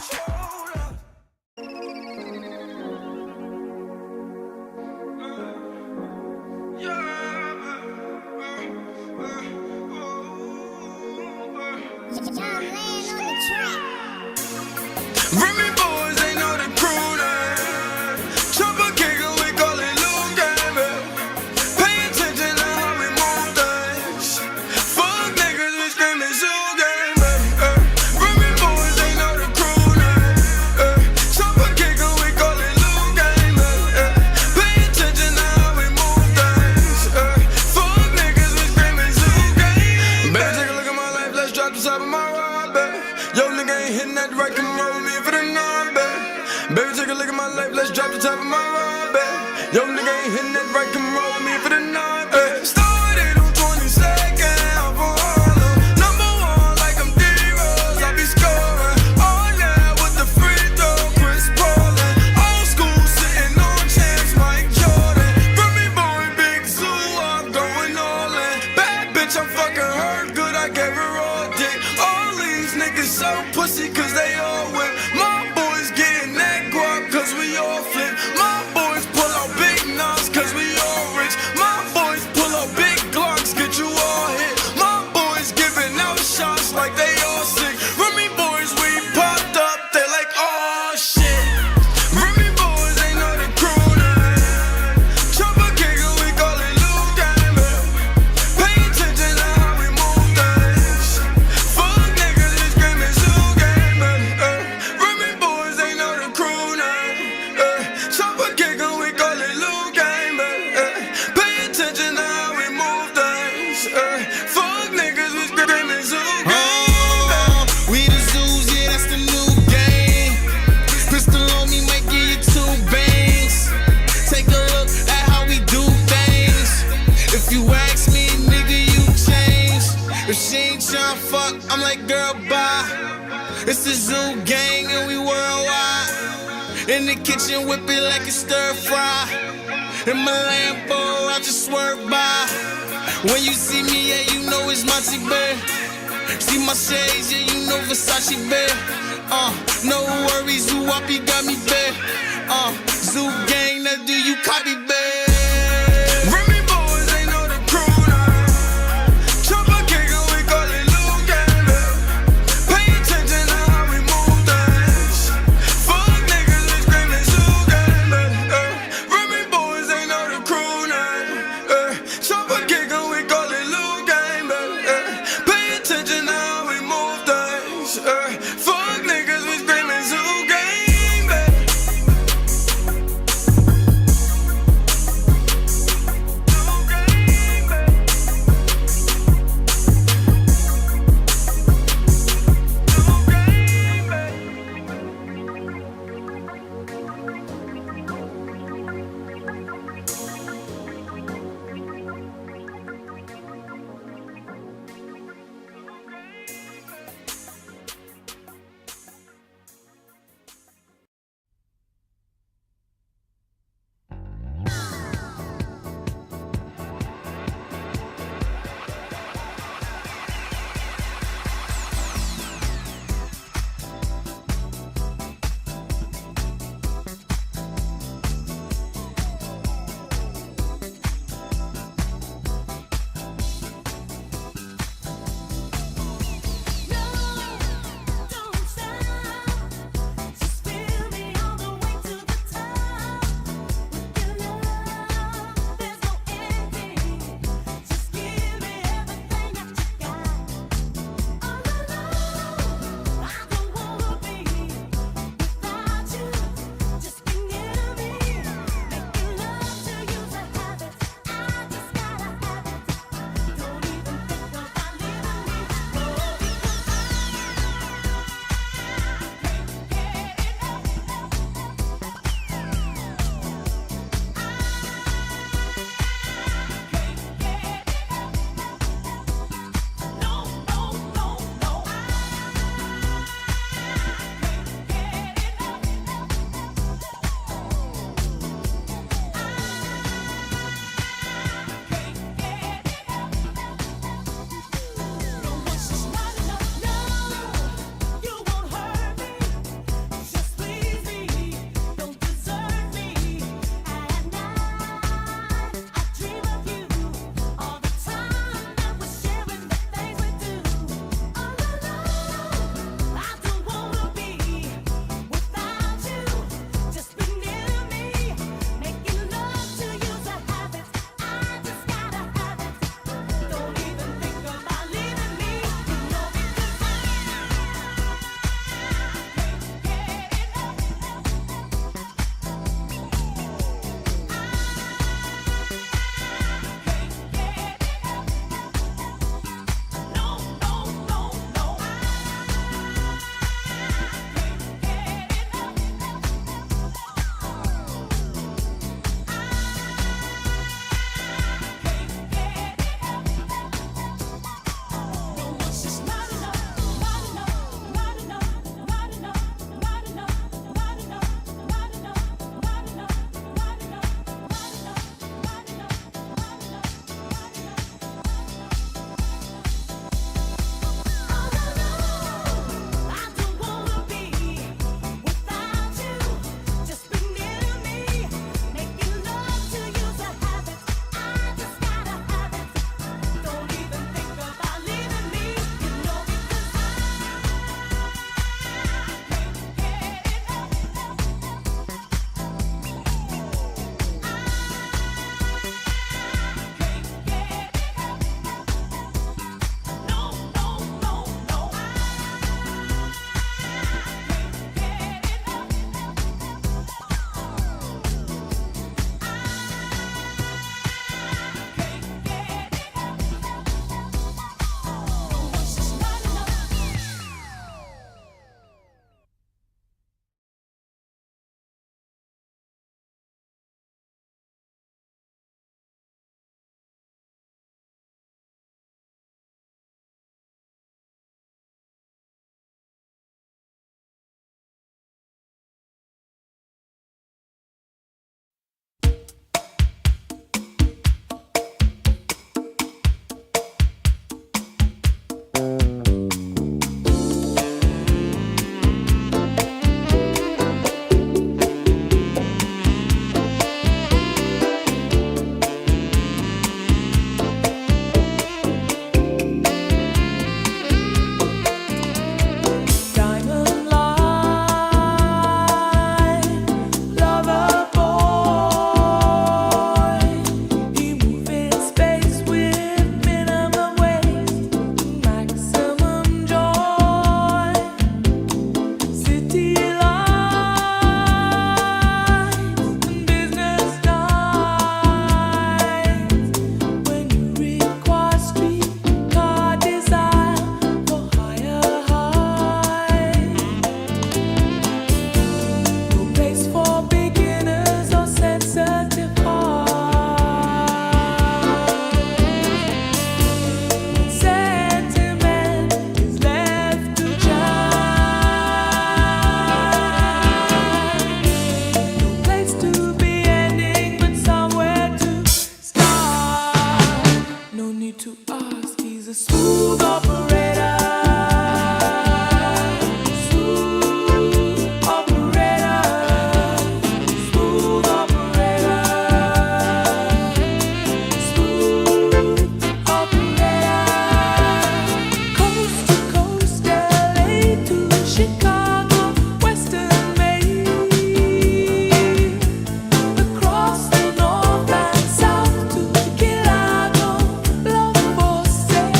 Remy boys, they know the crew name. Chopper kicker, we call it Lou Game. Pay attention to how we move things. Fuck niggas, we screaming Zoo Game. Remy boys, they know the crew name. Chopper kicker, we call it Lou Game. Pay attention to how we move things. Fuck niggas, we screaming Zoo Game. Baby, take a look at my life, let's drop the top of my ride, baby. Yo, nigga ain't hitting that right, come roll me for the nine, baby. Baby, take a look at my life, let's drop the top of my ride, baby. Yo, nigga ain't hitting that right, come roll me for the nine, baby. Started on 22nd, out for Harlem. Number one, like I'm D-Rose, I be scoring. All that with the free throw, Chris Paulin. Old school, sitting on champs, Mike Jordan. Remy boy, big zoo, I'm going all in. Bad bitch, I'm fucking her good, I gave her all dick. All these niggas so pussy cause they all win. My boys getting that guap cause we all flip. My boys pull out big knots cause we all rich. My boys pull out big Glocks, get you all hit. My boys giving out shots like they all sick. Remy boys, we popped up, they like, oh shit. Remy boys, they know the crew name. Chopper kicker, we call it Lou Game. Pay attention to how we move things. Fuck niggas, we screaming Zoo Game. Remy boys, they know the crew name. Chopper kicker, we call it Lou Game. Pay attention to how we move things. Fuck niggas, we screaming Zoo Game. We the Zoos, yeah, that's the new game. Pistol on me might give you 2 bangs. Take a look at how we do things. If you ask me, nigga, you change. If she ain't tryna fuck, I'm like, girl, bye. It's the Zoo Gang and we worldwide. In the kitchen, whip it like it's stir fry. In my Lambo, I just swerve by. When you see me, yeah, you know it's Monty Bear. See my shades, yeah, you know Versace bear. No worries, Zoo Whoppy got me bare. Zoo Gang, now do you copy bear? Remy boys, they know the crew name. Chopper kicker, we call it Lou Game. Pay attention to how we move things. Fuck niggas, we screaming Zoo Game. Remy boys, they know the crew name. Chopper kicker, we call it Lou Game. Pay attention to how we move things. Fuck niggas, we screaming Zoo Game. ask. He's a smooth operator. Smooth operator. Smooth operator. Smooth operator. Coast to coast, LA to Chicago, Western Maine. Across the north and south to Key Largo, love for sale.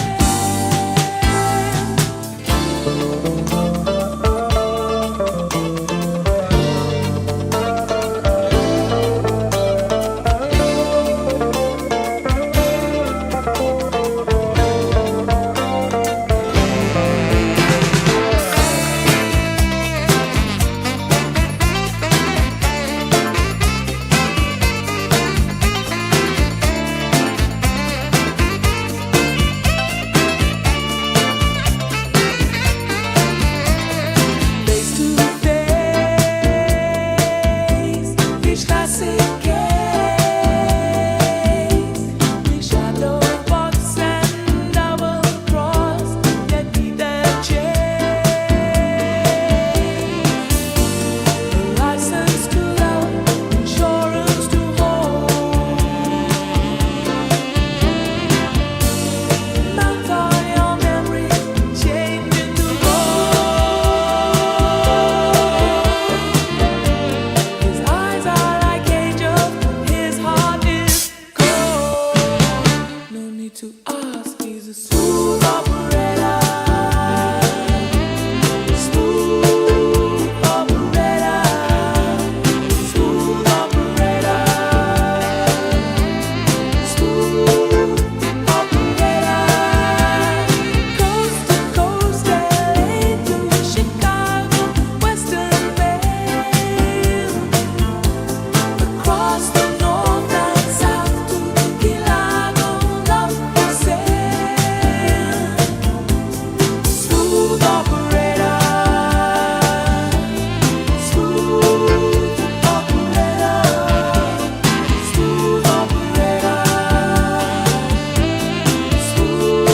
Face to face, die Straße geht, die shadow box and double cross, yet neither change. A license to love, insurance to hold. Mount on your memory, change into gold. His eyes are like angels, his heart is cold. No need to ask, he's a smooth operator. Smooth operator. Smooth operator. Smooth operator. Coast to coast, LA to Chicago, Western Maine. Across the north and south to Key Largo, love for sale. Smooth operator. Smooth operator. Smooth operator. Smooth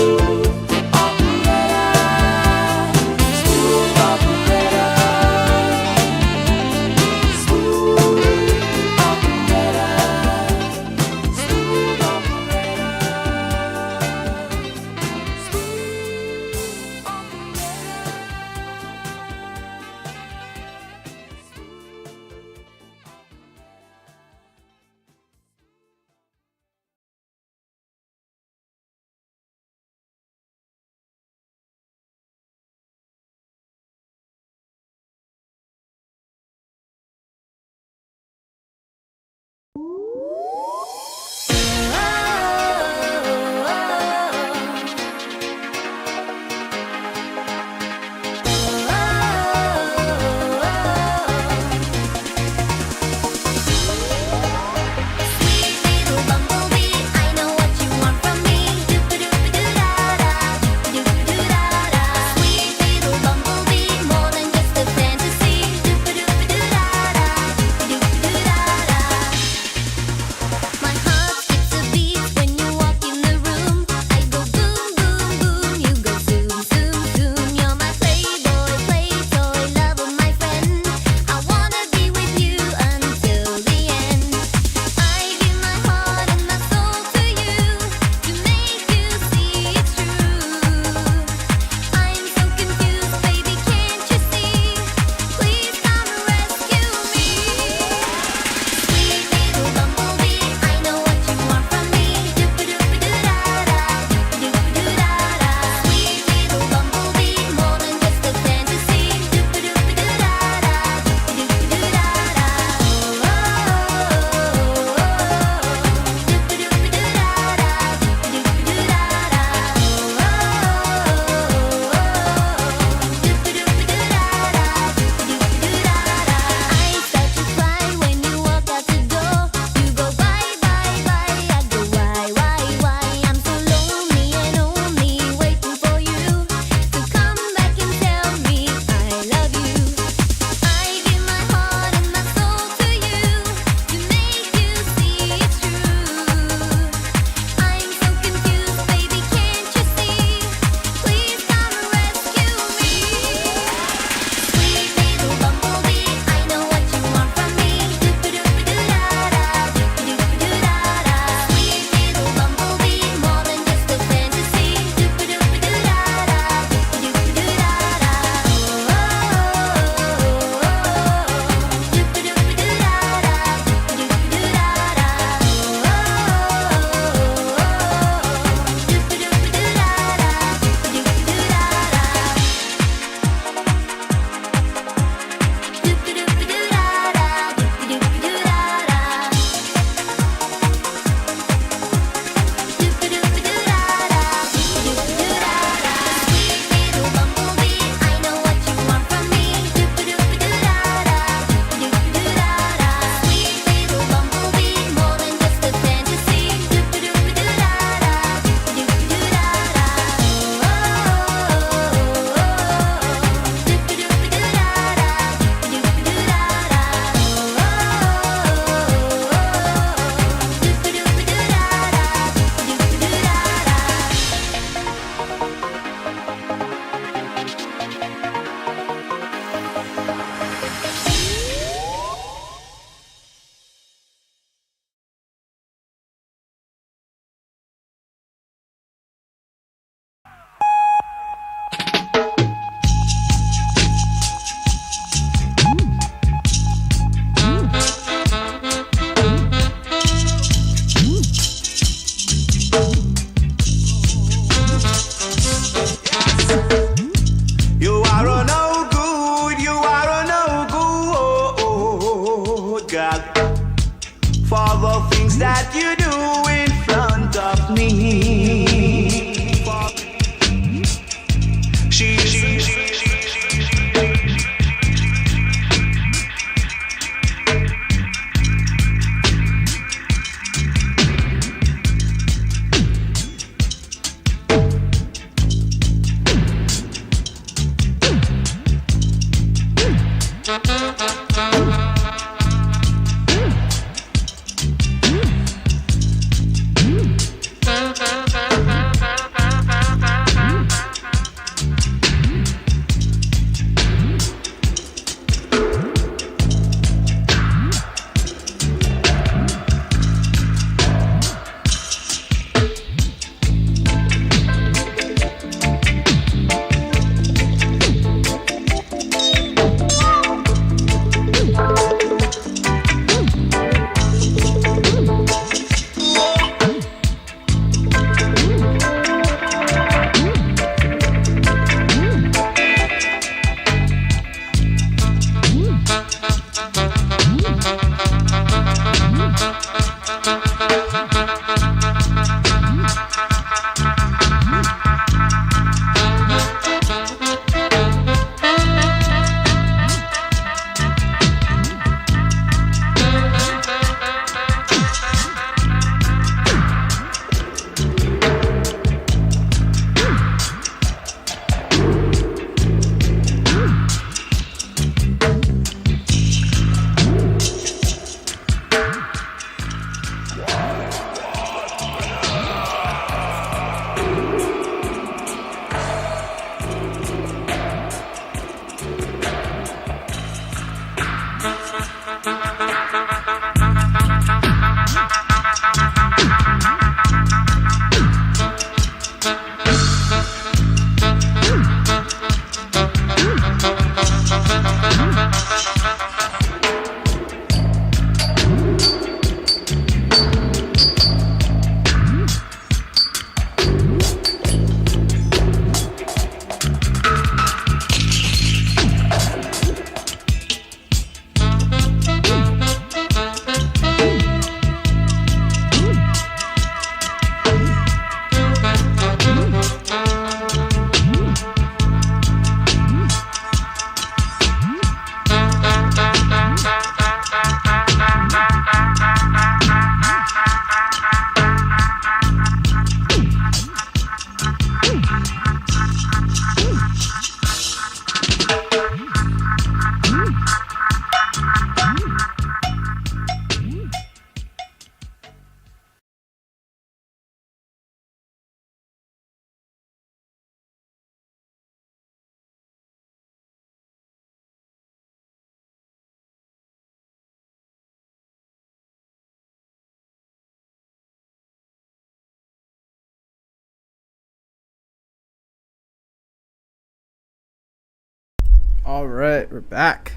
All right, we're back.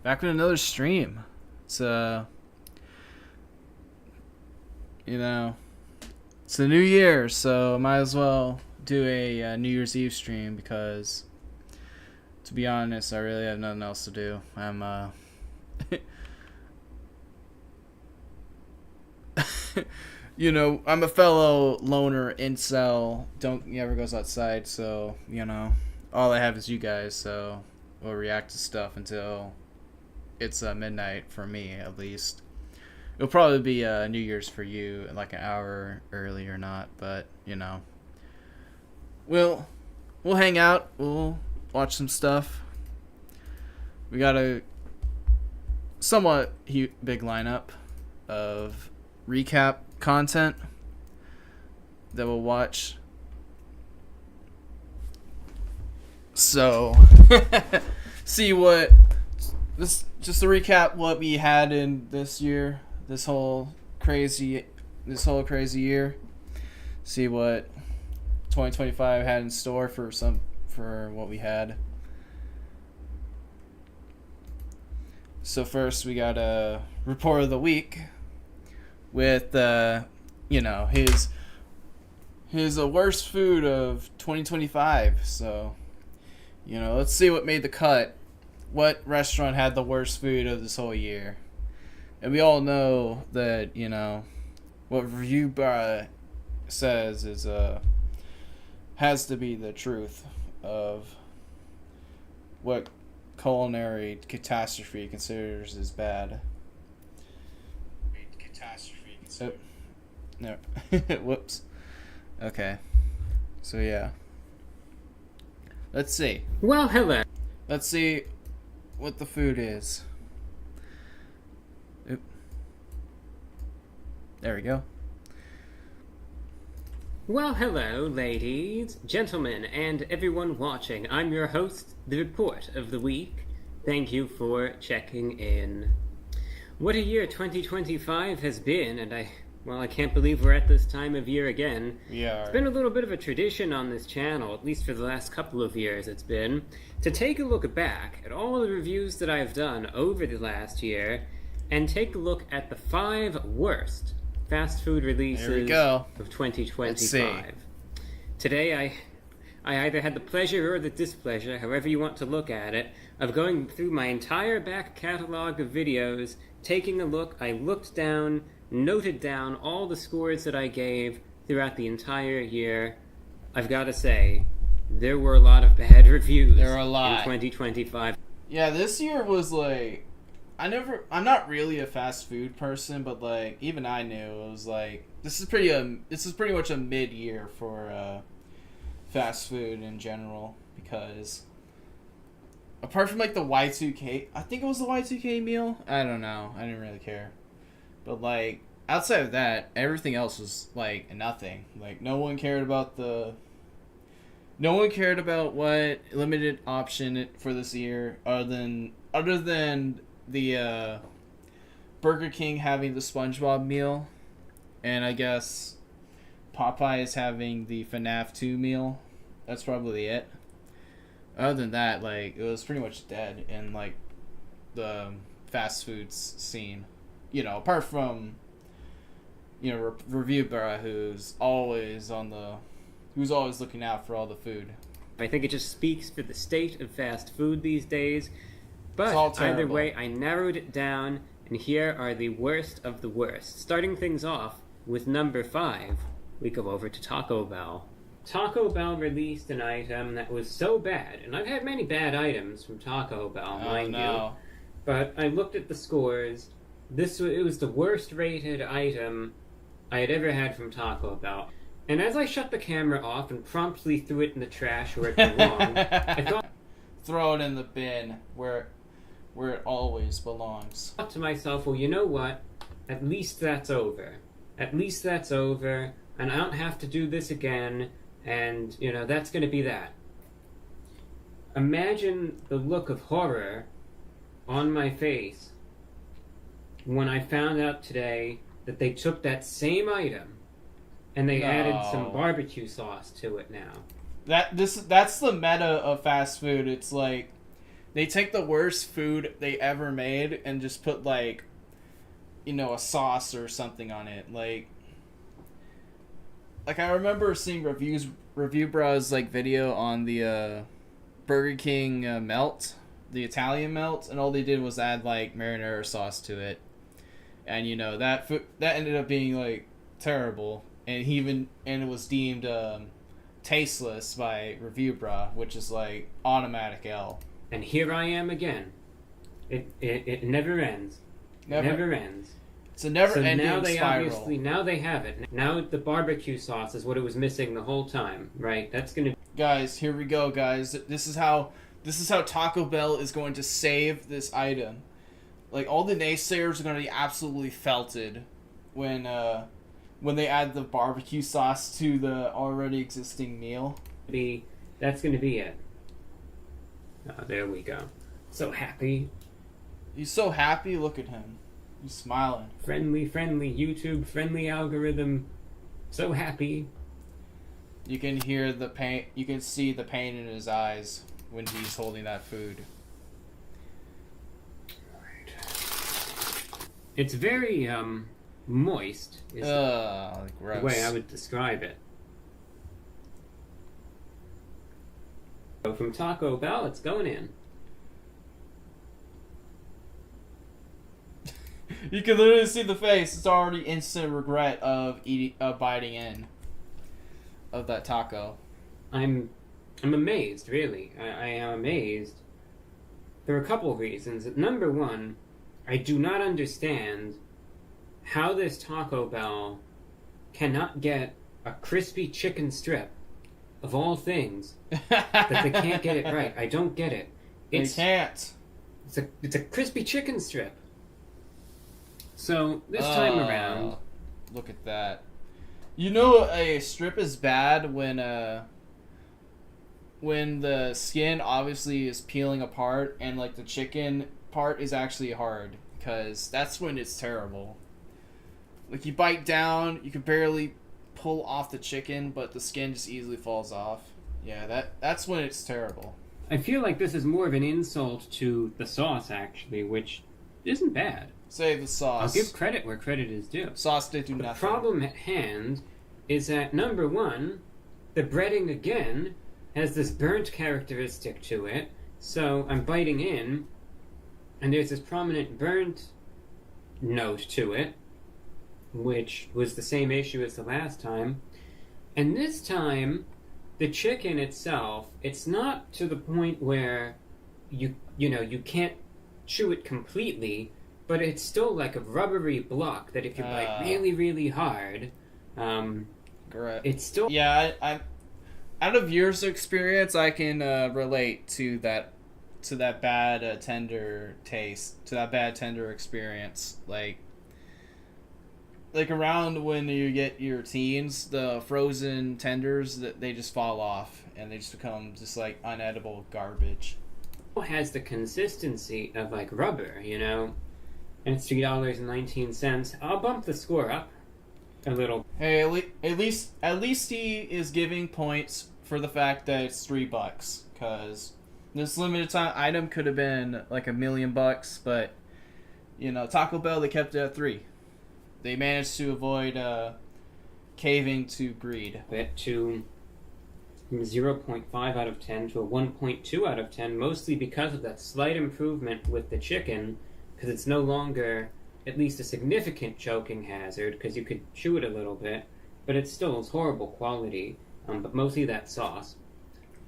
Back with another stream. It's it's the new year, so might as well do a New Year's Eve stream because, to be honest, I really have nothing else to do. I'm I'm a fellow loner incel. He never goes outside, so all I have is you guys. So we'll react to stuff until it's midnight for me, at least. It'll probably be New Year's for you, like an hour early or not, but we'll hang out. We'll watch some stuff. We got a somewhat big lineup of recap content that we'll watch. So, see what just to recap what we had in this year, this whole crazy year. See what 2025 had in store for what we had. So first we got a report of the week with his worst food of 2025. So let's see what made the cut. What restaurant had the worst food of this whole year? And we all know that what Review Bar says is has to be the truth of what Culinary Catastrophe considers as bad. No. Whoops. Okay. So yeah. Let's see. Well, hello. Let's see what the food is. Oop. There we go. Well, hello, ladies, gentlemen, and everyone watching. I'm your host, the Report of the Week. Thank you for checking in. What a year 2025 has been, and I can't believe we're at this time of year again. We are. It's been a little bit of a tradition on this channel, at least for the last couple of years it's been, to take a look back at all the reviews that I've done over the last year, and take a look at the 5 worst fast food releases of 2025. Let's see. Today I either had the pleasure or the displeasure, however you want to look at it, of going through my entire back catalog of videos, taking a look. I looked down, noted down all the scores that I gave throughout the entire year. I've got to say, there were a lot of bad reviews There were a lot. in 2025. Yeah, this year was like, I'm not really a fast food person, but like even I knew it was like this is pretty much a mid-year for fast food in general, because apart from like the Y2K, I think it was the Y2K meal. I don't know. I didn't really care. But like outside of that, everything else was like nothing. Like no one cared about what limited option for this year other than the Burger King having the SpongeBob meal, and I guess Popeye is having the FNAF 2 meal. That's probably it. Other than that, like, it was pretty much dead in like the fast foods scene. Apart from Review Bar, who's always looking out for all the food. I think it just speaks for the state of fast food these days. It's all But either terrible. way, I narrowed it down, and here are the worst of the worst. Starting things off with number 5, we go over to Taco Bell. Taco Bell released an item that was so bad, and I've had many bad items from Taco Bell, mind you. But I looked at the scores. It was the worst rated item I had ever had from Taco Bell. And as I shut the camera off and promptly threw it in the trash where it belonged, I thought Throw it in the bin where it always belongs. to myself, well, you know what? At least that's over. At least that's over, and I don't have to do this again, and, that's going to be that. Imagine the look of horror on my face when I found out today that they took that same item and they added some barbecue sauce to it now. That's the meta of fast food. It's like They take the worst food they ever made and just put like, you know, a sauce or something on it. Like I remember seeing Review Bros like video on the Burger King melt, the Italian melt, and all they did was add like marinara sauce to it, and you know that ended up being like terrible, and it was deemed tasteless by Review Bra, which is like automatic L. And here I am again. It never ends. Never ends. It's a never-ending now they spiral. now they have it. Now the barbecue sauce is what it was missing the whole time, right? That's gonna. Guys, here we go, guys. This is how Taco Bell is going to save this item. Like all the naysayers are going to be absolutely felted when they add the barbecue sauce to the already existing meal. That's gonna be it. Oh, there we go. So happy. He's so happy. Look at him. He's smiling. Friendly YouTube, friendly algorithm. So happy. You can hear the pain. You can see the pain in his eyes when he's holding that food. It's very moist. Is Gross. the way I would describe it. So from Taco Bell, it's going in. You can literally see the face. It's already instant regret of biting in of that taco. I'm amazed, really. I am amazed. There are a couple of reasons. Number one, I do not understand how this Taco Bell cannot get a crispy chicken strip, of all things, that they can't get it right. I don't get it. They can't. It's a crispy chicken strip. So this time around, look at that. You know a strip is bad when the skin obviously is peeling apart and like the chicken part is actually hard, because that's when it's terrible. Like you bite down, you can barely pull off the chicken, but the skin just easily falls off. Yeah, that's when it's terrible. I feel like this is more of an insult to the sauce, actually, which isn't bad. Say the sauce. I'll give credit where credit is due. Sauce did do The nothing. problem at hand is that, number one, the breading again has this burnt characteristic to it, so I'm biting in, and there's this prominent burnt note to it, which was the same issue as the last time. And this time, the chicken itself, it's not to the point where you can't chew it completely, but it's still like a rubbery block that if you bite really, really hard, Correct. it's still... Yeah, I out of years of experience, I can relate to that bad tender taste, to that bad tender experience. Like around when you get your teens, the frozen tenders, that they just fall off and they just become just like unedible garbage. has the consistency of like rubber, and it's $3.19. I'll bump the score up a little. Hey, at least he is giving points for the fact that it's $3, because this limited time item could have been like $1 million, but Taco Bell, they kept it at 3. They managed to avoid caving to greed. Bit to 0.5 out of 10 to a 1.2 out of 10, mostly because of that slight improvement with the chicken, because it's no longer at least a significant choking hazard, because you could chew it a little bit, but it still is horrible quality, but mostly that sauce.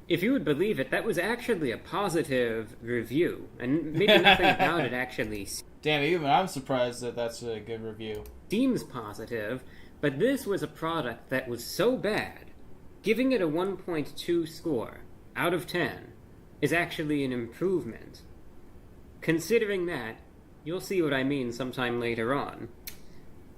If you would believe it, that was actually a positive review, and maybe nothing about it actually Damn, even I'm surprised that that's a good review. seems positive, but this was a product that was so bad, giving it a 1.2 score out of 10 is actually an improvement. Considering that, you'll see what I mean sometime later on.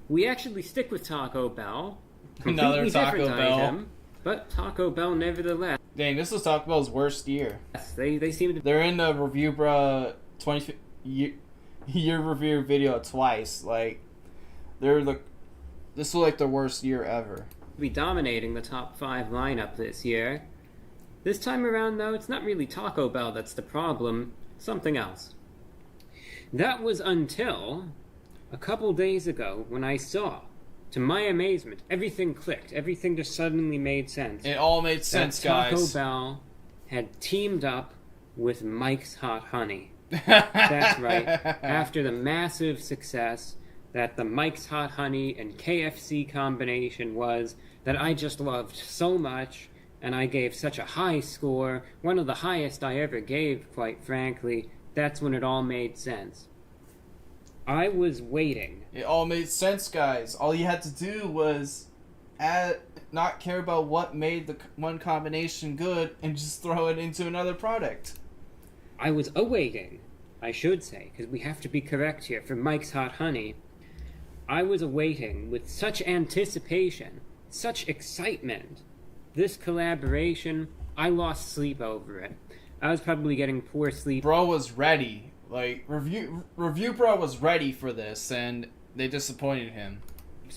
We actually stick with Taco Bell. Another Completely Taco different Bell. item, but Taco Bell nevertheless. Dang, this was Taco Bell's worst year. They seem to They're in the Review Bruh 20 year review video twice. Like, this was like the worst year ever. be dominating the top 5 lineup this year. This time around, though, it's not really Taco Bell that's the problem. something else. That was until a couple days ago when I saw, to my amazement, everything clicked. Everything just suddenly made sense. It all made sense, that Taco guys. Bell had teamed up with Mike's Hot Honey. That's right. After the massive success that the Mike's Hot Honey and KFC combination was, that I just loved so much, and I gave such a high score, one of the highest I ever gave, quite frankly, that's when it all made sense. I was waiting. It all made sense, guys. All you had to do was not care about what made the one combination good and just throw it into another product. I was awaiting, I should say, because we have to be correct here, for Mike's Hot Honey. I was awaiting with such anticipation, such excitement, this collaboration. I lost sleep over it. I was probably getting poor sleep. Bro was ready. Like, Review Bro was ready for this, and they disappointed him.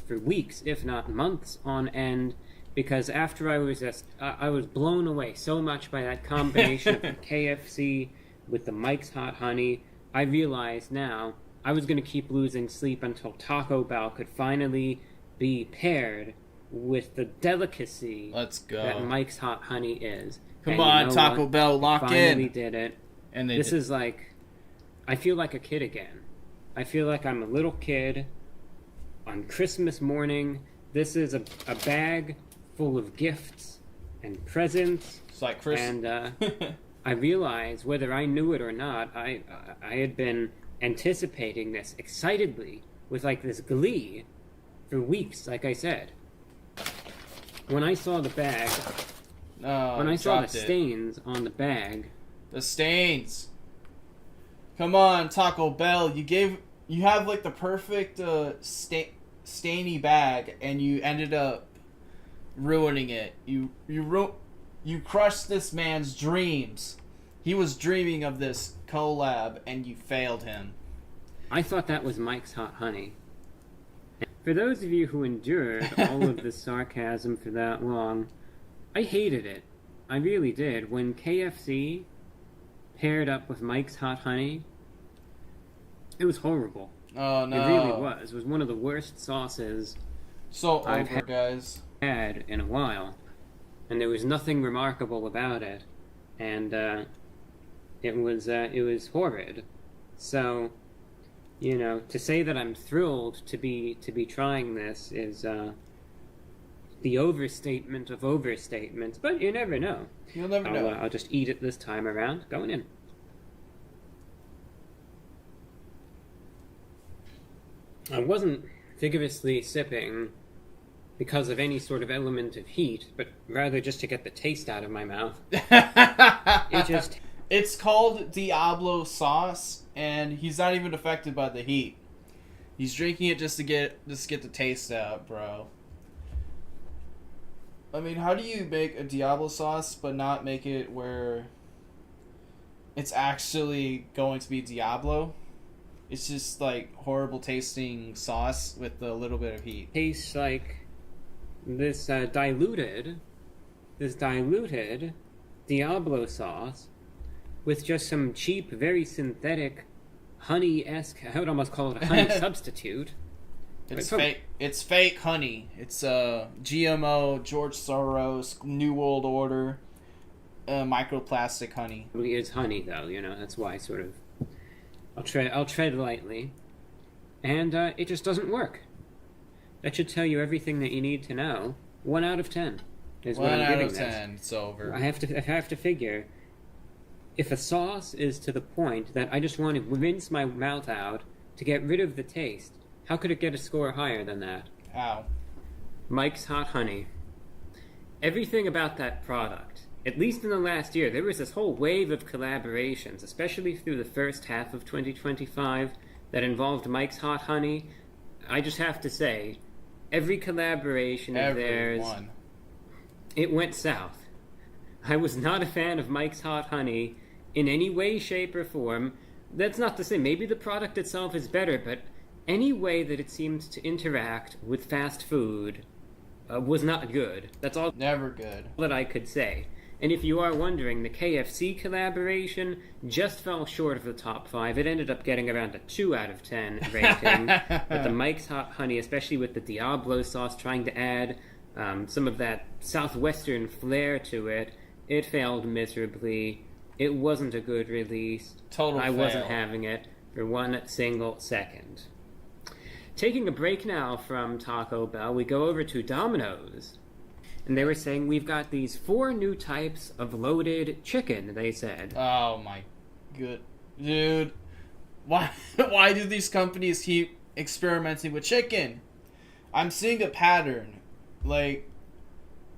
For weeks, if not months on end, because after I was blown away so much by that combination of the KFC with the Mike's Hot Honey, I realized now I was going to keep losing sleep until Taco Bell could finally be paired with the delicacy Let's go. that Mike's Hot Honey is. Come And on, you know Taco what? Bell, lock Finally in. did it. And they This did. is like, I feel like a kid again. I feel like I'm a little kid on Christmas morning. This is a bag full of gifts and presents. It's like Chris. And I realized, whether I knew it or not, I had been anticipating this excitedly, with like this glee, for weeks, like I said. When I saw the bag, No, when I saw the dropped it. stains on the bag, The stains. Come on, Taco Bell. You have like the perfect stainy bag, and you ended up ruining it. You crushed this man's dreams. He was dreaming of this collab, and you failed him. I thought that was Mike's Hot Honey. For those of you who endured all of this sarcasm for that long, I hated it. I really did. When KFC paired up with Mike's Hot Honey, it was horrible. Oh no! It really was. It was one of the worst sauces So I've over, had- guys. I've had in a while. And there was nothing remarkable about it. And it was horrid. So, you know, to say that I'm thrilled to be trying this is the overstatement of overstatements, but you never know. You'll never know. I'll just eat it this time around. Going in. I wasn't vigorously sipping because of any sort of element of heat, but rather just to get the taste out of my mouth. It just... It's called Diablo sauce, and he's not even affected by the heat. He's drinking it just to get the taste out, bro. I mean, how do you make a Diablo sauce but not make it where it's actually going to be Diablo? It's just like horrible tasting sauce with a little bit of heat. tastes like this diluted Diablo sauce with just some cheap, very synthetic, honey-esque, I would almost call it a honey substitute. It's But- fake. It's fake honey. It's GMO, George Soros, New World Order, microplastic honey. Probably is honey, though, you know, that's why sort of I'll tread lightly. And it just doesn't work. That should tell you everything that you need to know. 1 out of 10 is what 1 I'm out giving of this. 10. It's over. I have to figure, if a sauce is to the point that I just want to rinse my mouth out to get rid of the taste, how could it get a score higher than that? Ow. Mike's Hot Honey. Everything about that product, at least in the last year, there was this whole wave of collaborations, especially through the first half of 2025, that involved Mike's Hot Honey. I just have to say, every collaboration of theirs, Everyone. it went south. I was not a fan of Mike's Hot Honey in any way, shape, or form. That's not to say maybe the product itself is better, but any way that it seemed to interact with fast food was not good. That's all Never good. that I could say. And if you are wondering, the KFC collaboration just fell short of the top 5. It ended up getting around a 2 out of 10 rating. But the Mike's Hot Honey, especially with the Diablo sauce, trying to add some of that southwestern flair to it, it failed miserably. It wasn't a good release. I wasn't having it for 1 single second. Taking a break now from Taco Bell, we go over to Domino's. And they were saying, we've got these 4 new types of loaded chicken, they said. Oh my good dude. Why do these companies keep experimenting with chicken? I'm seeing a pattern. Like,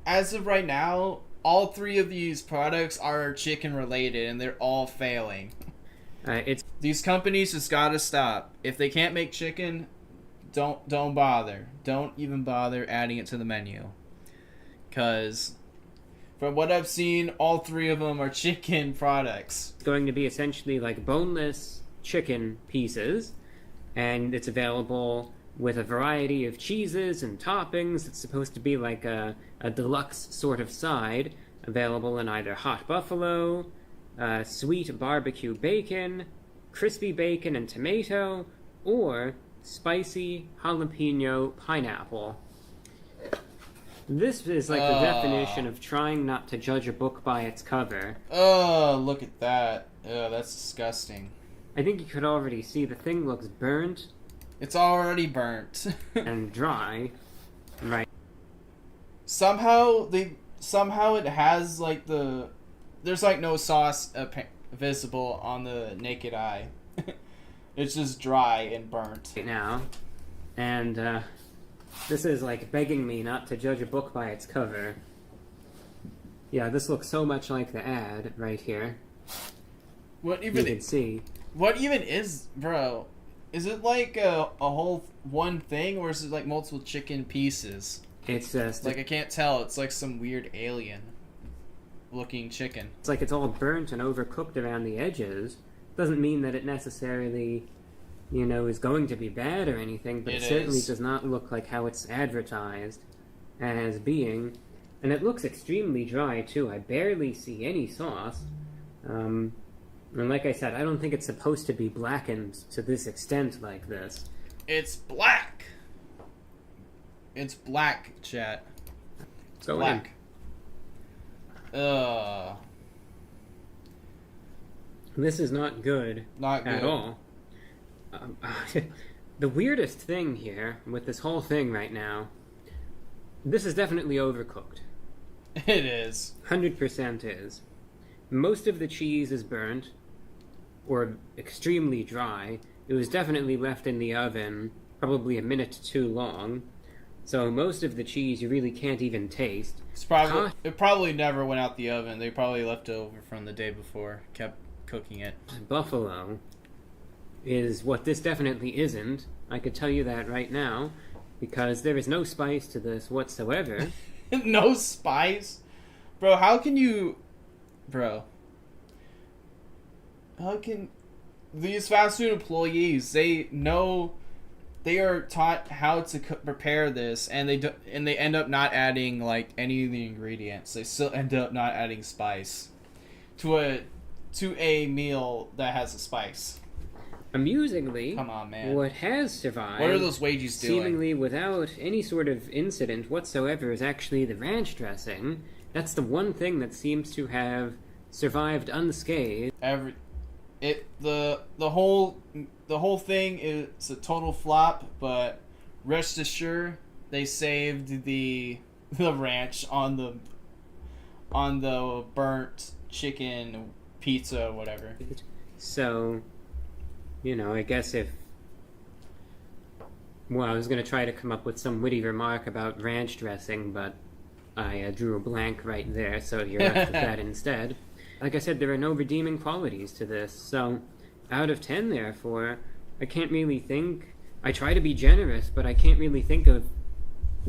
as of right now, all 3 of these products are chicken related and they're all failing. These companies just gotta stop. If they can't make chicken, don't bother. Don't even bother adding it to the menu. Because from what I've seen, all 3 of them are chicken products. It's going to be essentially like boneless chicken pieces, and it's available with a variety of cheeses and toppings. It's supposed to be like a deluxe sort of side, available in either hot buffalo, sweet barbecue bacon, crispy bacon and tomato, or spicy jalapeno pineapple. This is like the definition of trying not to judge a book by its cover. Oh, look at that. Oh, that's disgusting. I think you could already see the thing looks burnt. It's already burnt. And dry. Right. Somehow it has like there's like no sauce visible on the naked eye. It's just dry and burnt. Right now. And, this is like begging me not to judge a book by its cover. Yeah, this looks so much like the ad right here. What You even can see. What even is, bro? Is it like a whole one thing, or is it like multiple chicken pieces? It's just Like I can't tell. It's like some weird alien looking chicken. it's like it's all burnt and overcooked around the edges. Doesn't mean that it necessarily, is going to be bad or anything, but it certainly does not look like how it's advertised as being. And it looks extremely dry, too. I barely see any sauce. And like I said, I don't think it's supposed to be blackened to this extent like this. It's black. It's black, chat. It's Go black. This is not good. Not good at all. The weirdest thing here with this whole thing right now, this is definitely overcooked. It is. 100% is. Most of the cheese is burnt, or extremely dry. It was definitely left in the oven, probably a minute too long. So most of the cheese you really can't even taste. It probably never went out the oven. They probably left it over from the day before, kept cooking it. Buffalo is what this definitely isn't. I could tell you that right now, because there is no spice to this whatsoever. No spice? Bro, how can these fast food employees, they are taught how to prepare this, and they end up not adding like any of the ingredients. They still end up not adding spice to a meal that has a spice. Amusingly, Come on, man. what has survived, What are those wages doing? seemingly without any sort of incident whatsoever, is actually the ranch dressing. That's the one thing that seems to have survived unscathed. The whole thing is a total flop, but rest assured they saved the ranch on the burnt chicken pizza or whatever. So, I guess I was going to try to come up with some witty remark about ranch dressing, but I drew a blank right there, so you're left with that instead. Like I said, there are no redeeming qualities to this, so out of 10, therefore, I can't really think. I try to be generous, but I can't really think of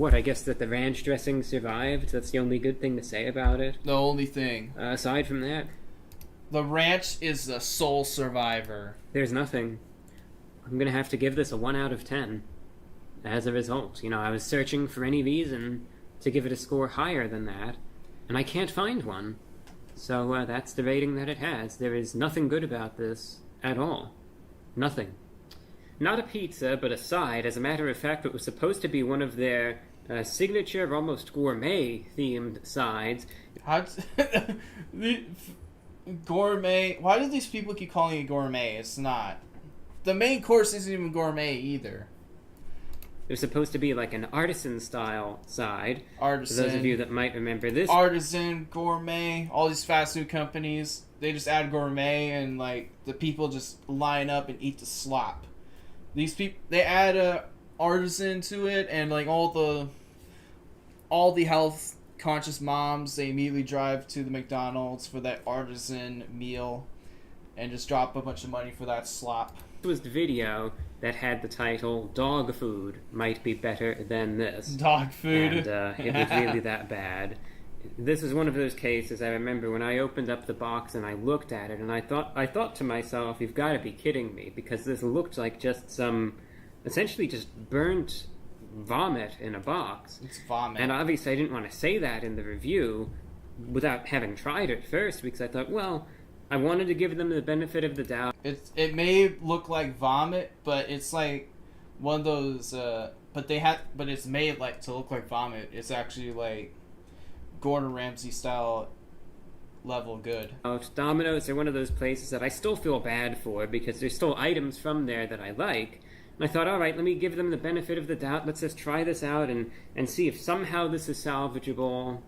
I guess that the ranch dressing survived. That's the only good thing to say about it. The only thing. Aside from that, The ranch is the sole survivor. there's nothing. I'm going to have to give this a 1 out of 10 as a result. I was searching for any reason to give it a score higher than that, and I can't find one. So that's the rating that it has. There is nothing good about this at all. Nothing. Not a pizza, but a side. As a matter of fact, it was supposed to be one of their signature, almost gourmet-themed sides. Gourmet. Why do these people keep calling it gourmet? It's not. The main course isn't even gourmet either. It was supposed to be like an artisan-style side. Artisan. For those of you that might remember this. Artisan, gourmet, all these fast food companies, they just add gourmet and like the people just line up and eat the slop. These people, they add a artisan to it, and like all the health conscious moms, they immediately drive to the McDonald's for that artisan meal and just drop a bunch of money for that slop. This was the video that had the title "Dog Food Might Be Better Than This." Dog food. And it was really that bad. This is one of those cases I remember when I opened up the box and I looked at it and I thought to myself, you've got to be kidding me, because this looked like just some essentially just burnt vomit in a box. It's vomit. And obviously I didn't want to say that in the review without having tried it first, because I thought, well, I wanted to give them the benefit of the doubt. It may look like vomit, but it's like one of those. But it's made like to look like vomit. It's actually like Gordon Ramsay style level good. Domino's are one of those places that I still feel bad for, because there's still items from there that I like. And I thought, all right, let me give them the benefit of the doubt. Let's just try this out and see if somehow this is salvageable.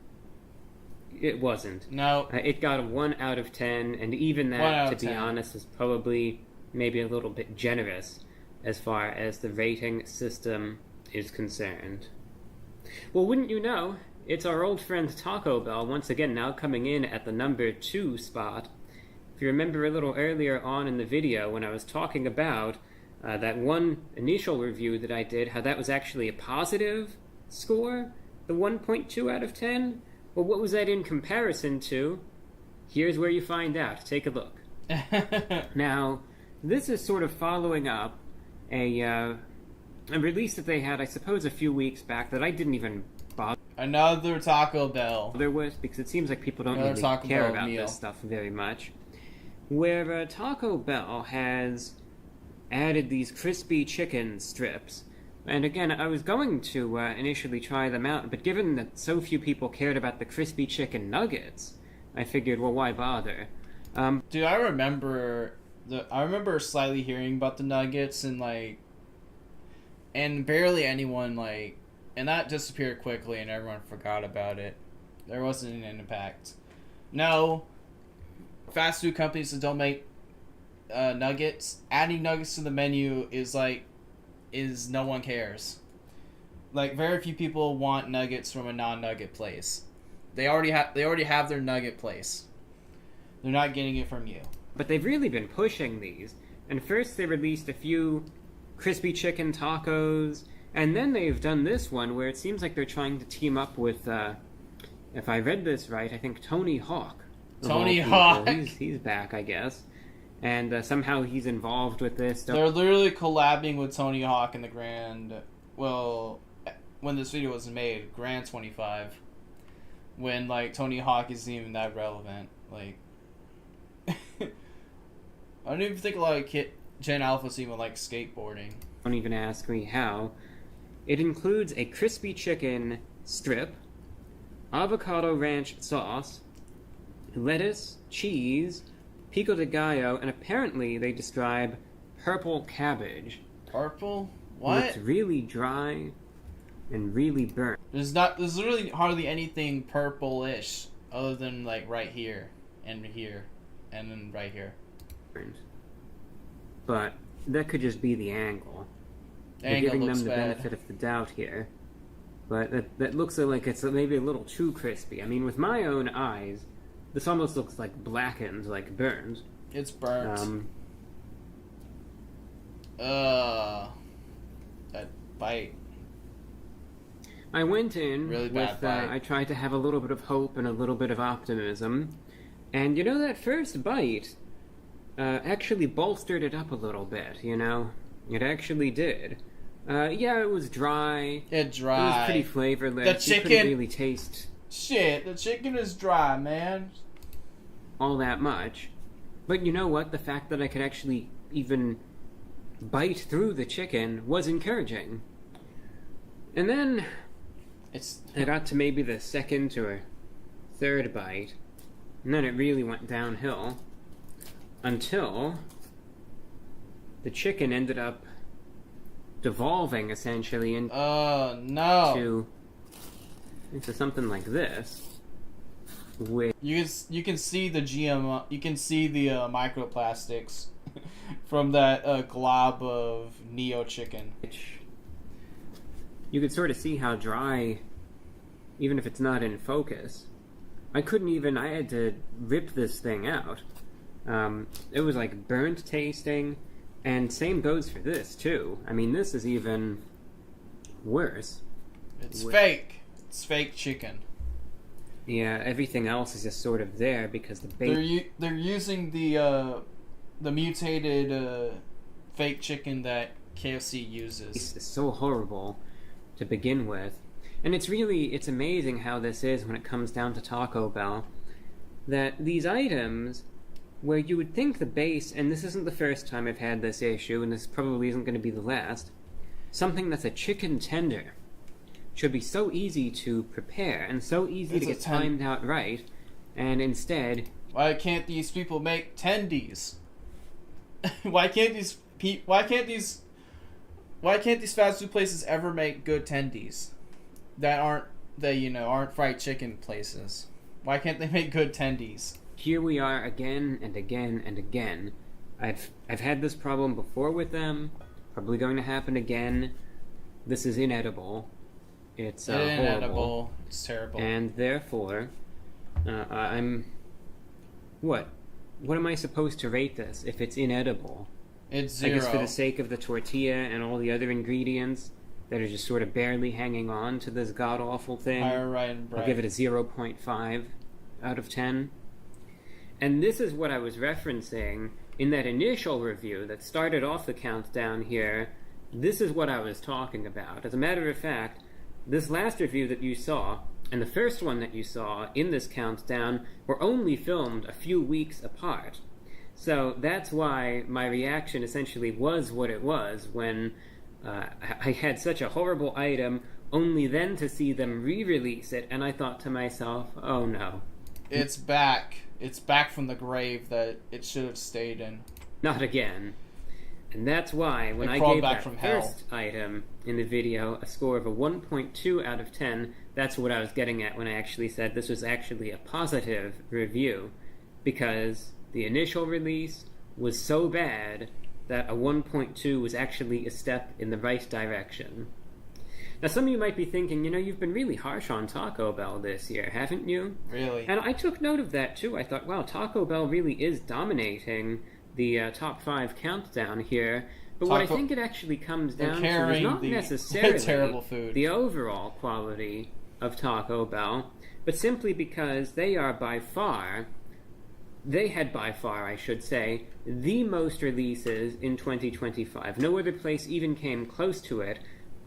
It wasn't. No. It got a 1 out of 10, and even that, to be honest, is probably maybe a little bit generous as far as the rating system is concerned. Well, wouldn't you know, it's our old friend Taco Bell once again now coming in at the number 2 spot. If you remember a little earlier on in the video when I was talking about that one initial review that I did, how that was actually a positive score, the 1.2 out of 10, well, what was that in comparison to? Here's where you find out. Take a look. Now, this is sort of following up a release that they had, I suppose, a few weeks back that I didn't even bother Another Taco Bell. with, because it seems like people don't Another really Taco care Bell about meal. this stuff very much. Where Taco Bell has added these crispy chicken strips. And again, I was going to initially try them out, but given that so few people cared about the crispy chicken nuggets, I figured, well, why bother? Dude, I remember slightly hearing about the nuggets and barely anyone and that disappeared quickly and everyone forgot about it. There wasn't an impact. No, fast food companies that don't make nuggets, adding nuggets to the menu is no one cares. Like, very few people want nuggets from a non-nugget place. They already have their nugget place. They're not getting it from you. But they've really been pushing these. And first they released a few crispy chicken tacos, and then they've done this one where it seems like they're trying to team up with, if I read this right, I think Tony Hawk. Tony Hawk! He's back, I guess. And somehow he's involved with this. They're literally collabing with Tony Hawk in the when this video was made, Grand 25. When, Tony Hawk isn't even that relevant. I don't even think a lot of Gen Alphas even like skateboarding. Don't even ask me how. It includes a crispy chicken strip, avocado ranch sauce, lettuce, cheese, pico de gallo, and apparently they describe purple cabbage. Purple? What? It's really dry and really burnt. There's literally hardly anything purple-ish other than right here and here and then right here. But that could just be the angle. We're Angle giving looks them the bad. benefit of the doubt here. But that looks like it's maybe a little too crispy. I mean, with my own eyes, this almost looks like blackened, like burns. It's burnt. That bite. I went in Really bad with, bite. I tried to have a little bit of hope and a little bit of optimism. And that first bite actually bolstered it up a little bit, It actually did. Yeah, it was dry. It dry. It was pretty flavorless. The You couldn't chicken- really taste. Shit, the chicken is dry, man. all that much. But you know what? The fact that I could actually even bite through the chicken was encouraging. And then It's I got to maybe the second or third bite, and then it really went downhill until the chicken ended up devolving essentially no. into something like this. Which You can see the GMO. You can see the microplastics from that glob of Neo chicken. you could sort of see how dry, even if it's not in focus. I had to rip this thing out. It was like burnt tasting, and same goes for this too. I mean, this is even worse. It's fake. It's fake chicken. Yeah, everything else is just sort of there because the bait. They're using the mutated fake chicken that KFC uses. Is so horrible to begin with. And it's amazing how this is when it comes down to Taco Bell. That these items, where you would think the base, and this isn't the first time I've had this issue, and this probably isn't going to be the last, something that's a chicken tender should be so easy to prprepare and so easy to get timed out right, and instead... Why can't these people make tendies? Why can't these fast food places ever make good tendies that aren't fried chicken places? Why can't they make good tendies? Here we are again and again and again. I've had this problem before with them. Probably going to happen again. This is inedible. It's inedible. horrible. It's terrible. And therefore, I'm... What? What am I supposed to rate this if it's inedible? It's 0. I guess for the sake of the tortilla and all the other ingredients that are just sort of barely hanging on to this god-awful thing, I'll give it a 0.5 out of 10. And this is what I was referencing in that initial review that started off the countdown here. This is what I was talking about. As a matter of fact, this last review that you saw, and the first one that you saw in this countdown, were only filmed a few weeks apart. So that's why my reaction essentially was what it was when I had such a horrible item, only then to see them re-release it, and I thought to myself, oh no. It's back. It's back from the grave that it should have stayed in. Not again. And that's why when I gave that first item in the video a score of a 1.2 out of 10, that's what I was getting at when I actually said this was actually a positive review. Because the initial release was so bad that a 1.2 was actually a step in the right direction. Now some of you might be thinking, you've been really harsh on Taco Bell this year, haven't you? Really? And I took note of that too. I thought, wow, Taco Bell really is dominating the top 5 countdown here. But what I think it actually comes down to is not necessarily terrible food. The overall quality of Taco Bell, but simply because they had by far, I should say, the most releases in 2025. No other place even came close to it.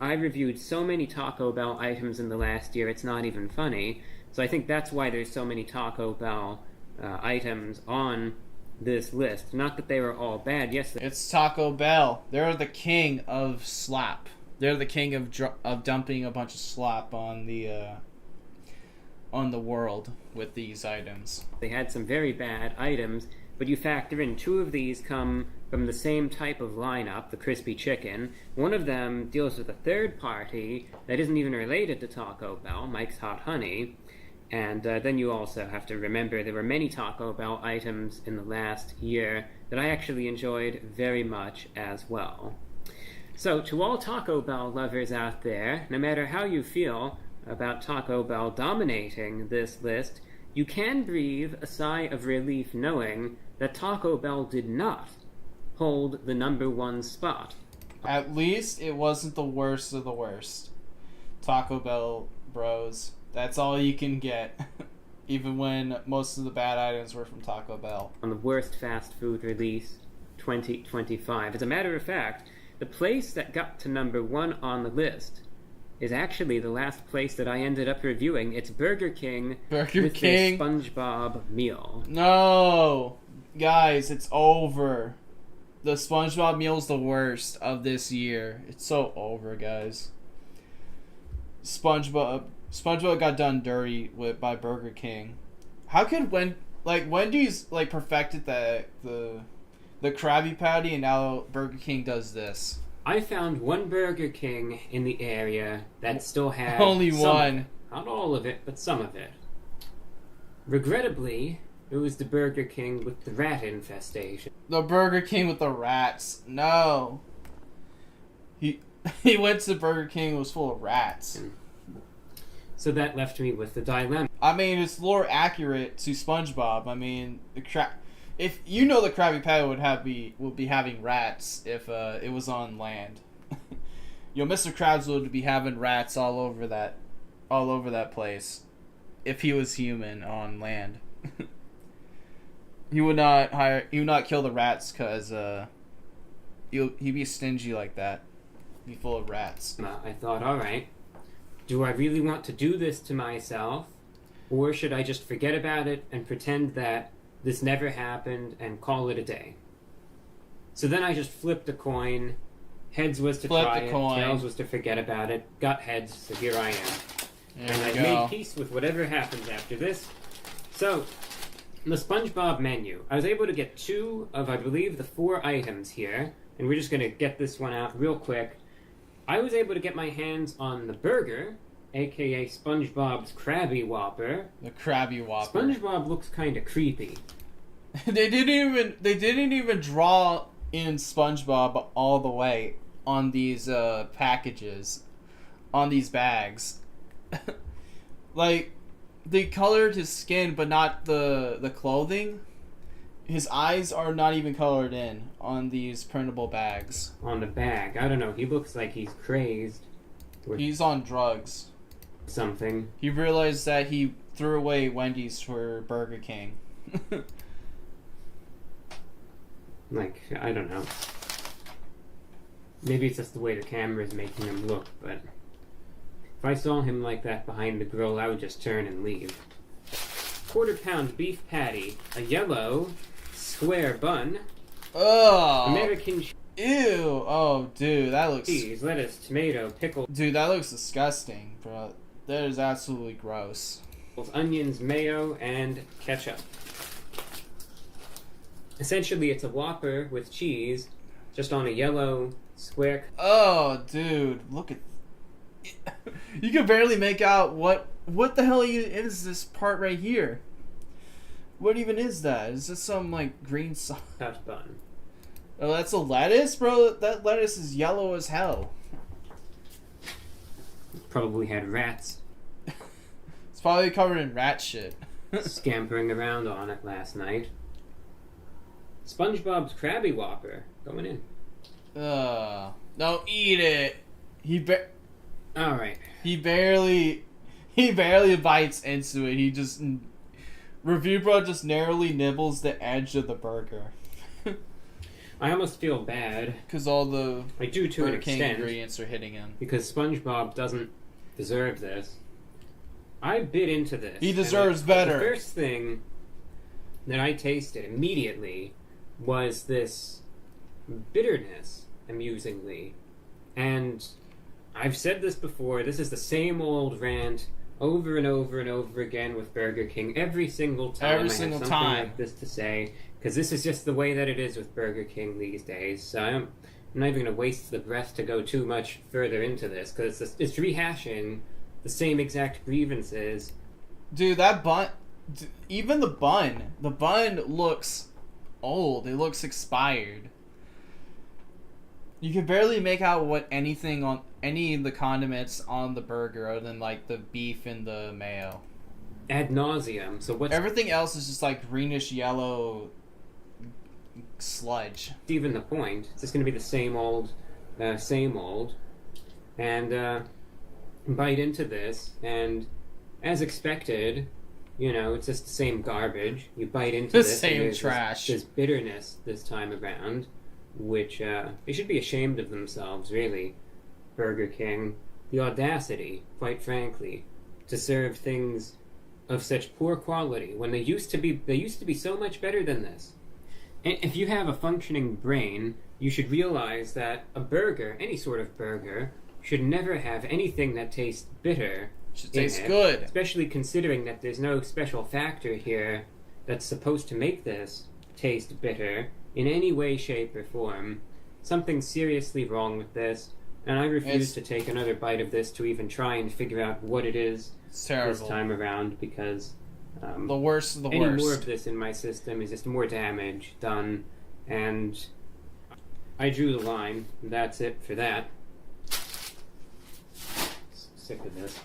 I reviewed so many Taco Bell items in the last year, it's not even funny. So I think that's why there's so many Taco Bell items on this list. Not that they were all bad. Yes, it's Taco Bell. They're the king of slop. They're the king of dumping a bunch of slop on the world with these items. They had some very bad items, but you factor in 2 of these come from the same type of lineup, the crispy chicken. One of them deals with a third party that isn't even related to Taco Bell, Mike's Hot Honey. And then you also have to remember there were many Taco Bell items in the last year that I actually enjoyed very much as well. So to all Taco Bell lovers out there, no matter how you feel about Taco Bell dominating this list, you can breathe a sigh of relief knowing that Taco Bell did not hold the number 1 spot. At least it wasn't the worst of the worst. Taco Bell bros. That's all you can get. Even when most of the bad items were from Taco Bell. On the worst fast food release 2025. As a matter of fact, the place that got to number 1 on the list is actually the last place that I ended up reviewing. It's Burger King. Burger with King? their SpongeBob meal. No, guys, it's over. The SpongeBob meal's the worst of this year. It's so over, guys. SpongeBob got done dirty by Burger King. How could Wendy's like perfected the Krabby Patty, and now Burger King does this? I found one Burger King in the area that still had Only some- one. Not all of it, but some of it. Regrettably, it was the Burger King with the rat infestation. The Burger King with the rats. No. He went to Burger King, it was full of rats. So that left me with the dilemma. I mean, it's more accurate to SpongeBob. I mean, if you know the Krabby Patty would be having rats if it was on land. Mr. Krabs would be having rats all over that place if he was human on land. He would not kill the rats because he'd be stingy like that. Be full of rats. I thought, alright, do I really want to do this to myself? Or should I just forget about it and pretend that this never happened and call it a day? So then I just flipped a coin. Heads was to try it, tails was to forget about it. Got heads, so here I am. And I've made peace with whatever happens after this. So, the SpongeBob menu. I was able to get 2 of, I believe, the 4 items here. And we're just going to get this one out real quick. I was able to get my hands on the burger, aka SpongeBob's Krabby Whopper. The Krabby Whopper. SpongeBob looks kind of creepy. They didn't even draw in SpongeBob all the way on these packages, on these bags. Like, they colored his skin, but not the clothing. His eyes are not even colored in on these printable bags. On the bag, I don't know. He looks like he's crazed. He's on drugs. Something. He realized that he threw away Wendy's for Burger King. Like, I don't know. Maybe it's just the way the camera is making him look, but if I saw him like that behind the grill, I would just turn and leave. 1/4 pound beef patty, a yellow square bun, Ugh. American Ew. Oh, dude, that looks... cheese, lettuce, tomato, pickles, Dude, that looks disgusting, bro. That is absolutely gross. onions, mayo, and ketchup. Essentially, it's a Whopper with cheese, just on a yellow square. Oh, dude, look at... You can barely make out what the hell is this part right here. What even is that? Is this some, like, green sauce? Cut bun. Oh, that's a lettuce? Bro, that lettuce is yellow as hell. Probably had rats It's probably covered in rat shit. scampering around on it last night. SpongeBob's Krabby Whopper going in. No, eat it. Alright. He barely bites into it. He just... Review Bro just narrowly nibbles the edge of the burger. I almost feel bad. Because all the I do to an Burger King extent. ingredients are hitting him. Because SpongeBob doesn't deserve this. I bit into this. He and deserves the better. first thing that I tasted immediately was this bitterness, amusingly. And I've said this before, this is the same old rant over and over and over again with Burger King. Every single time Every I single have something time. like this to say, because this is just the way that it is with Burger King these days. So I'm not even going to waste the breath to go too much further into this, because it's rehashing the same exact grievances. Dude, that bun... Even the bun looks old. It looks expired. You can barely make out what anything on any of the condiments on the burger other than like the beef and the mayo. Ad nauseum. So what's Everything else is just like greenish yellow sludge. even the point? It's just going to be the same old. And bite into this, and as expected, you know, it's just the same garbage. You bite into The this, same and there's trash. There's bitterness this time around, which they should be ashamed of themselves, really. Burger King. the audacity, quite frankly, to serve things of such poor quality when they used to be so much better than this. And if you have a functioning brain, you should realize that a burger, any sort of burger, should never have anything that tastes bitter. Should in taste it, good. especially considering that there's no special factor here that's supposed to make this taste bitter in any way, shape, or form. Something's seriously wrong with this, and I refuse to take another bite of this to even try and figure out what it is It's terrible. this time around, because The worst of the any worst. more of this in my system is just more damage done, and I drew the line. That's it for that. Sick of this.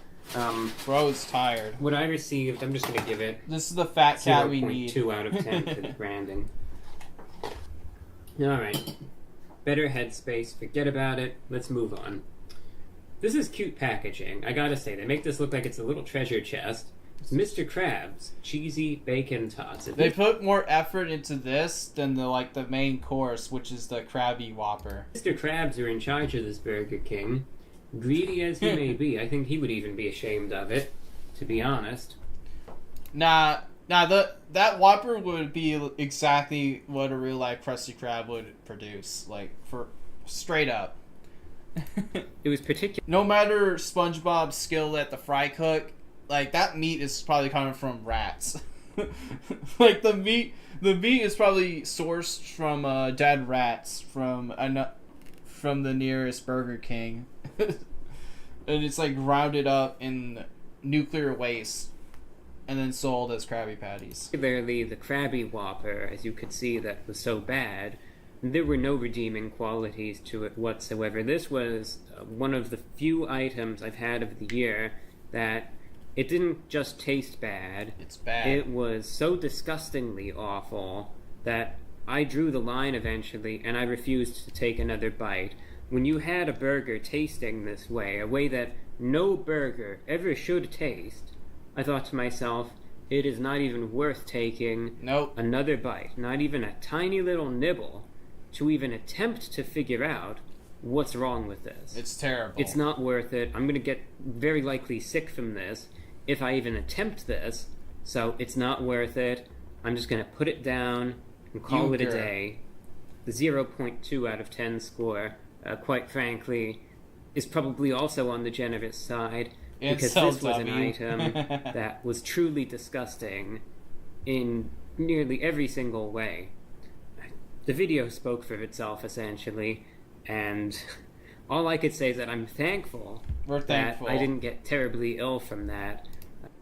Bro's tired. What I received, I'm just going to give it This is the fat cat we need. 0.2 out of 10 for the branding. Alright. Better headspace. Forget about it. Let's move on. This is cute packaging. I gotta say, they make this look like it's a little treasure chest. It's Mr. Krabs Cheesy Bacon Tots. They put more effort into this than the main course, which is the Krabby Whopper. Mr. Krabs are in charge of this Burger King. Greedy as he may be, I think he would even be ashamed of it, to be honest. Nah, that Whopper would be exactly what a real life Krusty Krab would produce, for straight up. It was particular. No matter SpongeBob's skill at the fry cook, that meat is probably coming from rats. The meat is probably sourced from dead rats from the nearest Burger King, and it's grounded up in nuclear waste and then sold as Krabby Patties. Particularly the Krabby Whopper, as you could see, that was so bad. There were no redeeming qualities to it whatsoever. This was one of the few items I've had of the year that it didn't just taste bad. It's bad. It was so disgustingly awful that I drew the line eventually, and I refused to take another bite. When you had a burger tasting this way, a way that no burger ever should taste, I thought to myself, it is not even worth taking Nope. another bite, not even a tiny little nibble, to even attempt to figure out what's wrong with this. It's terrible. It's not worth it. I'm going to get very likely sick from this if I even attempt this, so it's not worth it. I'm just going to put it down and call it a Euchre. day. The 0.2 out of 10 score, quite frankly, is probably also on the generous side, because this was an item that was truly disgusting in nearly every single way. The video spoke for itself, essentially, and all I could say is that I'm thankful We're thankful. that I didn't get terribly ill from that.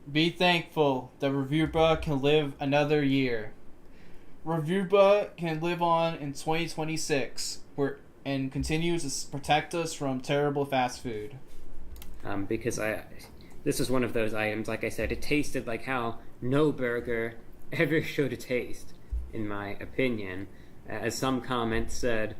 Be thankful that Reviewba can live another year. Reviewba can live on in 2026 and continue to protect us from terrible fast food. Because this is one of those items, like I said, it tasted like how no burger ever should taste, in my opinion. As some comments said,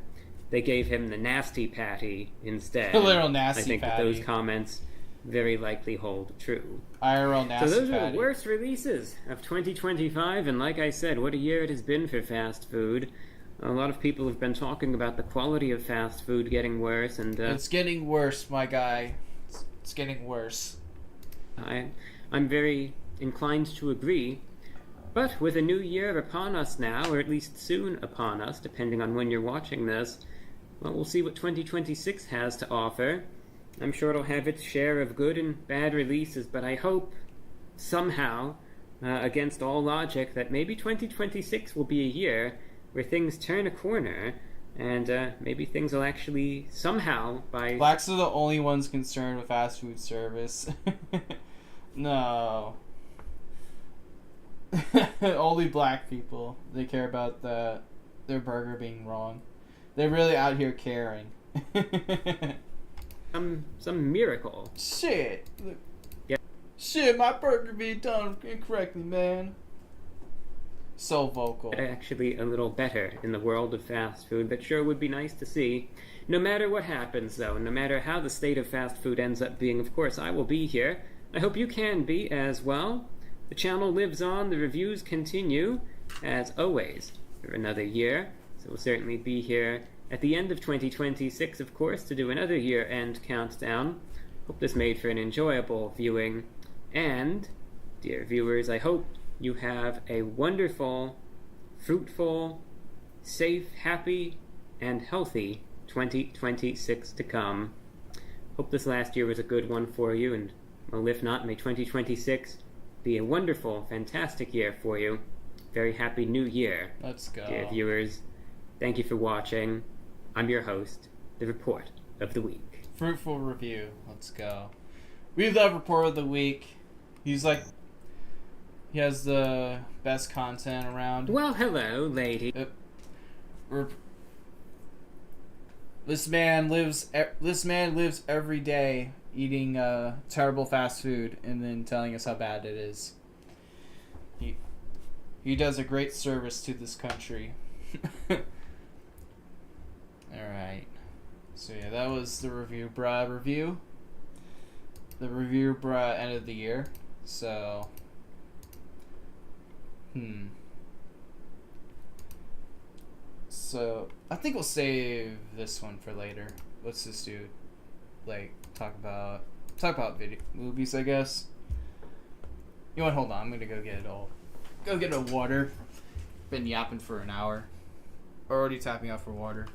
they gave him the nasty patty instead. A little nasty I think patty. that those comments very likely hold true. IRL nasty So those are patty. the worst releases of 2025, and like I said, what a year it has been for fast food. A lot of people have been talking about the quality of fast food getting worse, and It's getting worse, my guy. It's getting worse. I'm very inclined to agree. But with a new year upon us now, or at least soon upon us, depending on when you're watching this, well, we'll see what 2026 has to offer. I'm sure it'll have its share of good and bad releases, but I hope somehow, against all logic, that maybe 2026 will be a year where things turn a corner, and maybe things will actually somehow, by... Blacks are the only ones concerned with fast food service. No. Only black people. They care about their burger being wrong. They're really out here caring. some miracle. Shit. Yeah. Shit, my burger being done incorrectly, man. So vocal. Actually a little better in the world of fast food. That sure would be nice to see. No matter what happens, though, no matter how the state of fast food ends up being, of course, I will be here. I hope you can be as well. The channel lives on, the reviews continue, as always, for another year. So we'll certainly be here at the end of 2026, of course, to do another year-end countdown. Hope this made for an enjoyable viewing. And, dear viewers, I hope you have a wonderful, fruitful, safe, happy, and healthy 2026 to come. Hope this last year was a good one for you, and, well, if not, may 2026 be a wonderful, fantastic year for you. Very happy new year, Let's go. dear viewers. Thank you for watching. I'm your host, the Report of the Week. Fruitful review. Let's go. We love Report of the Week. He has the best content around. Well, hello, lady. This man lives every day eating terrible fast food and then telling us how bad it is. He does a great service to this country. All right. So yeah, that was the review bra review. The review bra end of the year. So So I think we'll save this one for later. Let's just do talk about video movies, I guess. You know what, hold on, I'm gonna go get a water. Been yapping for an hour. Already tapping out for water.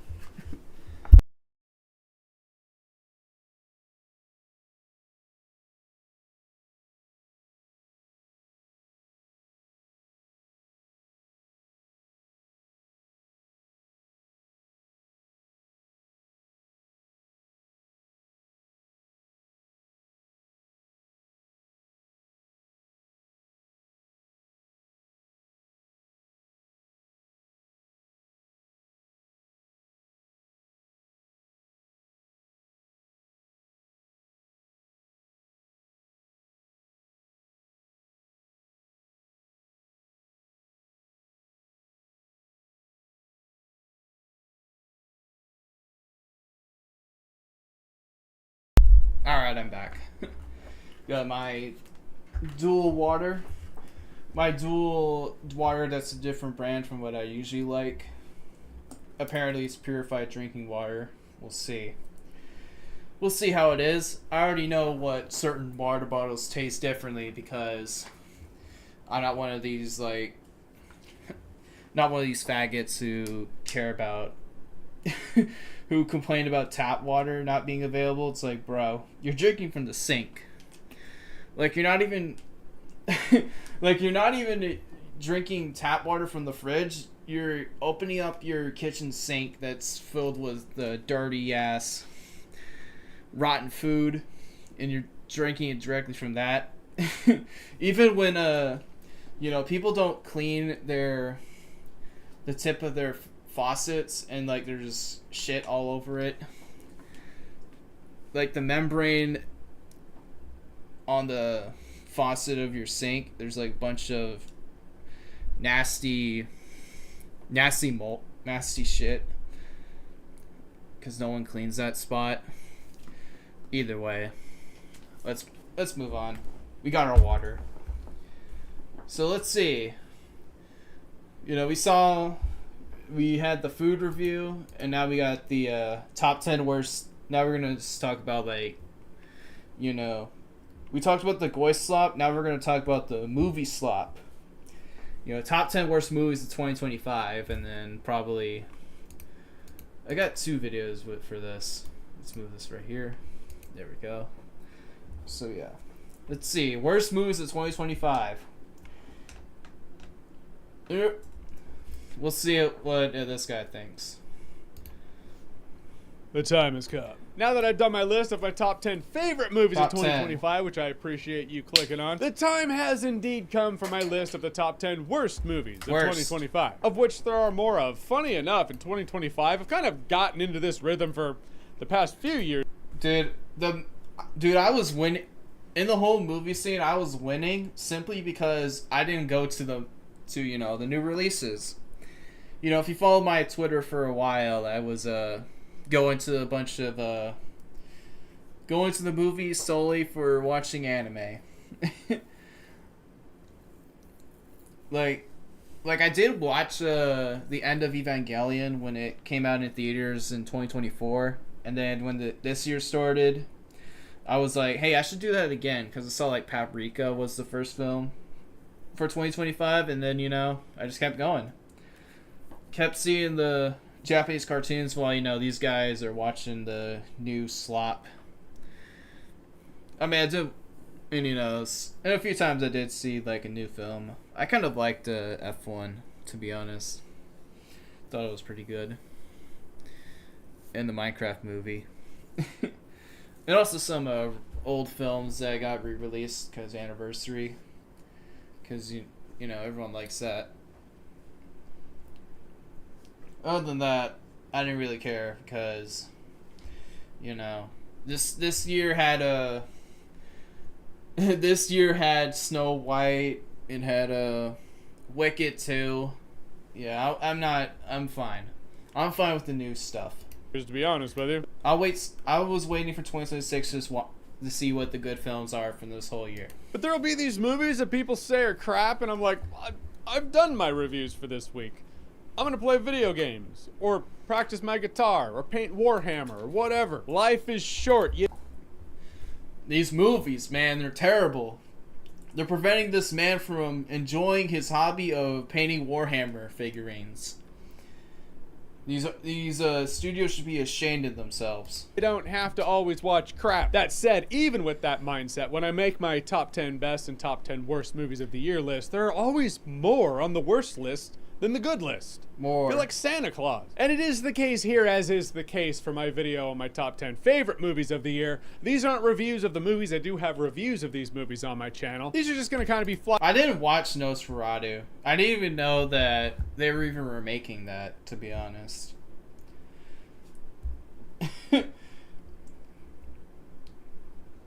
Alright, I'm back. Got my dual water. My dual water that's a different brand from what I usually like. Apparently it's purified drinking water. We'll see. We'll see how it is. I already know what certain water bottles taste differently because I'm not one of these not one of these faggots who care about who complain about tap water not being available. It's like, bro, you're drinking from the sink. Like you're not even drinking tap water from the fridge. You're opening up your kitchen sink that's filled with the dirty ass rotten food and you're drinking it directly from that. Even when people don't clean the tip of their faucets and there's shit all over it. Like the membrane on the faucet of your sink, there's a bunch of nasty shit because no one cleans that spot. Either way, let's move on. We got our water. So let's see. We had the food review, and now we got the top 10 worst. Now we're gonna just talk about we talked about the Goy slop. Now we're gonna talk about the movie slop. Top 10 worst movies of 2025, and then probably I got 2 videos for this. Let's move this right here. There we go. So yeah, let's see, worst movies of 2025. We'll see what this guy thinks. The time has come. Now that I've done my list of my top 10 favorite movies Top of 2025, which I appreciate you clicking on, the time has indeed come for my list of the top 10 worst movies of 2025, of which there are more of. Funny enough, in 2025, I've kind of gotten into this rhythm for the past few years. Dude, I was winning in the whole movie scene. I was winning simply because I didn't go to the new releases. If you follow my Twitter for a while, I was going to the movies solely for watching anime. like I did watch the end of Evangelion when it came out in theaters in 2024, and then when this year started, I was like, hey, I should do that again because I saw like Paprika was the first film for 2025, and then I just kept going. Kept seeing the Japanese cartoons while these guys are watching the new slop. I mean, I did, and and a few times I did see like a new film. I kind of liked F1, to be honest. Thought it was pretty good. And the Minecraft movie. And also some old films that got re-released because anniversary. Because, everyone likes that. Other than that, I didn't really care because, this year had this year had Snow White and had Wicked too. Yeah, I'm fine. I'm fine with the new stuff. Just to be honest with you. I was waiting for 2026 to see what the good films are from this whole year. But there'll be these movies that people say are crap, and I'm like, I've done my reviews for this week. I'm gonna play video games, or practice my guitar, or paint Warhammer, or whatever. Life is short. These movies, man, they're terrible. They're preventing this man from enjoying his hobby of painting Warhammer figurines. These studios should be ashamed of themselves. You don't have to always watch crap. That said, even with that mindset, when I make my top 10 best and top 10 worst movies of the year list, there are always more on the worst list than the good list. More. You're like Santa Claus. And it is the case here, as is the case for my video on my top 10 favorite movies of the year. These aren't reviews of the movies. I do have reviews of these movies on my channel. These are just gonna kind of be fly. I didn't watch Nosferatu. I didn't even know that they were even remaking that, to be honest.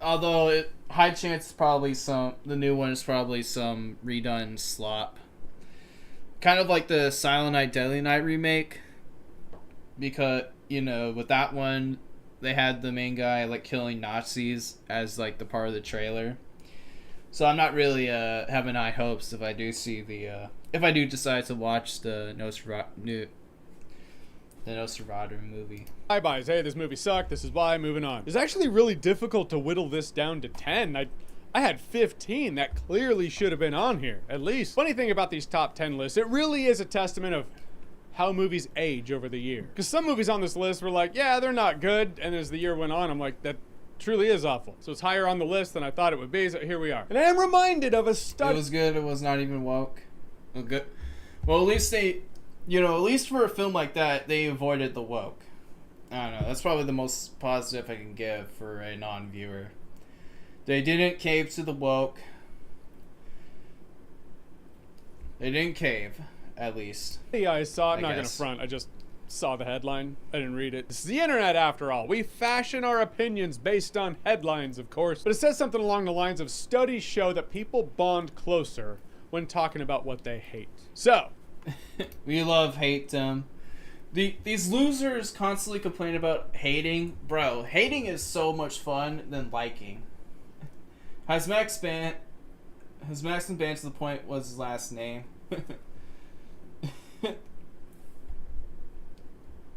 Although high chance probably the new one is probably some redone slop. Kind of like the Silent Night Deadly Night remake. Because, with that one, they had the main guy like killing Nazis as like the part of the trailer. So I'm not really having high hopes if I do see if I do decide to watch the Nosferatu movie. Bye-byes. Hey, this movie sucked. This is why. Moving on. It's actually really difficult to whittle this down to 10. I had 15 that clearly should have been on here, at least. Funny thing about these top 10 lists, it really is a testament of how movies age over the year. Because some movies on this list were like, yeah, they're not good. And as the year went on, I'm like, that truly is awful. So it's higher on the list than I thought it would be, so here we are. And I am reminded of a study. It was good. It was not even woke. Good. Well, at least at least for a film like that, they avoided the woke. I don't know. That's probably the most positive I can give for a non-viewer. They didn't cave to the woke. They didn't cave, at least. Yeah, I saw it. I'm not going to front. I just saw the headline. I didn't read it. This is the internet, after all. We fashion our opinions based on headlines, of course. But it says something along the lines of studies show that people bond closer when talking about what they hate. So. We love hate them. These losers constantly complain about hating. Bro, hating is so much fun than liking. Has Max been banned to the point was his last name?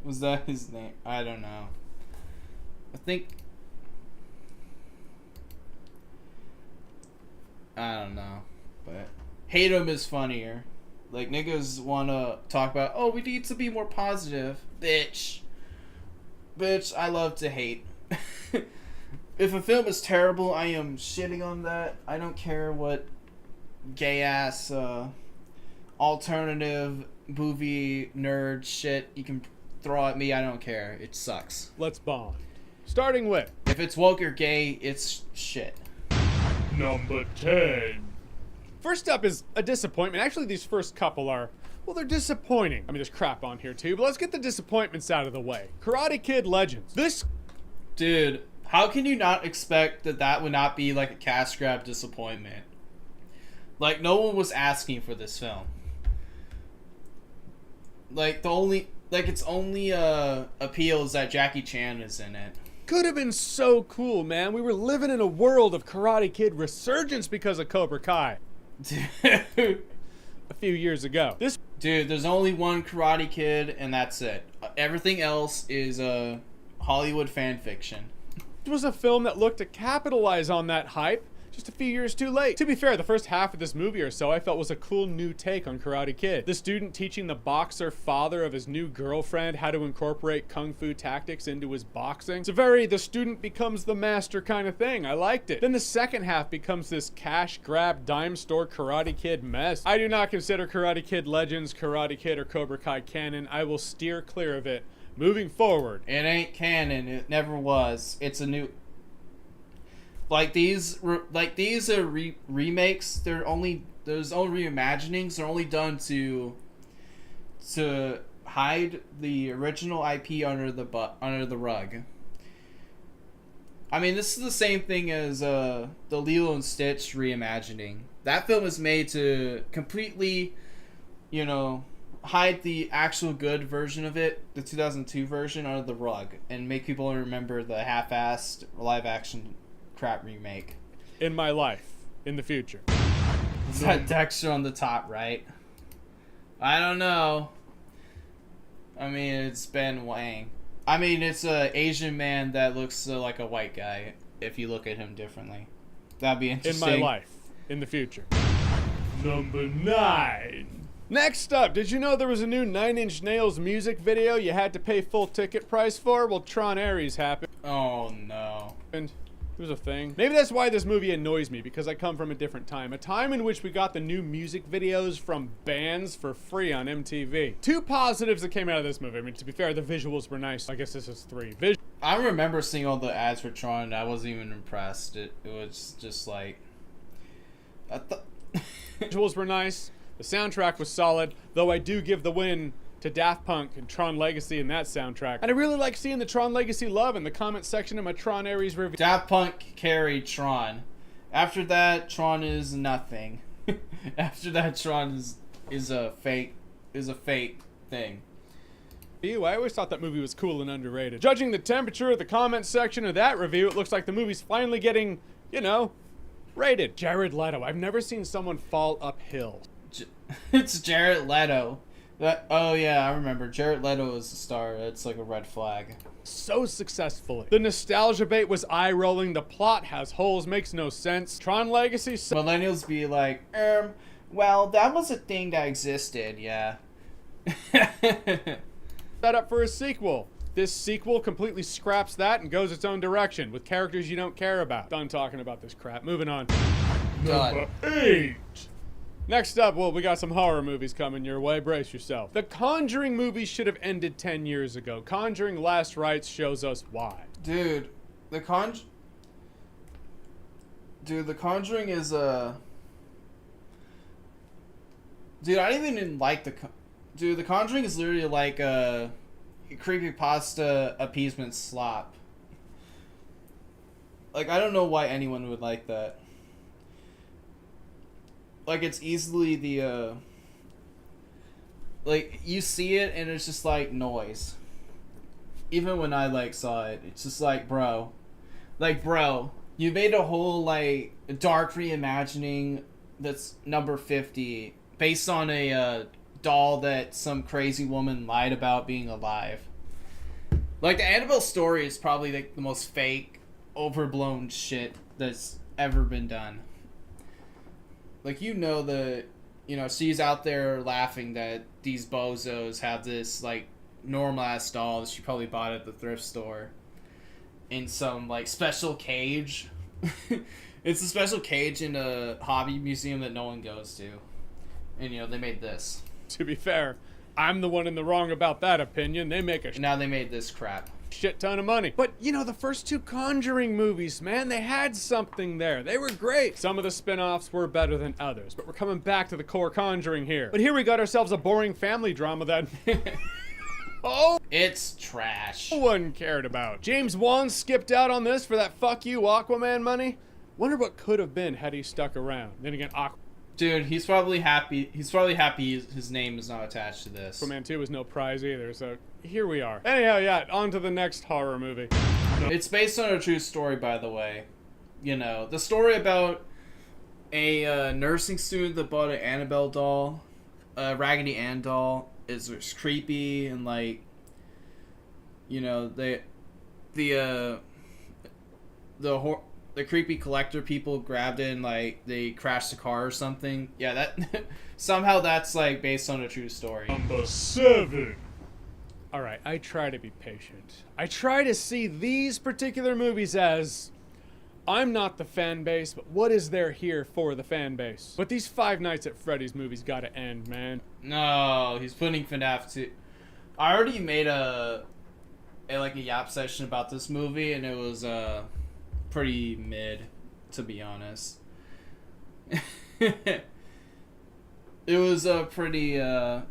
Was that his name? I don't know. I don't know. But hate him is funnier. Like, niggas want to talk about, oh, we need to be more positive. Bitch, I love to hate. If a film is terrible, I am shitting on that. I don't care what gay-ass alternative movie nerd shit you can throw at me. I don't care. It sucks. Let's bond. Starting with. If it's woke or gay, it's shit. Number 10. First up is a disappointment. Actually, these first couple are, well, they're disappointing. I mean, there's crap on here too, but let's get the disappointments out of the way. Karate Kid Legends. Dude, how can you not expect that would not be like a cash grab disappointment? Like, no one was asking for this film. Like, its only appeal is that Jackie Chan is in it. Could have been so cool, man. We were living in a world of Karate Kid resurgence because of Cobra Kai. Dude. A few years ago. Dude, there's only one Karate Kid, and that's it. Everything else is Hollywood fan fiction. It was a film that looked to capitalize on that hype just a few years too late. To be fair, the first half of this movie or so I felt was a cool new take on Karate Kid. The student teaching the boxer father of his new girlfriend how to incorporate kung fu tactics into his boxing. It's a very the student becomes the master kind of thing. I liked it. Then the second half becomes this cash grab dime store Karate Kid mess. I do not consider Karate Kid Legends, Karate Kid, or Cobra Kai canon. I will steer clear of it moving forward. It ain't canon. It never was. It's a new. These are remakes. They're only those only reimaginings. They're only done to hide the original IP under the rug. I mean, this is the same thing as the Lilo and Stitch reimagining. That film was made to completely, hide the actual good version of it, the 2002 version, under the rug, and make people remember the half-assed live-action crap remake. In my life, in the future. Is that Dexter on the top right? I don't know. I mean, it's Ben Wang. I mean, it's a Asian man that looks like a white guy. If you look at him differently, that'd be In interesting. my life, in the future. Number 9. Next up, did you know there was a new Nine Inch Nails music video you had to pay full ticket price for? Well, Tron Ares happened. Oh no. And it was a thing. Maybe that's why this movie annoys me, because I come from a different time. A time in which we got the new music videos from bands for free on MTV. 2 positives that came out of this movie. I mean, to be fair, the visuals were nice. I guess this is 3. I remember seeing all the ads for Tron and I wasn't even impressed. It was just like... Visuals were nice. The soundtrack was solid, though I do give the win to Daft Punk and Tron Legacy in that soundtrack. And I really like seeing the Tron Legacy love in the comment section of my Tron Ares review. Daft Punk carried Tron. After that, Tron is nothing. After that, Tron is a fake thing. I always thought that movie was cool and underrated. Judging the temperature of the comment section of that review, it looks like the movie's finally getting, rated. Jared Leto. I've never seen someone fall uphill. It's Jared Leto. Oh yeah, I remember. Jared Leto is the star. It's like a red flag. So successfully. The nostalgia bait was eye-rolling. The plot has holes, makes no sense. Tron Legacy... Millennials be like, well, that was a thing that existed, yeah. set up for a sequel. This sequel completely scraps that and goes its own direction with characters you don't care about. Done talking about this crap. Moving on. Done. 8. Next up, well, we got some horror movies coming your way. Brace yourself. The Conjuring movies should have ended 10 years ago. Conjuring Last Rites shows us why. Dude, the Conjuring is a... Dude, I didn't even like Dude, The Conjuring is literally like a creepypasta appeasement slop. Like, I don't know why anyone would like that. Like, it's easily the, like, you see it and it's just like noise. Even when I, saw it, it's just like, bro. Like, bro, you made a whole, dark reimagining that's number 50 based on a, doll that some crazy woman lied about being alive. Like, the Annabelle story is probably, the most fake, overblown shit that's ever been done. Like, she's out there laughing that these bozos have this, normal-ass doll that she probably bought at the thrift store in some, special cage. It's a special cage in a hobby museum that no one goes to. And, they made this. To be fair, I'm the one in the wrong about that opinion. They make a Now they made this crap. shit ton of money. But, the first 2 Conjuring movies, man, they had something there. They were great. Some of the spin-offs were better than others, but we're coming back to the core Conjuring here. But here we got ourselves a boring family drama that... oh! It's trash. No one cared about. James Wan skipped out on this for that fuck you Aquaman money. Wonder what could have been had he stuck around. Then again, Dude, he's probably happy. He's probably happy his name is not attached to this. Aquaman 2 was no prize either, so here we are. Anyhow, yeah, on to the next horror movie. It's based on a true story, by the way. The story about a nursing student that bought an Annabelle doll, a Raggedy Ann doll, is creepy and the creepy collector people grabbed it and like they crashed the car or something. Yeah, that somehow that's like based on a true story. Number 7. Alright, I try to be patient. I try to see these particular movies as, I'm not the fan base, but what is there here for the fan base? But these Five Nights at Freddy's movies gotta end, man. No, he's putting FNAF 2. I already made a Yap session about this movie, and it was pretty mid, to be honest. It was it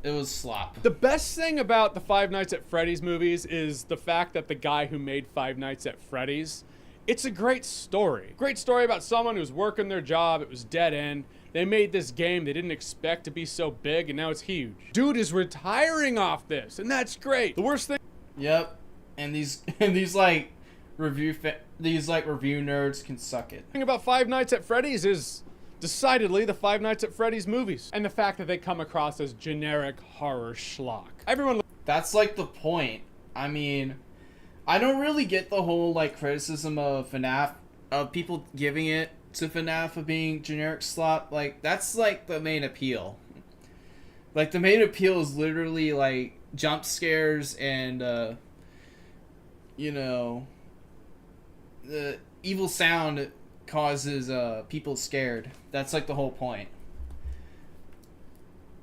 was slop. The best thing about the Five Nights at Freddy's movies is the fact that the guy who made Five Nights at Freddy's, it's a great story. Great story about someone who's working their job, it was dead end. They made this game they didn't expect to be so big, and now it's huge. Dude is retiring off this, and that's great. The worst thing... Yep. And these like review nerds can suck it. thing about Five Nights at Freddy's is decidedly the Five Nights at Freddy's movies, and the fact that they come across as generic horror schlock. Everyone... That's like the point. I mean, I don't really get the whole like criticism of FNAF, of people giving it to FNAF of being generic slop. Like, that's like the main appeal. Like, the main appeal is literally like jump scares and you know, the evil sound causes people scared. That's like the whole point.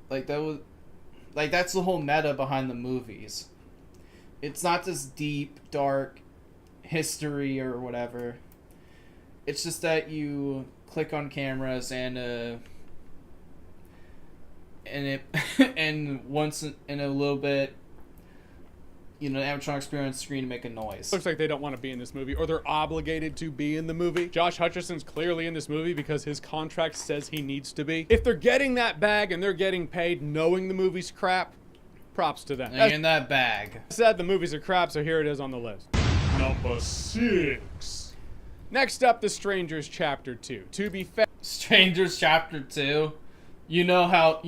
Like, that's the whole meta behind the movies. It's not this deep, dark history or whatever. It's just that you click on cameras and once in a little bit, you know, the animatronics appear on screen to make a noise. Looks like they don't want to be in this movie, or they're obligated to be in the movie. Josh Hutcherson's clearly in this movie because his contract says he needs to be. If they're getting that bag and they're getting paid knowing the movie's crap, props to them. In that bag. I said the movies are crap, so here it is on the list. Number 6. Next up, The Strangers Chapter 2. To be fair, Strangers Chapter 2. You know how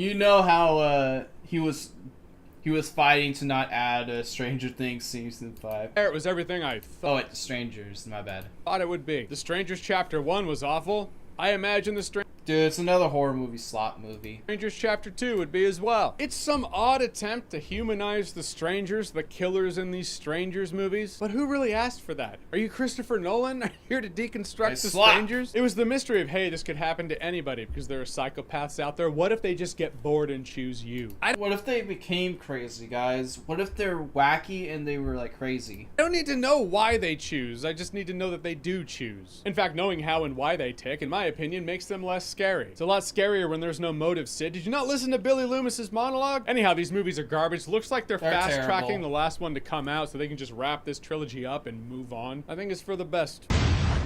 he was fighting to not add Stranger Things Season 5. it was everything I Oh, wait, The Strangers. My bad. thought it would be. The Strangers Chapter 1 was awful. I imagine The Dude, it's another horror movie slot movie. Strangers Chapter 2 would be as well. It's some odd attempt to humanize the strangers, the killers in these strangers movies. But who really asked for that? Are you Christopher Nolan? Are you here to deconstruct the strangers? It was the mystery of, hey, this could happen to anybody because there are psychopaths out there. What if they just get bored and choose you? What if they became crazy, guys? What if they're wacky and they were like crazy? I don't need to know why they choose. I just need to know that they do choose. In fact, knowing how and why they tick, in my opinion, makes them less scary. It's a lot scarier when there's no motive, Sid. Did you not listen to Billy Loomis's monologue? Anyhow, these movies are garbage. Looks like they're fast-tracking terrible. the last one to come out so they can just wrap this trilogy up and move on. I think it's for the best.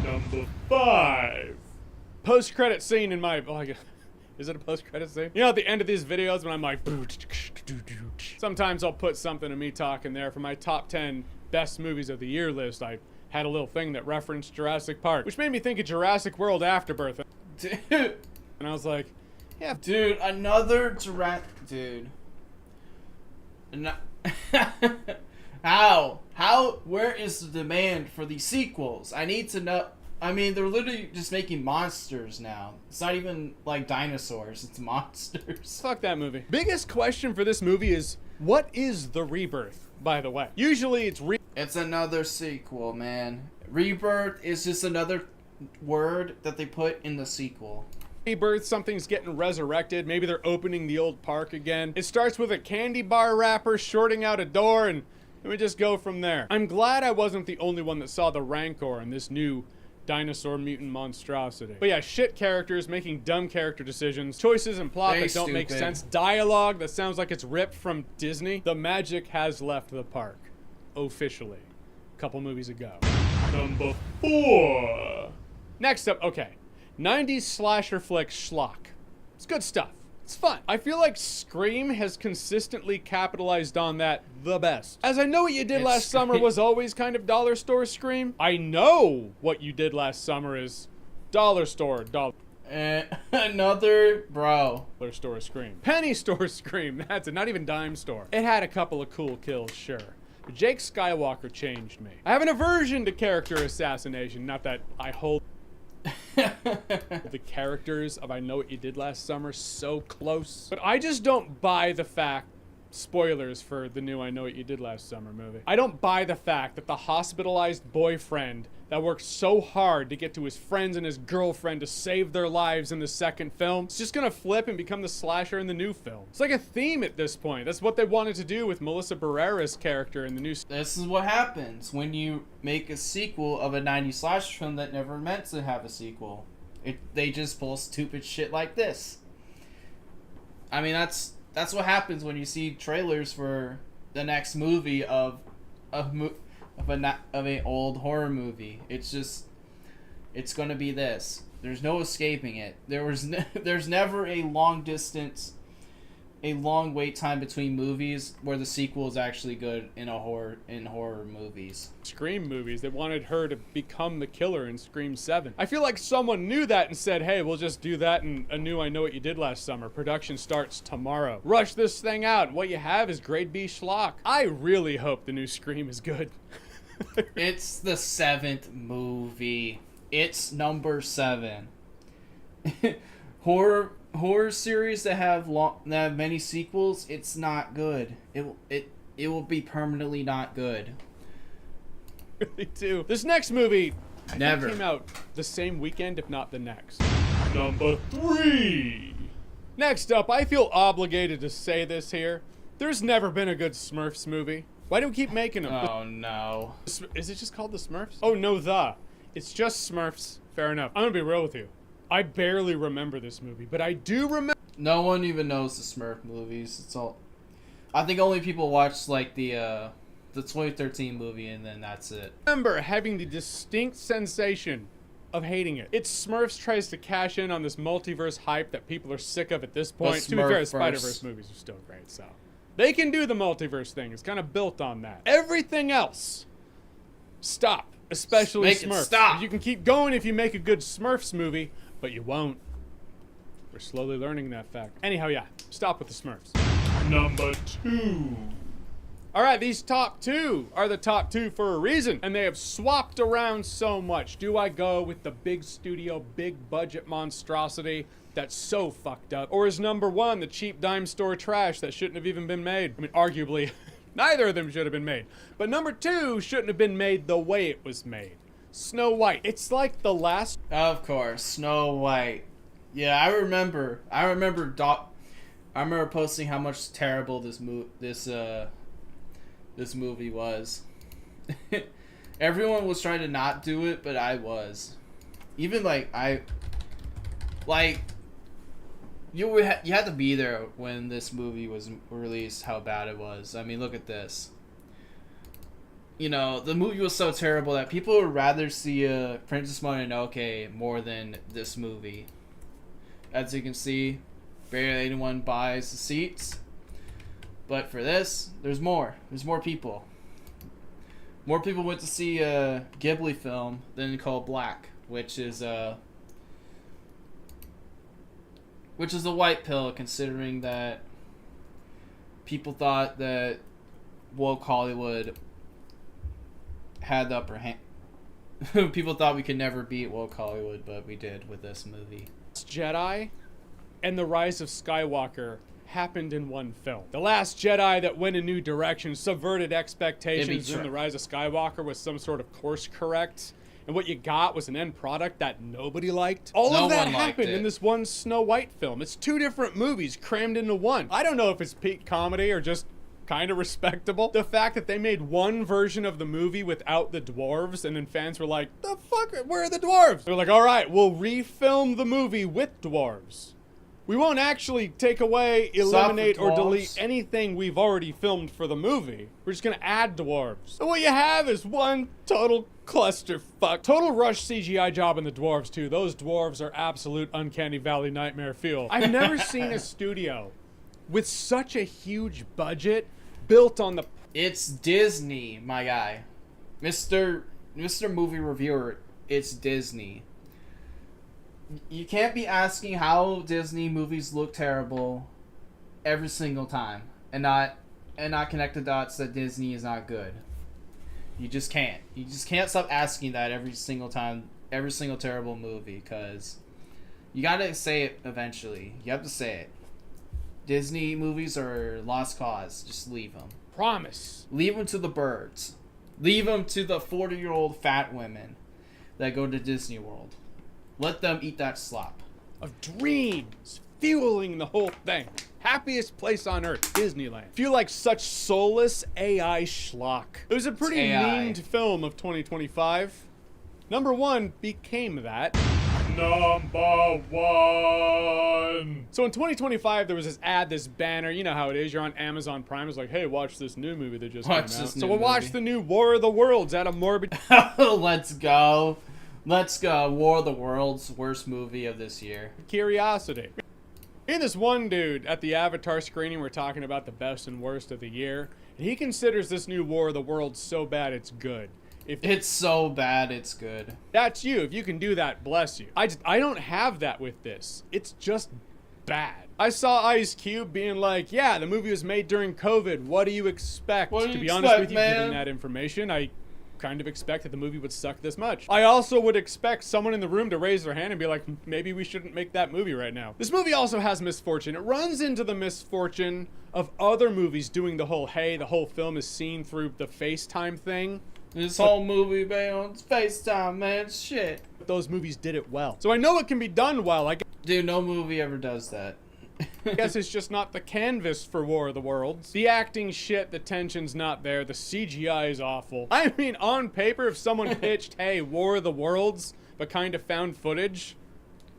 Number 5. Post-credit scene in my... Is it a post-credit scene? You know, at the end of these videos when I'm like... Sometimes I'll put something of me talking there for my top 10 best movies of the year list. I had a little thing that referenced Jurassic Park, which made me think of Jurassic World Afterbirth. Dude. And I was like, yeah. Dude, another Dude. How? Where is the demand for these sequels? I need to know. I mean, they're literally just making monsters now. It's not even like dinosaurs, it's monsters. Fuck that movie. Biggest question for this movie is, what is the rebirth, by the way? Usually It's another sequel, man. Rebirth is just another word that they put in the sequel. rebirth, something's getting resurrected. Maybe they're opening the old park again. It starts with a candy bar wrapper shorting out a door, and we just go from there. I'm glad I wasn't the only one that saw the Rancor in this new dinosaur mutant monstrosity. But yeah, shit characters making dumb character decisions, choices and plot Very that don't make stupid. sense, dialogue that sounds like it's ripped from Disney. The magic has left the park. Officially. A couple movies ago. Number 4. Next up, okay. 90s slasher flick schlock. It's good stuff. It's fun. I feel like Scream has consistently capitalized on that the best. As I know what you did last summer was always kind of dollar store Scream, I know what you did last summer is dollar store Another bro. dollar store Scream. Penny store Scream. That's it. Not even dime store. It had a couple of cool kills, sure. But Jake Skywalker changed me. I have an aversion to character assassination, not that I hold the characters of I Know What You Did Last Summer so close. But I just don't buy the fact, spoilers for the new I Know What You Did Last Summer movie. I don't buy the fact that the hospitalized boyfriend that worked so hard to get to his friends and his girlfriend to save their lives in the second film is just gonna flip and become the slasher in the new film. It's like a theme at this point. That's what they wanted to do with Melissa Barrera's character in the new. This is what happens when you make a sequel of a 90s slasher film that never meant to have a sequel. They just pull stupid shit like this. I mean, that's what happens when you see trailers for the next movie of an old horror movie. It's gonna be this. There's no escaping it. There's never a long wait time between movies where the sequel is actually good in horror movies. Scream movies that wanted her to become the killer in Scream 7. I feel like someone knew that and said, hey, we'll just do that in a new I Know What You Did Last Summer. Production starts tomorrow. Rush this thing out. What you have is grade B schlock. I really hope the new Scream is good. It's the 7th movie. It's number 7. Horror series that have many sequels, it's not good. It will be permanently not good. Really do. This next movie I Never think came out the same weekend, if not the next. Number 3. Next up, I feel obligated to say this here. There's never been a good Smurfs movie. Why do we keep making them? Oh no. Is it just called the Smurfs? Oh no, it's just Smurfs. Fair enough. I'm gonna be real with you. I barely remember this movie, but I do remember. No one even knows the Smurf movies. It's all. I think only people watch like the 2013 movie, and then that's it. Remember having the distinct sensation of hating it. It's Smurfs tries to cash in on this multiverse hype that people are sick of at this point. To be fair, Smurfverse. Spider-Verse movies are still great, so they can do the multiverse thing. It's kind of built on that. Everything else, stop. Especially Make it Smurfs. stop. You can keep going if you make a good Smurfs movie, but you won't. We're slowly learning that fact. Anyhow, yeah, stop with the Smurfs. Number 2. All right, these top 2 are the top 2 for a reason, and they have swapped around so much. Do I go with the big studio, big budget monstrosity that's so fucked up? Or is number 1 the cheap dime store trash that shouldn't have even been made? I mean, arguably, neither of them should have been made. But number 2 shouldn't have been made the way it was made. Snow White. It's like the last... Of course, Snow White. Yeah, I remember posting how much terrible this movie was. Everyone was trying to not do it, but I was. Even you had to be there when this movie was released. How bad it was. I mean, look at this. You know, the movie was so terrible that people would rather see Princess Mononoke more than this movie. As you can see, barely anyone buys the seats. But for this, there's more. There's more people. More people went to see a Ghibli film than called Black, which is a white pill, considering that people thought that woke Hollywood had the upper hand. People thought we could never beat woke Hollywood, but we did with this movie. Jedi and The Rise of Skywalker happened in one film. The Last Jedi that went a new direction, subverted expectations, and The Rise of Skywalker was some sort of course correct. And what you got was an end product that nobody liked. All of that happened in this one Snow White film. It's 2 different movies crammed into one. I don't know if it's peak comedy or just kind of respectable. The fact that they made one version of the movie without the dwarves, and then fans were like, the fuck, where are the dwarves? They're like, all right, we'll refilm the movie with dwarves. We won't actually take away, eliminate, or delete anything we've already filmed for the movie. We're just gonna add dwarves. So what you have is one total clusterfuck. Total rush CGI job in the dwarves, too. Those dwarves are absolute Uncanny Valley nightmare feel. I've never seen a studio with such a huge budget built on the... It's Disney, my guy. Mr. Movie Reviewer, it's Disney. You can't be asking how Disney movies look terrible every single time and not and not connect the dots that Disney is not good. You just can't. You just can't stop asking that every single time, every single terrible movie, because you gotta say it eventually. You have to say it. Disney movies are lost cause. Just leave them. Promise. Leave them to the birds. Leave them to the 40-year-old fat women that go to Disney World. Let them eat that slop. Of dreams, fueling the whole thing. Happiest place on earth, Disneyland. Feel like such soulless AI schlock. It was a pretty AI. memed film of 2025. Number one became that. Number one. So in 2025, there was this ad, this banner. You know how it is. You're on Amazon Prime. It's like, hey, watch this new movie that just came out. So we'll watch the new War of the Worlds out of morbid. Let's go. Let's go. War of the Worlds, worst movie of this year. Curiosity. Me and this one dude at the Avatar screening were talking about the best and worst of the year, and he considers this new War of the Worlds so bad it's good. If It's so bad, it's good. that's you, if you can do that, bless you. I don't have that with this. It's just bad. I saw Ice Cube being like, yeah, the movie was made during COVID. What do you expect? What do you to be honest expect, with you, man? given that information, I kind of expect that the movie would suck this much. I also would expect someone in the room to raise their hand and be like, maybe we shouldn't make that movie right now. This movie also has misfortune. It runs into the misfortune of other movies doing the whole, hey, the whole film is seen through the FaceTime thing. This whole movie, man, on FaceTime, man, shit. Those movies did it well. So I know it can be done well. I Dude, no movie ever does that. guess it's just not the canvas for War of the Worlds. The acting shit, the tension's not there, the CGI is awful. I mean, on paper, if someone pitched, hey, War of the Worlds, but kind of found footage,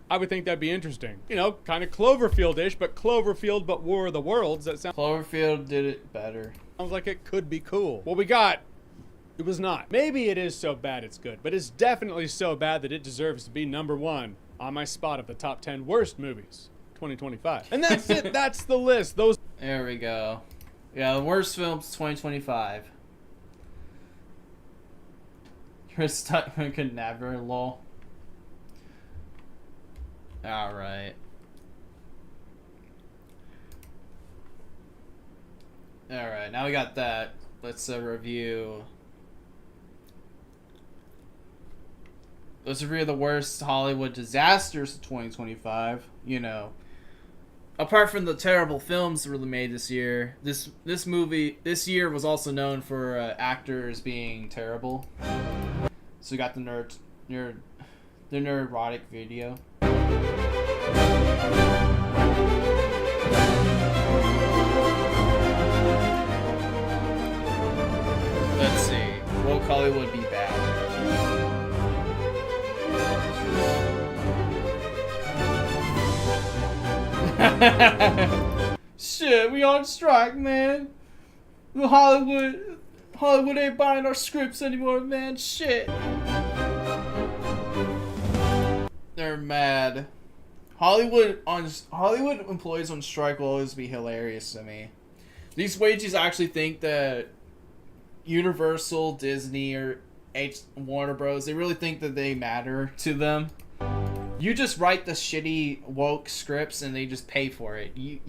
I would think that'd be interesting. You know, kind of Cloverfield-ish, but Cloverfield, but War of the Worlds. That sounds Cloverfield did it better. like it could be cool. What we got, it was not. Maybe it is so bad it's good, but it's definitely so bad that it deserves to be number one on my spot of the top 10 worst movies 2025. And that's it. That's the list. Those. There we go. Yeah, the worst films 2025. Chris Tuckman could never, lol. Alright. Alright, now we got that. Let's review. Let's review the worst Hollywood disasters of 2025. You know, apart from the terrible films that were made this year, this year was also known for actors being terrible. So we got the Nerdrotic video. Let's see. Woke Hollywood be bad? Shit, we on strike, man. Hollywood ain't buying our scripts anymore, man. Shit. They're mad. Hollywood employees on strike will always be hilarious to me. These wages actually think that Universal, Disney, or Warner Bros. They really think that they matter to them. You just write the shitty woke scripts and they just pay for it. You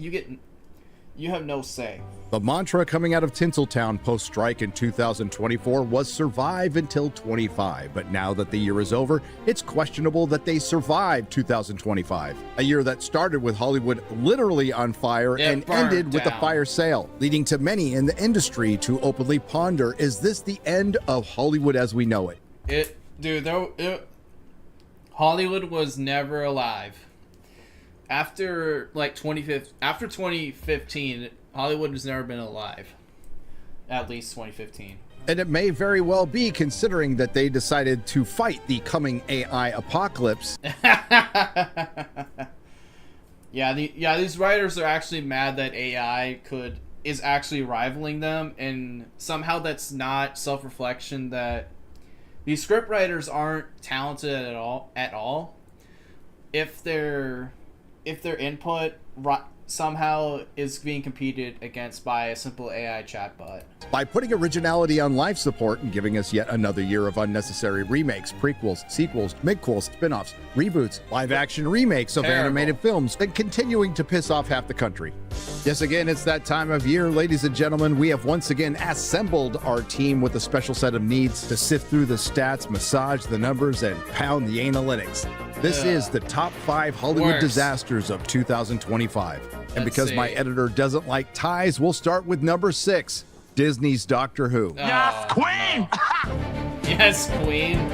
have no say. The mantra coming out of Tinseltown post-strike in 2024 was survive until 25. But now that the year is over, it's questionable that they survived 2025. A year that started with Hollywood literally on fire and burned ended with a down. fire sale, leading to many in the industry to openly ponder, is this the end of Hollywood as we know it? Hollywood was never alive. After 2015, Hollywood has never been alive. At least 2015. And it may very well be, considering that they decided to fight the coming AI apocalypse. These writers are actually mad that AI is actually rivaling them, and somehow that's not self-reflection that these script writers aren't talented at all. If their input somehow is being competed against by a simple AI chatbot. By putting originality on life support and giving us yet another year of unnecessary remakes, prequels, sequels, midquels, spin-offs, reboots, live-action remakes of Terrible. animated films, and continuing to piss off half the country. Yes, again, it's that time of year, ladies and gentlemen. We have once again assembled our team with a special set of needs to sift through the stats, massage the numbers, and pound the analytics. This is the top 5 Hollywood Worst. disasters of 2025. And Let's because my see. editor doesn't like ties, we'll start with number 6, Disney's Doctor Who. Yes, Queen! Yes, Queen.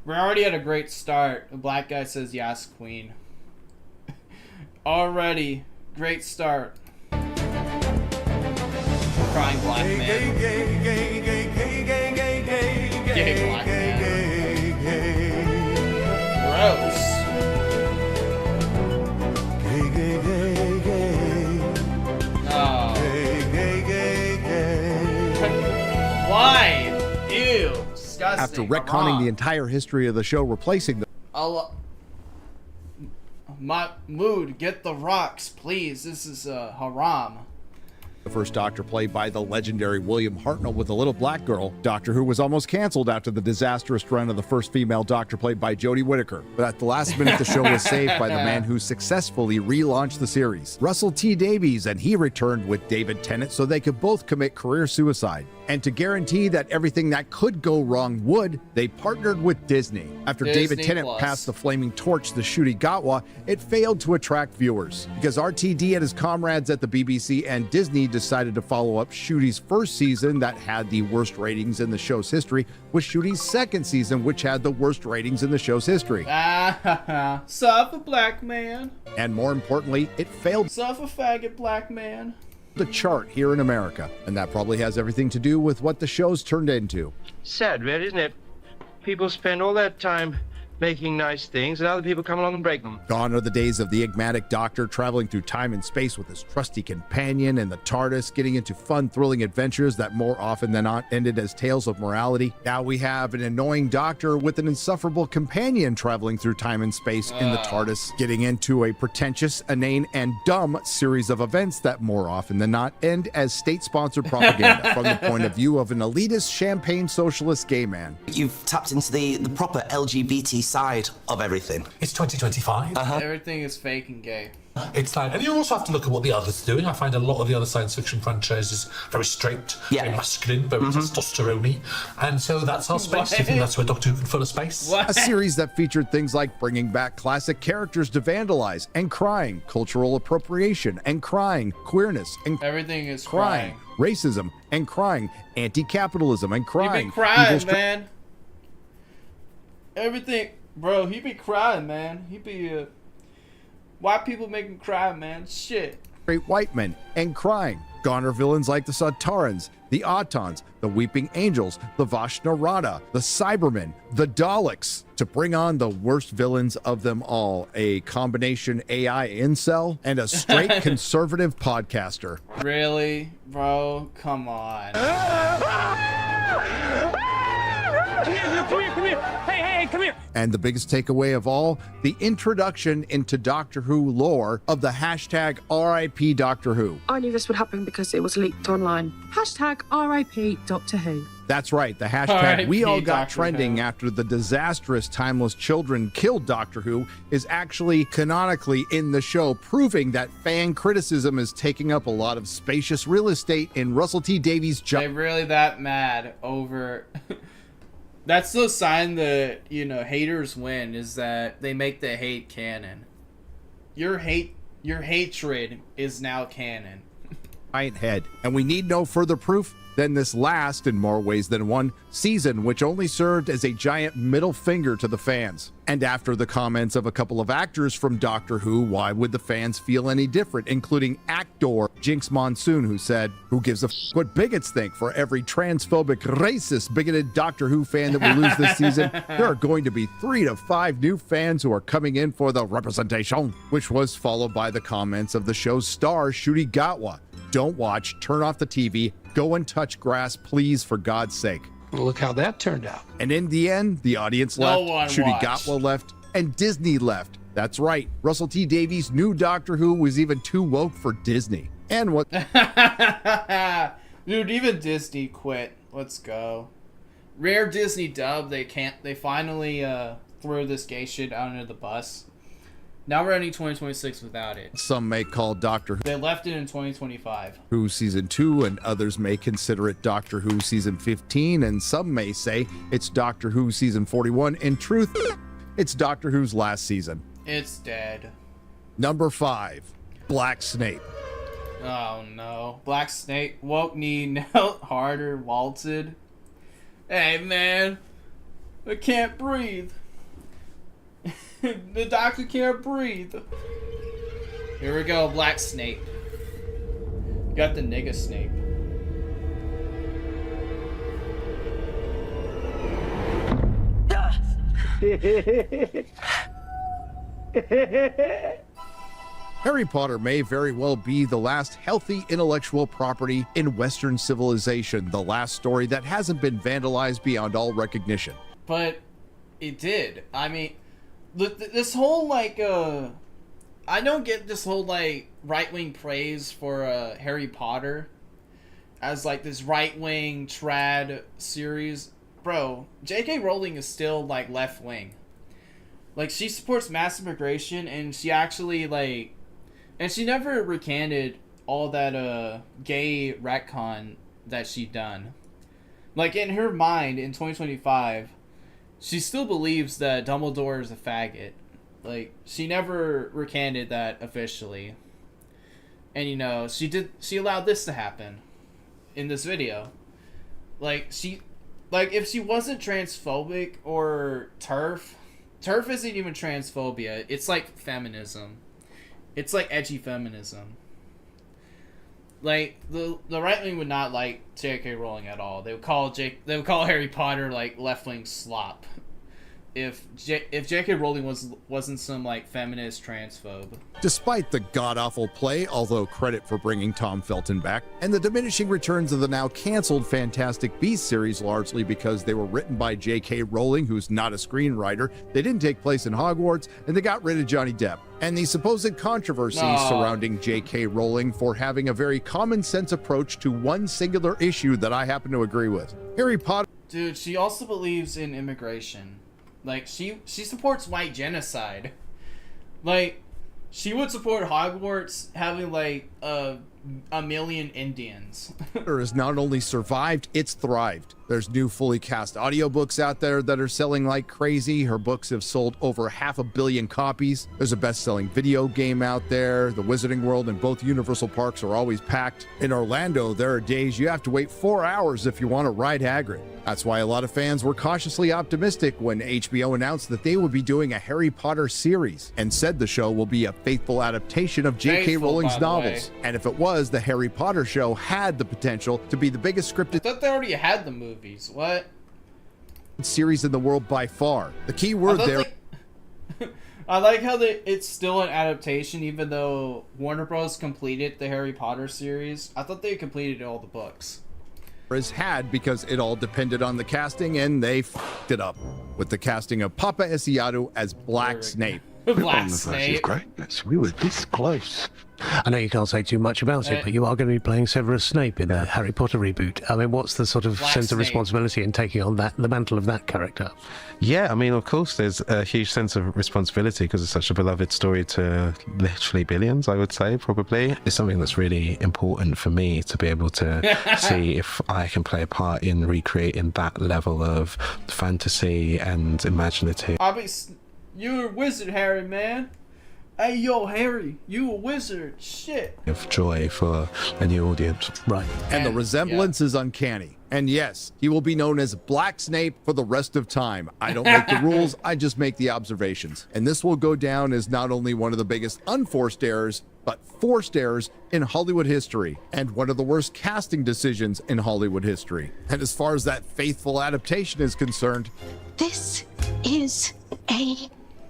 We're already at a great start. A black guy says, yes, Queen. Already, great start. Crying black man. Gay black man. Gross. Oh. Why? Ew. Disgusting. After retconning the entire history of the show, replacing the Mahmood, get the rocks, please. This is haram. first Doctor played by the legendary William Hartnell with a little black girl. Doctor Who was almost canceled after the disastrous run of the first female Doctor played by Jodie Whittaker. But at the last minute, the show was saved by the man who successfully relaunched the series, Russell T Davies, and he returned with David Tennant so they could both commit career suicide. And to guarantee that everything that could go wrong would, they partnered with Disney. After David Disney Tennant Plus. passed the flaming torch to Ncuti Gatwa, it failed to attract viewers because RTD and his comrades at the BBC and Disney decided to follow up Ncuti's first season that had the worst ratings in the show's history with Ncuti's second season, which had the worst ratings in the show's history. Suffer, black man. And more importantly, it failed Suffer, faggot, black man. the chart here in America. And that probably has everything to do with what the show's turned into. Sad, really, isn't it? People spend all that time making nice things, and other people come along and break them. Gone are the days of the enigmatic Doctor traveling through time and space with his trusty companion and the TARDIS, getting into fun, thrilling adventures that more often than not ended as tales of morality. Now we have an annoying Doctor with an insufferable companion traveling through time and space in the TARDIS, getting into a pretentious, inane, and dumb series of events that more often than not end as state-sponsored propaganda from the point of view of an elitist, champagne socialist gay man. You've tapped into the proper LGBT side of everything. It's 2025. Everything is fake and gay. It's like, and you also have to look at what the others are doing. I find a lot of the other science fiction franchises very straight, very masculine, very testosterone-y. And so that's our space. Do you think that's where Doctor Who can fill a space? A series that featured things like bringing back classic characters to vandalize and crying, cultural appropriation and crying, queerness and Everything is crying, racism and crying, anti-capitalism and He crying. be crying, evil man. Everything, bro. He be crying, man. He be white people make him cry, man. Shit. Straight white men and crying. Gone are villains like the Sautarans, the Autons, the Weeping Angels, the Vashnarada, the Cybermen, the Daleks, to bring on the worst villains of them all, a combination AI incel and a straight conservative podcaster. Really, bro? Come on. Come here. Hey, come here. And the biggest takeaway of all, the introduction into Doctor Who lore of the hashtag RIP Doctor Who. I knew this would happen because it was leaked online. Hashtag RIP Doctor Who. That's right, the hashtag RIP we all got Doctor trending Who. after the disastrous Timeless Children killed Doctor Who is actually canonically in the show, proving that fan criticism is taking up a lot of spacious real estate in Russell T Davies' They really that mad over. That's the sign that, you know, haters win, is that they make the hate canon. Your hatred is now canon. giant head. And we need no further proof than this last, in more ways than one, season, which only served as a giant middle finger to the fans. And after the comments of a couple of actors from Doctor Who, why would the fans feel any different, including actor Jinx Monsoon, who said, "Who gives a f what bigots think? For every transphobic, racist, bigoted Doctor Who fan that we lose this season, there are going to be 3 to 5 new fans who are coming in for the representation," which was followed by the comments of the show's star, Ncuti Gatwa. "Don't watch, turn off the TV, go and touch grass, please, for God's sake." Well, look how that turned out. And in the end, the audience No left, one Ncuti watched. Gatwa left, and Disney left. That's right, Russell T Davies' new Doctor Who was even too woke for Disney. And what Dude, even Disney quit. Let's go. Rare Disney dub, they finally threw this gay shit out under the bus. Now we're ending 2026 without it. some may call Doctor They left it in 2025. Who Season 2, and others may consider it Doctor Who Season 15, and some may say it's Doctor Who Season 41. In truth, it's Doctor Who's last season. It's dead. Number 5, Black Snape. Oh no. Black Snake, woke knee, knelt harder, waltzed. Hey man, I can't breathe. The doctor can't breathe. Here we go, Black Snape. Got the nigga Snape. Harry Potter may very well be the last healthy intellectual property in Western civilization, the last story that hasn't been vandalized beyond all recognition. But it did. I mean, this whole like I don't get this whole like right-wing praise for Harry Potter as like this right-wing trad series. Bro, J.K. Rowling is still like left-wing. Like, she supports mass immigration, and she actually like, and she never recanted all that gay retcon that she done. Like, in her mind in 2025, she still believes that Dumbledore is a faggot. Like, she never recanted that officially. And you know, she allowed this to happen in this video. Like, if she wasn't transphobic or TERF isn't even transphobia. It's like feminism. It's like edgy feminism. Like, the right wing would not like J.K. Rowling at all. They would call Harry Potter like left wing slop. If J.K. Rowling wasn't some like feminist transphobe. Despite the god-awful play, although credit for bringing Tom Felton back, and the diminishing returns of the now canceled Fantastic Beasts series largely because they were written by J.K. Rowling, who's not a screenwriter, they didn't take place in Hogwarts, and they got rid of Johnny Depp. And the supposed controversy surrounding J.K. Rowling for having a very common-sense approach to one singular issue that I happen to agree with. Harry Potter... Dude, she also believes in immigration. Like, she supports white genocide. Like, she would support Hogwarts having, like, a million Indians. has not only survived, it's thrived. There's new fully cast audiobooks out there that are selling like crazy. Her books have sold over 500 million copies. There's a best-selling video game out there. The Wizarding World and both Universal Parks are always packed. In Orlando, there are days you have to wait 4 hours if you want to ride Hagrid. That's why a lot of fans were cautiously optimistic when HBO announced that they would be doing a Harry Potter series and said the show will be a faithful adaptation of J.K. Rowling's novels. And if it was, the Harry Potter show had the potential to be the biggest scripted... I thought they already had the movies. What? ...series in the world by far. The key word there... I like how it's still an adaptation even though Warner Bros. Completed the Harry Potter series. I thought they completed all the books. ...had because it all depended on the casting, and they f***ed it up with the casting of Papa Esiato as Black Snape. Black Snape. Greatness, we were this close. I know you can't say too much about it, but you are going to be playing Severus Snape in the Harry Potter reboot. I mean, what's the sort of sense of responsibility in taking on the mantle of that character? Yeah, I mean, of course, there's a huge sense of responsibility because it's such a beloved story to literally billions, I would say, probably. It's something that's really important for me to be able to see if I can play a part in recreating that level of fantasy and imaginative. You're a wizard, Harry, man. Hey, yo, Harry, you a wizard. Shit. Of joy for a new audience. Right. And the resemblance is uncanny. And yes, he will be known as Black Snape for the rest of time. I don't make the rules, I just make the observations. And this will go down as not only one of the biggest unforced errors, but forced errors in Hollywood history, and one of the worst casting decisions in Hollywood history. And as far as that faithful adaptation is concerned, this is a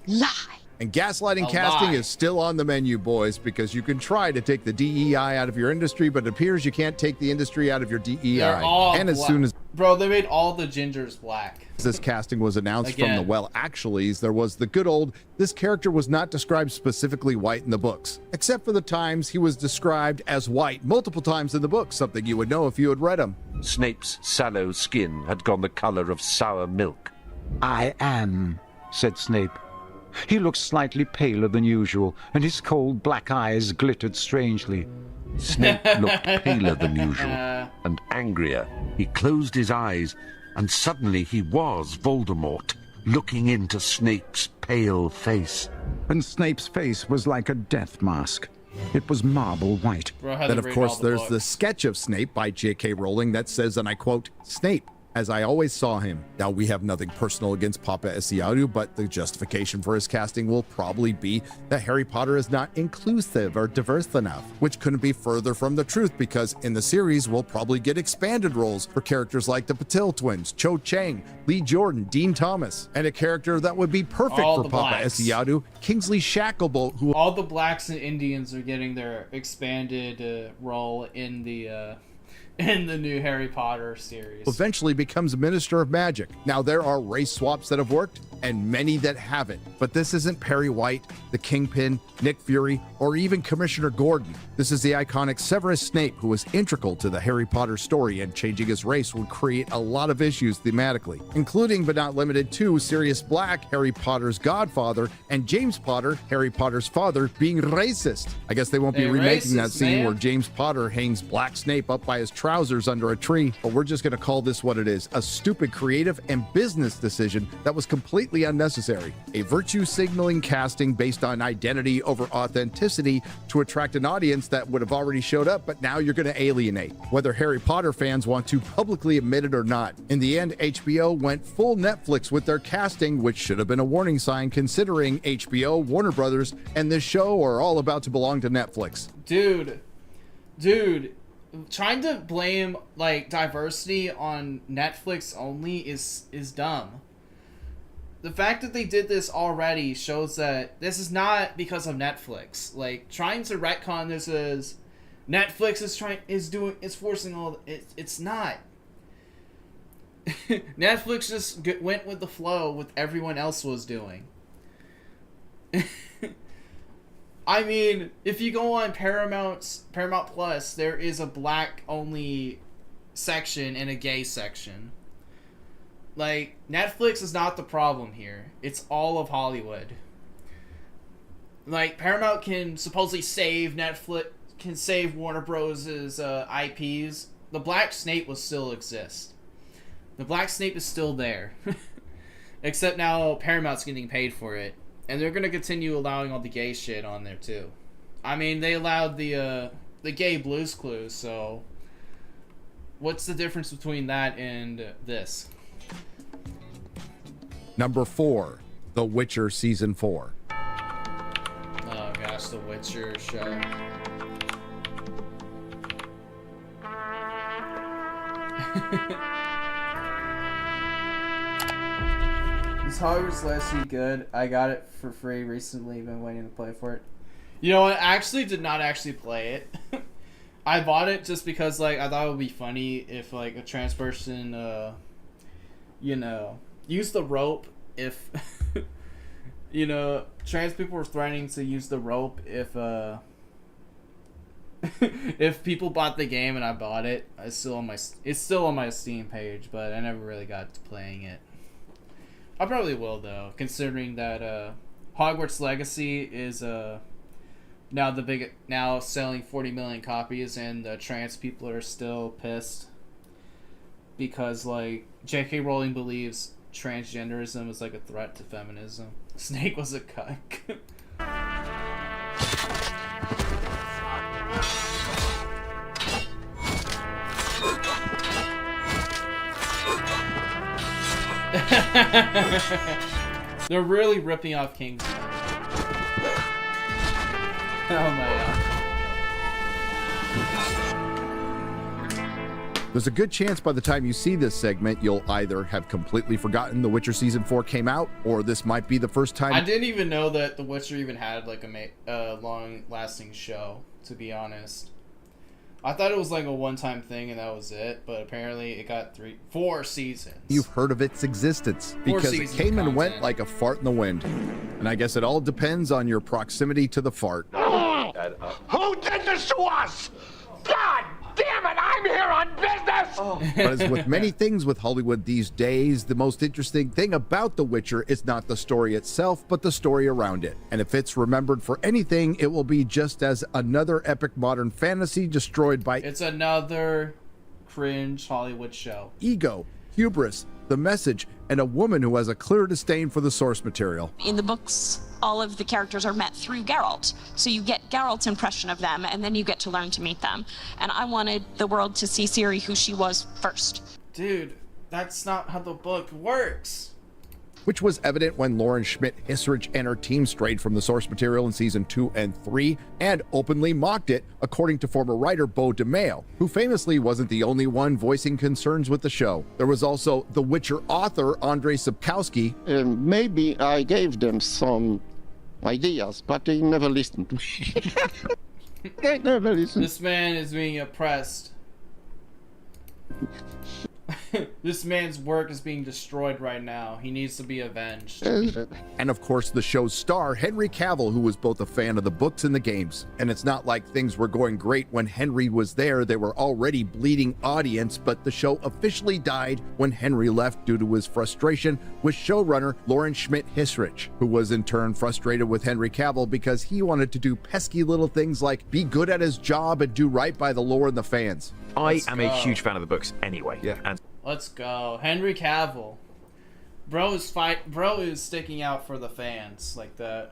lie. And gaslighting casting is still on the menu, boys, because you can try to take the DEI out of your industry, but it appears you can't take the industry out of your DEI. And as soon as Bro, they made all the gingers black. This casting was announced from Again. the well actuallys. There was the good old, this character was not described specifically white in the books, except for the times he was described as white multiple times in the book, something you would know if you had read them. Snape's sallow skin had gone the color of sour milk. I am, said Snape. He looked slightly paler than usual, and his cold black eyes glittered strangely. Snape looked paler than usual and angrier. He closed his eyes, and suddenly he was Voldemort, looking into Snape's pale face. And Snape's face was like a death mask. It was marble white. Then, of course, there's the sketch of Snape by J.K. Rowling that says, and I quote, "Snape, as I always saw him." Now, we have nothing personal against Papa Esiaru, but the justification for his casting will probably be that Harry Potter is not inclusive or diverse enough, which couldn't be further from the truth, because in the series, we'll probably get expanded roles for characters like the Patil twins, Cho Chang, Lee Jordan, Dean Thomas, and a character that would be perfect All for the Papa blacks. Esiaru, Kingsley Shacklebolt, who All the blacks and Indians are getting their expanded role in the new Harry Potter series. eventually becomes Minister of Magic. Now, there are race swaps that have worked and many that haven't, but this isn't Perry White, the Kingpin, Nick Fury, or even Commissioner Gordon. This is the iconic Severus Snape, who was integral to the Harry Potter story, and changing his race would create a lot of issues thematically, including but not limited to Sirius Black, Harry Potter's godfather, and James Potter, Harry Potter's father, being racist. I guess they won't be They remaking that racist, scene man. where James Potter hangs Black Snape up by his trousers under a tree, but we're just going to call this what it is: a stupid creative and business decision that was completely unnecessary. A virtue signaling casting based on identity over authenticity to attract an audience that would have already showed up, but now you're going to alienate, whether Harry Potter fans want to publicly admit it or not. In the end, HBO went full Netflix with their casting, which should have been a warning sign considering HBO, Warner Brothers, and this show are all about to belong to Netflix. Dude, trying to blame like diversity on Netflix only is dumb. The fact that they did this already shows that this is not because of Netflix. Like, trying to retcon this as Netflix is forcing all it's not. Netflix just went with the flow with everyone else was doing. I mean, if you go on Paramount Plus, there is a black only section and a gay section. Like, Netflix is not the problem here. It's all of Hollywood. Like, Paramount can supposedly save Netflix, can save Warner Bros.' IPs. The Black Snape will still exist. The Black Snape is still there. Except now Paramount's getting paid for it. And they're going to continue allowing all the gay shit on there, too. I mean, they allowed the gay Blue's Clues, so... What's the difference between that and this? Number 4, The Witcher Season 4. Oh gosh, The Witcher show. Is Hogwarts Legacy good? I got it for free recently, been waiting to play for it. You know what, I actually did not actually play it. I bought it just because, like, I thought it would be funny if, like, a trans person, you know, used the rope if, you know, trans people were threatening to use the rope if, if people bought the game and I bought it. It's still on my Steam page, but I never really got to playing it. I probably will, though, considering that, Hogwarts Legacy is, now selling 40 million copies, and the trans people are still pissed because, like, J.K. Rowling believes transgenderism is like a threat to feminism. Snake was a cuck. They're really ripping off King's. Oh my god. There's a good chance by the time you see this segment, you'll either have completely forgotten The Witcher Season 4 came out, or this might be the first time... I didn't even know that The Witcher even had like a long-lasting show, to be honest. I thought it was like a one-time thing and that was it, but apparently it got 4 seasons. You've heard of its existence 4 because it seasons came of and went content. like a fart in the wind. And I guess it all depends on your proximity to the fart. Who did this to us? God damn it, I'm here on business! But as with many things with Hollywood these days, the most interesting thing about The Witcher is not the story itself, but the story around it. And if it's remembered for anything, it will be just as another epic modern fantasy destroyed by It's another cringe Hollywood show. ego, hubris, the message, and a woman who has a clear disdain for the source material. In the books, all of the characters are met through Geralt. So you get Geralt's impression of them, and then you get to learn to meet them. And I wanted the world to see Ciri who she was first. Dude, that's not how the book works. Which was evident when Lauren Schmidt-Hissrich and her team strayed from the source material in season 2 and 3 and openly mocked it, according to former writer Beau DeMayo, who famously wasn't the only one voicing concerns with the show. There was also The Witcher author Andrei Sapkowski. Maybe I gave them some ideas, but they never listened to me. They never listened. This man is being oppressed. This man's work is being destroyed right now. He needs to be avenged. And of course, the show's star, Henry Cavill, who was both a fan of the books and the games. And it's not like things were going great when Henry was there. They were already bleeding audience, but the show officially died when Henry left due to his frustration with showrunner Lauren Schmidt-Hissrich, who was in turn frustrated with Henry Cavill because he wanted to do pesky little things like be good at his job and do right by the lore and the fans. I am a huge fan of the books anyway. Yeah. And Let's go. Henry Cavill. Bro is sticking out for the fans, like the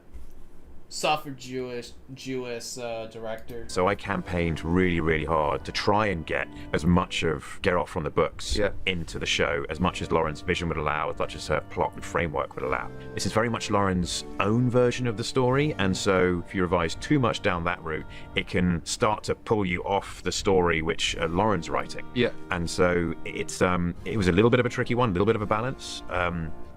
suffered Jewish director. so I campaigned really, really hard to try and get as much of Geralt from the books into the show, as much as Lauren's vision would allow, as much as her plot and framework would allow. This is very much Lauren's own version of the story, and so if you revise too much down that route, it can start to pull you off the story which Lauren's writing. Yeah. And so it was a little bit of a tricky one, a little bit of a balance.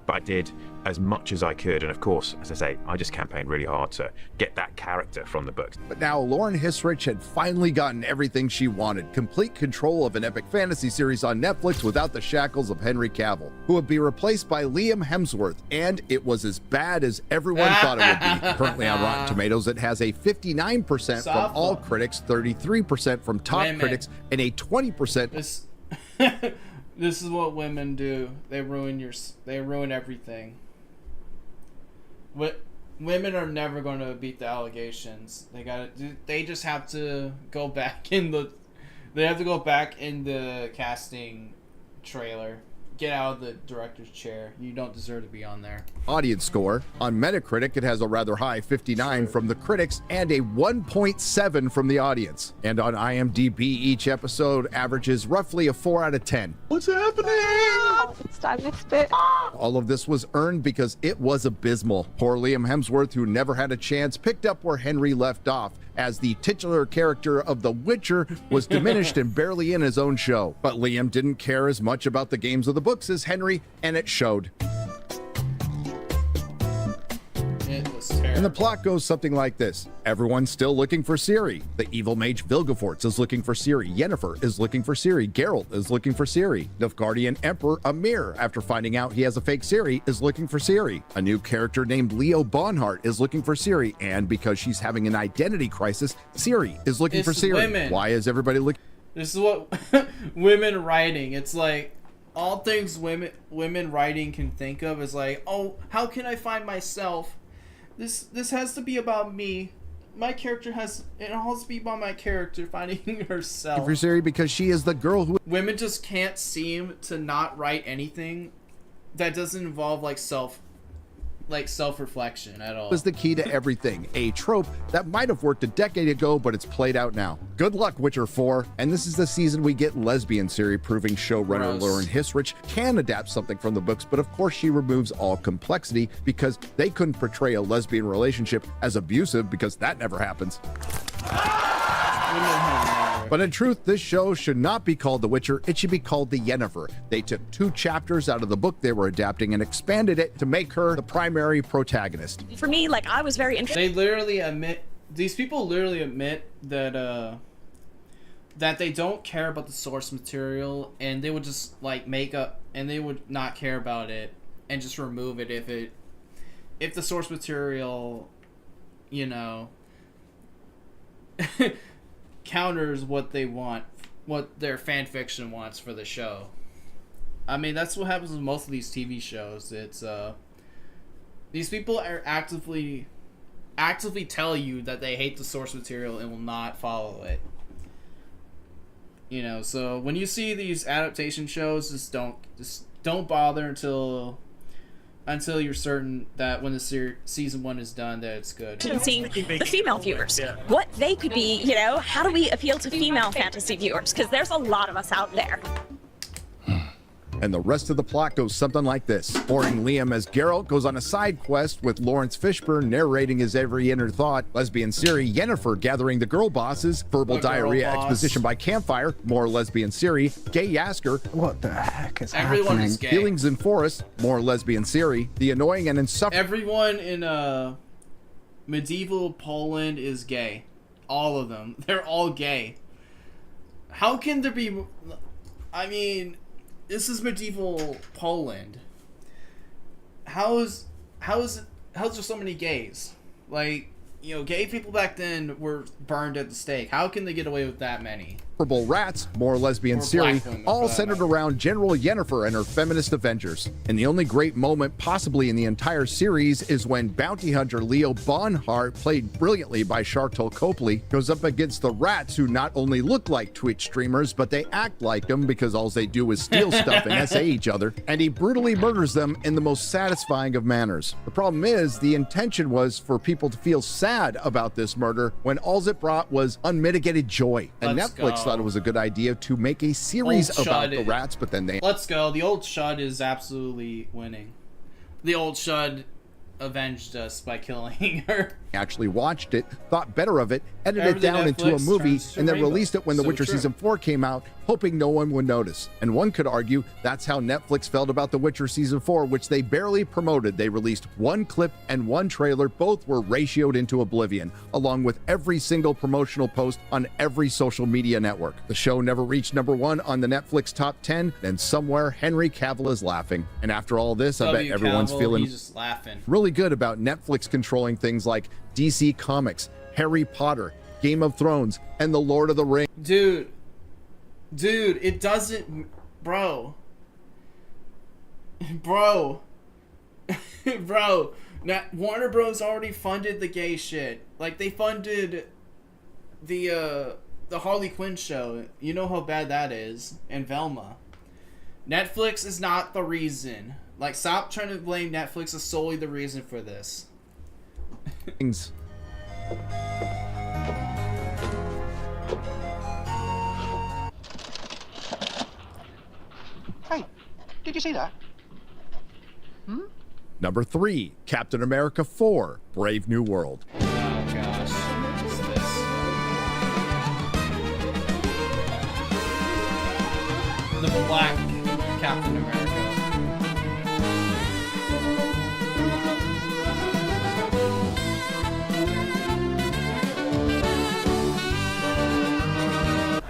But I did as much as I could, and of course, as I say, I just campaigned really hard to get that character from the books. But now Lauren Hissrich had finally gotten everything she wanted, complete control of an epic fantasy series on Netflix without the shackles of Henry Cavill, who would be replaced by Liam Hemsworth, and it was as bad as everyone thought it would be. Currently on Rotten Tomatoes, it has a 59% from all critics, 33% from top critics, and a 20%. This is what women do. They ruin everything. Women are never going to beat the allegations. They just have to go back in the casting trailer. Get out of the director's chair. You don't deserve to be on there. Audience score. On Metacritic, it has a rather high 59 from the critics and a 1.7 from the audience. And on IMDb, each episode averages roughly a 4 out of 10. What's happening? I missed it. All of this was earned because it was abysmal. Poor Liam Hemsworth, who never had a chance, picked up where Henry left off, as the titular character of The Witcher was diminished and barely in his own show. But Liam didn't care as much about the games of the books as Henry, and it showed. It was terrible. And the plot goes something like this. Everyone's still looking for Ciri. The evil mage Vilgefortz is looking for Ciri. Yennefer is looking for Ciri. Geralt is looking for Ciri. Nilfgaardian Emperor Amir, after finding out he has a fake Ciri, is looking for Ciri. A new character named Leo Bonhart is looking for Ciri. And because she's having an identity crisis, Ciri is looking for Ciri. Women. Why is everybody looking? This is what women writing. It's like all things women writing can think of is like, oh, how can I find myself? This has to be about me. My character it has to be about my character finding herself. For Ciri because she is the girl who... Women just can't seem to not write anything that doesn't involve self-reflection at all. is the key to everything. A trope that might have worked a decade ago, but it's played out now. Good luck, Witcher 4. And this is the season we get lesbian Ciri, proving showrunner Gross. Lauren Hissrich can adapt something from the books, but of course she removes all complexity because they couldn't portray a lesbian relationship as abusive because that never happens. But in truth, this show should not be called The Witcher. It should be called The Yennefer. They took 2 chapters out of the book they were adapting and expanded it to make her the primary protagonist. For me, I was very interested. These people literally admit that that they don't care about the source material, and they would just like make up, and they would not care about it and just remove it if the source material, you know, counters what they want, what their fan fiction wants for the show. I mean, that's what happens with most of these TV shows. It's these people are actively tell you that they hate the source material and will not follow it. You know, so when you see these adaptation shows, just don't bother until you're certain that when the season 1 is done that it's good. And seeing the female viewers, what they could be, you know, how do we appeal to female fantasy viewers? Because there's a lot of us out there. And the rest of the plot goes something like this. Boring Liam as Geralt goes on a side quest with Lawrence Fishburne narrating his every inner thought, lesbian Ciri Yennefer gathering the girl bosses, verbal diarrhea exposition by campfire, more lesbian Ciri, gay Yasker, what the heck is Everyone is gay. Feelings in forest, more lesbian Ciri, the annoying and insufferable. Everyone in medieval Poland is gay. All of them. They're all gay. How can there be... I mean... This is medieval Poland. How is there so many gays? Like, you know, gay people back then were burned at the stake. How can they get away with that many? Rats, more lesbian Ciri, all centered around General Yennefer and her feminist Avengers. And the only great moment possibly in the entire series is when bounty hunter Leo Bonhart, played brilliantly by Sharlto Copley, goes up against the rats who not only look like Twitch streamers, but they act like them because all they do is steal stuff and essay each other, and he brutally murders them in the most satisfying of manners. The problem is, the intention was for people to feel sad about this murder when all it brought was unmitigated joy. And Netflix thought it was a good idea to make a series about the rats, but then they... Let's go. The old Shud is absolutely winning. The old Shud avenged us by killing her. Actually watched it, thought better of it, edited it down into a movie, and then released it when The Witcher Season 4 came out, hoping no one would notice. And one could argue that's how Netflix felt about The Witcher Season 4, which they barely promoted. They released one clip and one trailer. Both were ratioed into oblivion, along with every single promotional post on every social media network. The show never reached #1 on the Netflix top 10, and somewhere Henry Cavill is laughing. And after all this, I bet everyone's feeling just laughing. Really good about Netflix controlling things like DC Comics, Harry Potter, Game of Thrones, and The Lord of the Rings. Dude, it doesn't... Bro. Warner Bros. Already funded the gay shit. Like, they funded the Harley Quinn show. You know how bad that is. And Velma. Netflix is not the reason. Like, stop trying to blame Netflix as solely the reason for this. Hey, did you see that? Number 3, Captain America 4, Brave New World. Oh gosh, what is this? The black Captain America.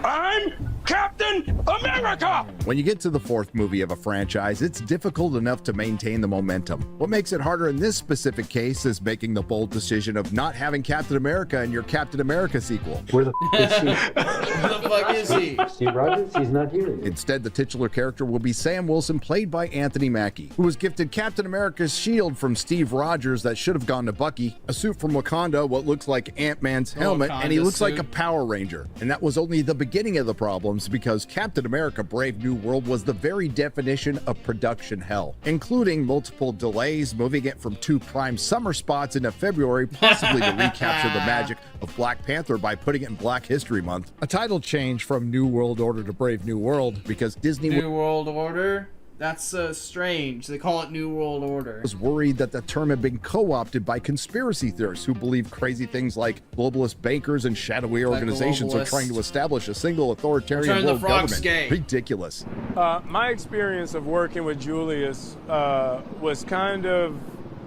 I'm Captain America! When you get to the 4th movie of a franchise, it's difficult enough to maintain the momentum. What makes it harder in this specific case is making the bold decision of not having Captain America in your Captain America sequel. Where the f*** is he? Where the fuck is he? Steve Rogers? He's not here. Instead, the titular character will be Sam Wilson, played by Anthony Mackie, who was gifted Captain America's shield from Steve Rogers that should have gone to Bucky, a suit from Wakanda, what looks like Ant-Man's helmet, and he looks like a Power Ranger. And that was only the beginning of the problems, because Captain America Brave New World was the very definition of production hell, including multiple delays, moving it from 2 prime summer spots into February, possibly to recapture the magic of Black Panther by putting it in Black History Month. A title change from New World Order to Brave New World because Disney... New World Order? That's strange. They call it New World Order. Was worried that the term had been co-opted by conspiracy theorists who believe crazy things like globalist bankers and shadowy organizations are trying to establish a single authoritarian world government. Gay. Ridiculous. My experience of working with Julius was kind of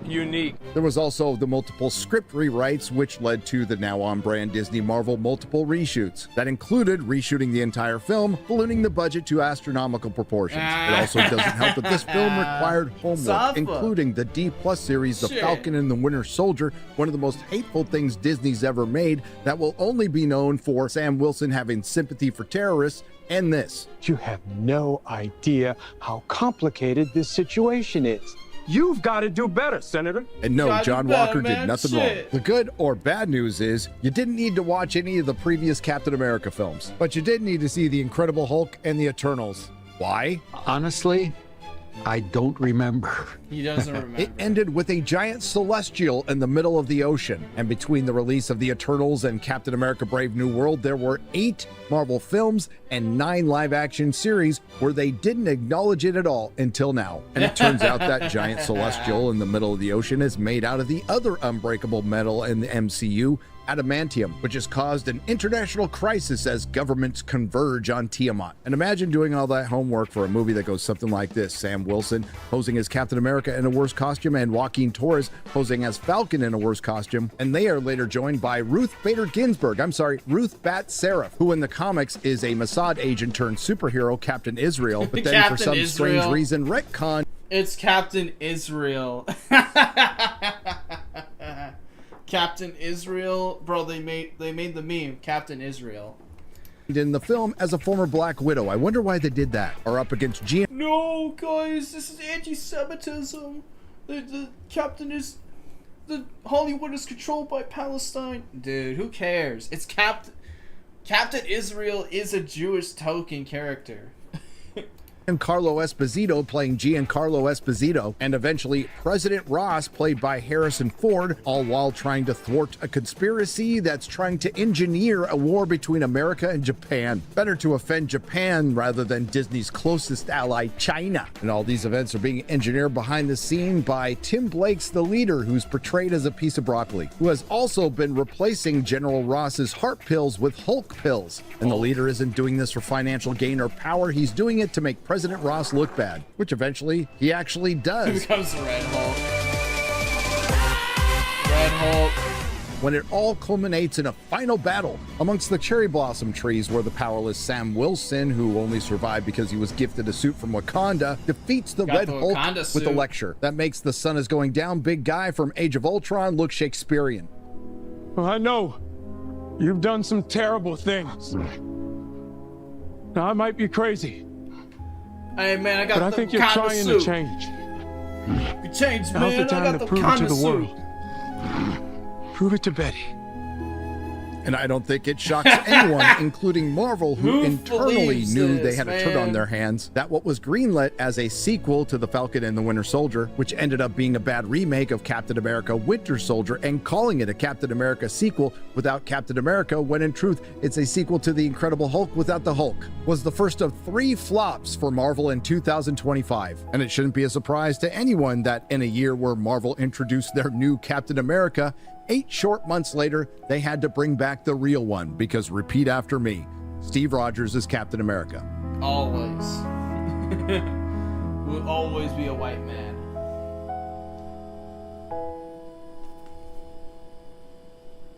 unique. There was also the multiple script rewrites, which led to the now on-brand Disney Marvel multiple reshoots. That included reshooting the entire film, ballooning the budget to astronomical proportions. It also doesn't help that this film required homework, Safa. including the D+ series, The Shit. Falcon and the Winter Soldier, one of the most hateful things Disney's ever made, that will only be known for Sam Wilson having sympathy for terrorists, and this. You have no idea how complicated this situation is. You've got to do better, Senator. And no, Gotta do John better, Walker man. did nothing Shit. wrong. The good or bad news is you didn't need to watch any of the previous Captain America films, but you did need to see The Incredible Hulk and The Eternals. Why? Honestly, I don't remember. He doesn't remember. It ended with a giant celestial in the middle of the ocean. And between the release of The Eternals and Captain America Brave New World, there were 8 Marvel films and 9 live-action series where they didn't acknowledge it at all until now. And it turns out that giant celestial in the middle of the ocean is made out of the other unbreakable metal in the MCU, adamantium, which has caused an international crisis as governments converge on Tiamat. And imagine doing all that homework for a movie that goes something like this: Sam Wilson posing as Captain America in a worse costume, and Joaquin Torres posing as Falcon in a worse costume. And they are later joined by Ruth Bader Bat Seraph, who in the comics is a Mossad agent turned superhero, Captain Israel, but then Captain for some Israel. strange reason retcon. It's Captain Israel. Captain Israel, bro. They made the meme Captain Israel. In the film as a former Black Widow. I wonder why they did that. Or up against Jean. No, guys, this is anti-Semitism. The captain is, the Hollywood is controlled by Palestine. Dude, who cares? It's Captain Israel is a Jewish token character. And Carlo Esposito playing Giancarlo Esposito, and eventually President Ross played by Harrison Ford, all while trying to thwart a conspiracy that's trying to engineer a war between America and Japan. Better to offend Japan rather than Disney's closest ally, China. And all these events are being engineered behind the scene by Tim Blake's The Leader, who's portrayed as a piece of broccoli, who has also been replacing General Ross's heart pills with Hulk pills. And The Leader isn't doing this for financial gain or power, he's doing it to make President Ross look bad, which eventually he actually He does. becomes the Red Hulk. Red Hulk. When it all culminates in a final battle amongst the cherry blossom trees, where the powerless Sam Wilson, who only survived because he was gifted a suit from Wakanda, defeats the Got Red the Hulk Wakanda with suit. a lecture that makes the sun is going down big guy from Age of Ultron look Shakespearean. Well, I know you've done some terrible things. Now, I might be crazy, Hey man, I got but I the think you're Wakanda trying suit. to change. You changed, Now's man. the I time got to the prove it to Wakanda the suit. world. Prove it to Betty. And I don't think it shocks anyone, including Marvel, who Who internally believes knew this, they had a turd on man? their hands, that what was greenlit as a sequel to The Falcon and the Winter Soldier, which ended up being a bad remake of Captain America Winter Soldier, and calling it a Captain America sequel without Captain America, when in truth it's a sequel to The Incredible Hulk without the Hulk, was the first of 3 flops for Marvel in 2025. And it shouldn't be a surprise to anyone that in a year where Marvel introduced their new Captain America, 8 short months later, they had to bring back the real one, because repeat after me, Steve Rogers is Captain America. Always. Will always be a white man.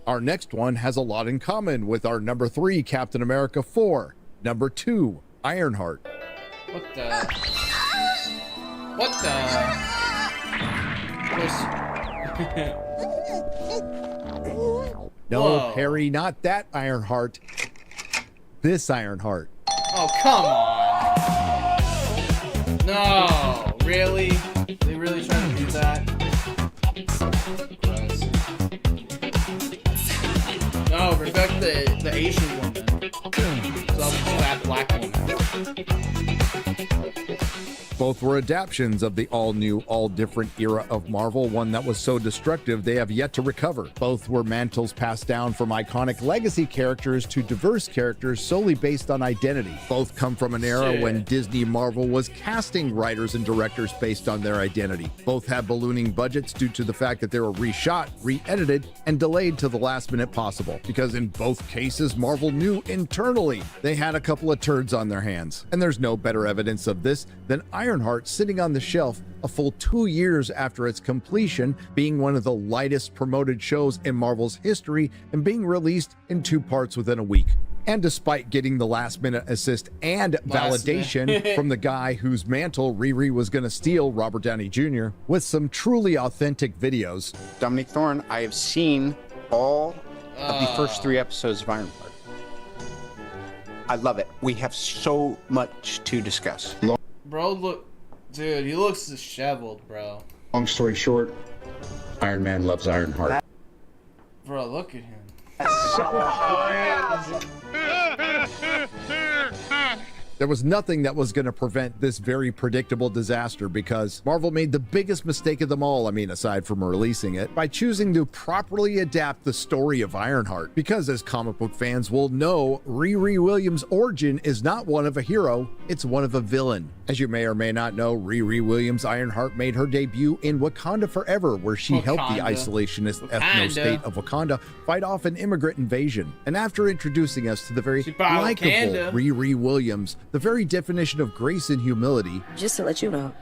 Our next one has a lot in common with our number 3 Captain America 4, number 2 Ironheart. What the? What the? No, Whoa. Harry, not that Ironheart. This Ironheart. Oh, come on. No, really? They really trying to do that? Gross. No, respect the Asian woman. So that black woman. Both were adaptions of the all-new, all-different era of Marvel, one that was so destructive they have yet to recover. Both were mantles passed down from iconic legacy characters to diverse characters solely based on identity. Both come from an era when Disney Marvel was casting writers and directors based on their identity. Both have ballooning budgets due to the fact that they were reshot, re-edited, and delayed to the last minute possible. Because in both cases, Marvel knew internally they had a couple of turds on their hands. And there's no better evidence of this than Ironheart sitting on the shelf a full 2 years after its completion, being one of the lightest promoted shows in Marvel's history and being released in 2 parts within a week. And despite getting the last-minute assist and validation from the guy whose mantle Riri was going to steal, Robert Downey Jr., with some truly authentic videos. Dominic Thorne, I have seen all of the first 3 episodes of Ironheart. I love it. We have so much to discuss. Bro, look, dude, he looks disheveled, bro. Long story short, Iron Man loves Ironheart. Bro, look at him. There was nothing that was going to prevent this very predictable disaster because Marvel made the biggest mistake of them all, aside from releasing it, by choosing to properly adapt the story of Ironheart. Because as comic book fans will know, Riri Williams' origin is not one of a hero, it's one of a villain. As you may or may not know, Riri Williams Ironheart made her debut in Wakanda Forever, where she helped the isolationist ethno-state of Wakanda fight off an immigrant invasion. And after introducing us to the very likable Riri Williams, the very definition of grace and humility. Just to let you know,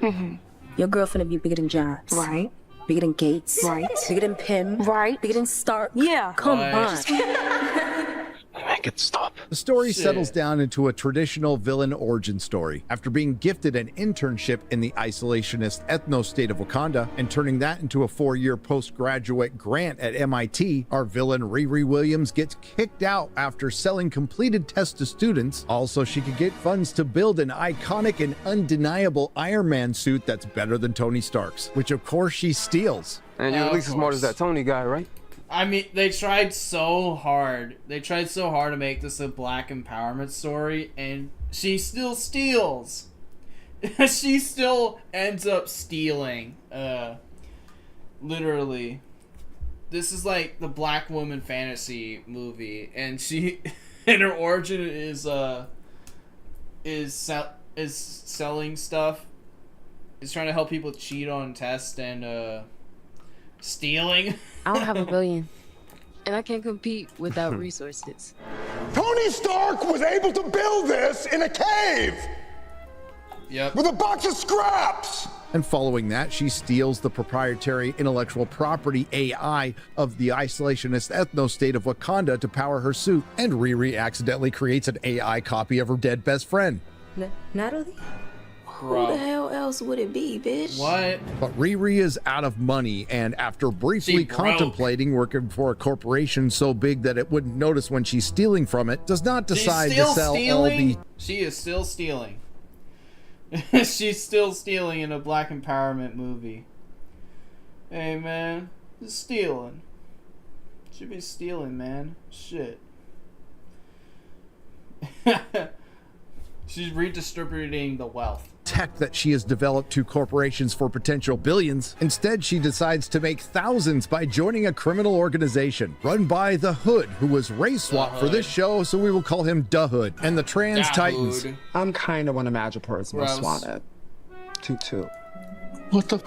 your girlfriend be bigger than Jobs. Right. Bigger than Gates. Right. Bigger than Pym. Right. Bigger than Stark. Yeah. Come on. Make it stop. The story settles down into a traditional villain origin story. After being gifted an internship in the isolationist ethno-state of Wakanda and turning that into a 4-year postgraduate grant at MIT, our villain Riri Williams gets kicked out after selling completed tests to students. Also, she could get funds to build an iconic and undeniable Iron Man suit that's better than Tony Stark's, which of course she steals. And you're at least as smart as that Tony guy, right? I mean, they tried so hard. They tried so hard to make this a black empowerment story, and she still steals. She still ends up stealing. Literally. This is like the black woman fantasy movie, and she, and her origin is selling stuff. Is trying to help people cheat on tests and stealing. I don't have $1 billion, and I can't compete without resources. Tony Stark was able to build this in a cave. Yep. With a box of scraps. And following that, she steals the proprietary intellectual property AI of the isolationist ethno-state of Wakanda to power her suit. And Riri accidentally creates an AI copy of her dead best friend. Natalie? Bro. Who the hell else would it be, bitch? What? But Riri is out of money, and after briefly contemplating working for a corporation so big that it wouldn't notice when she's stealing from it, does not decide to sell all the... She is still stealing. She's still stealing in a black empowerment movie. Hey, man. Stealing. Should be stealing, man. Shit. She's redistributing the wealth. Tech that she has developed to corporations for potential billions. Instead, she decides to make thousands by joining a criminal organization run by the Hood, who was race swapped for this show, so we will call him Da Hood, and the Trans Titans. I'm kind of one of Madripoor's most wanted. Toot. What the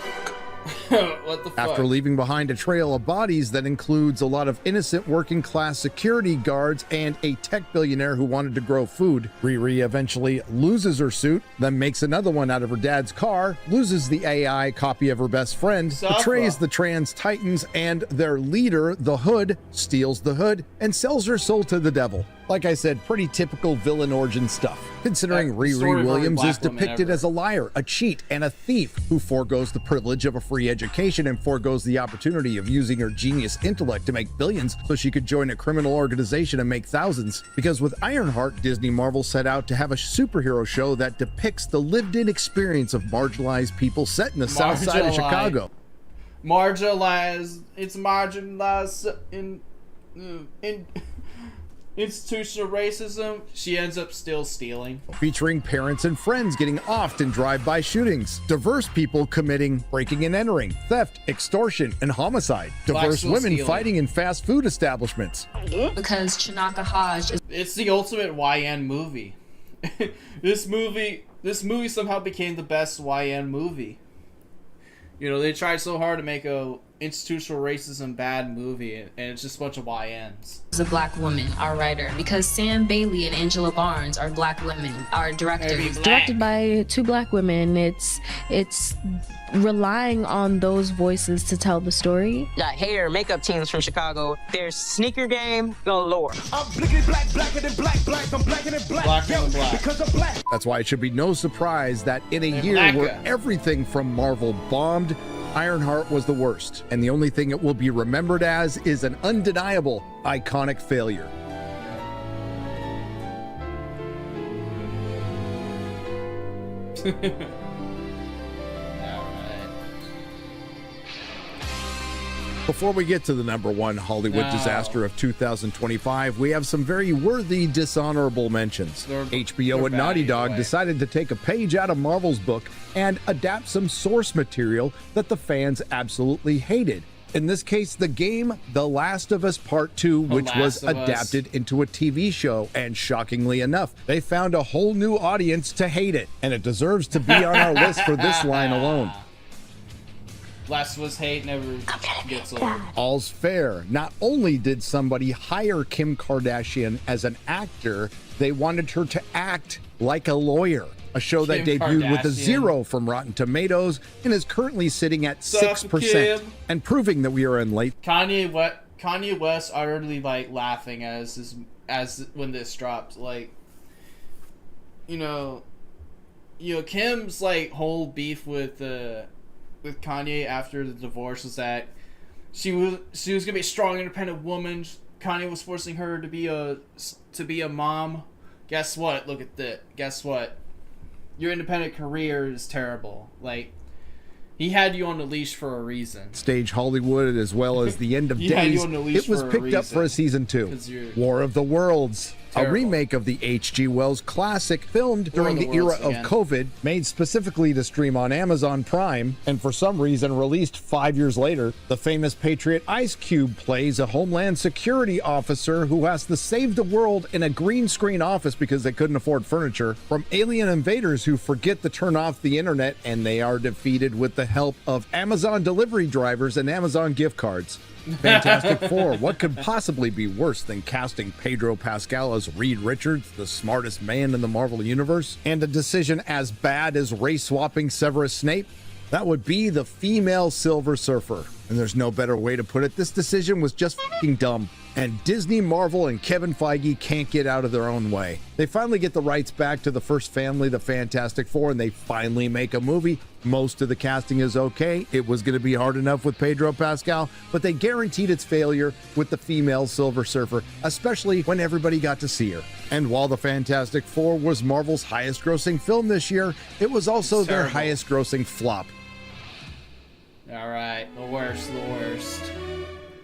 What the fuck? After leaving behind a trail of bodies that includes a lot of innocent working class security guards and a tech billionaire who wanted to grow food, Riri eventually loses her suit, then makes another one out of her dad's car, loses the AI copy of her best friend, betrays the Trans Titans, and their leader, the Hood, steals the Hood and sells her soul to the devil. Like I said, pretty typical villain origin stuff, considering Riri Williams is depicted as a liar, a cheat, and a thief who forgoes the privilege of a free education and forgoes the opportunity of using her genius intellect to make billions so she could join a criminal organization and make thousands. Because with Ironheart, Disney Marvel set out to have a superhero show that depicts the lived-in experience of marginalized people set in the south side of Chicago. Marginalized. It's marginalized in institutional racism. She ends up still stealing. Featuring parents and friends getting offed in drive-by shootings, diverse people committing breaking and entering, theft, extortion, and homicide, diverse women fighting in fast food establishments. Because Chinaka Hodge is... It's the ultimate YN movie. This movie somehow became the best YN movie. You know, they tried so hard to make a institutional racism bad movie, and it's just a bunch of YNs. Is a black woman, our writer, because Sam Bailey and Angela Barnes are black women, our directors. Directed by 2 black women. It's relying on those voices to tell the story. Got hair, makeup teams from Chicago. There's sneaker game galore. I'm blickety black, blacker than black, black. I'm blacker than black. Blacker than black. Because I'm black. That's why it should be no surprise that in a year blacker. where everything from Marvel bombed, Ironheart was the worst. And the only thing it will be remembered as is an undeniable, iconic failure. Before we get to the #1 Hollywood disaster of 2025, we have some very worthy dishonorable mentions. HBO and Naughty Dog decided to take a page out of Marvel's book and adapt some source material that the fans absolutely hated. In this case, the game The Last of Us Part 2, which was adapted into a TV show, and shockingly enough, they found a whole new audience to hate it, and it deserves to be on our list for this line alone. Last of Us hate never gets old. All's fair. Not only did somebody hire Kim Kardashian as an actor, they wanted her to act like a lawyer. A show that debuted with a 0 from Rotten Tomatoes and is currently sitting at 6%, and proving that we are in late. Kanye West utterly like laughing as when this dropped. Like, you know, Kim's like whole beef with Kanye after the divorce was that she was gonna be a strong, independent woman. Kanye was forcing her to be a mom. Guess what? Look at that. Guess what? Your independent career is terrible. Like, he had you on the leash for a reason. Stage Hollywood, as well as The End of Days, it was picked up for a season 2. War of the Worlds, a remake of the H.G. Wells classic filmed during the era of COVID, made specifically to stream on Amazon Prime, and for some reason released 5 years later. The famous Patriot Ice Cube plays a Homeland Security officer who has to save the world in a green screen office because they couldn't afford furniture from alien invaders who forget to turn off the internet, and they are defeated with the help of Amazon delivery drivers and Amazon gift cards. Fantastic Four. What could possibly be worse than casting Pedro Pascal as Reed Richards, the smartest man in the Marvel Universe, and a decision as bad as race-swapping Severus Snape? That would be the female Silver Surfer. And there's no better way to put it. This decision was just fucking dumb. And Disney, Marvel, and Kevin Feige can't get out of their own way. They finally get the rights back to the first family, the Fantastic Four, and they finally make a movie. Most of the casting is okay. It was going to be hard enough with Pedro Pascal, but they guaranteed its failure with the female Silver Surfer, especially when everybody got to see her. And while the Fantastic Four was Marvel's highest grossing film this year, it was also their highest grossing flop. All right, the worst.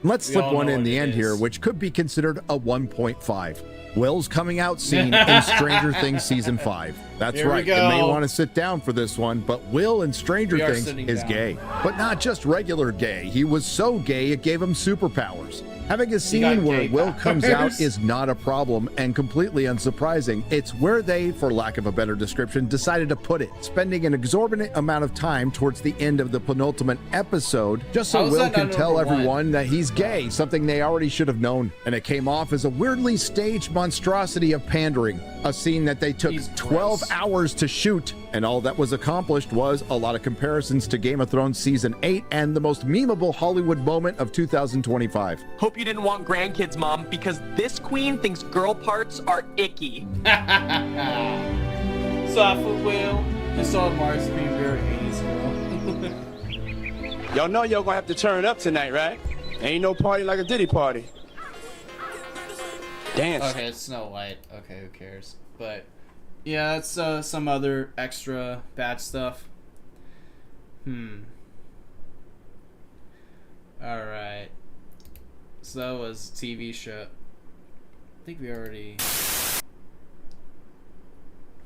Let's slip one in the end here, which could be considered a 1.5. Will's coming out scene in Stranger Things Season 5. That's right, you may want to sit down for this one, but Will in Stranger Things is gay. But not just regular gay. He was so gay it gave him superpowers. Having a scene where Will comes out is not a problem and completely unsurprising. It's where they, for lack of a better description, decided to put it, spending an exorbitant amount of time towards the end of the penultimate episode just so Will can tell everyone that he's gay, something they already should have known. And it came off as a weirdly staged monstrosity of pandering, a scene that they took 12 hours to shoot, and all that was accomplished was a lot of comparisons to Game of Thrones Season 8 and the most memeable Hollywood moment of 2025. Hope you didn't want grandkids, Mom, because this queen thinks girl parts are icky. Soft Will. I saw Mars being very 80s girl. Y'all know y'all gonna have to turn up tonight, right? Ain't no party like a Diddy party. Dance. Okay, it's Snow White. Okay, who cares? But yeah, that's some other extra bad stuff. Alright. So that was TV show. I think we already...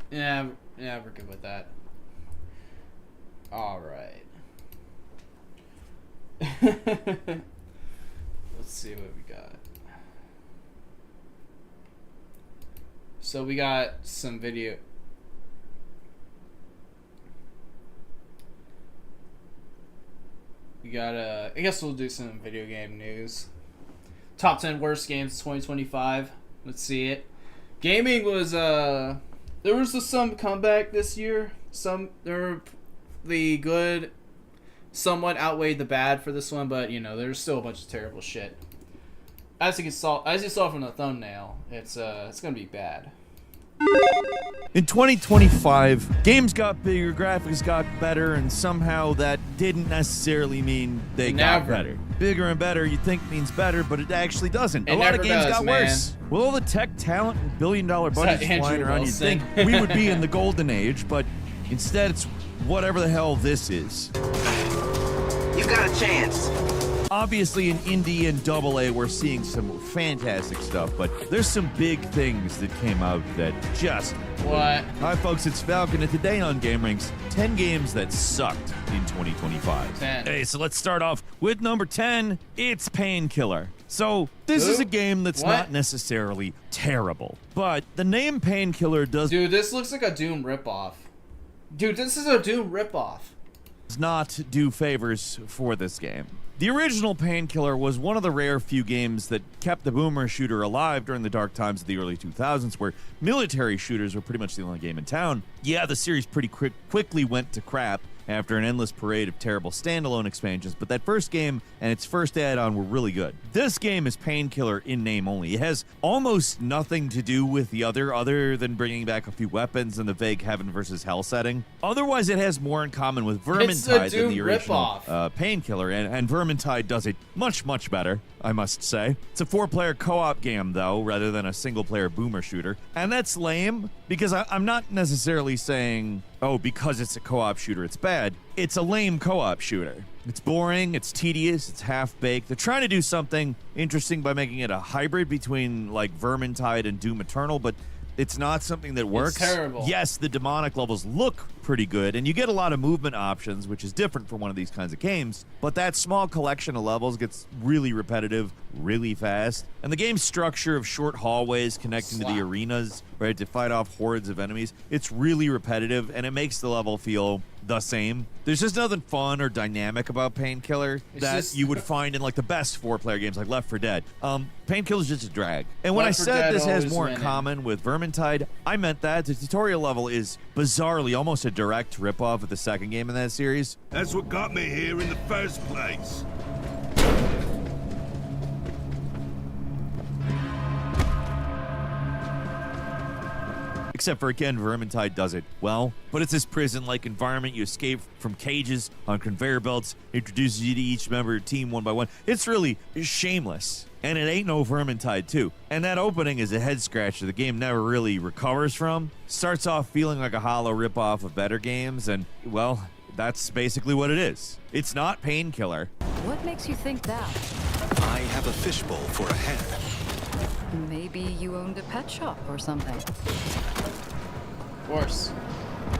Yeah, we're good with that. Alright. Let's see what we got. So we got some video. We We got I guess we'll do some video game news. Top 10 worst games of 2025. Let's see it. Gaming was there was some comeback this year. The good somewhat outweighed the bad for this one, but you know, there's still a bunch of terrible shit. As you saw from the thumbnail, it's gonna be bad. In 2025, games got bigger, graphics got better, and somehow that didn't necessarily mean they got better. Bigger and better, you think means better, but it actually doesn't. A lot of games got worse. With all the tech talent and billion-dollar budgets flying around, you'd think we would be in the golden age, but instead it's whatever the hell this is. You got a chance. Obviously, in indie and AA, we're seeing some fantastic stuff, but there's some big things that came out that just... What? Hi, folks, it's Falcon, and today on GameRanks, 10 games that sucked in 2025. 10. Hey, so let's start off with number 10. It's Painkiller. So, this is a game that's not necessarily terrible, but the name Painkiller does... Dude, this looks like a Doom ripoff. Dude, this is a Doom ripoff. ...does not do favors for this game. The original Painkiller was one of the rare few games that kept the boomer shooter alive during the dark times of the early 2000s, where military shooters were pretty much the only game in town. Yeah, the series pretty quickly went to crap after an endless parade of terrible standalone expansions, but that first game and its first add-on were really good. This game is Painkiller in name only. It has almost nothing to do with the other than bringing back a few weapons and the vague heaven versus hell setting. Otherwise, it has more in common with Vermintide than the original Painkiller, and Vermintide does it much, much better, I must say. It's a 4-player co-op game, though, rather than a single-player boomer shooter, and that's lame, because I'm not necessarily saying, oh, because it's a co-op shooter, it's bad. It's a lame co-op shooter. It's boring, it's tedious, it's half-baked. They're trying to do something interesting by making it a hybrid between, like, Vermintide and Doom Eternal, but it's not something that works. It's terrible. Yes, the demonic levels look pretty good, and you get a lot of movement options, which is different from one of these kinds of games, but that small collection of levels gets really repetitive really fast, and the game's structure of short hallways connecting to the arenas, right, to fight off hordes of enemies, it's really repetitive, and it makes the level feel the same. There's just nothing fun or dynamic about Painkiller that you would find in like the best 4-player games like Left 4 Dead. Painkiller's just a drag. And when I said this has more in common with Vermintide, I meant that. The tutorial level is bizarrely almost a direct ripoff of the second game in that series. That's what got me here in the first place. Except for, again, Vermintide does it well. But it's this prison-like environment. You escape from cages on conveyor belts, introduces you to each member of your team one by one. It's really shameless. And it ain't no Vermintide 2. And that opening is a head-scratcher the game never really recovers from. Starts off feeling like a hollow ripoff of better games, and, well, that's basically what it is. It's not Painkiller. What makes you think that? I have a fishbowl for a head. Maybe you owned a pet shop or something. Of course.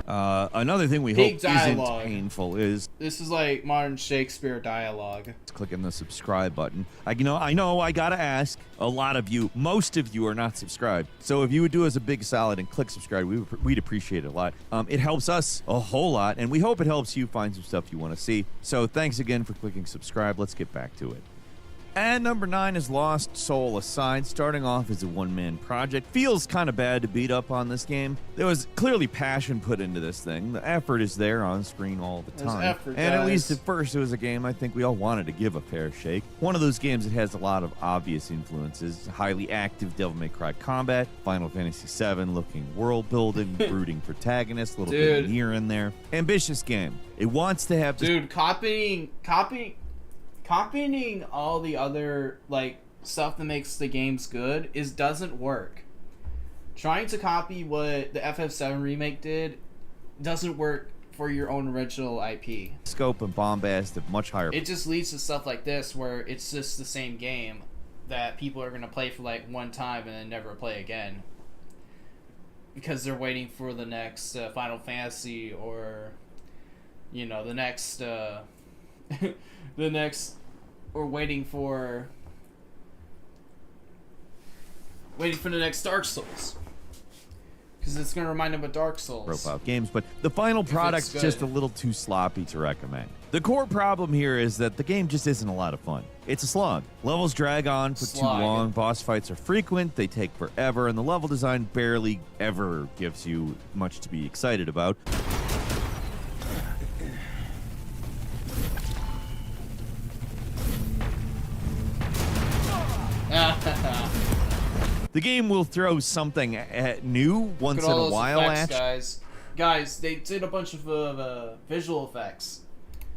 Another thing we hope isn't painful is... This is like modern Shakespeare dialogue. Clicking the subscribe button. I know, I gotta ask. A lot of you, most of you are not subscribed. So if you would do us a big solid and click subscribe, we'd appreciate it a lot. It helps us a whole lot, and we hope it helps you find some stuff you want to see. So thanks again for clicking subscribe. Let's get back to it. And number 9 is Lost Soul Aside, starting off as a one-man project. Feels kind of bad to beat up on this game. There was clearly passion put into this thing. The effort is there on screen all the time. Effort, and at least at first it was a game I think we all wanted to give a fair shake. One of those games that has a lot of obvious influences. Highly active Devil May Cry combat, Final Fantasy VII looking world building, brooding protagonist, a little bit of Nier in there. Ambitious game. It wants to have... Dude, copying all the other like stuff that makes the games good doesn't work. Trying to copy what the FF7 remake did doesn't work for your own original IP. Scope and bombast of much higher. It just leads to stuff like this where it's just the same game that people are gonna play for like one time and then never play again because they're waiting for the next Final Fantasy or the next or waiting for the next Dark Souls. Because it's going to remind him of Dark Souls. Profile games, but the final product's just a little too sloppy to recommend. The core problem here is that the game just isn't a lot of fun. It's a slog. Levels drag on for too long, boss fights are frequent, they take forever, and the level design barely ever gives you much to be excited about. The game will throw something new once in a while at you. Guys, they did a bunch of visual effects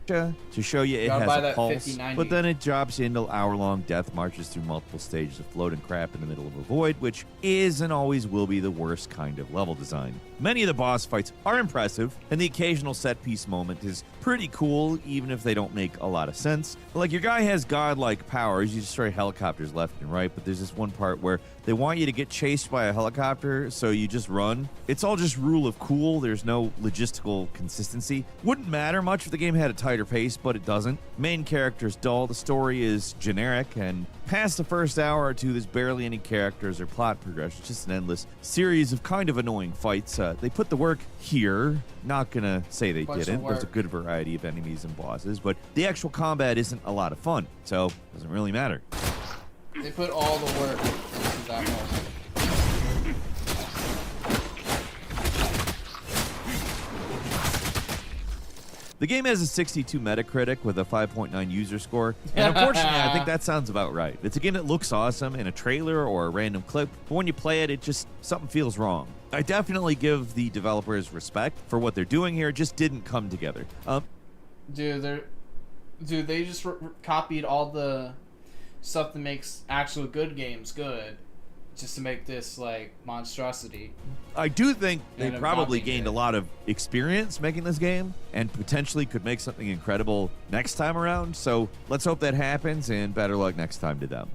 to show you it has a pulse, 5090. but then it drops into hour-long death marches through multiple stages of floating crap in the middle of a void, which is and always will be the worst kind of level design. Many of the boss fights are impressive, and the occasional set-piece moment is pretty cool, even if they don't make a lot of sense. Like, your guy has godlike powers, you destroy helicopters left and right, but there's this one part where they want you to get chased by a helicopter, so you just run. It's all just rule of cool, there's no logistical consistency. Wouldn't matter much if the game had a tighter pace, but it doesn't. Main character's dull, the story is generic, and past the first hour or two, there's barely any characters or plot progression. It's just an endless series of kind of annoying fights. They put the work here. Not gonna say they didn't. There's a good variety of enemies and bosses, but the actual combat isn't a lot of fun, so it doesn't really matter. They put all the work into that moment. The game has a 62 Metacritic with a 5.9 user score, and unfortunately, I think that sounds about right. It's a game that looks awesome in a trailer or a random clip, but when you play it, something feels wrong. I definitely give the developers respect for what they're doing here. It just didn't come together. Dude, they just copied all the stuff that makes actual good games good, just to make this like monstrosity. I do think they probably gained a lot of experience making this game and potentially could make something incredible next time around. So let's hope that happens, and better luck next time to them.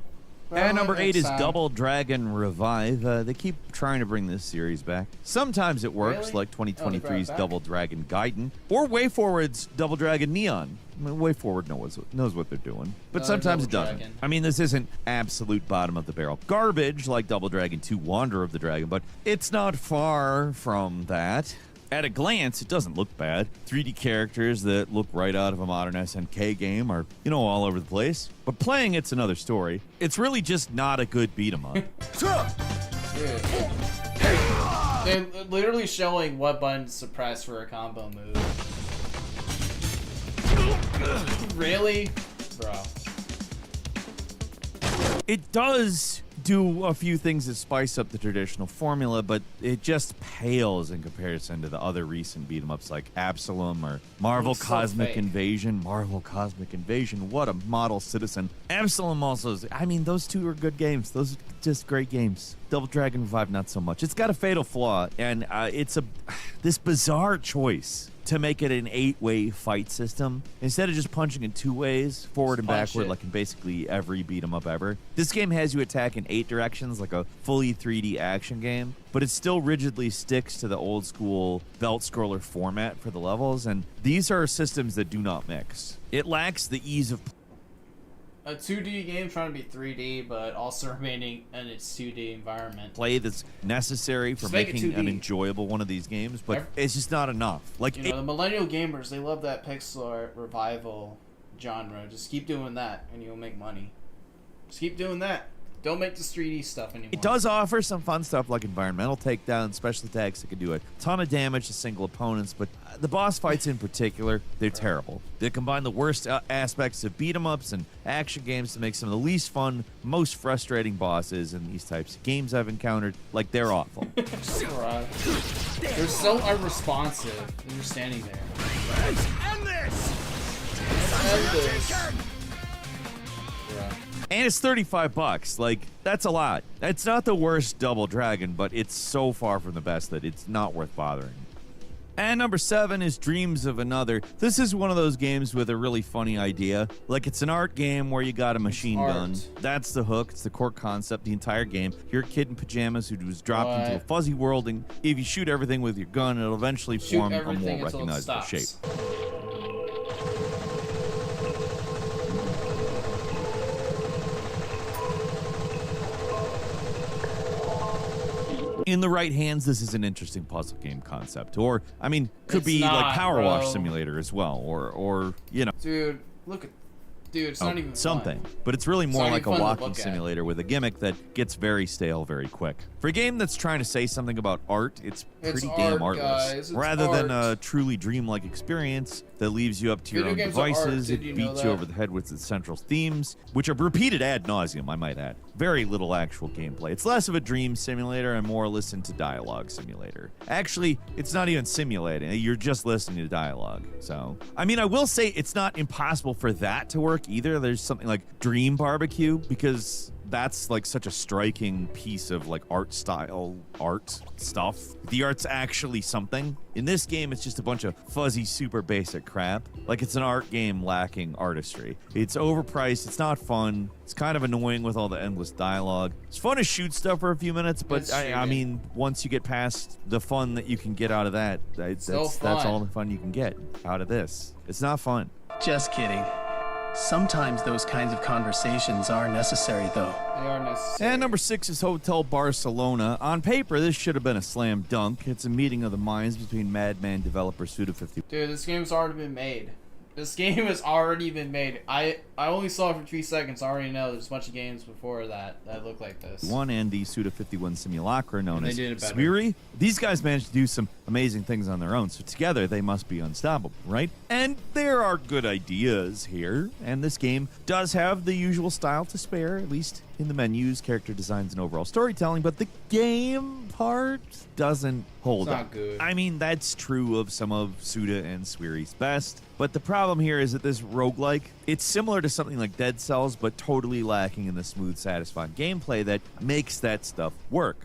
And number 8 is Double Dragon Revive. They keep trying to bring this series back. Sometimes it works, like 2023's Double Dragon Gaiden, or WayForward's Double Dragon Neon. I mean, WayForward knows what they're doing, but sometimes it doesn't. I mean, this isn't absolute bottom of the barrel garbage like Double Dragon 2 Wanderer of the Dragon, but it's not far from that. At a glance, it doesn't look bad. 3D characters that look right out of a modern SNK game are, all over the place. But playing it's another story. It's really just not a good beat 'em up. They're literally showing what buttons to press for a combo move. Really? Bro. It does do a few things that spice up the traditional formula, but it just pales in comparison to the other recent beat-em-ups like Absalom or Marvel Cosmic Invasion. Marvel Cosmic Invasion, what a model citizen. Absalom also is, those two are good games. Those are just great games. Double Dragon Revive, not so much. It's got a fatal flaw, and it's this bizarre choice to make it an 8-way fight system. Instead of just punching in 2 ways, forward and backward, like in basically every beat-em-up ever. This game has you attack in 8 directions like a fully 3D action game, but it still rigidly sticks to the old-school belt-scroller format for the levels, and these are systems that do not mix. It lacks the ease of a 2D game trying to be 3D, but also remaining in its 2D environment. Play that's necessary for making an enjoyable one of these games, but it's just not enough. Like the millennial gamers, they love that pixel art revival genre. Just keep doing that, and you'll make money. Just keep doing that. Don't make this 3D stuff anymore. It does offer some fun stuff like environmental takedowns, special attacks that can do a ton of damage to single opponents, but the boss fights in particular, they're terrible. They combine the worst aspects of beat-em-ups and action games to make some of the least fun, most frustrating bosses in these types of games I've encountered. Like, they're awful. They're so unresponsive when you're standing there. Let's end this! And it's $35. Like, that's a lot. It's not the worst Double Dragon, but it's so far from the best that it's not worth bothering. And number 7 is Dreams of Another. This is one of those games with a really funny idea. Like, it's an art game where you got a machine gun. That's the hook. It's the core concept, the entire game. You're a kid in pajamas who was dropped into a fuzzy world, and if you shoot everything with your gun, it'll eventually form a more recognizable shape. In the right hands, this is an interesting puzzle game concept. Or, I mean, could It's be not, like Power bro. Wash Simulator as well. Or you know. Dude, look at... Dude, it's not even something. fun. But it's really more not like a even fun to walking look at. simulator with a gimmick that gets very stale very quick. For a game that's trying to say something about art, it's pretty damn art, artless. guys. It's Rather than a art. truly dreamlike experience that leaves you up to your Video own games are art. devices, Did it you know beats that? you over the head with its central themes, which are repeated ad nauseum, I might add. Very little actual gameplay. It's less of a dream simulator and more listen to dialogue simulator. Actually, it's not even simulating. You're just listening to dialogue. So, I mean, I will say it's not impossible for that to work either. There's something like Dream Barbecue, because that's like such a striking piece of like art stuff. The art's actually something. In this game, it's just a bunch of fuzzy, super basic crap. Like it's an art game lacking artistry. It's overpriced. It's not fun. It's kind of annoying with all the endless dialogue. It's fun to shoot stuff for a few minutes, but I mean, once you get past the fun that you can get out of that, that's all the fun you can get out of this. It's not fun. Just kidding. Sometimes those kinds of conversations are necessary, though. They are necessary. And number 6 is Hotel Barcelona. On paper, this should have been a slam dunk. It's a meeting of the minds between Madman developer Suda50. Dude, this game's already been made. This game has already been made. I only saw it for 3 seconds. I already know there's a bunch of games before that look like this. One and the Suda51 Simulacra known And they as did it better. Spheri. These guys managed to do some amazing things on their own, so together they must be unstoppable, right? And there are good ideas here, and this game does have the usual style to spare, at least in the menus, character designs, and overall storytelling, but the game part doesn't hold It's up. not good. I mean, that's true of some of Suda and Spheri's best, but the problem here is that this roguelike, it's similar to something like Dead Cells, but totally lacking in the smooth, satisfying gameplay that makes that stuff work.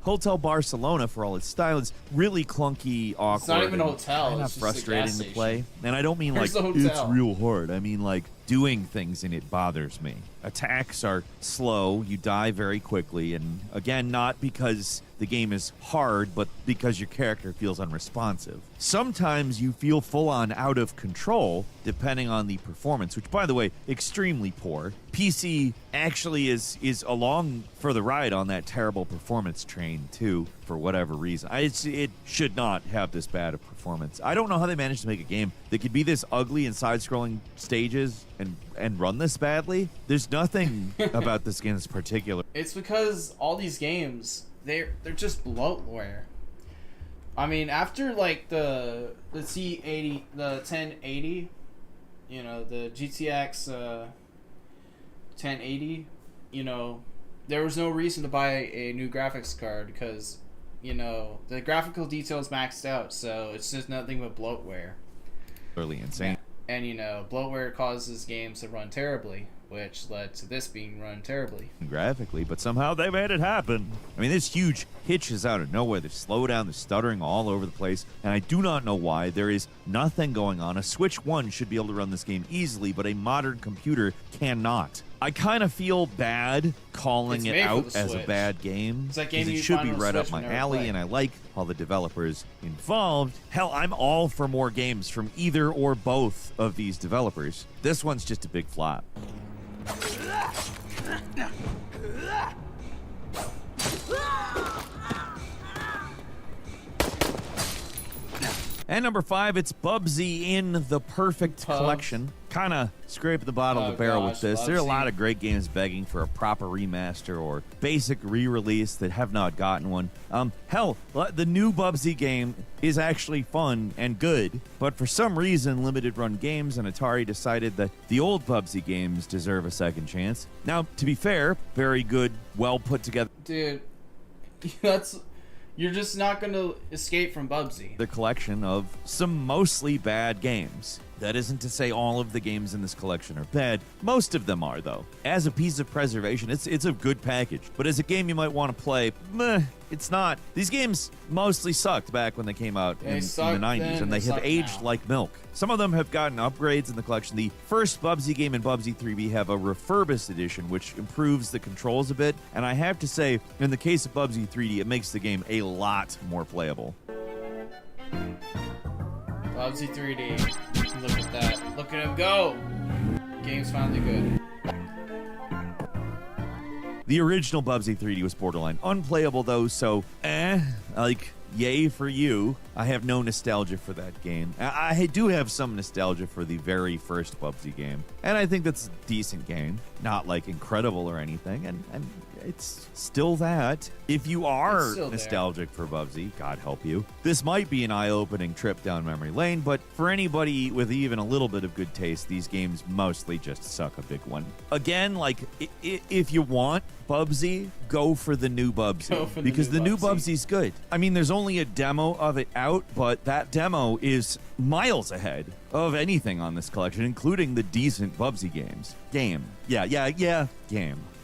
Hotel Barcelona, for all its style, is really clunky, awkward. It's not even a and hotel, Kind of it's just a frustrating gas to station. play. And I don't mean Here's like the it's hotel. real hard. I mean like doing things in it bothers me. Attacks are slow. You die very quickly, and again, not because the game is hard, but because your character feels unresponsive. Sometimes you feel full-on out of control, depending on the performance, which, by the way, extremely poor. PC actually is along for the ride on that terrible performance train, too, for whatever reason. It should not have this bad a performance. I don't know how they managed to make a game that could be this ugly and side-scrolling stages and run this badly. There's nothing about this game that's particular. It's because all these games, they're just bloatware. I mean, after like the C80, the 1080, you know, the GTX 1080, you know, there was no reason to buy a new graphics card because, you know, the graphical details maxed out, so it's just nothing but bloatware. Really insane. And you know, bloatware causes games to run terribly, which led to this being run terribly. Graphically, but somehow they made it happen. I mean, this huge hitch is out of nowhere. There's slowdown, there's stuttering all over the place, and I do not know why. There is nothing going on. A Switch 1 should be able to run this game easily, but a modern computer cannot. I kind of feel bad calling It's it made for out the as a Switch. bad game. It's that game 'cause you it should find be on the right up Switch my but never alley, play. and I like all the developers involved. Hell, I'm all for more games from either or both of these developers. This one's just a big flop. And number 5, it's Bubsy in the Perfect Collection. Kind of scrape the bottom of the barrel with this. There are a lot of great games begging for a proper remaster or basic re-release that have not gotten one. Hell, the new Bubsy game is actually fun and good, but for some reason, Limited Run Games and Atari decided that the old Bubsy games deserve a second chance. Now, to be fair, very good, well put together. Dude, you're just not gonna escape from Bubsy. The collection of some mostly bad games. That isn't to say all of the games in this collection are bad. Most of them are, though. As a piece of preservation, it's a good package. But as a game you might want to play, meh, it's not. These games mostly sucked back when they came out in the sucked 90s, then, and they they have suck aged now. like milk. Some of them have gotten upgrades in the collection. The first Bubsy game and Bubsy 3B have a refurbished edition, which improves the controls a bit. And I have to say, in the case of Bubsy 3D, it makes the game a lot more playable. Bubsy 3D. Look at that. Look at him go. Game's finally good. The original Bubsy 3D was borderline unplayable though, so like, yay for you. I have no nostalgia for that game. I do have some nostalgia for the very first Bubsy game, and I think that's a decent game. Not like incredible or anything, and it's still that. If you are nostalgic for Bubsy, God help you, this might be an eye-opening trip down memory lane, but for anybody with even a little bit of good taste, these games mostly just suck a big one. Again, like, if you want Bubsy, go for the new Bubsy, because the new Bubsy's good. I mean, there's only a demo of it out, but that demo is miles ahead of anything on this collection, including the decent Bubsy games. Game.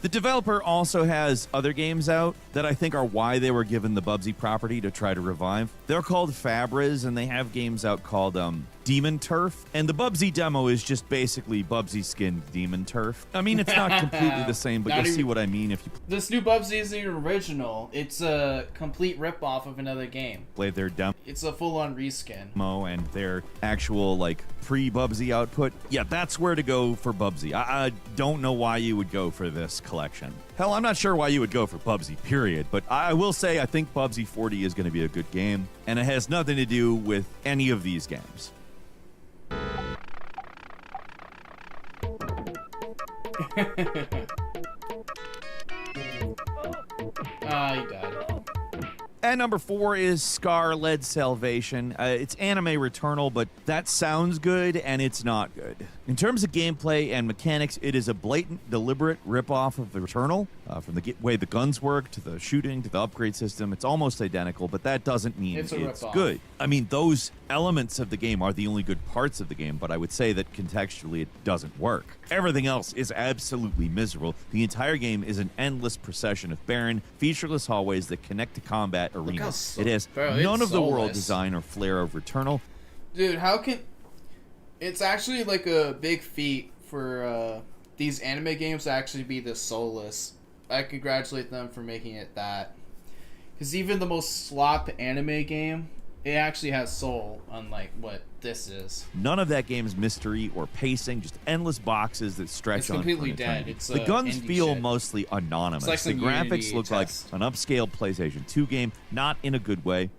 The developer also has other games out that I think are why they were given the Bubsy property to try to revive. They're called Fabras, and they have games out called Demon Turf, and the Bubsy demo is just basically Bubsy skinned Demon Turf. I mean, it's not completely the same, but you'll see what I mean if you This new Bubsy isn't even original. It's a complete rip-off of another game. play their demo. It's a full-on reskin. And their actual, like, pre-Bubsy output. Yeah, that's where to go for Bubsy. I don't know why you would go for this collection. Hell, I'm not sure why you would go for Bubsy, period. But I will say I think Bubsy 40 is going to be a good game, and it has nothing to do with any of these games. He died. And number 4 is Scar Led Salvation. It's anime Returnal, but that sounds good, and it's not good. In terms of gameplay and mechanics, it is a blatant, deliberate ripoff of the Returnal. From the way the guns work, to the shooting, to the upgrade system, it's almost identical, but that doesn't mean it's good. I mean, those elements of the game are the only good parts of the game, but I would say that contextually it doesn't work. Everything else is absolutely miserable. The entire game is an endless procession of barren, featureless hallways that connect to combat arenas. It has none of the world design or flair of Returnal. Dude, how can... It's actually like a big feat for these anime games to actually be this soulless. I congratulate them for making it that. Because even the most slop anime game, it actually has soul, unlike what this is. None of that game's mystery or pacing, just endless boxes that stretch It's on. completely dead. It's the guns indie feel shit. mostly anonymous. It's like the some graphics Unity look test. like an upscaled PlayStation 2 game, not in a good way.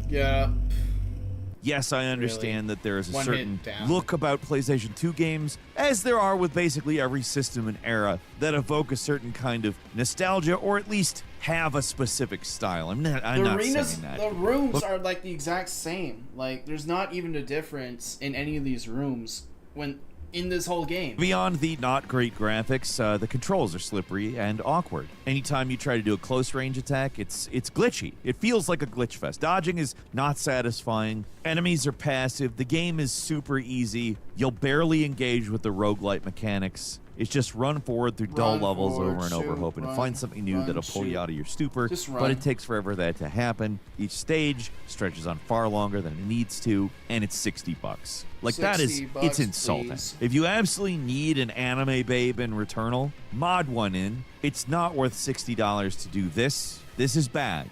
Yeah. Yes, I understand that there is a One certain hit down. look about PlayStation 2 games, as there are with basically every system and era, that evoke a certain kind of nostalgia, or at least have a specific style. I'm not saying that. The rooms are like the exact same. Like, there's not even a difference in any of these rooms when in this whole game. Beyond the not great graphics, the controls are slippery and awkward. Anytime you try to do a close range attack, it's glitchy. It feels like a glitch fest. Dodging is not satisfying. Enemies are passive. The game is super easy. You'll barely engage with the roguelite mechanics. It's just run forward through dull levels over and over, hoping to find something new that'll pull you out of your stupor. But it takes forever for that to happen. Each stage stretches on far longer than it needs to, and it's $60. Like, that is, it's insulting. Please. If you absolutely need an anime babe in Returnal, mod one in. It's not worth $60 to do this. This is bad.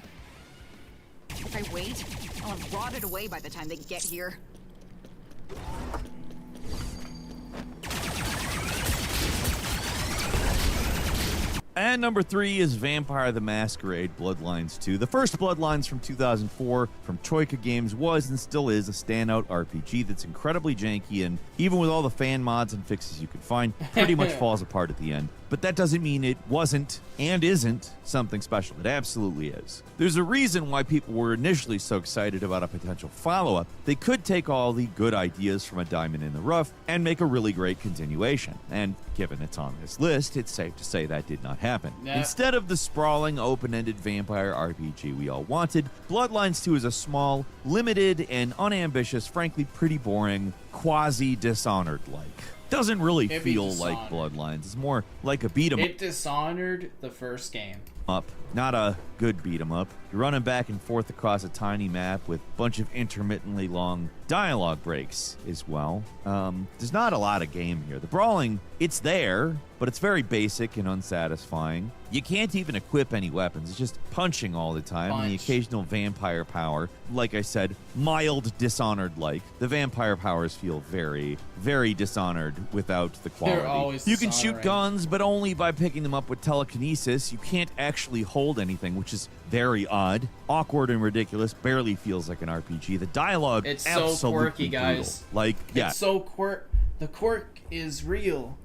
If I wait, I'll have rotted away by the time they get here. And number 3 is Vampire the Masquerade Bloodlines 2. The first Bloodlines from 2004 from Troika Games was and still is a standout RPG that's incredibly janky and, even with all the fan mods and fixes you could find, pretty much falls apart at the end. But that doesn't mean it wasn't and isn't something special. It absolutely is. There's a reason why people were initially so excited about a potential follow-up. They could take all the good ideas from A Diamond in the Rough and make a really great continuation. And given it's on this list, it's safe to say that did not happen. Nah. Instead of the sprawling, open-ended vampire RPG we all wanted, Bloodlines 2 is a small, limited, and unambitious, frankly pretty boring, quasi-Dishonored-like. Doesn't really It'd be feel like Bloodlines. It's more like a beat 'em It dishonored the first game. up, not a good beat 'em up. You're running back and forth across a tiny map with a bunch of intermittently long dialogue breaks as well. There's not a lot of game here. The brawling, it's there, but it's very basic and unsatisfying. You can't even equip any weapons. It's just punching all the time, and the occasional vampire power. Like I said, mild Dishonored-like. The vampire powers feel very, very Dishonored without the quality. They're always You can shoot dishonoring. guns, but only by picking them up with telekinesis. You can't actually hold anything, which is very odd. Awkward and ridiculous. Barely feels like an RPG. The dialogue, It's so absolutely quirky, guys. brutal. Like, yeah. It's so the quirk is real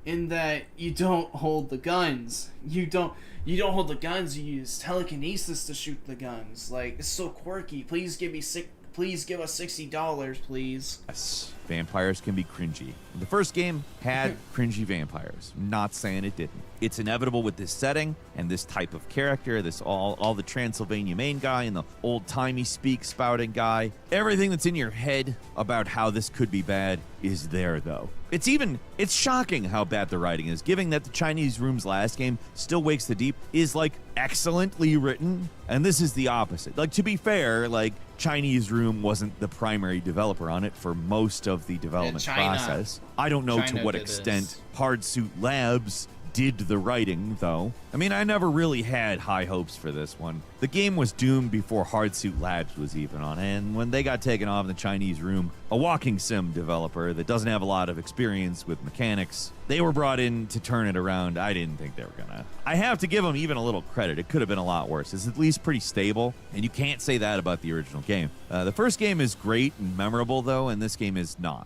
in that you don't hold the guns. You don't hold the guns, you use telekinesis to shoot the guns. Like, it's so quirky. Please give us $60, please. Yes, vampires can be cringy. The first game had cringy vampires. Not saying it didn't. It's inevitable with this setting and this type of character, this all the Transylvania main guy and the old-timey spouting guy. Everything that's in your head about how this could be bad is there, though. It's shocking how bad the writing is, given that the Chinese Room's last game, Still Wakes the Deep, is, like, excellently written, and this is the opposite. Like, to be fair, like, Chinese Room wasn't the primary developer on it for most of the development process. I don't know to what extent Hardsuit Labs did the writing, though. I mean, I never really had high hopes for this one. The game was doomed before Hardsuit Labs was even on, and when they got taken off in the Chinese Room, a walking sim developer that doesn't have a lot of experience with mechanics, they were brought in to turn it around. I didn't think they were gonna. I have to give them even a little credit. It could have been a lot worse. It's at least pretty stable, and you can't say that about the original game. The first game is great and memorable, though, and this game is not.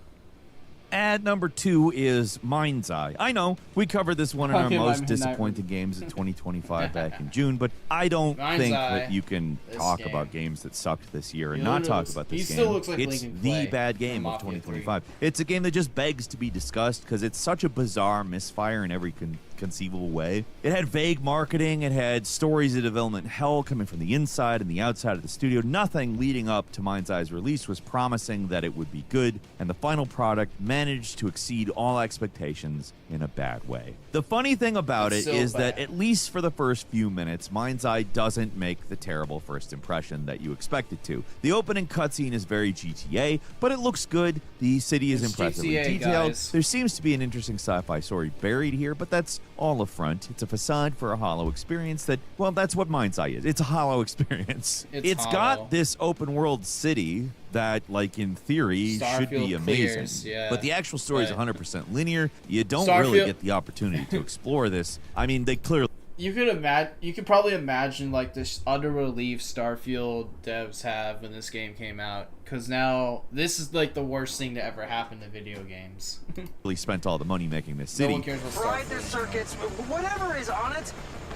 Ad number 2 is Mind's Eye. I know, we covered this one in our most disappointing games of 2025 back in June, but I don't think that you can talk about games that sucked this year and not talk about this game. Still looks like It's Lincoln the Clay bad game of 2025. It's a game that just begs to be discussed because it's such a bizarre misfire in every conceivable way. It had vague marketing, it had stories of development hell coming from the inside and the outside of the studio. Nothing leading up to Mind's Eye's release was promising that it would be good, and the final product managed to exceed all expectations in a bad way. The funny thing about it is that at least for the first few minutes, Mind's Eye doesn't make the terrible first impression that you expect it to. The opening cutscene is very GTA, but it looks good. The city is impressively detailed. There seems to be an interesting sci-fi story buried here, but that's all a front. It's a facade for a hollow experience that, well, that's what Mind's Eye is. It's a hollow experience. It's got this open world city that, like, in theory, should be amazing. But the actual story is 100% linear. You don't really get the opportunity to explore this. I mean, they clearly... You could probably imagine like this utter relief Starfield devs have when this game came out, because now this is like the worst thing to ever happen to video games. really spent all the money making this city. No one cares about Ride the circuits, whatever is on it,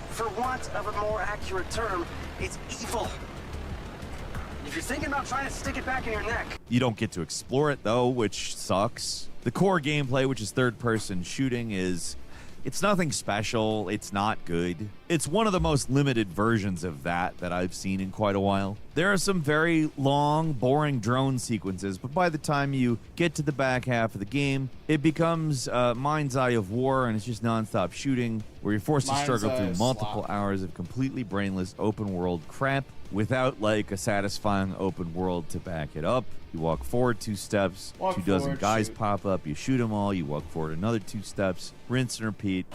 for want of a more accurate term, it's evil. If you're thinking about trying to stick it back in your neck. You don't get to explore it, though, which sucks. The core gameplay, which is third-person shooting, it's nothing special. It's not good. It's one of the most limited versions of that I've seen in quite a while. There are some very long, boring drone sequences, but by the time you get to the back half of the game, it becomes Mind's Eye of War, and it's just nonstop shooting, where you're forced to struggle through multiple hours of completely brainless open-world crap without, like, a satisfying open world to back it up. You walk forward 2 steps, 24 guys pop up, you shoot them all, you walk forward another 2 steps, rinse and repeat.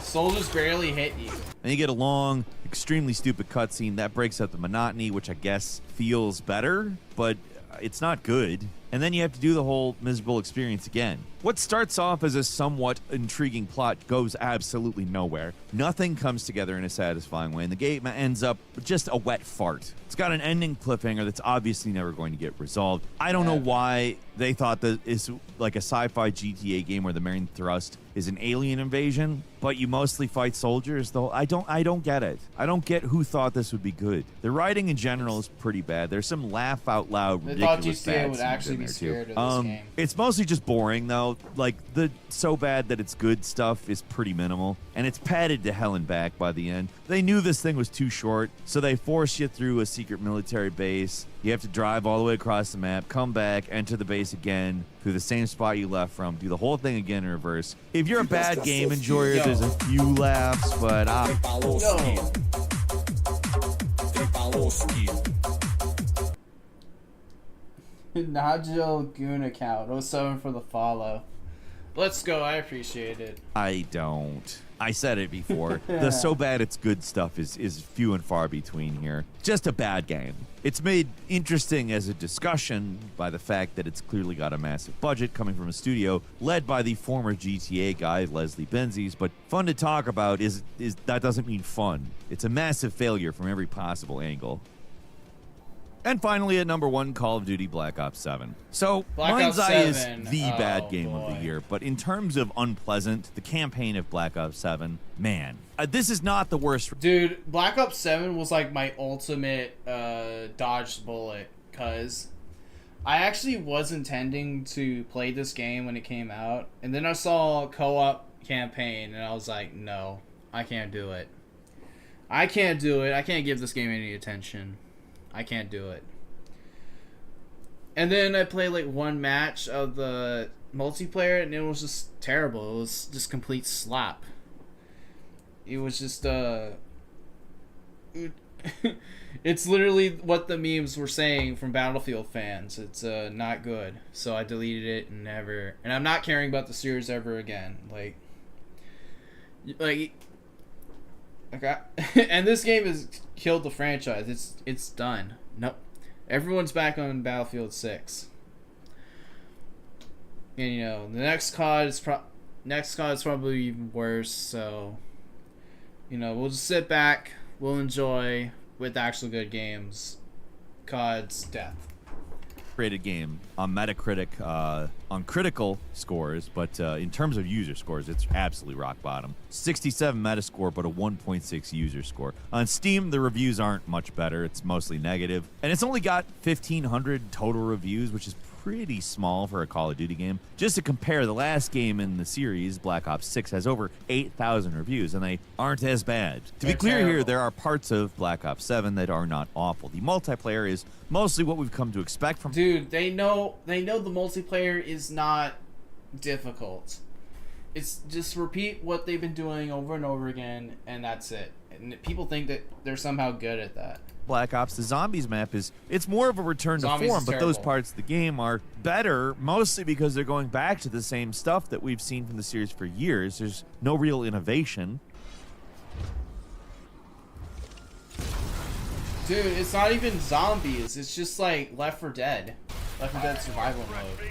Soldiers barely hit you. And you get a long, extremely stupid cutscene that breaks up the monotony, which I guess feels better, but it's not good. And then you have to do the whole miserable experience again. What starts off as a somewhat intriguing plot goes absolutely nowhere. Nothing comes together in a satisfying way, and the game ends up with just a wet fart. It's got an ending cliffhanger that's obviously never going to get resolved. I don't know why they thought that it's like a sci-fi GTA game where the main thrust is an alien invasion, but you mostly fight soldiers, though. I don't get it. I don't get who thought this would be good. The writing in general is pretty bad. There's some laugh out loud ridiculous GTA would actually be scared of this game. It's mostly just boring, though. Like, the so bad that it's good stuff is pretty minimal, and it's padded to hell and back by the end. They knew this thing was too short, so they force you through a secret military base. You have to drive all the way across the map, come back, enter the base again, through the same spot you left from, do the whole thing again in reverse. If you're a bad game enjoyer, there's a few laughs, but Nigel Goon account. 07 for the follow. Let's go. I appreciate it. I don't. I said it before. The so bad it's good stuff is few and far between here. Just a bad game. It's made interesting as a discussion by the fact that it's clearly got a massive budget coming from a studio led by the former GTA guy, Leslie Benzies, but fun to talk about is that doesn't mean fun. It's a massive failure from every possible angle. And finally, at number 1, Call of Duty Black Ops 7. So, Mind's Eye is the bad game of the year, but in terms of unpleasant, the campaign of Black Ops 7, man, this is not the worst. Dude, Black Ops 7 was like my ultimate dodged bullet, because I actually was intending to play this game when it came out, and then I saw a co-op campaign, and I was like, no, I can't do it. I can't do it. I can't give this game any attention. I can't do it. And then I played like one match of the multiplayer and it was just terrible. It was just complete slap. It was just it's literally what the memes were saying from Battlefield fans. It's not good. So I deleted it and I'm not caring about the series ever again. And this game has killed the franchise. It's done. Nope. Everyone's back on Battlefield 6. And you know, the next COD is probably even worse, so you know, we'll just sit back, we'll enjoy with actual good games. COD's death. Rated game on Metacritic, on critical scores, but in terms of user scores, it's absolutely rock bottom. 67 Metascore, but a 1.6 user score. On Steam, the reviews aren't much better. It's mostly negative, and it's only got 1,500 total reviews, which is pretty small for a Call of Duty game. Just to compare, the last game in the series, Black Ops 6, has over 8,000 reviews, and they aren't as bad. To be clear here, there are parts of Black Ops 7 that are not awful. The multiplayer is mostly what we've come to expect from... Dude, they know the multiplayer is not difficult. It's just repeat what they've been doing over and over again, and that's it. And people think that they're somehow good at that. Black Ops, the Zombies map it's more of a return to form, but those parts of the game are better, mostly because they're going back to the same stuff that we've seen from the series for years. There's no real innovation. Dude, it's not even zombies, it's just like Left 4 Dead. Left 4 Dead survival mode.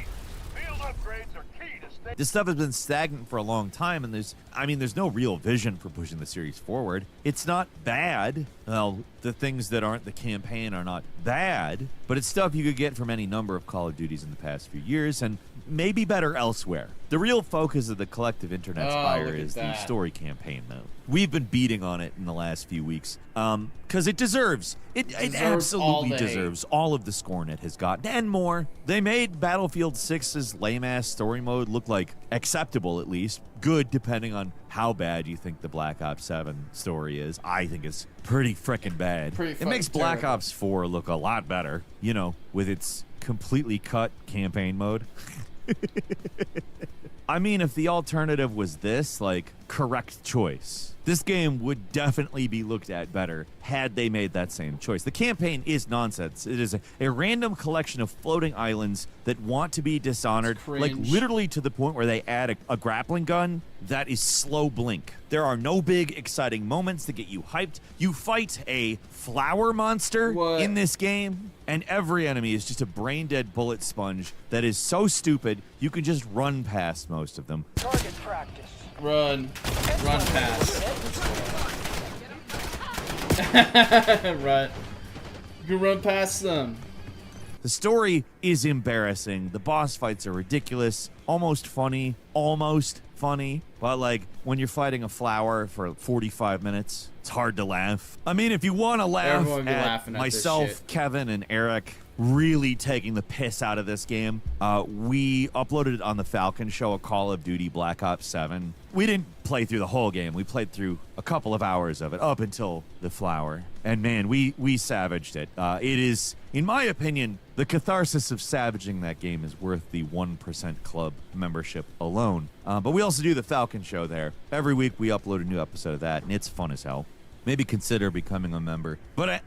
This stuff has been stagnant for a long time, and there's no real vision for pushing the series forward. It's not bad. Well, the things that aren't the campaign are not bad, but it's stuff you could get from any number of Call of Duties in the past few years, and maybe better elsewhere. The real focus of the collective internet's ire is the story campaign, though. We've been beating on it in the last few weeks, because it deserves. It absolutely deserves all of the scorn it has gotten, and more. They made Battlefield 6's lame-ass story mode look like acceptable, at least. Good, depending on how bad you think the Black Ops 7 story is. I think it's pretty frickin' bad. It makes Black Ops 4 look a lot better, you know, with its completely cut campaign mode. I mean, if the alternative was this, like, correct choice, this game would definitely be looked at better had they made that same choice. The campaign is nonsense. It is a random collection of floating islands that want to be dishonored, like literally to the point where they add a grappling gun that is slow blink. There are no big exciting moments to get you hyped. You fight a flower monster in this game, and every enemy is just a brain-dead bullet sponge that is so stupid you can just run past most of them. Target practice. Run past. Run. You can run past them. The story is embarrassing. The boss fights are ridiculous, almost funny, but like when you're fighting a flower for 45 minutes, it's hard to laugh. I mean, if you want to laugh at myself, Kevin, and Eric really taking the piss out of this game, we uploaded it on the Falcon Show, a Call of Duty Black Ops 7. We didn't play through the whole game. We played through a couple of hours of it up until the flower. And man, we savaged it. It is, in my opinion, the catharsis of savaging that game is worth the 1% Club membership alone. But we also do the Falcon Show there. Every week we upload a new episode of that, and it's fun as hell. maybe consider becoming a member. But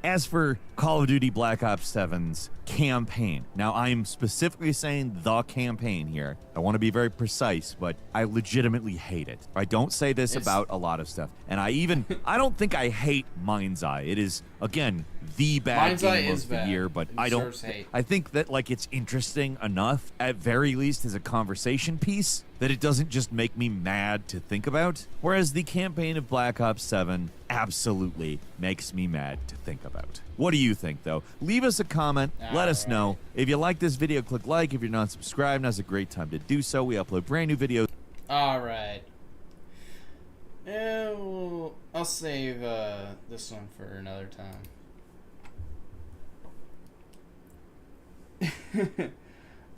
as for Call of Duty Black Ops 7's campaign, now I'm specifically saying the campaign here. I want to be very precise, but I legitimately hate it. I don't say this about a lot of stuff. And I don't think I hate Mind's Eye. It is, again, the bad game of the year, but I think that like it's interesting enough, at very least as a conversation piece, that it doesn't just make me mad to think about. Whereas the campaign of Black Ops 7 absolutely makes me mad to think about. What do you think, though? Leave us a comment. Let us know. If you like this video, click like. If you're not subscribed, now's a great time to do so. We upload brand new videos. All right. I'll save this one for another time.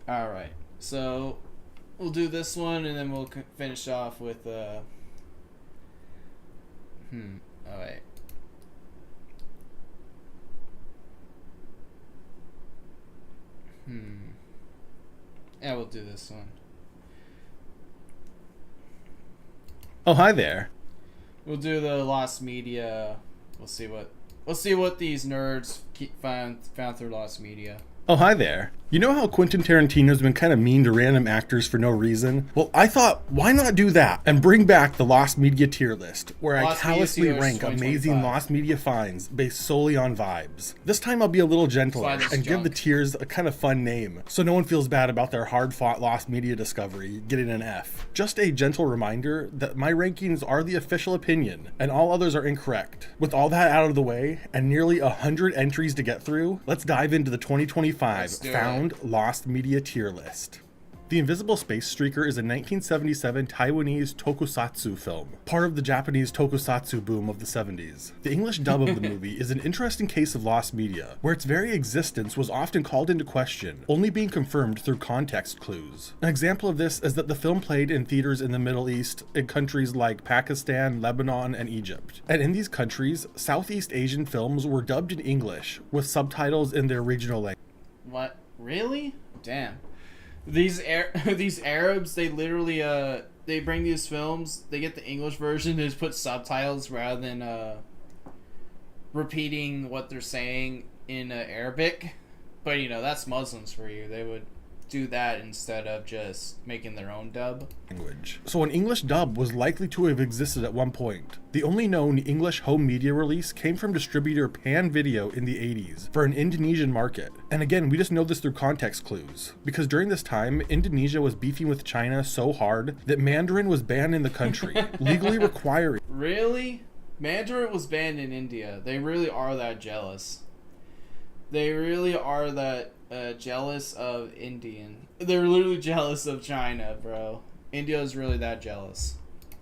All right. So we'll do this one, and then we'll finish off with oh wait. Yeah, we'll do this one. Oh, hi there. We'll do the Lost Media. We'll see what these nerds found through Lost Media. Oh, hi there. You know how Quentin Tarantino's been kind of mean to random actors for no reason? Well, I thought, why not do that and bring back the Lost Media tier list, where I callously rank amazing Lost Media finds based solely on vibes. This time I'll be a little gentler and give the tiers a kind of fun name, so no one feels bad about their hard-fought Lost Media discovery getting an F. Just a gentle reminder that my rankings are the official opinion, and all others are incorrect. With all that out of the way, and nearly 100 entries to get through, let's dive into the 2025 Found Lost Media tier list. The Invisible Space Streaker is a 1977 Taiwanese tokusatsu film, part of the Japanese tokusatsu boom of the 70s. The English dub of the movie is an interesting case of lost media, where its very existence was often called into question, only being confirmed through context clues. An example of this is that the film played in theaters in the Middle East, in countries like Pakistan, Lebanon, and Egypt. And in these countries, Southeast Asian films were dubbed in English, with subtitles in their regional language. What? Really? Damn. These Arabs, they literally they bring these films, they get the English version, they just put subtitles rather than repeating what they're saying in Arabic. But you know, that's Muslims for you. They would do that instead of just making their own dub. So an English dub was likely to have existed at one point. The only known English home media release came from distributor Pan Video in the 80s for an Indonesian market. And again, we just know this through context clues, because during this time, Indonesia was beefing with China so hard that Mandarin was banned in the country, legally requiring... Really? Mandarin was banned in India. They really are that jealous. They really are that jealous of Indian. They're literally jealous of China, bro. India is really that jealous.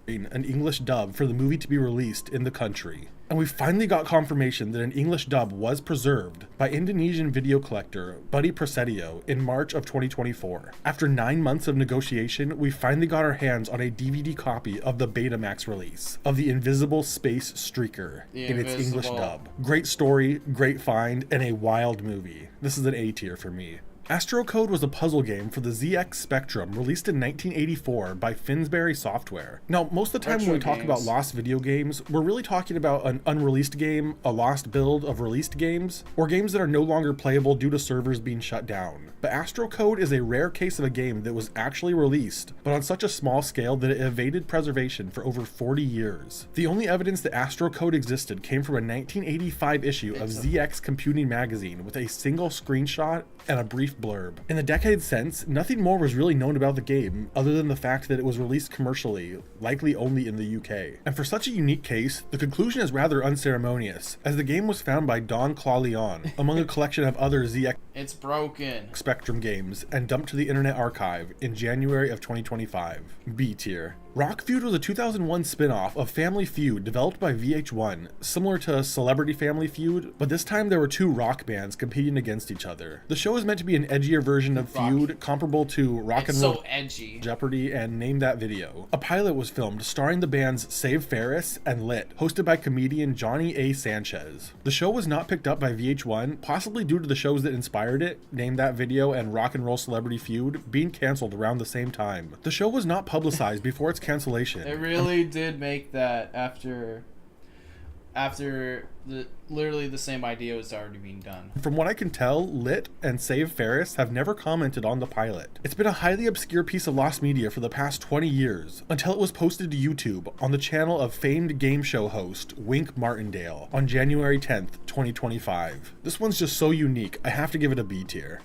An English dub for the movie to be released in the country. And we finally got confirmation that an English dub was preserved by Indonesian video collector Buddy Prasetyo in March of 2024. After 9 months of negotiation, we finally got our hands on a DVD copy of the Betamax release of The Invisible Space Streaker in its English dub. Great story, great find, and a wild movie. This is an A tier for me. Astro Code was a puzzle game for the ZX Spectrum released in 1984 by Finsbury Software. Now, most of the time when we talk about lost video games, we're really talking about an unreleased game, a lost build of released games, or games that are no longer playable due to servers being shut down. But Astro Code is a rare case of a game that was actually released, but on such a small scale that it evaded preservation for over 40 years. The only evidence that Astro Code existed came from a 1985 issue of ZX Computing magazine with a single screenshot and a brief blurb. In the decades since, nothing more was really known about the game other than the fact that it was released commercially, likely only in the UK. And for such a unique case, the conclusion is rather unceremonious, as the game was found by Don Claulion among a collection of other ZX It's broken. Spectrum games and dumped to the Internet Archive in January of 2025. B tier. Rock Feud was a 2001 spin-off of Family Feud developed by VH1, similar to Celebrity Family Feud, but this time there were two rock bands competing against each other. The show is meant to be an edgier version of Feud, comparable to Rock and Roll Jeopardy and Name That Video. A pilot was filmed starring the bands Save Ferris and Lit, hosted by comedian Johnny A. Sanchez. The show was not picked up by VH1, possibly due to the shows that inspired it, Name That Video and Rock and Roll Celebrity Feud, being canceled around the same time. The show was not publicized before its cancellation. It really did make that after after literally the same idea was already being done. From what I can tell, Lit and Save Ferris have never commented on the pilot. It's been a highly obscure piece of lost media for the past 20 years, until it was posted to YouTube on the channel of famed game show host Wink Martindale on January 10th, 2025. This one's just so unique, I have to give it a B tier.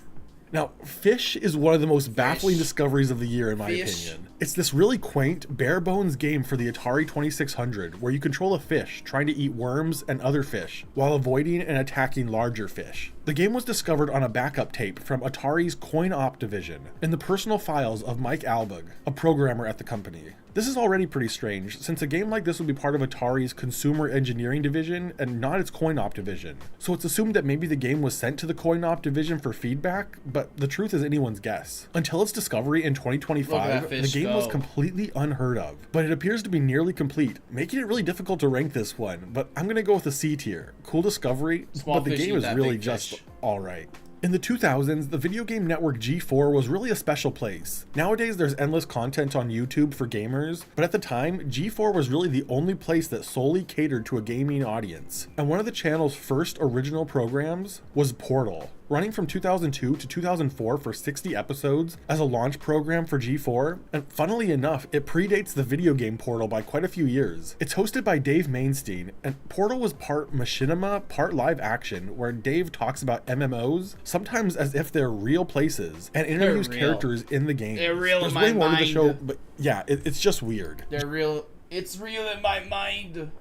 Now, Fish is one of the most baffling discoveries of the year in my opinion. It's this really quaint, bare-bones game for the Atari 2600 where you control a fish trying to eat worms and other fish while avoiding and attacking larger fish. The game was discovered on a backup tape from Atari's Coin-Op division in the personal files of Mike Albug, a programmer at the company. This is already pretty strange, since a game like this would be part of Atari's consumer engineering division and not its Coin-Op division. So it's assumed that maybe the game was sent to the Coin-Op division for feedback, but the truth is anyone's guess. Until its discovery in 2025, the game was completely unheard of, but it appears to be nearly complete, making it really difficult to rank this one, but I'm gonna go with a C tier. Cool discovery, but the game is really just alright. In the 2000s, the video game network G4 was really a special place. Nowadays, there's endless content on YouTube for gamers, but at the time, G4 was really the only place that solely catered to a gaming audience. And one of the channel's first original programs was Portal, running from 2002 to 2004 for 60 episodes as a launch program for G4, and funnily enough, it predates the video game Portal by quite a few years. It's hosted by Dave Mainstein, and Portal was part machinima, part live action, where Dave talks about MMOs, sometimes as if they're real places, and interviews characters in the game. They're real There's in way my more mind. to the show, but yeah, it's just weird. They're real. It's real in my mind.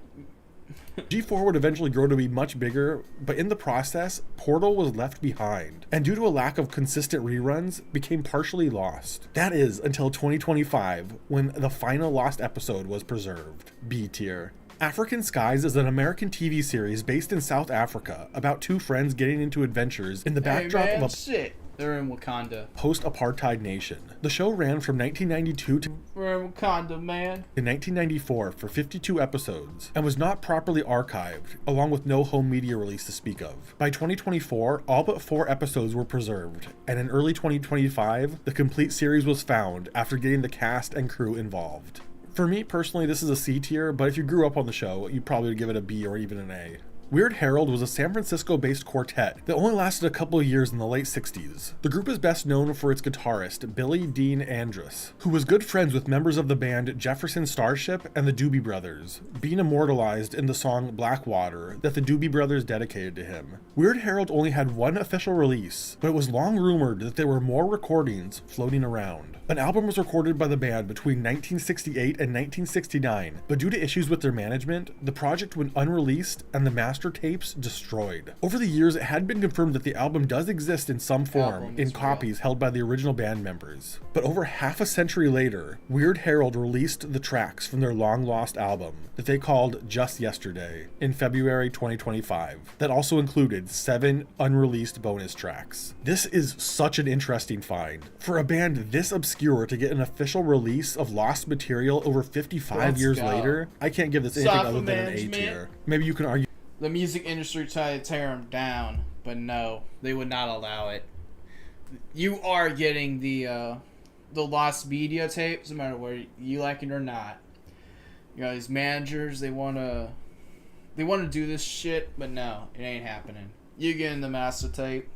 G4 would eventually grow to be much bigger, but in the process, Portal was left behind, and due to a lack of consistent reruns, became partially lost. That is, until 2025, when the final lost episode was preserved. B tier. African Skies is an American TV series based in South Africa about two friends getting into adventures in the backdrop of a They're in Wakanda. post-apartheid nation. The show ran from 1992 to We're in Wakanda, man. in 1994 for 52 episodes and was not properly archived, along with no home media release to speak of. By 2024, all but 4 episodes were preserved, and in early 2025, the complete series was found after getting the cast and crew involved. For me personally, this is a C tier, but if you grew up on the show, you'd probably give it a B or even an A. Weird Harold was a San Francisco-based quartet that only lasted a couple of years in the late 60s. The group is best known for its guitarist, Billy Dean Andrus, who was good friends with members of the band Jefferson Starship and the Doobie Brothers, being immortalized in the song Blackwater that the Doobie Brothers dedicated to him. Weird Harold only had one official release, but it was long rumored that there were more recordings floating around. An album was recorded by the band between 1968 and 1969, but due to issues with their management, the project went unreleased and the master tapes destroyed. Over the years, it had been confirmed that the album does exist in some form in copies held by the original band members. But over half a century later, Weird Harold released the tracks from their long-lost album that they called Just Yesterday in February 2025 that also included 7 unreleased bonus tracks. This is such an interesting find. For a band this obscure to get an official release of lost material over 55 years later, I can't give this anything other than an A tier. Maybe you can argue the music industry tried to tear them down, but no, they would not allow it. You are getting the lost media tapes, no matter where you like it or not. You know, these managers, they wanna do this shit, but no, it ain't happening. You getting the master tape.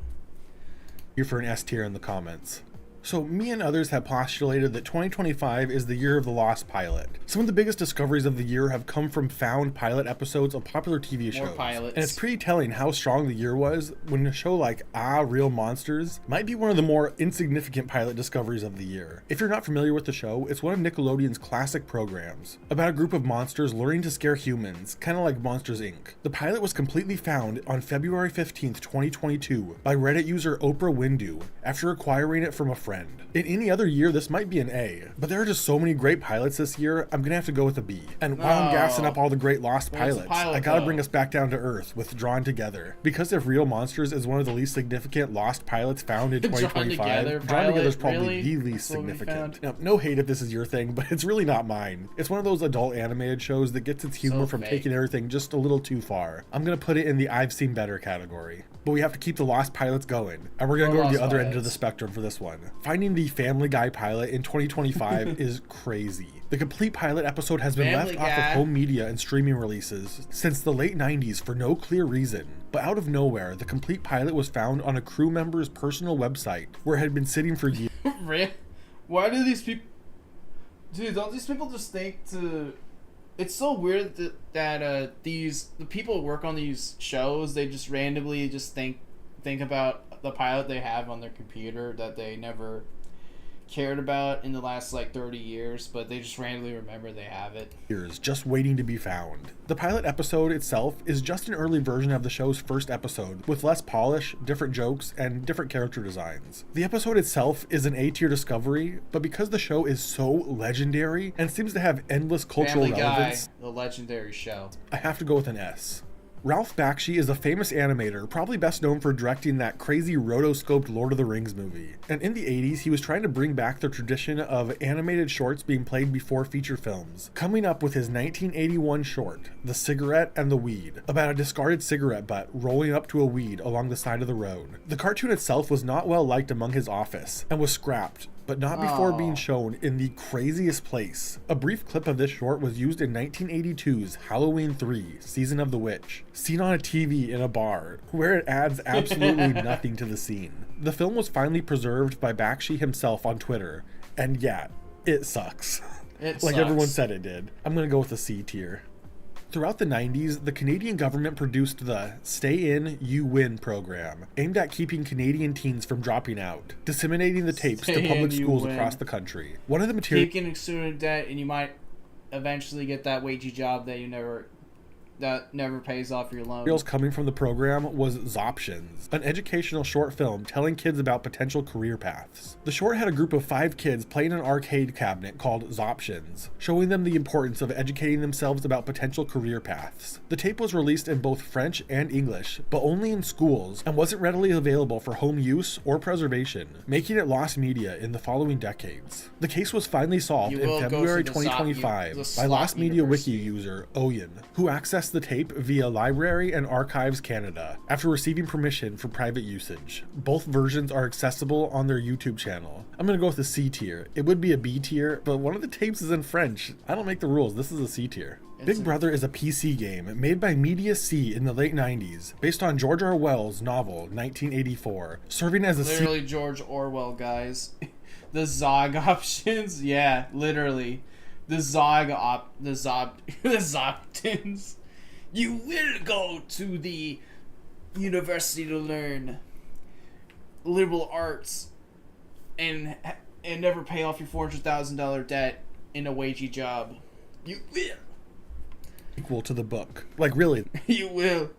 you for an S tier in the comments. So me and others have postulated that 2025 is the year of the lost pilot. Some of the biggest discoveries of the year have come from found pilot episodes of popular TV shows. More pilots. And it's pretty telling how strong the year was when a show like Real Monsters might be one of the more insignificant pilot discoveries of the year. If you're not familiar with the show, it's one of Nickelodeon's classic programs about a group of monsters learning to scare humans, kind of like Monsters Inc. The pilot was completely found on February 15th, 2022 by Reddit user Oprah Windu after acquiring it from a friend. In any other year, this might be an A, but there are just so many great pilots this year, I'm gonna have to go with a B. And while I'm gassing up all the great lost pilots, I gotta bring us back down to earth with Drawn Together. Because if Real Monsters is one of the least significant lost pilots found in 2025, Drawn Together is probably the least significant. Now, no hate if this is your thing, but it's really not mine. It's one of those adult animated shows that gets its humor from taking everything just a little too far. I'm gonna put it in the I've seen better category. But we have to keep the lost pilots going, and we're gonna go to the other end of the spectrum for this one. Finding the Family Guy pilot in 2025 is crazy. The complete pilot episode has been left off of home media and streaming releases since the late 90s for no clear reason. But out of nowhere, the complete pilot was found on a crew member's personal website where it had been sitting for years. Why do these people... Dude, don't these people just think to... It's so weird that the people who work on these shows, they just randomly just think about the pilot they have on their computer that they never cared about in the last like 30 years, but they just randomly remember they have it. Just waiting to be found. The pilot episode itself is just an early version of the show's first episode, with less polish, different jokes, and different character designs. The episode itself is an A-tier discovery, but because the show is so legendary and seems to have endless cultural Family relevance, Guy, the legendary show, I have to go with an S. Ralph Bakshi is a famous animator, probably best known for directing that crazy rotoscoped Lord of the Rings movie. And in the 80s, he was trying to bring back the tradition of animated shorts being played before feature films, coming up with his 1981 short, The Cigarette and the Weed, about a discarded cigarette butt rolling up to a weed along the side of the road. The cartoon itself was not well liked among his office, and was scrapped, but not before being shown in the craziest place. A brief clip of this short was used in 1982's Halloween 3, Season of the Witch, seen on a TV in a bar, where it adds absolutely nothing to the scene. The film was finally preserved by Bakshi himself on Twitter, and yeah, it sucks. It like sucks. everyone said it did. I'm gonna go with a C tier. Throughout the 90s, the Canadian government produced the Stay In, You Win program, aimed at keeping Canadian teens from dropping out, disseminating the tapes to public schools across the country. One of the materials... Keep getting student debt, and you might eventually get that wagey job that never pays off your loan. Materials coming from the program was Zoptions, an educational short film telling kids about potential career paths. The short had a group of 5 kids playing an arcade cabinet called Zoptions, showing them the importance of educating themselves about potential career paths. The tape was released in both French and English, but only in schools, and wasn't readily available for home use or preservation, making it lost media in the following decades. The case was finally solved in February 2025 by Lost Media Wiki user Oyen, who accessed the tape via Library and Archives Canada after receiving permission for private usage. Both versions are accessible on their YouTube channel. I'm gonna go with a C tier. It would be a B tier, but one of the tapes is in French. I don't make the rules. This is a C tier. Big Brother is a PC game made by Media C in the late 90s, based on George Orwell's novel 1984, serving as a literally George Orwell, guys. The Zog options, yeah, literally. The Zoptins. You will go to the university to learn liberal arts and never pay off your $400,000 debt in a wagey job. You will. Equal to the book. Like, really. You will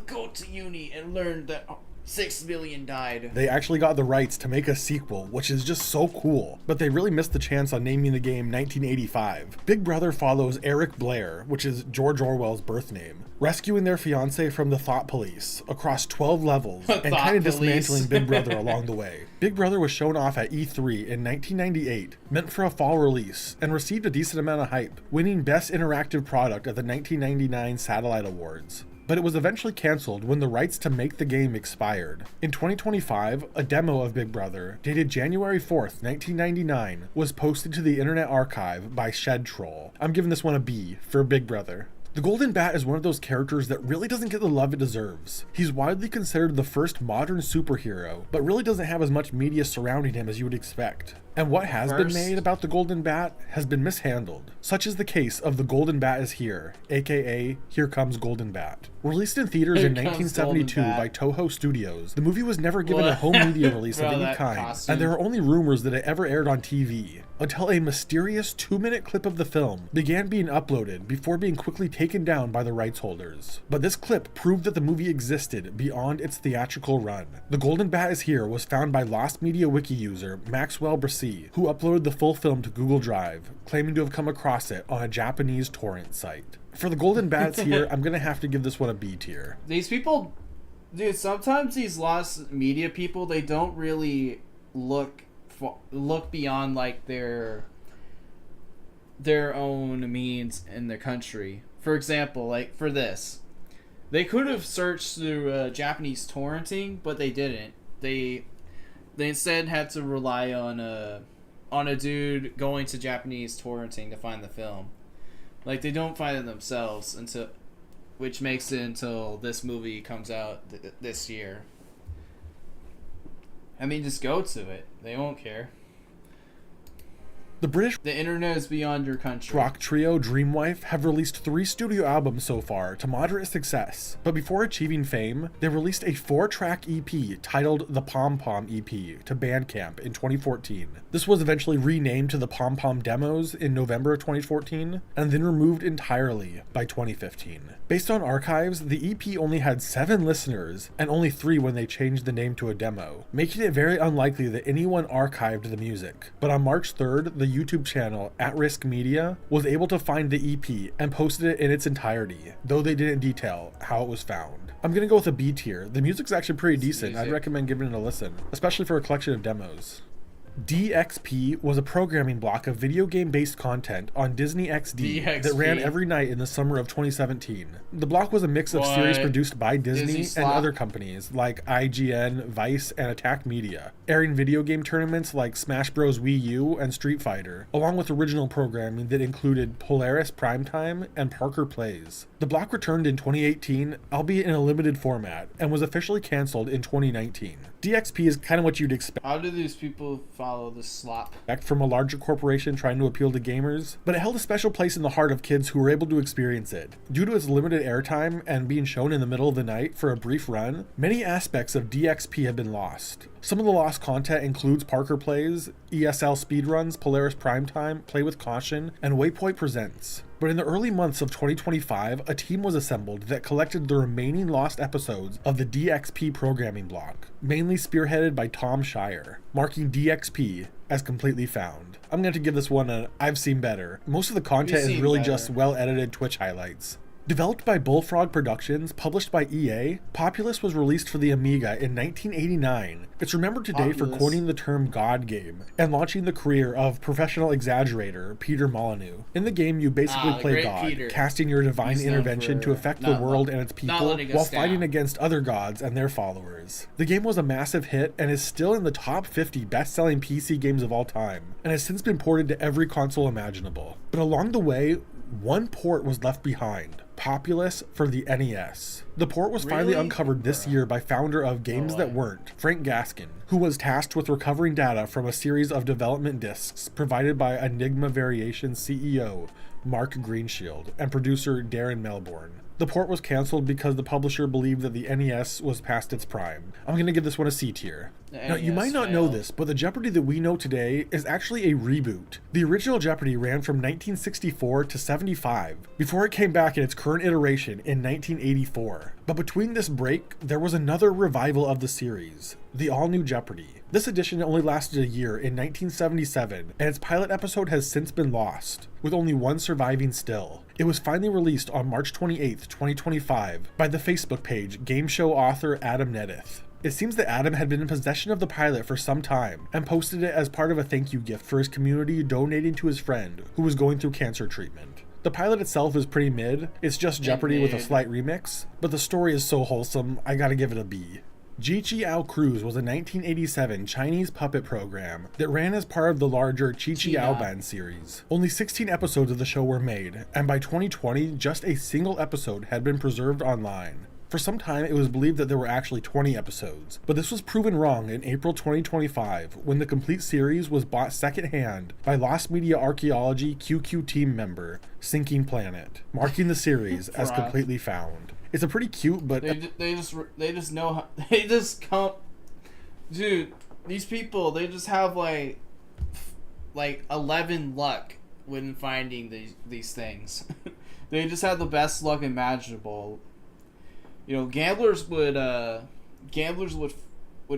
go to uni and learn that 6 million died. They actually got the rights to make a sequel, which is just so cool, but they really missed the chance on naming the game 1985. Big Brother follows Eric Blair, which is George Orwell's birth name, rescuing their fiancé from the Thought Police across 12 levels and kind of dismantling Big Brother along the way. Big Brother was shown off at E3 in 1998, meant for a fall release, and received a decent amount of hype, winning Best Interactive Product at the 1999 Satellite Awards. But it was eventually canceled when the rights to make the game expired. In 2025, a demo of Big Brother, dated January 4th, 1999, was posted to the Internet Archive by Shed Troll. I'm giving this one a B for Big Brother. The Golden Bat is one of those characters that really doesn't get the love it deserves. He's widely considered the first modern superhero, but really doesn't have as much media surrounding him as you would expect. And what has been made about the Golden Bat has been mishandled. Such is the case of The Golden Bat is Here, aka Here Comes Golden Bat. Released in theaters in 1972 by Toho Studios, the movie was never given a home media release of any kind, and there are only rumors that it ever aired on TV, until a mysterious 2-minute clip of the film began being uploaded before being quickly taken down by the rights holders. But this clip proved that the movie existed beyond its theatrical run. The Golden Bat is Here was found by Lost Media Wiki user Maxwell Brissy, who uploaded the full film to Google Drive, claiming to have come across it on a Japanese torrent site. For the Golden Bats Here, I'm gonna have to give this one a B tier. These people, dude, sometimes these Lost Media people, they don't really look beyond like their own means in their country. For example, like for this, they could have searched through Japanese torrenting, but they didn't. They They instead had to rely on a dude going to Japanese torrenting to find the film. Like, they don't find it themselves until, which makes it until this movie comes out this year. I mean, just go to it. They won't care. The internet is beyond your country. Rock trio Dreamwife have released 3 studio albums so far to moderate success, but before achieving fame, they released a 4-track EP titled the Pom Pom EP to Bandcamp in 2014. This was eventually renamed to the Pom Pom Demos in November of 2014, and then removed entirely by 2015. Based on archives, the EP only had 7 listeners, and only 3 when they changed the name to a demo, making it very unlikely that anyone archived the music. But on March 3rd, the YouTube channel At Risk Media was able to find the EP and posted it in its entirety, though they didn't detail how it was found. I'm gonna go with a B tier. The music's actually pretty decent. I'd recommend giving it a listen, especially for a collection of demos. DXP was a programming block of video game-based content on Disney XD that ran every night in the summer of 2017. The block was a mix of series produced by Disney and other companies like IGN, Vice, and Attack Media, airing video game tournaments like Smash Bros. Wii U and Street Fighter, along with original programming that included Polaris Primetime and Parker Plays. The block returned in 2018, albeit in a limited format, and was officially canceled in 2019. DXP is kind of what you'd expect. How do these people follow the slop? From a larger corporation trying to appeal to gamers, but it held a special place in the heart of kids who were able to experience it. Due to its limited airtime and being shown in the middle of the night for a brief run, many aspects of DXP have been lost. Some of the lost content includes Parker Plays, ESL Speedruns, Polaris Primetime, Play with Caution, and Waypoint Presents. But in the early months of 2025, a team was assembled that collected the remaining lost episodes of the DXP programming block, mainly spearheaded by Tom Shire, marking DXP as completely found. I'm going to give this one an I've seen better. Most of the content is really just well-edited Twitch highlights. Developed by Bullfrog Productions, published by EA, Populous was released for the Amiga in 1989. It's remembered today for coining the term God Game and launching the career of professional exaggerator Peter Molyneux. In the game, you basically play God, Peter. casting your divine intervention to affect the world and its people while fighting against other gods and their followers. The game was a massive hit and is still in the top 50 best-selling PC games of all time, and has since been ported to every console imaginable. But along the way, one port was left behind. Populous for the NES. The port was finally uncovered this year by founder of Games That Weren't, Frank Gaskin, who was tasked with recovering data from a series of development disks provided by Enigma Variation CEO Mark Greenshield and producer Darren Melbourne. The port was canceled because the publisher believed that the NES was past its prime. I'm going to give this one a C tier. Now, you might not know this, but the Jeopardy that we know today is actually a reboot. The original Jeopardy ran from 1964 to 75, before it came back in its current iteration in 1984. But between this break, there was another revival of the series, the all-new Jeopardy. This edition only lasted a year in 1977, and its pilot episode has since been lost, with only one surviving still. It was finally released on March 28, 2025, by the Facebook page Game Show author Adam Nedith. It seems that Adam had been in possession of the pilot for some time and posted it as part of a thank you gift for his community donating to his friend who was going through cancer treatment. The pilot itself is pretty mid, it's just Jeopardy with a slight remix, but the story is so wholesome, I gotta give it a B. Jichi Ao Cruise was a 1987 Chinese puppet program that ran as part of the larger Chi Ao Band series. Only 16 episodes of the show were made, and by 2020, just a single episode had been preserved online. For some time, it was believed that there were actually 20 episodes, but this was proven wrong in April 2025 when the complete series was bought secondhand by Lost Media Archaeology QQ team member Sinking Planet, marking the series as completely found. It's a pretty cute, but they just know how they just come. Dude, these people, they just have like 11 luck when finding these things. They just have the best luck imaginable. You know, gamblers would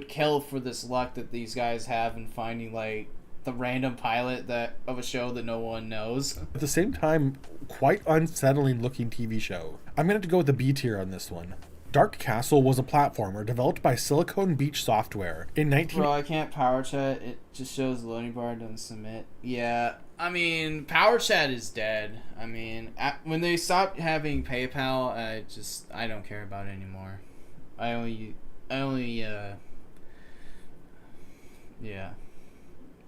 kill for this luck that these guys have in finding like the random pilot of a show that no one knows. At the same time, quite unsettling looking TV show. I'm gonna have to go with the B tier on this one. Dark Castle was a platformer developed by Silicon Beach Software in Bro, I can't power chat. It just shows the loading bar doesn't submit. Yeah, I mean, power chat is dead. I mean, when they stopped having PayPal, I don't care about it anymore. Yeah.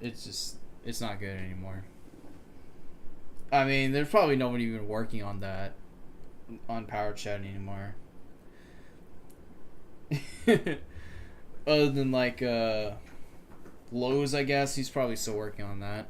It's not good anymore. I mean, there's probably nobody even working on that on Power Chat anymore. Other than like Lowe's, I guess he's probably still working on that.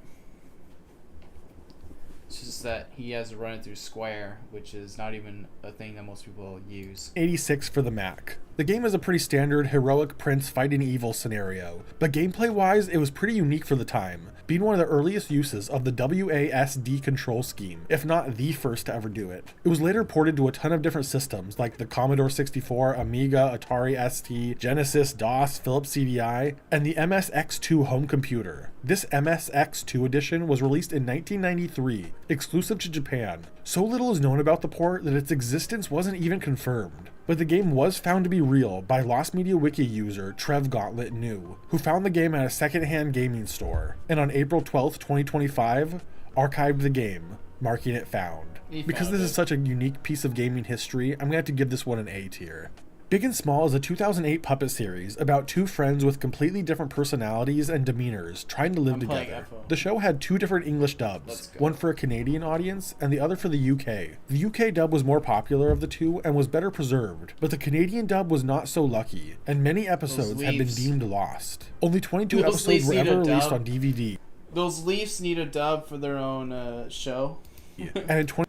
It's just that he has to run it through Square, which is not even a thing that most people use. 86 for the Mac. The game is a pretty standard heroic prince fighting evil scenario, but gameplay-wise, it was pretty unique for the time, being one of the earliest uses of the WASD control scheme, if not the first to ever do it. It was later ported to a ton of different systems, like the Commodore 64, Amiga, Atari ST, Genesis, DOS, Philips CDI, and the MSX2 home computer. This MSX2 edition was released in 1993, exclusive to Japan. So little is known about the port that its existence wasn't even confirmed. But the game was found to be real by Lost Media Wiki user Trev Gauntlet New, who found the game at a secondhand gaming store, and on April 12th, 2025, archived the game, marking it found. Because this is such a unique piece of gaming history, I'm going to have to give this one an A tier. Big and Small is a 2008 puppet series about two friends with completely different personalities and demeanors trying to live together. The show had two different English dubs, one for a Canadian audience and the other for the UK. The UK dub was more popular of the two and was better preserved, but the Canadian dub was not so lucky, and many episodes have been deemed lost. Only 22 episodes were ever released on DVD. Those Leafs need a dub for their own show. And in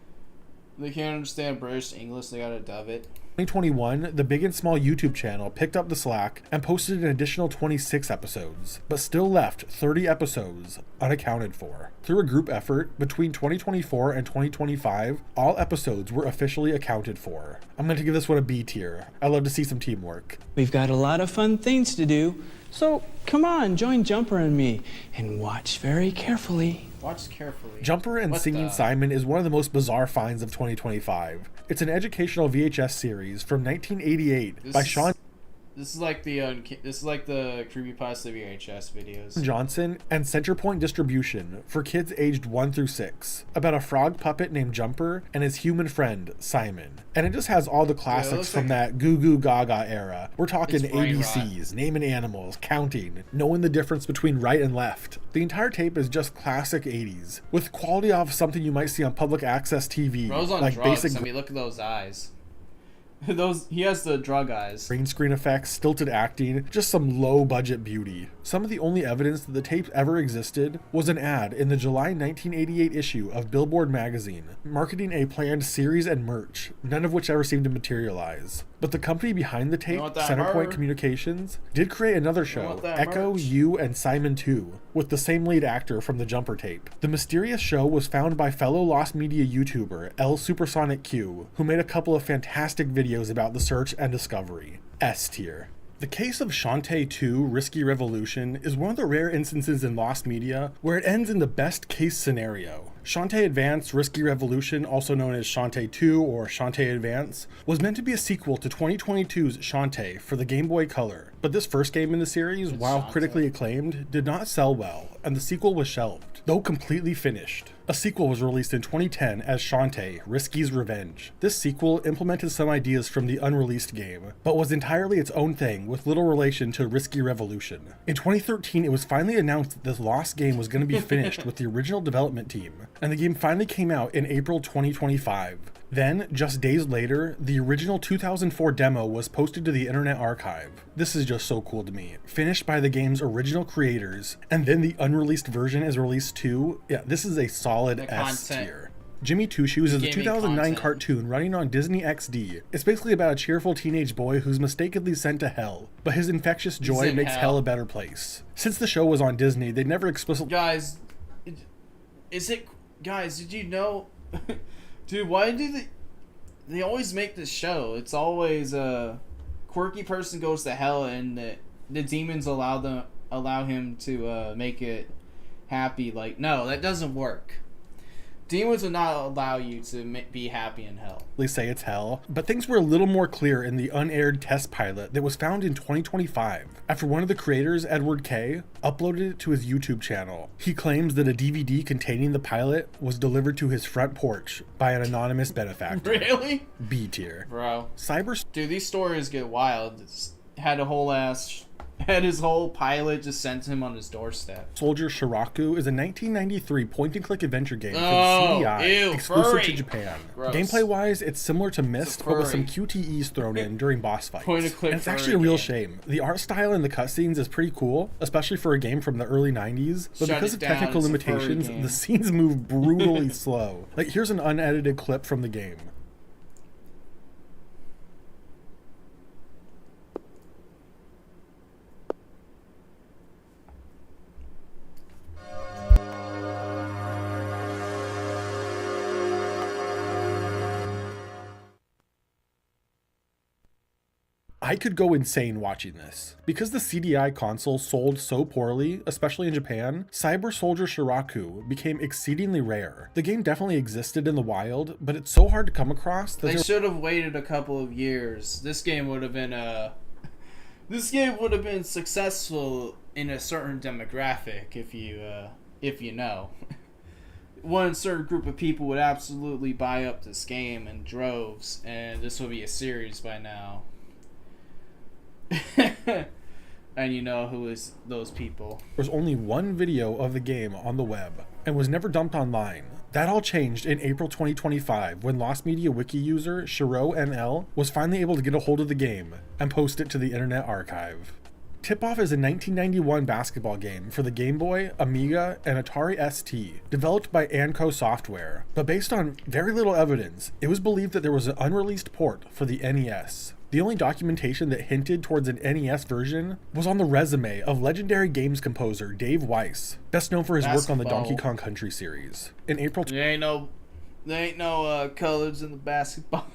they can't understand British English, they gotta dub it. 2021, the Big and Small YouTube channel picked up the slack and posted an additional 26 episodes, but still left 30 episodes unaccounted for. Through a group effort, between 2024 and 2025, all episodes were officially accounted for. I'm going to give this one a B tier. I love to see some teamwork. We've got a lot of fun things to do, so come on, join Jumper and me, and watch very carefully. Watch carefully. Jumper and Singing Simon is one of the most bizarre finds of 2025. It's an educational VHS series from 1988 by Sean. This is like the creepypasta VHS videos. Johnson and Centerpoint Distribution for kids aged 1 through 6, about a frog puppet named Jumper and his human friend Simon. And it just has all the classics from that Goo Goo Gaga era. We're talking ABCs, naming animals, counting, knowing the difference between right and left. The entire tape is just classic 80s, with quality of something you might see on public access TV. Bro's on like drugs. basic. I mean, look at those eyes. He has the drug eyes. Green screen effects, stilted acting, just some low budget beauty. Some of the only evidence that the tape ever existed was an ad in the July 1988 issue of Billboard magazine, marketing a planned series and merch, none of which ever seemed to materialize. But the company behind the tape, Centerpoint Communications, did create another show, Echo, You, and Simon 2, with the same lead actor from the Jumper tape. The mysterious show was found by fellow Lost Media YouTuber L Supersonic Q, who made a couple of fantastic videos about the search and discovery. S tier. The case of Shantae 2 Risky Revolution is one of the rare instances in Lost Media where it ends in the best case scenario. Shantae Advance Risky Revolution, also known as Shantae 2 or Shantae Advance, was meant to be a sequel to 2022's Shantae for the Game Boy Color, but this first game in the series, while critically acclaimed, did not sell well, and the sequel was shelved, though completely finished. A sequel was released in 2010 as Shantae, Risky's Revenge. This sequel implemented some ideas from the unreleased game, but was entirely its own thing with little relation to Risky Revolution. In 2013, it was finally announced that this lost game was going to be finished with the original development team, and the game finally came out in April 2025. Then, just days later, the original 2004 demo was posted to the Internet Archive. This is just so cool to me. Finished by the game's original creators, and then the unreleased version is released too. Yeah, this is a solid S tier. Jimmy Two Shoes is a 2009 cartoon running on Disney XD. It's basically about a cheerful teenage boy who's mistakenly sent to hell, but his infectious joy makes hell a better place. Since the show was on Disney, they never explicitly... Guys, did you know... Dude, why do they always make this show? It's always a quirky person goes to hell and the demons allow him to make it happy. Like, no, that doesn't work. Demons will not allow you to be happy in hell. They say it's hell, but things were a little more clear in the unaired test pilot that was found in 2025. After one of the creators, Edward K., uploaded it to his YouTube channel. He claims that a DVD containing the pilot was delivered to his front porch by an anonymous benefactor. Really? B tier. Bro. Dude, these stories get wild. It's had a whole ass Had his whole pilot just sent to him on his doorstep. Soldier Shiraku is a 1993 point-and-click adventure game for the Oh, CDI, ew, exclusive furry. to Japan. Gross. Gameplay-wise, it's similar to Myst, but with some furry. QTEs thrown in during boss fights. Point-and-click And it's actually furry a real game. shame. The art style in the cutscenes is pretty cool, especially for a game from the early 90s, but Shut because it of down, technical it's a furry limitations, game. the scenes move brutally slow. Like, here's an unedited clip from the game. I could go insane watching this. Because the CDI console sold so poorly, especially in Japan, Cyber Soldier Shiraku became exceedingly rare. The game definitely existed in the wild, but it's so hard to come across that They should have waited a couple of years. This game would have been successful in a certain demographic if you know. One certain group of people would absolutely buy up this game in droves, and this would be a series by now. And you know who is those people. There's only one video of the game on the web and was never dumped online. That all changed in April 2025 when Lost Media Wiki user ShiroNL was finally able to get a hold of the game and post it to the Internet Archive. Tip-Off is a 1991 basketball game for the Game Boy, Amiga, and Atari ST, developed by Anco Software, but based on very little evidence, it was believed that there was an unreleased port for the NES. The only documentation that hinted towards an NES version was on the resume of legendary games composer Dave Weiss, best known for his work on the Donkey Kong Country series. In April There ain't no colors in the basketball.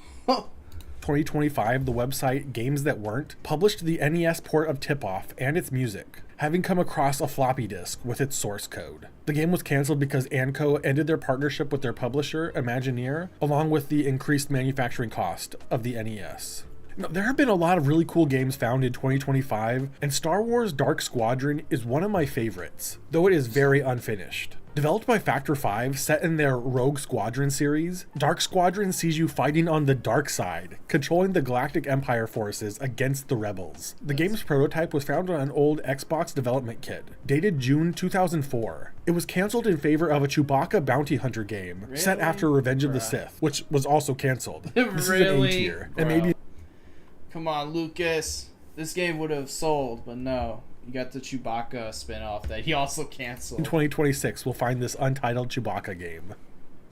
2025, the website Games That Weren't published the NES port of Tip-Off and its music, having come across a floppy disk with its source code. The game was canceled because Anco ended their partnership with their publisher, Imagineer, along with the increased manufacturing cost of the NES. Now, there have been a lot of really cool games found in 2025, and Star Wars Dark Squadron is one of my favorites, though it is very unfinished. Developed by Factor 5, set in their Rogue Squadron series, Dark Squadron sees you fighting on the dark side, controlling the Galactic Empire forces against the rebels. The game's prototype was found on an old Xbox development kit, dated June 2004. It was canceled in favor of a Chewbacca bounty hunter game, set after Revenge of the Sith, which was also canceled. This is an A tier, and maybe... Come on, Lucas. This game would have sold, but no. You got the Chewbacca spin-off that he also canceled. In 2026, we'll find this untitled Chewbacca game.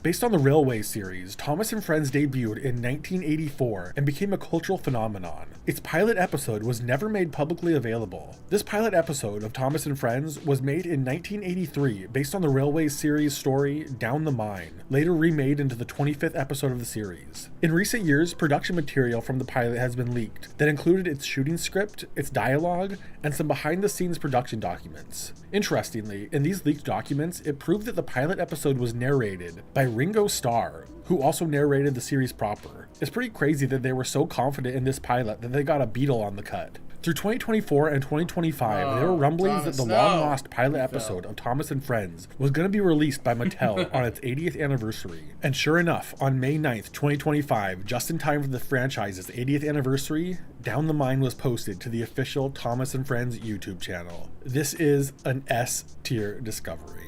Based on the Railway series, Thomas and Friends debuted in 1984 and became a cultural phenomenon. Its pilot episode was never made publicly available. This pilot episode of Thomas and Friends was made in 1983 based on the Railway series story Down the Mine, later remade into the 25th episode of the series. In recent years, production material from the pilot has been leaked that included its shooting script, its dialogue, and some behind-the-scenes production documents. Interestingly, in these leaked documents, it proved that the pilot episode was narrated by Ringo Starr, who also narrated the series proper. It's pretty crazy that they were so confident in this pilot that they got a Beatle on the cut. Through 2024 and 2025, there were rumblings that the long-lost pilot episode of Thomas and Friends was going to be released by Mattel on its 80th anniversary. And sure enough, on May 9th, 2025, just in time for the franchise's 80th anniversary, Down the Mine was posted to the official Thomas and Friends YouTube channel. This is an S-tier discovery.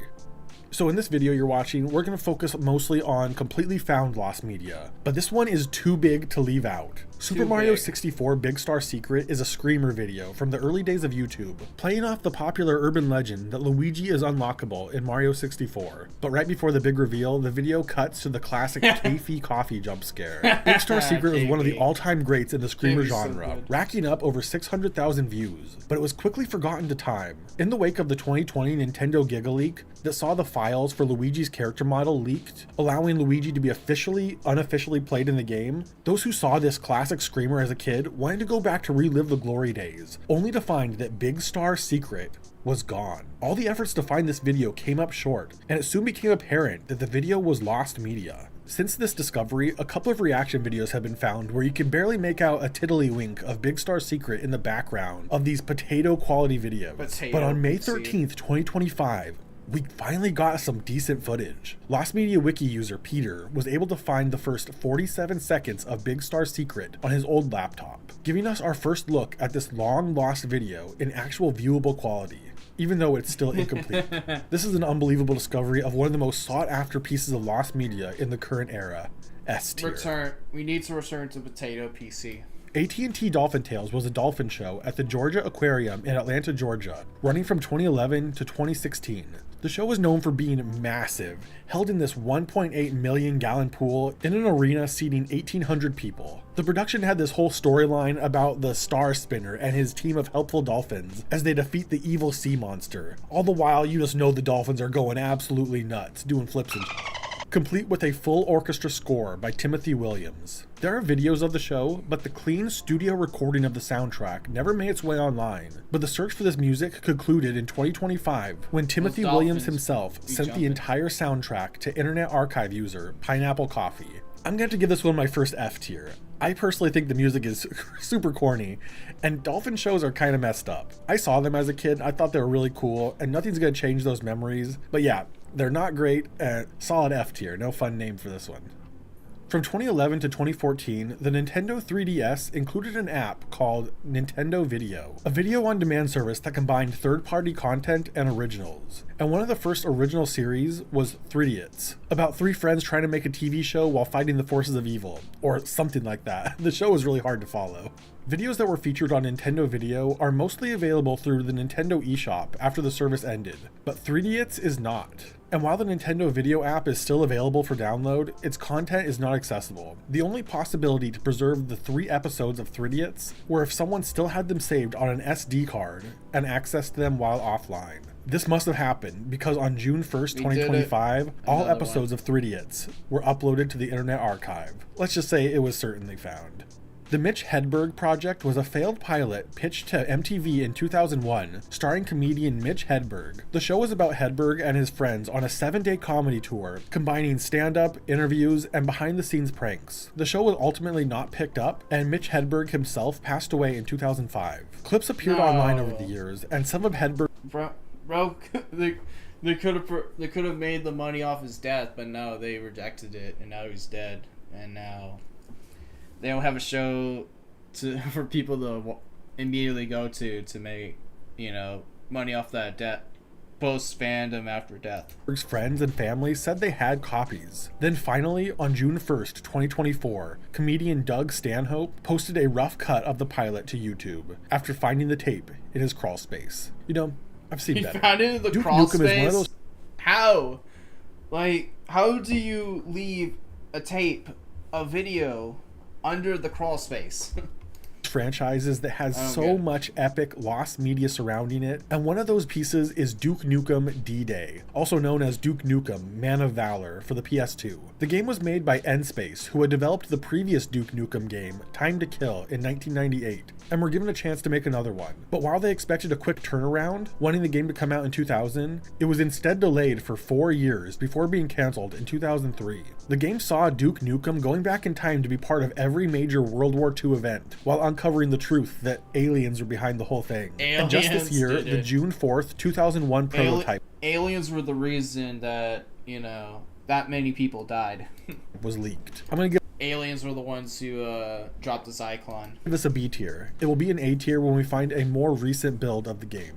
So in this video you're watching, we're going to focus mostly on completely found lost media, but this one is too big to leave out. Super Mario 64 Big Star Secret is a screamer video from the early days of YouTube, playing off the popular urban legend that Luigi is unlockable in Mario 64. But right before the big reveal, the video cuts to the classic Kafey coffee jump scare. Big Star Secret is one of the all-time greats in the screamer genre, racking up over 600,000 views, but it was quickly forgotten to time. In the wake of the 2020 Nintendo Giga Leak that saw the files for Luigi's character model leaked, allowing Luigi to be unofficially played in the game, those who saw this classic screamer as a kid wanted to go back to relive the glory days, only to find that Big Star Secret was gone. All the efforts to find this video came up short, and it soon became apparent that the video was lost media. Since this discovery, a couple of reaction videos have been found where you can barely make out a tiddlywink of Big Star Secret in the background of these potato quality videos. But on May 13th, 2025, we finally got some decent footage. Lost Media Wiki user Peter was able to find the first 47 seconds of Big Star's secret on his old laptop, giving us our first look at this long lost video in actual viewable quality, even though it's still incomplete. This is an unbelievable discovery of one of the most sought after pieces of lost media in the current era. S tier. We need to return to Potato PC. AT&T Dolphin Tales was a dolphin show at the Georgia Aquarium in Atlanta, Georgia, running from 2011 to 2016. The show was known for being massive, held in this 1.8 million gallon pool in an arena seating 1,800 people. The production had this whole storyline about the Star Spinner and his team of helpful dolphins as they defeat the evil sea monster. All the while, you just know the dolphins are going absolutely nuts, doing flips and complete with a full orchestra score by Timothy Williams. There are videos of the show, but the clean studio recording of the soundtrack never made its way online. But the search for this music concluded in 2025 when Timothy Williams himself sent the entire soundtrack to Internet Archive user Pineapple Coffee. I'm going to give this one my first F tier. I personally think the music is super corny, and dolphin shows are kind of messed up. I saw them as a kid, I thought they were really cool, and nothing's going to change those memories. But yeah, they're not great. Solid F tier. No fun name for this one. From 2011 to 2014, the Nintendo 3DS included an app called Nintendo Video, a video-on-demand service that combined third-party content and originals. And one of the first original series was 3Idiots, about three friends trying to make a TV show while fighting the forces of evil, or something like that. The show was really hard to follow. Videos that were featured on Nintendo Video are mostly available through the Nintendo eShop after the service ended, but 3Idiots is not. And while the Nintendo Video app is still available for download, its content is not accessible. The only possibility to preserve the 3 episodes of 3Idiots were if someone still had them saved on an SD card and accessed them while offline. This must have happened because on June 1st, 2025, all episodes of 3Idiots were uploaded to the Internet Archive. Let's just say it was certainly found. The Mitch Hedberg project was a failed pilot pitched to MTV in 2001, starring comedian Mitch Hedberg. The show was about Hedberg and his friends on a 7-day comedy tour, combining stand-up, interviews, and behind-the-scenes pranks. The show was ultimately not picked up, and Mitch Hedberg himself passed away in 2005. Clips appeared online over the years, and some of Hedberg... Bro, they could have made the money off his death, but no, they rejected it, and now he's dead, and now they don't have a show for people to immediately go to make, money off that debt, post fandom after death. Hedberg's friends and family said they had copies. Then finally, on June 1st, 2024, comedian Doug Stanhope posted a rough cut of the pilot to YouTube after finding the tape in his crawl space. I've seen better. He found it in the crawl space? How? How do you leave a tape, a video, under the crawl space? Franchises that has so much epic lost media surrounding it, and one of those pieces is Duke Nukem D-Day, also known as Duke Nukem Man of Valor for the PS2. The game was made by N-Space, who had developed the previous Duke Nukem game, Time to Kill, in 1998, and were given a chance to make another one. But while they expected a quick turnaround, wanting the game to come out in 2000, it was instead delayed for 4 years before being cancelled in 2003. The game saw Duke Nukem going back in time to be part of every major World War II event, while uncovering the truth that aliens were behind the whole thing. And just this year, the June 4th, 2001 prototype... Aliens were the reason that, that many people died. was leaked. I'm gonna give... Aliens were the ones who dropped the Zyklon. Give this a B tier. It will be an A tier when we find a more recent build of the game.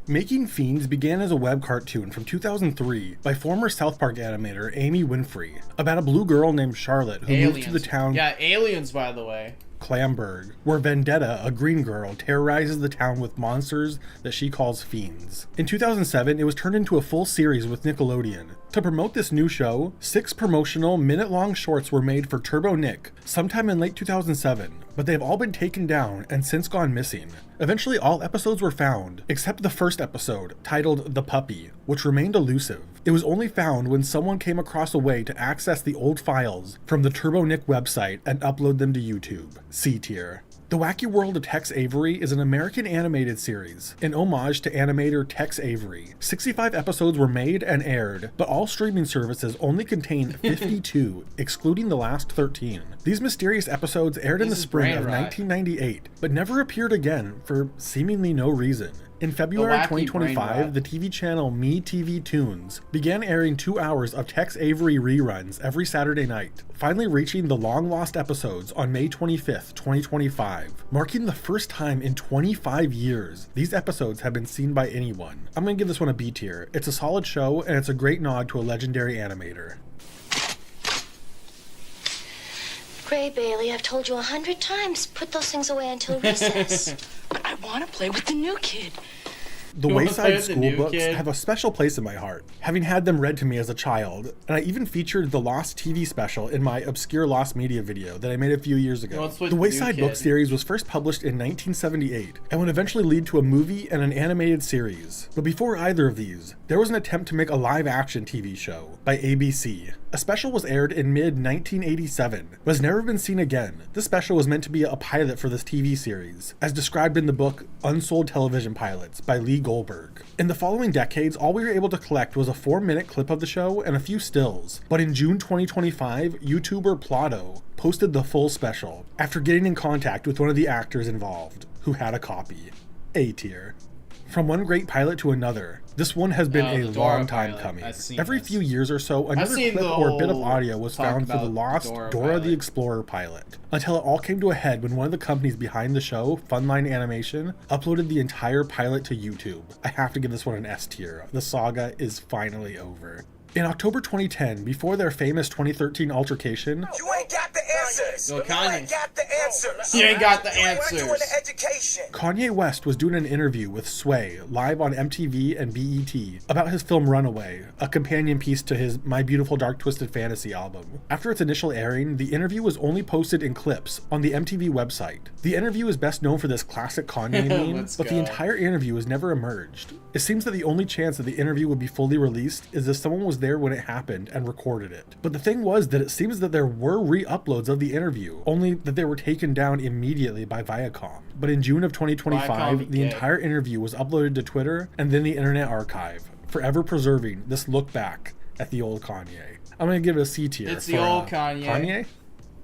Making Fiends began as a web cartoon from 2003 by former South Park animator Amy Winfrey about a blue girl named Charlotte who moved to the town... Yeah, Aliens, by the way. Clamberg, where Vendetta, a green girl, terrorizes the town with monsters that she calls fiends. In 2007, it was turned into a full series with Nickelodeon. To promote this new show, 6 promotional minute-long shorts were made for Turbo Nick sometime in late 2007, but they've all been taken down and since gone missing. Eventually, all episodes were found, except the first episode, titled The Puppy, which remained elusive. It was only found when someone came across a way to access the old files from the Turbo Nick website and upload them to YouTube. C tier. The Wacky World of Tex Avery is an American animated series, an homage to animator Tex Avery. 65 episodes were made and aired, but all streaming services only contain 52, excluding the last 13. These mysterious episodes aired in the spring of 1998, but never appeared again for seemingly no reason. In February wacky brain 2025, rot. the TV channel MeTV Tunes began airing 2 hours of Tex Avery reruns every Saturday night, finally reaching the long-lost episodes on May 25th, 2025, marking the first time in 25 years these episodes have been seen by anyone. I'm gonna give this one a B tier. It's a solid show, and it's a great nod to a legendary animator. Gray Bailey, I've told you 100 times, put those things away until recess. But I want to play with the new kid. The You wanna play Wayside with the School new books kid? have a special place in my heart, having had them read to me as a child, and I even featured the Lost TV special in my obscure Lost Media video that I made a few years ago. What's with The the new Wayside book kid? series was first published in 1978 and would eventually lead to a movie and an animated series. But before either of these, there was an attempt to make a live-action TV show by ABC. A special was aired in mid-1987, but has never been seen again. This special was meant to be a pilot for this TV series, as described in the book Unsold Television Pilots by Lee Goldberg. In the following decades, all we were able to collect was a 4-minute clip of the show and a few stills. But in June 2025, YouTuber Plotto posted the full special after getting in contact with one of the actors involved, who had a copy. A tier. From one great pilot to another, this one has been a the Dora long time pilot. coming. I've seen Every this. few years or so, another seen clip the or bit of whole audio was talk found for the about lost Dora Dora pilot. the Explorer pilot, until it all came to a head when one of the companies behind the show, Funline Animation, uploaded the entire pilot to YouTube. I have to give this one an S tier. The saga is finally over. In October 2010, before their famous 2013 altercation, You ain't got the answers. Yo, You Kanye. ain't got the answers. You ain't got the You ain't doing answers. the education. Kanye West was doing an interview with Sway live on MTV and BET about his film Runaway, a companion piece to his My Beautiful Dark Twisted Fantasy album. After its initial airing, the interview was only posted in clips on the MTV website. The interview is best known for this classic Kanye meme, Let's but the go. entire interview has never emerged. It seems that the only chance that the interview would be fully released is if someone was there when it happened and recorded it. But the thing was that it seems that there were re-uploads of the interview, only that they were taken down immediately by Viacom. But in June of 2025, Viacom, the yeah. entire interview was uploaded to Twitter and then the Internet Archive, forever preserving this look back at the old Kanye. I'm gonna give it a C tier. It's the for, old Kanye. Kanye?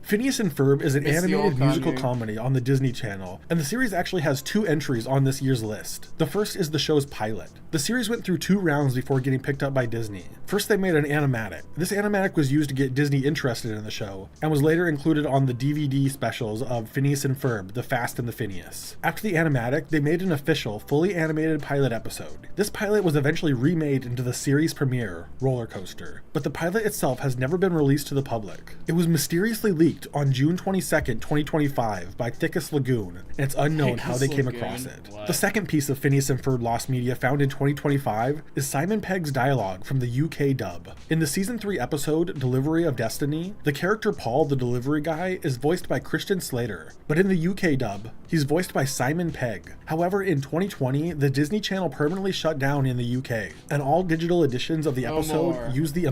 Phineas and Ferb is an It's the animated old musical Kanye. comedy on the Disney Channel, and the series actually has 2 entries on this year's list. The first is the show's pilot. The series went through 2 rounds before getting picked up by Disney. First, they made an animatic. This animatic was used to get Disney interested in the show, and was later included on the DVD specials of Phineas and Ferb, The Fast and the Phineas. After the animatic, they made an official, fully animated pilot episode. This pilot was eventually remade into the series premiere, Roller Coaster, but the pilot itself has never been released to the public. It was mysteriously leaked on June 22nd, 2025 by Thickus Lagoon, and it's unknown how they Thickus came Lagoon? across it. What? The second piece of Phineas and Ferb Lost Media found in 2025 is Simon Pegg's dialogue from the UK dub. In the season 3 episode, Delivery of Destiny, the character Paul the delivery guy is voiced by Christian Slater, but in the UK dub, he's voiced by Simon Pegg. However, in 2020, the Disney Channel permanently shut down in the UK, and all digital editions of the No episode more. use the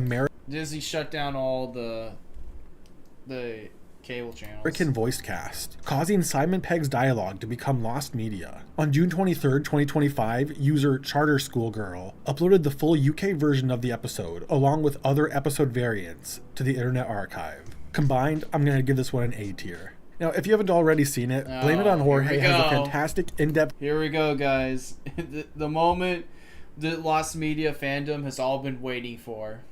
Disney shut down all the cable channels. American voiced cast, causing Simon Pegg's dialogue to become lost media. On June 23rd, 2025, user Charter School Girl uploaded the full UK version of the episode, along with other episode variants, to the Internet Archive. Combined, I'm going to give this one an A tier. Now, if you haven't already seen it, Blame It on Oh, Jorge here we has a go. fantastic in-depth Here we go, guys. The moment the Lost Media fandom has all been waiting for.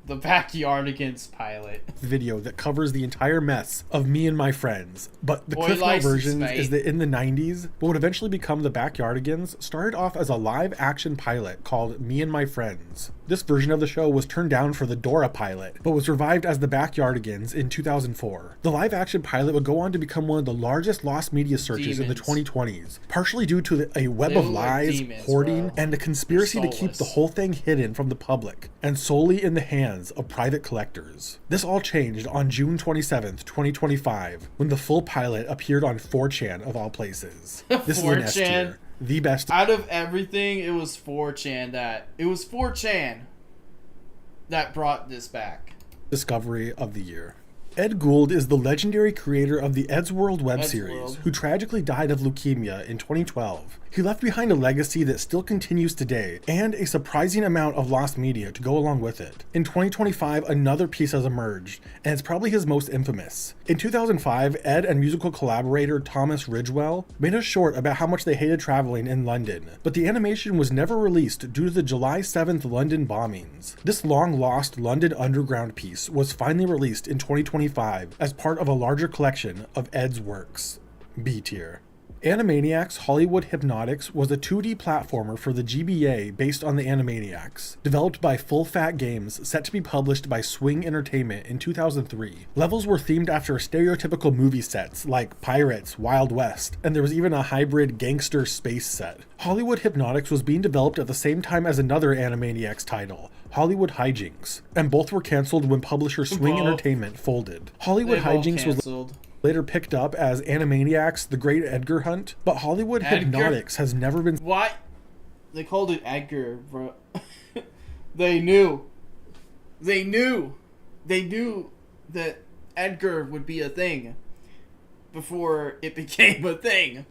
The Backyardigans pilot. video that covers the entire mess of Me and My Friends. But the Boy Cliff Note license, version mate. is that in the 90s, what would eventually become the Backyardigans started off as a live-action pilot called Me and My Friends. This version of the show was turned down for the Dora pilot, but was revived as the Backyardigans in 2004. The live-action pilot would go on to become one of the largest lost media searches in the Demons. 2020s, partially due to a web They of look like lies, demons, hoarding, bro. and a conspiracy to keep the soulless. whole thing hidden from the public, and solely in the hands of private collectors. This all changed on June 27th, 2025, when the full pilot appeared on 4chan of all places. This is an S 4chan. tier. The best. Out of everything, it was 4chan that brought this back. Discovery of the year. Ed Gould is the legendary creator of the Ed's World web series, who tragically died of leukemia in 2012. He left behind a legacy that still continues today, and a surprising amount of lost media to go along with it. In 2025, another piece has emerged, and it's probably his most infamous. In 2005, Ed and musical collaborator Thomas Ridgewell made a short about how much they hated traveling in London, but the animation was never released due to the July 7th London bombings. This long-lost London Underground piece was finally released in 2025 as part of a larger collection of Ed's works. B tier. Animaniacs Hollywood Hypnotics was a 2D platformer for the GBA based on the Animaniacs, developed by Full Fat Games, set to be published by Swing Entertainment in 2003. Levels were themed after stereotypical movie sets like Pirates, Wild West, and there was even a hybrid gangster space set. Hollywood Hypnotics was being developed at the same time as another Animaniacs title, Hollywood Hijinks, and both were cancelled when publisher Swing Entertainment folded. Hollywood Hijinks was later picked up as Animaniacs The Great Edgar Hunt, but Hollywood Hypnotics has never been... Why? They called it Edgar, bro. They knew. They knew that Edgar would be a thing before it became a thing.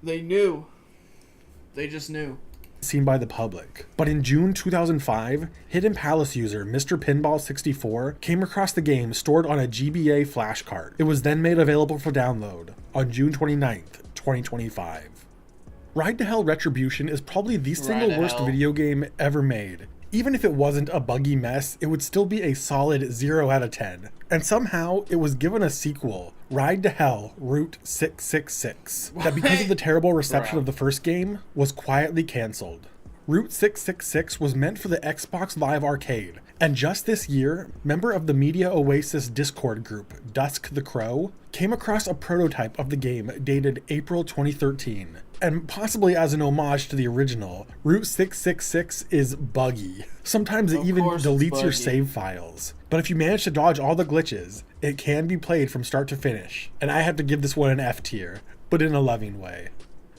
They knew. They just knew. Seen by the public. But in June 2005, Hidden Palace user Mr. Pinball 64 came across the game stored on a GBA flash card. It was then made available for download on June 29th, 2025. Ride to Hell Retribution is probably the single worst video game ever made. Even if it wasn't a buggy mess, it would still be a solid 0 out of 10. And somehow, it was given a sequel, Ride to Hell Route 666, that because of the terrible reception of the first game, was quietly cancelled. Route 666 was meant for the Xbox Live Arcade, and just this year, member of the Media Oasis Discord group, Dusk the Crow, came across a prototype of the game dated April 2013. And possibly as an homage to the original, Route 666 is buggy. Sometimes it even deletes your save files. But if you manage to dodge all the glitches, it can be played from start to finish. And I have to give this one an F tier, but in a loving way.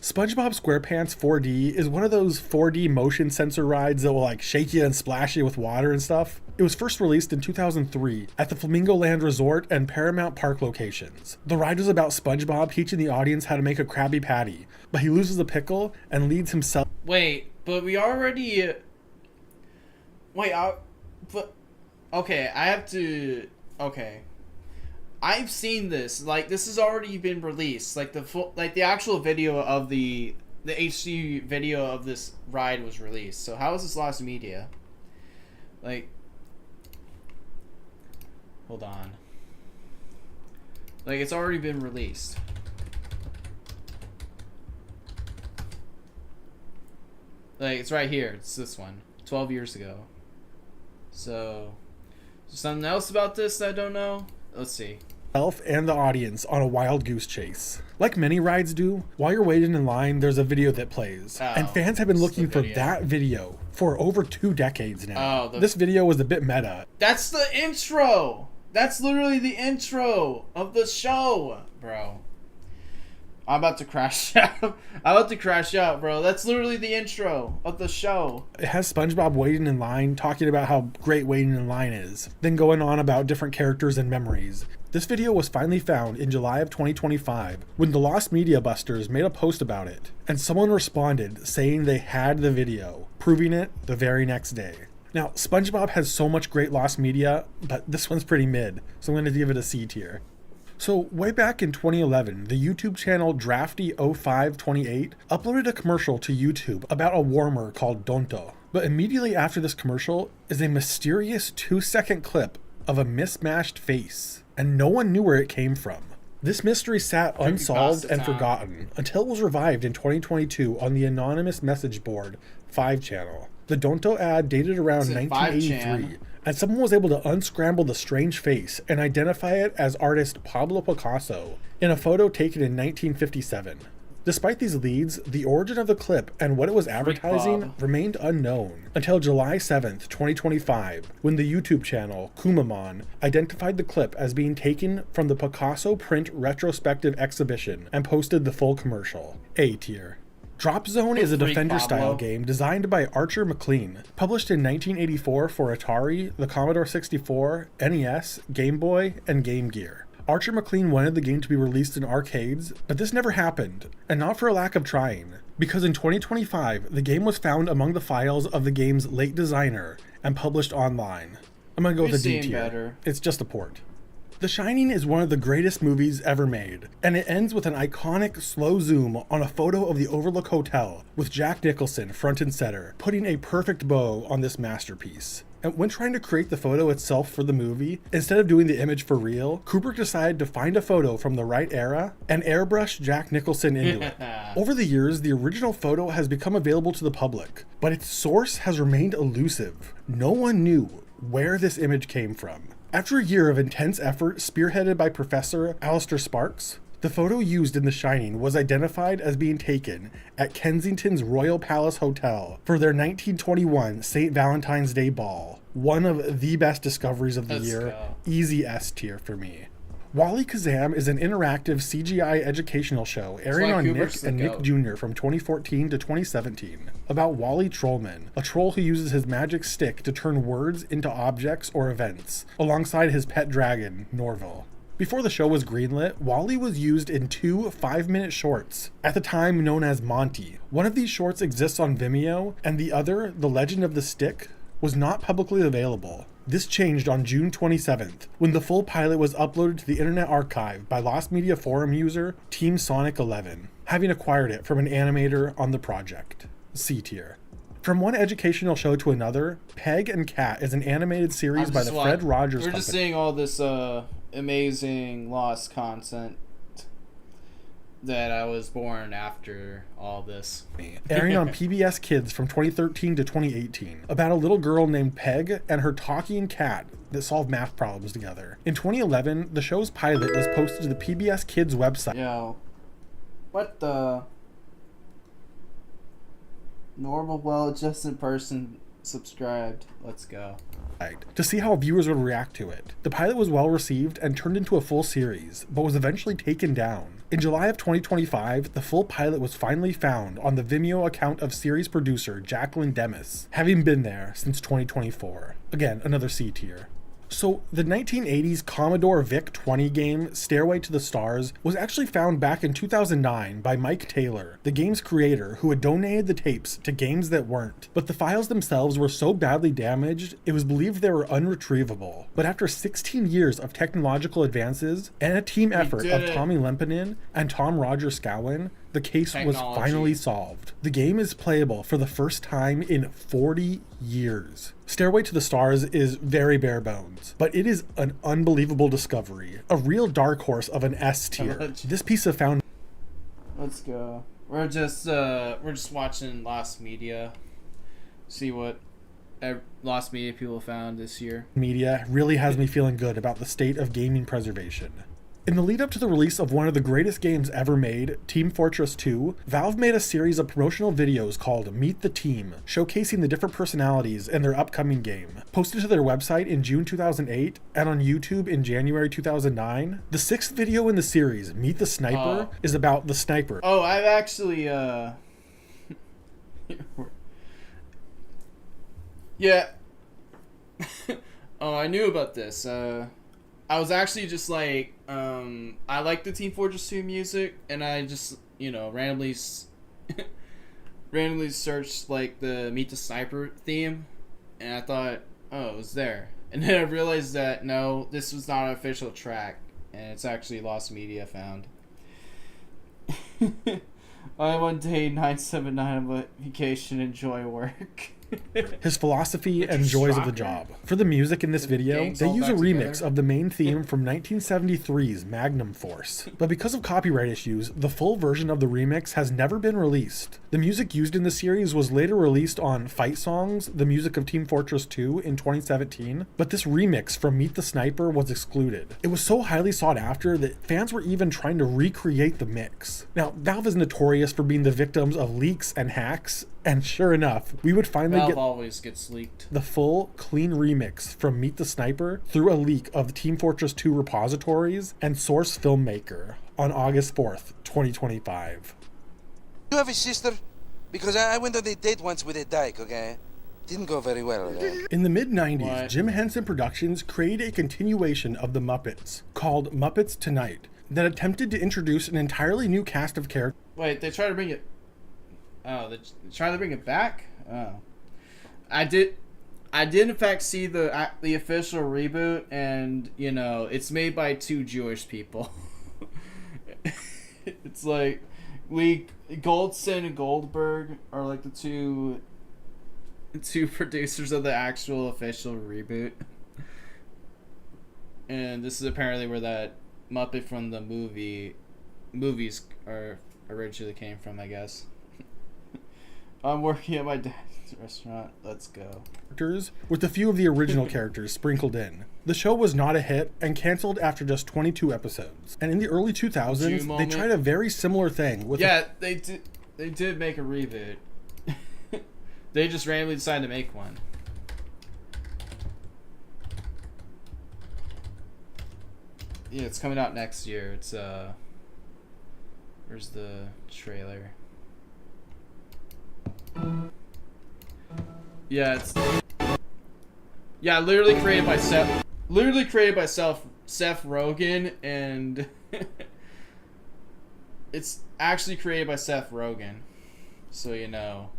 SpongeBob SquarePants 4D is one of those 4D motion sensor rides that will like shake you and splash you with water and stuff. It was first released in 2003 at the Flamingo Land Resort and Paramount Park locations. The ride was about SpongeBob teaching the audience how to make a Krabby Patty, but he loses a pickle and leads himself... Wait, but we already... Okay, I have to... Okay. I've seen this. Like, this has already been released. Like, the actual video of the HD video of this ride was released. So how is this lost media? Like... Hold on. Like, it's already been released. Like, it's right here. It's this one. 12 years ago. So, something else about this that I don't know? Let's see. And the audience on a wild goose chase. Like many rides do, while you're waiting in line, there's a video that plays. And fans have been looking for that video for over 2 decades now. This video was a bit meta. That's the intro! That's literally the intro of the show, bro. I'm about to crash out. I'm about to crash out, bro. That's literally the intro of the show. It has SpongeBob waiting in line, talking about how great waiting in line is, then going on about different characters and memories. This video was finally found in July of 2025 when the Lost Media Busters made a post about it, and someone responded saying they had the video, proving it the very next day. Now, SpongeBob has so much great lost media, but this one's pretty mid, so I'm going to give it a C tier. So, way back in 2011, the YouTube channel Drafty0528 uploaded a commercial to YouTube about a warmer called Donto. But immediately after this commercial is a mysterious 2-second clip of a mismatched face, and no one knew where it came from. This mystery sat unsolved and forgotten until it was revived in 2022 on the anonymous message board 5channel. The Donto ad dated around 1983, and someone was able to unscramble the strange face and identify it as artist Pablo Picasso in a photo taken in 1957. Despite these leads, the origin of the clip and what it was advertising remained unknown until July 7th, 2025, when the YouTube channel Kumamon identified the clip as being taken from the Picasso print retrospective exhibition and posted the full commercial. A tier. Drop Zone is a Freak Defender-style Pablo. game designed by Archer McLean, published in 1984 for Atari, the Commodore 64, NES, Game Boy, and Game Gear. Archer McLean wanted the game to be released in arcades, but this never happened, and not for a lack of trying, because in 2025, the game was found among the files of the game's late designer and published online. I'm gonna go with a D tier. Better. It's just a port. The Shining is one of the greatest movies ever made, and it ends with an iconic slow zoom on a photo of the Overlook Hotel with Jack Nicholson front and center, putting a perfect bow on this masterpiece. And when trying to create the photo itself for the movie, instead of doing the image for real, Kubrick decided to find a photo from the right era and airbrush Jack Nicholson into it. Over the years, the original photo has become available to the public, but its source has remained elusive. No one knew where this image came from. After a year of intense effort spearheaded by Professor Alistair Sparks, the photo used in The Shining was identified as being taken at Kensington's Royal Palace Hotel for their 1921 St. Valentine's Day Ball. One of the best discoveries of the year. Easy S tier for me. Wally Kazam is an interactive CGI educational show airing on Nick and Nick Jr. from 2014 to 2017 about Wally Trollman, a troll who uses his magic stick to turn words into objects or events, alongside his pet dragon, Norval. Before the show was greenlit, Wally was used in 2 5-minute shorts, at the time known as Monty. One of these shorts exists on Vimeo, and the other, The Legend of the Stick, was not publicly available. This changed on June 27th, when the full pilot was uploaded to the Internet Archive by Lost Media Forum user Team Sonic 11, having acquired it from an animator on the project. C tier. From one educational show to another, Peg and Cat is an animated series by the Fred Rogers We're Company. just seeing all this amazing Lost content that I was born after all this. Airing on PBS Kids from 2013 to 2018, about a little girl named Peg and her talking cat that solve math problems together. In 2011, the show's pilot was posted to the PBS Kids website. Yo, what the? Normal, well-adjusted person subscribed. Let's go. To see how viewers would react to it. The pilot was well received and turned into a full series, but was eventually taken down. In July of 2025, the full pilot was finally found on the Vimeo account of series producer Jacqueline Demis, having been there since 2024. Again, another C tier. So, the 1980s Commodore VIC-20 game, Stairway to the Stars, was actually found back in 2009 by Mike Taylor, the game's creator, who had donated the tapes to games that weren't. But the files themselves were so badly damaged, it was believed they were unretrievable. But after 16 years of technological advances, and a team effort of Tommy Lempinen and Tom Roger Scowen, the case was finally solved. The game is playable for the first time in 40 years. Stairway to the Stars is very bare bones, but it is an unbelievable discovery. A real dark horse of an S tier. This piece of found... Let's go. We're just watching Lost Media. See what Lost Media people found this year. Media really has me feeling good about the state of gaming preservation. In the lead up to the release of one of the greatest games ever made, Team Fortress 2, Valve made a series of promotional videos called Meet the Team, showcasing the different personalities in their upcoming game. Posted to their website in June 2008 and on YouTube in January 2009, the 6th video in the series, Meet the Sniper, is about the sniper. Oh, I've actually, yeah. Oh, I knew about this. I was actually just like, I like the Team Fortress 2 music, and I just, randomly searched like the Meet the Sniper theme, and I thought, oh, it was there. And then I realized that no, this was not an official track, and it's actually Lost Media found. I one day 979 on vacation, enjoy work. His philosophy and joys of the job. For the music in this video, they use a remix of the main theme from 1973's Magnum Force. But because of copyright issues, the full version of the remix has never been released. The music used in the series was later released on Fight Songs, the music of Team Fortress 2 in 2017, but this remix from Meet the Sniper was excluded. It was so highly sought after that fans were even trying to recreate the mix. Now, Valve is notorious for being the victims of leaks and hacks, and sure enough, we would finally Valve get always gets leaked. The full, clean remix from Meet the Sniper through a leak of the Team Fortress 2 repositories and Source Filmmaker on August 4th, 2025. You have a sister? Because I went on a date once with a dyke, okay? Didn't go very well, okay? In the mid-90s, Jim Henson Productions created a continuation of The Muppets, called Muppets Tonight, that attempted to introduce an entirely new cast of characters. Wait, they tried to bring it... Oh, they tried to bring it back? Oh. I did in fact see the official reboot, and, you know, it's made by two Jewish people. It's like... Goldstein and Goldberg are like the two producers of the actual official reboot. And this is apparently where that Muppet from the movies are originally came from, I guess. I'm working at my dad's restaurant. Let's go. With a few of the original characters sprinkled in. The show was not a hit and canceled after just 22 episodes. And in the early 2000s, they tried a very similar thing with they did make a reboot. They just randomly decided to make one. Yeah, it's coming out next year. It's where's the trailer? Yeah, it's literally created by Seth Rogen, and it's actually created by Seth Rogen, so you know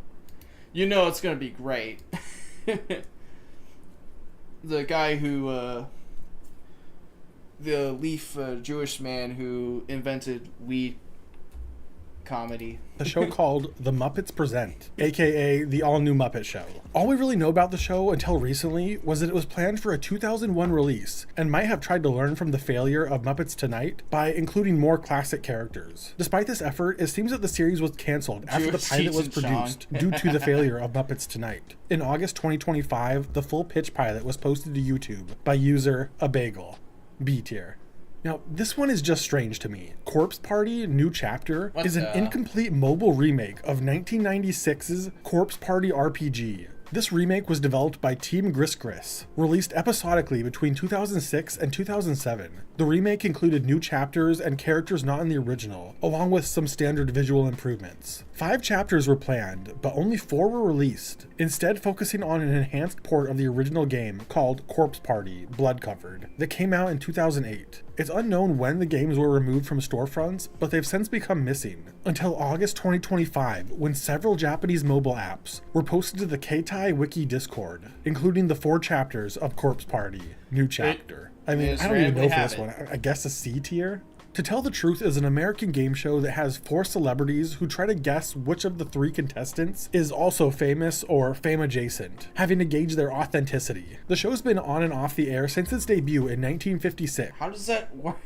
it's gonna be great. The guy who the Leaf Jewish man who invented weed comedy. A show called The Muppets Present, aka the all-new Muppet Show. All we really know about the show until recently was that it was planned for a 2001 release and might have tried to learn from the failure of Muppets Tonight by including more classic characters. Despite this effort, it seems that the series was canceled after the pilot was produced due to the failure of Muppets Tonight. In August 2025, the full pitch pilot was posted to YouTube by user abagel, B tier. Now, this one is just strange to me. Corpse Party New Chapter is an incomplete mobile remake of 1996's Corpse Party RPG. This remake was developed by Team Gris Gris, released episodically between 2006 and 2007. The remake included new chapters and characters not in the original, along with some standard visual improvements. 5 chapters were planned, but only 4 were released, instead focusing on an enhanced port of the original game called Corpse Party Blood Covered that came out in 2008. It's unknown when the games were removed from storefronts, but they've since become missing, until August 2025, when several Japanese mobile apps were posted to the Keitai Wiki Discord, including the 4 chapters of Corpse Party New Chapter. I mean, I don't even know for this one. I guess a C tier? To Tell the Truth is an American game show that has 4 celebrities who try to guess which of the 3 contestants is also famous or fame adjacent, having to gauge their authenticity. The show's been on and off the air since its debut in 1956. How does that work?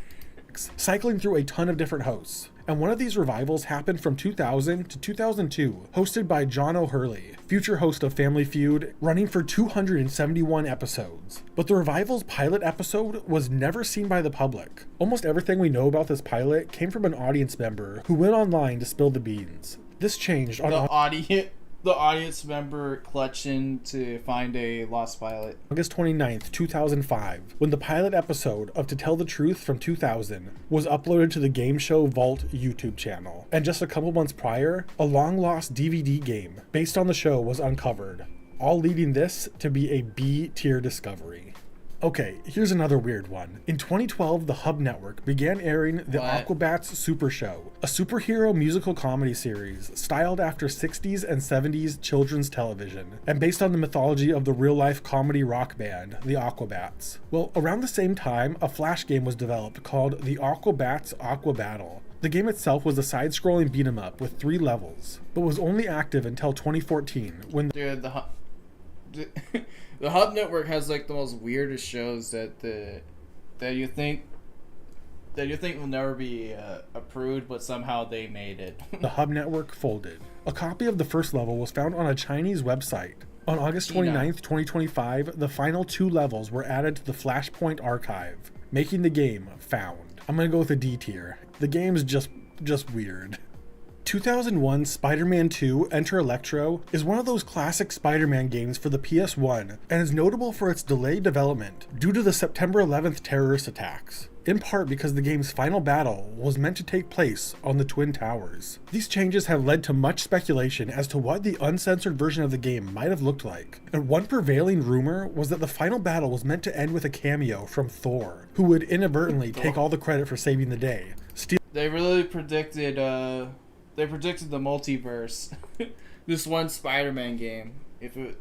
Cycling through a ton of different hosts. And one of these revivals happened from 2000 to 2002, hosted by John O'Hurley, future host of Family Feud, running for 271 episodes. But the revival's pilot episode was never seen by the public. Almost everything we know about this pilot came from an audience member who went online to spill the beans. This changed on the audience member clutching to find a lost pilot. August 29th, 2005, when the pilot episode of To Tell the Truth from 2000 was uploaded to the Game Show Vault YouTube channel. And just a couple months prior, a long-lost DVD game based on the show was uncovered, all leading this to be a B-tier discovery. Okay, here's another weird one. In 2012, the Hub Network began airing the Aquabats Super Show, a superhero musical comedy series styled after 60s and 70s children's television, and based on the mythology of the real-life comedy rock band, the Aquabats. Well, around the same time, a Flash game was developed called the Aquabats Aqua Battle. The game itself was a side-scrolling beat-em-up with 3 levels, but was only active until 2014, when the Hub Network has like the most weirdest shows that you think will never be approved, but somehow they made it. The Hub Network folded. A copy of the first level was found on a Chinese website. On August 29th, 2025, the final 2 levels were added to the Flashpoint archive, making the game found. I'm gonna go with a D tier. The game's just weird. 2001 Spider-Man 2 Enter Electro is one of those classic Spider-Man games for the PS1 and is notable for its delayed development due to the September 11th terrorist attacks, in part because the game's final battle was meant to take place on the Twin Towers. These changes have led to much speculation as to what the uncensored version of the game might have looked like, and one prevailing rumor was that the final battle was meant to end with a cameo from Thor, who would inadvertently take all the credit for saving the day. They really predicted the multiverse. This one Spider-Man game, they're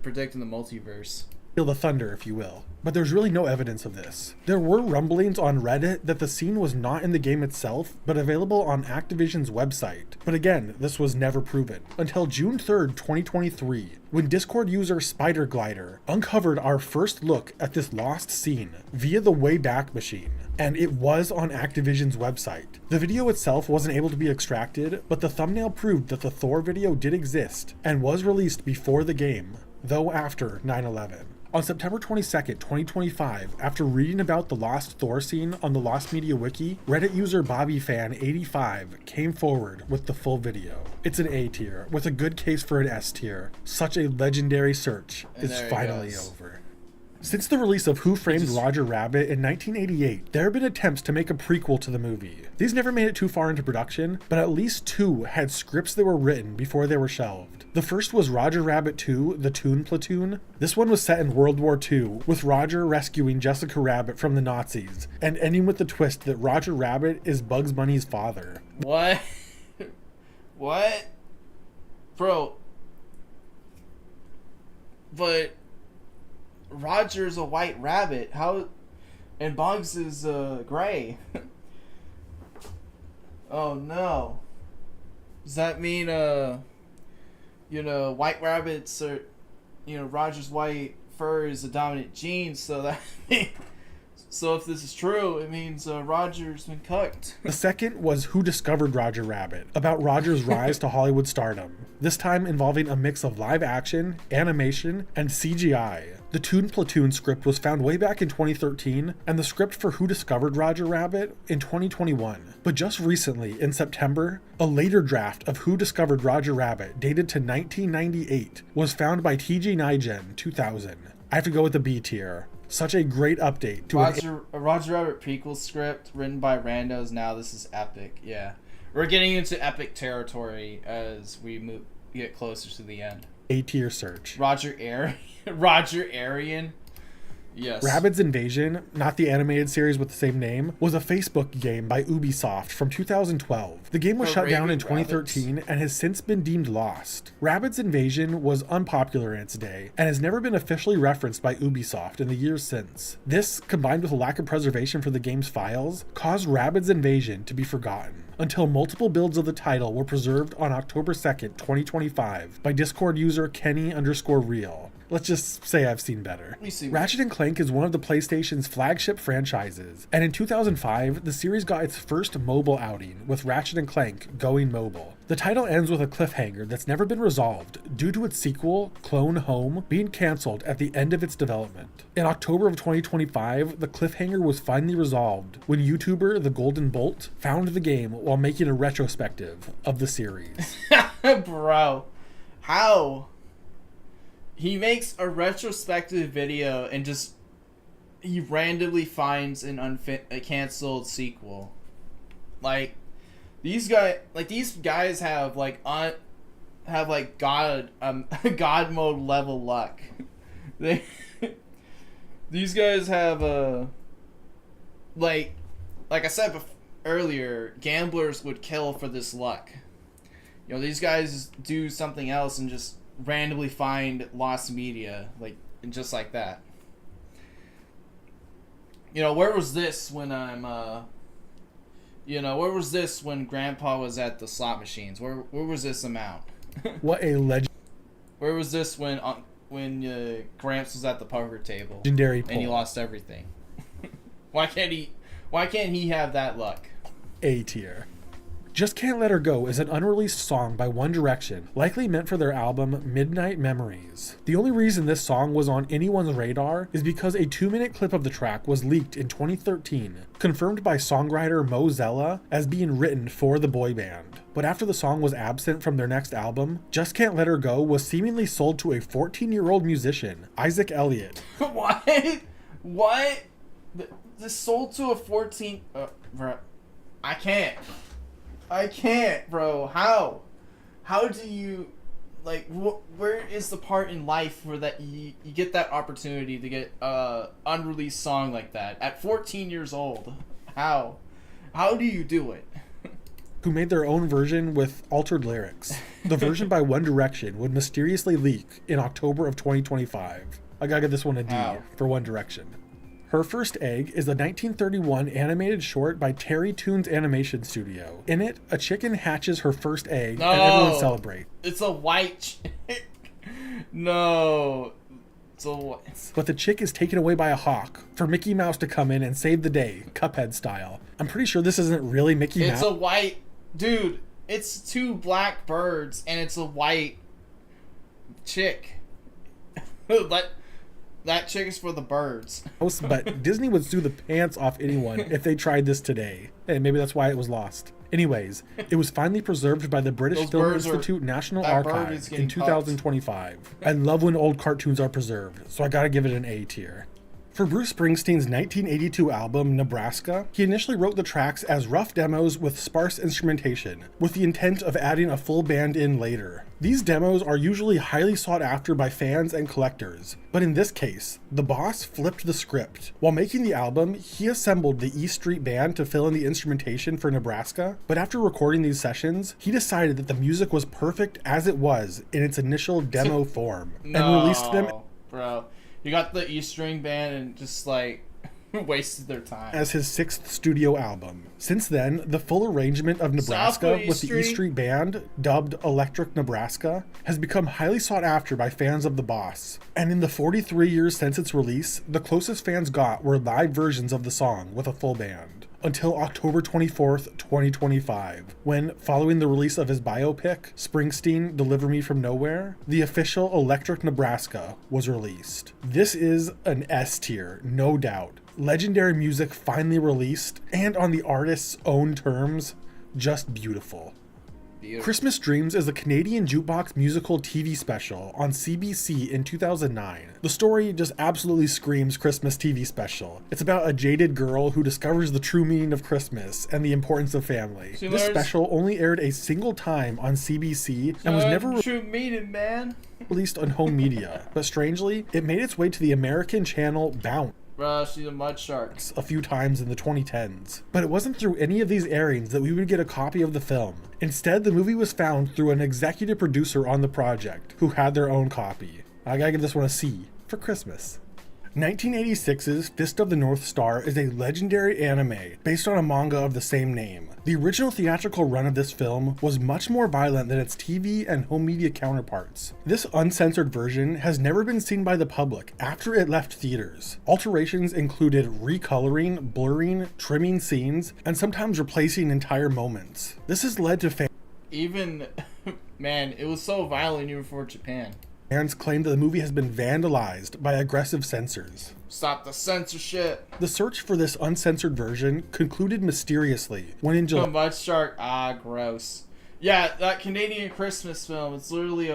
predicting the multiverse. Feel the thunder, if you will. But there's really no evidence of this. There were rumblings on Reddit that the scene was not in the game itself, but available on Activision's website. But again, this was never proven. Until June 3rd, 2023, when Discord user Spider Glider uncovered our first look at this lost scene via the Wayback Machine. And it was on Activision's website. The video itself wasn't able to be extracted, but the thumbnail proved that the Thor video did exist and was released before the game, though after 9/11. On September 22nd, 2025, after reading about the lost Thor scene on the Lost Media Wiki, Reddit user BobbyFan85 came forward with the full video. It's an A tier, with a good case for an S tier. Such a legendary search is finally over. Since the release of Who Framed Roger Rabbit in 1988, there have been attempts to make a prequel to the movie. These never made it too far into production, but at least 2 had scripts that were written before they were shelved. The first was Roger Rabbit 2, The Toon Platoon. This one was set in World War II, with Roger rescuing Jessica Rabbit from the Nazis, and ending with the twist that Roger Rabbit is Bugs Bunny's father. What? What? Bro. But Roger's a white rabbit. How? And Bugs is gray. Oh no. Does that mean white rabbits are, Roger's white fur is a dominant gene, so that so if this is true, it means Roger's been cucked. The second was Who Discovered Roger Rabbit, about Roger's rise to Hollywood stardom, this time involving a mix of live action, animation, and CGI. The Toon Platoon script was found way back in 2013, and the script for Who Discovered Roger Rabbit in 2021. But just recently, in September, a later draft of Who Discovered Roger Rabbit, dated to 1998, was found by TG Nigen 2000. I have to go with the B tier. Such a great update to a Roger Rabbit prequel script written by randos. Now this is epic. Yeah, we're getting into epic territory as we get closer to the end. A tier search. Roger Arian. Yes. Rabbids Invasion, not the animated series with the same name, was a Facebook game by Ubisoft from 2012. The game was shut down in 2013 and has since been deemed lost. Rabbids Invasion was unpopular in its day and has never been officially referenced by Ubisoft in the years since. This, combined with a lack of preservation for the game's files, caused Rabbids Invasion to be forgotten, until multiple builds of the title were preserved on October 2nd, 2025 by Discord user Kenny_real. Let's just say I've seen better. Ratchet & Clank is one of the PlayStation's flagship franchises, and in 2005, the series got its first mobile outing with Ratchet & Clank Going Mobile. The title ends with a cliffhanger that's never been resolved due to its sequel, Clone Home, being cancelled at the end of its development. In October of 2025, the cliffhanger was finally resolved when YouTuber The Golden Bolt found the game while making a retrospective of the series. Bro, how? He makes a retrospective video and just he randomly finds a canceled sequel. Like these guys have God God mode level luck. These guys have like I said earlier, gamblers would kill for this luck. These guys do something else and just randomly find lost media, just like that. Where was this when where was this when Grandpa was at the slot machines? Where was this amount? What a legend. Where was this when Gramps was at the poker table? Legendary and he lost everything. Why can't he have that luck? A tier. Just Can't Let Her Go is an unreleased song by One Direction, likely meant for their album Midnight Memories. The only reason this song was on anyone's radar is because a 2-minute clip of the track was leaked in 2013, confirmed by songwriter Mo Zella as being written for the boy band. But after the song was absent from their next album, Just Can't Let Her Go was seemingly sold to a 14-year-old musician, Isaac Elliott. What? This sold to a 14... bro. I can't, bro. How? How do you... Like, where is the part in life where that you get that opportunity to get a unreleased song like that at 14 years old? How? How do you do it? Who made their own version with altered lyrics. The version by One Direction would mysteriously leak in October of 2025. I gotta get this one a D for One Direction. Her First Egg is a 1931 animated short by Terry Toons Animation Studio. In it, a chicken hatches her first egg and everyone celebrates. It's a white chick. No. It's a white. But the chick is taken away by a hawk for Mickey Mouse to come in and save the day, Cuphead style. I'm pretty sure this isn't really Mickey Mouse. It's a white... Dude, it's 2 black birds and it's a white chick. That chick is for the birds. But Disney would sue the pants off anyone if they tried this today. And maybe that's why it was lost. Anyways, it was finally preserved by the British Film Institute National Archive in 2025. I love when old cartoons are preserved, so I gotta give it an A tier. For Bruce Springsteen's 1982 album, Nebraska, he initially wrote the tracks as rough demos with sparse instrumentation, with the intent of adding a full band in later. These demos are usually highly sought after by fans and collectors, but in this case, the boss flipped the script. While making the album, he assembled the E Street Band to fill in the instrumentation for Nebraska, but after recording these sessions, he decided that the music was perfect as it was in its initial demo form, and released them. Bro. You got the E String Band and just like wasted their time. As his 6th studio album. Since then, the full arrangement of Nebraska with the E Street Band, dubbed Electric Nebraska, has become highly sought after by fans of the boss. And in the 43 years since its release, the closest fans got were live versions of the song with a full band. Until October 24th, 2025, when, following the release of his biopic, Springsteen, Deliver Me From Nowhere, the official Electric Nebraska was released. This is an S tier, no doubt. Legendary music finally released, and on the artist's own terms, just beautiful. Christmas Dreams is a Canadian jukebox musical TV special on CBC in 2009. The story just absolutely screams Christmas TV special. It's about a jaded girl who discovers the true meaning of Christmas and the importance of family. This special only aired a single time on CBC and was never true meaning, man. released on home media. But strangely, it made its way to the American channel Bounce she's a mud shark. a few times in the 2010s. But it wasn't through any of these airings that we would get a copy of the film. Instead, the movie was found through an executive producer on the project, who had their own copy. I gotta give this one a C for Christmas. 1986's Fist of the North Star is a legendary anime based on a manga of the same name. The original theatrical run of this film was much more violent than its TV and home media counterparts. This uncensored version has never been seen by the public after it left theaters. Alterations included recoloring, blurring, trimming scenes, and sometimes replacing entire moments. This has led to man, it was so violent even for Japan. Fans claim that the movie has been vandalized by aggressive censors. Stop the censorship. The search for this uncensored version concluded mysteriously when in July. Mud shark. Gross. Yeah, that Canadian Christmas film. It's literally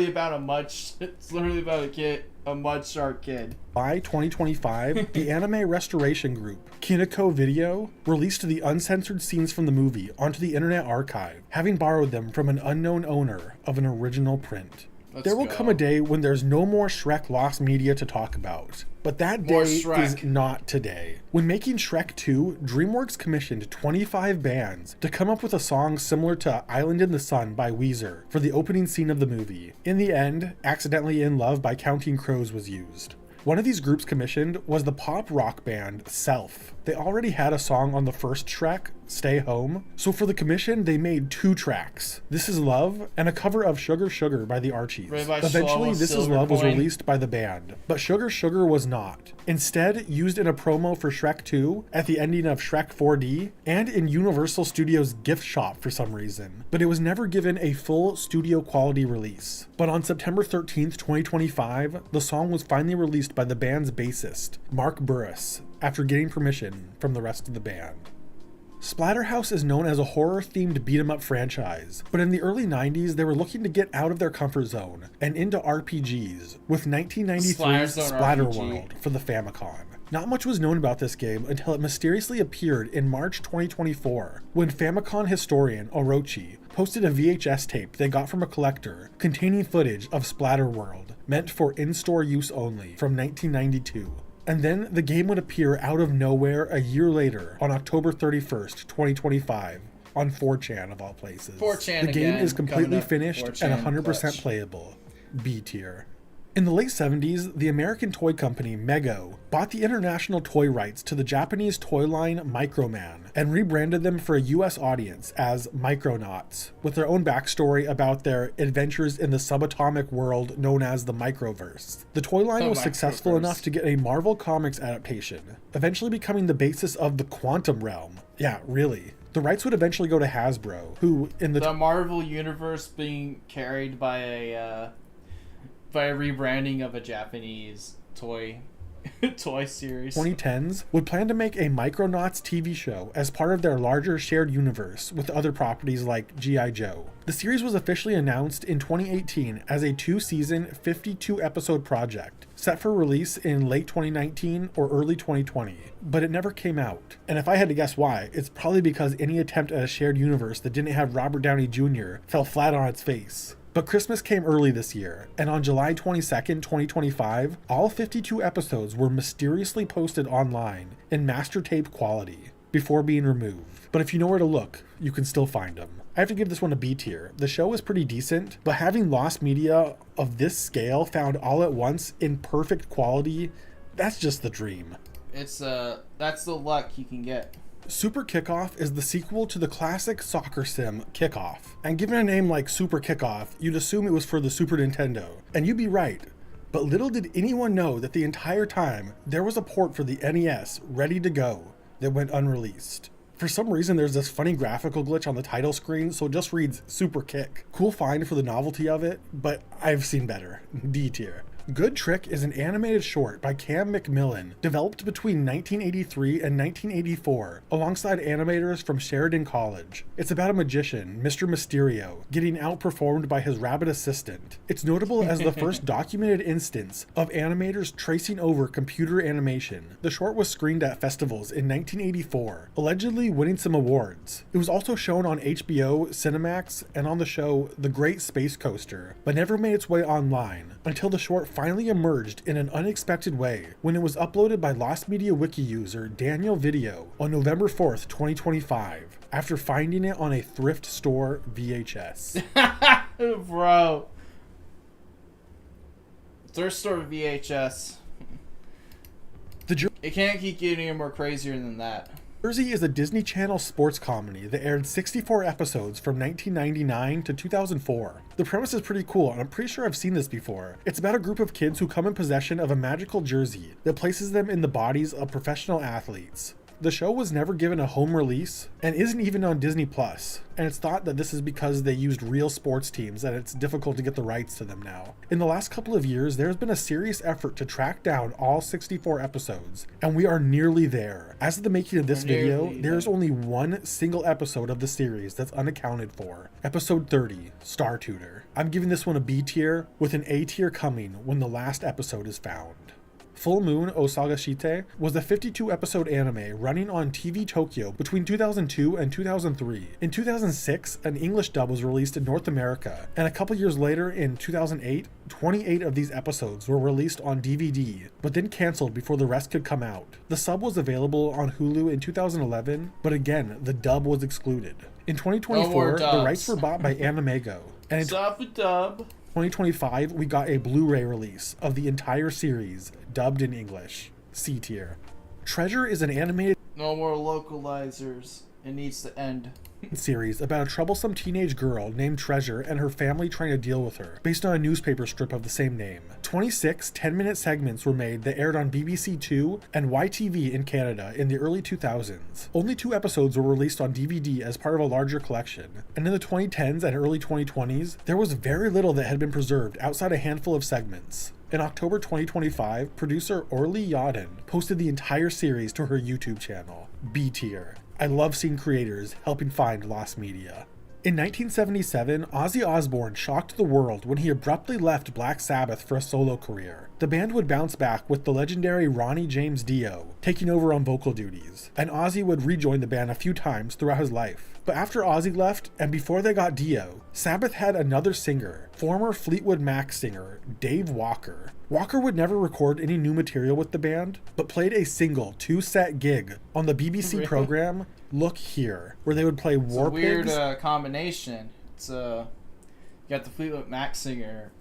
about a mud. It's literally about a mud shark kid. By 2025, the anime restoration group Kineko Video released the uncensored scenes from the movie onto the Internet Archive, having borrowed them from an unknown owner of an original print. There will come a day when there's no more Shrek lost media to talk about. But that day is not today. When making Shrek 2, DreamWorks commissioned 25 bands to come up with a song similar to Island in the Sun by Weezer for the opening scene of the movie. In the end, Accidentally in Love by Counting Crows was used. One of these groups commissioned was the pop rock band Self. They already had a song on the first Shrek, Stay Home, so for the commission, they made 2 tracks, This Is Love and a cover of Sugar Sugar by the Archies. Eventually, This Is Love was released by the band, but Sugar Sugar was not. Instead, used in a promo for Shrek 2, at the ending of Shrek 4D, and in Universal Studios' gift shop for some reason, but it was never given a full studio quality release. But on September 13th, 2025, the song was finally released by the band's bassist, Mark Burris, after getting permission from the rest of the band. Splatterhouse is known as a horror-themed beat-em-up franchise, but in the early 90s they were looking to get out of their comfort zone and into RPGs, with 1993's Splatterworld for the Famicom. Not much was known about this game until it mysteriously appeared in March 2024, when Famicom historian Orochi posted a VHS tape they got from a collector containing footage of Splatterworld, meant for in-store use only, from 1992. And then the game would appear out of nowhere a year later on October 31st, 2025, on 4chan of all places. 4chan the game again, is completely coming up, finished 4chan and 100% clutch. playable. B tier. In the late 70s, the American toy company Mego bought the international toy rights to the Japanese toy line Microman and rebranded them for a US audience as Micronauts, with their own backstory about their adventures in the subatomic world known as the Microverse. The toy line was successful enough to get a Marvel Comics adaptation, eventually becoming the basis of the Quantum Realm. Yeah, really. The rights would eventually go to Hasbro, who in the Marvel universe being carried by a rebranding of a Japanese toy series. 2010s would plan to make a Micronauts TV show as part of their larger shared universe with other properties like G.I. Joe. The series was officially announced in 2018 as a 2-season, 52-episode project, set for release in late 2019 or early 2020, but it never came out. And if I had to guess why, it's probably because any attempt at a shared universe that didn't have Robert Downey Jr. fell flat on its face. But Christmas came early this year, and on July 22nd, 2025, all 52 episodes were mysteriously posted online in master tape quality before being removed. But if you know where to look, you can still find them. I have to give this one a B tier. The show is pretty decent, but having lost media of this scale found all at once in perfect quality, that's just the dream. It's that's the luck you can get. Super Kickoff is the sequel to the classic soccer sim Kickoff, and given a name like Super Kickoff, you'd assume it was for the Super Nintendo, and you'd be right. But little did anyone know that the entire time there was a port for the NES ready to go that went unreleased. For some reason there's this funny graphical glitch on the title screen, so it just reads Super Kick. Cool find for the novelty of it, but I've seen better. D tier. Good Trick is an animated short by Cam McMillan, developed between 1983 and 1984, alongside animators from Sheridan College. It's about a magician, Mr. Mysterio, getting outperformed by his rabbit assistant. It's notable as the first documented instance of animators tracing over computer animation. The short was screened at festivals in 1984, allegedly winning some awards. It was also shown on HBO, Cinemax, and on the show The Great Space Coaster, but never made its way online, until the short finally emerged in an unexpected way when it was uploaded by Lost Media Wiki user Daniel Video on November 4th, 2025, after finding it on a thrift store VHS. Bro. Thrift store VHS. It can't keep getting any more crazier than that. Jersey is a Disney Channel sports comedy that aired 64 episodes from 1999 to 2004. The premise is pretty cool, and I'm pretty sure I've seen this before. It's about a group of kids who come in possession of a magical jersey that places them in the bodies of professional athletes. The show was never given a home release and isn't even on Disney Plus, and it's thought that this is because they used real sports teams and it's difficult to get the rights to them now. In the last couple of years, there's been a serious effort to track down all 64 episodes, and we are nearly there. As of the making of this video, there's only one single episode of the series that's unaccounted for. Episode 30, Star Tutor. I'm giving this one a B tier, with an A tier coming when the last episode is found. Full Moon Osagashite was a 52-episode anime running on TV Tokyo between 2002 and 2003. In 2006, an English dub was released in North America, and a couple years later, in 2008, 28 of these episodes were released on DVD, but then canceled before the rest could come out. The sub was available on Hulu in 2011, but again, the dub was excluded. In 2024, the rights were bought by Animego, and in 2025, we got a Blu-ray release of the entire series, dubbed in English. C tier. Treasure is an animated... No more localizers. It needs to end. Series about a troublesome teenage girl named Treasure and her family trying to deal with her, based on a newspaper strip of the same name. 26 10-minute segments were made that aired on BBC Two and YTV in Canada in the early 2000s. Only 2 episodes were released on DVD as part of a larger collection, and in the 2010s and early 2020s, there was very little that had been preserved outside a handful of segments. In October 2025, producer Orly Yodin posted the entire series to her YouTube channel, B Tier. I love seeing creators helping find lost media. In 1977, Ozzy Osbourne shocked the world when he abruptly left Black Sabbath for a solo career. The band would bounce back with the legendary Ronnie James Dio taking over on vocal duties, and Ozzy would rejoin the band a few times throughout his life. But after Ozzy left, and before they got Dio, Sabbath had another singer, former Fleetwood Mac singer Dave Walker. Walker would never record any new material with the band, but played a single 2-set gig on the BBC program Look Here, where they would play War Pigs. It's a weird combination. It's you got the Fleetwood Mac singer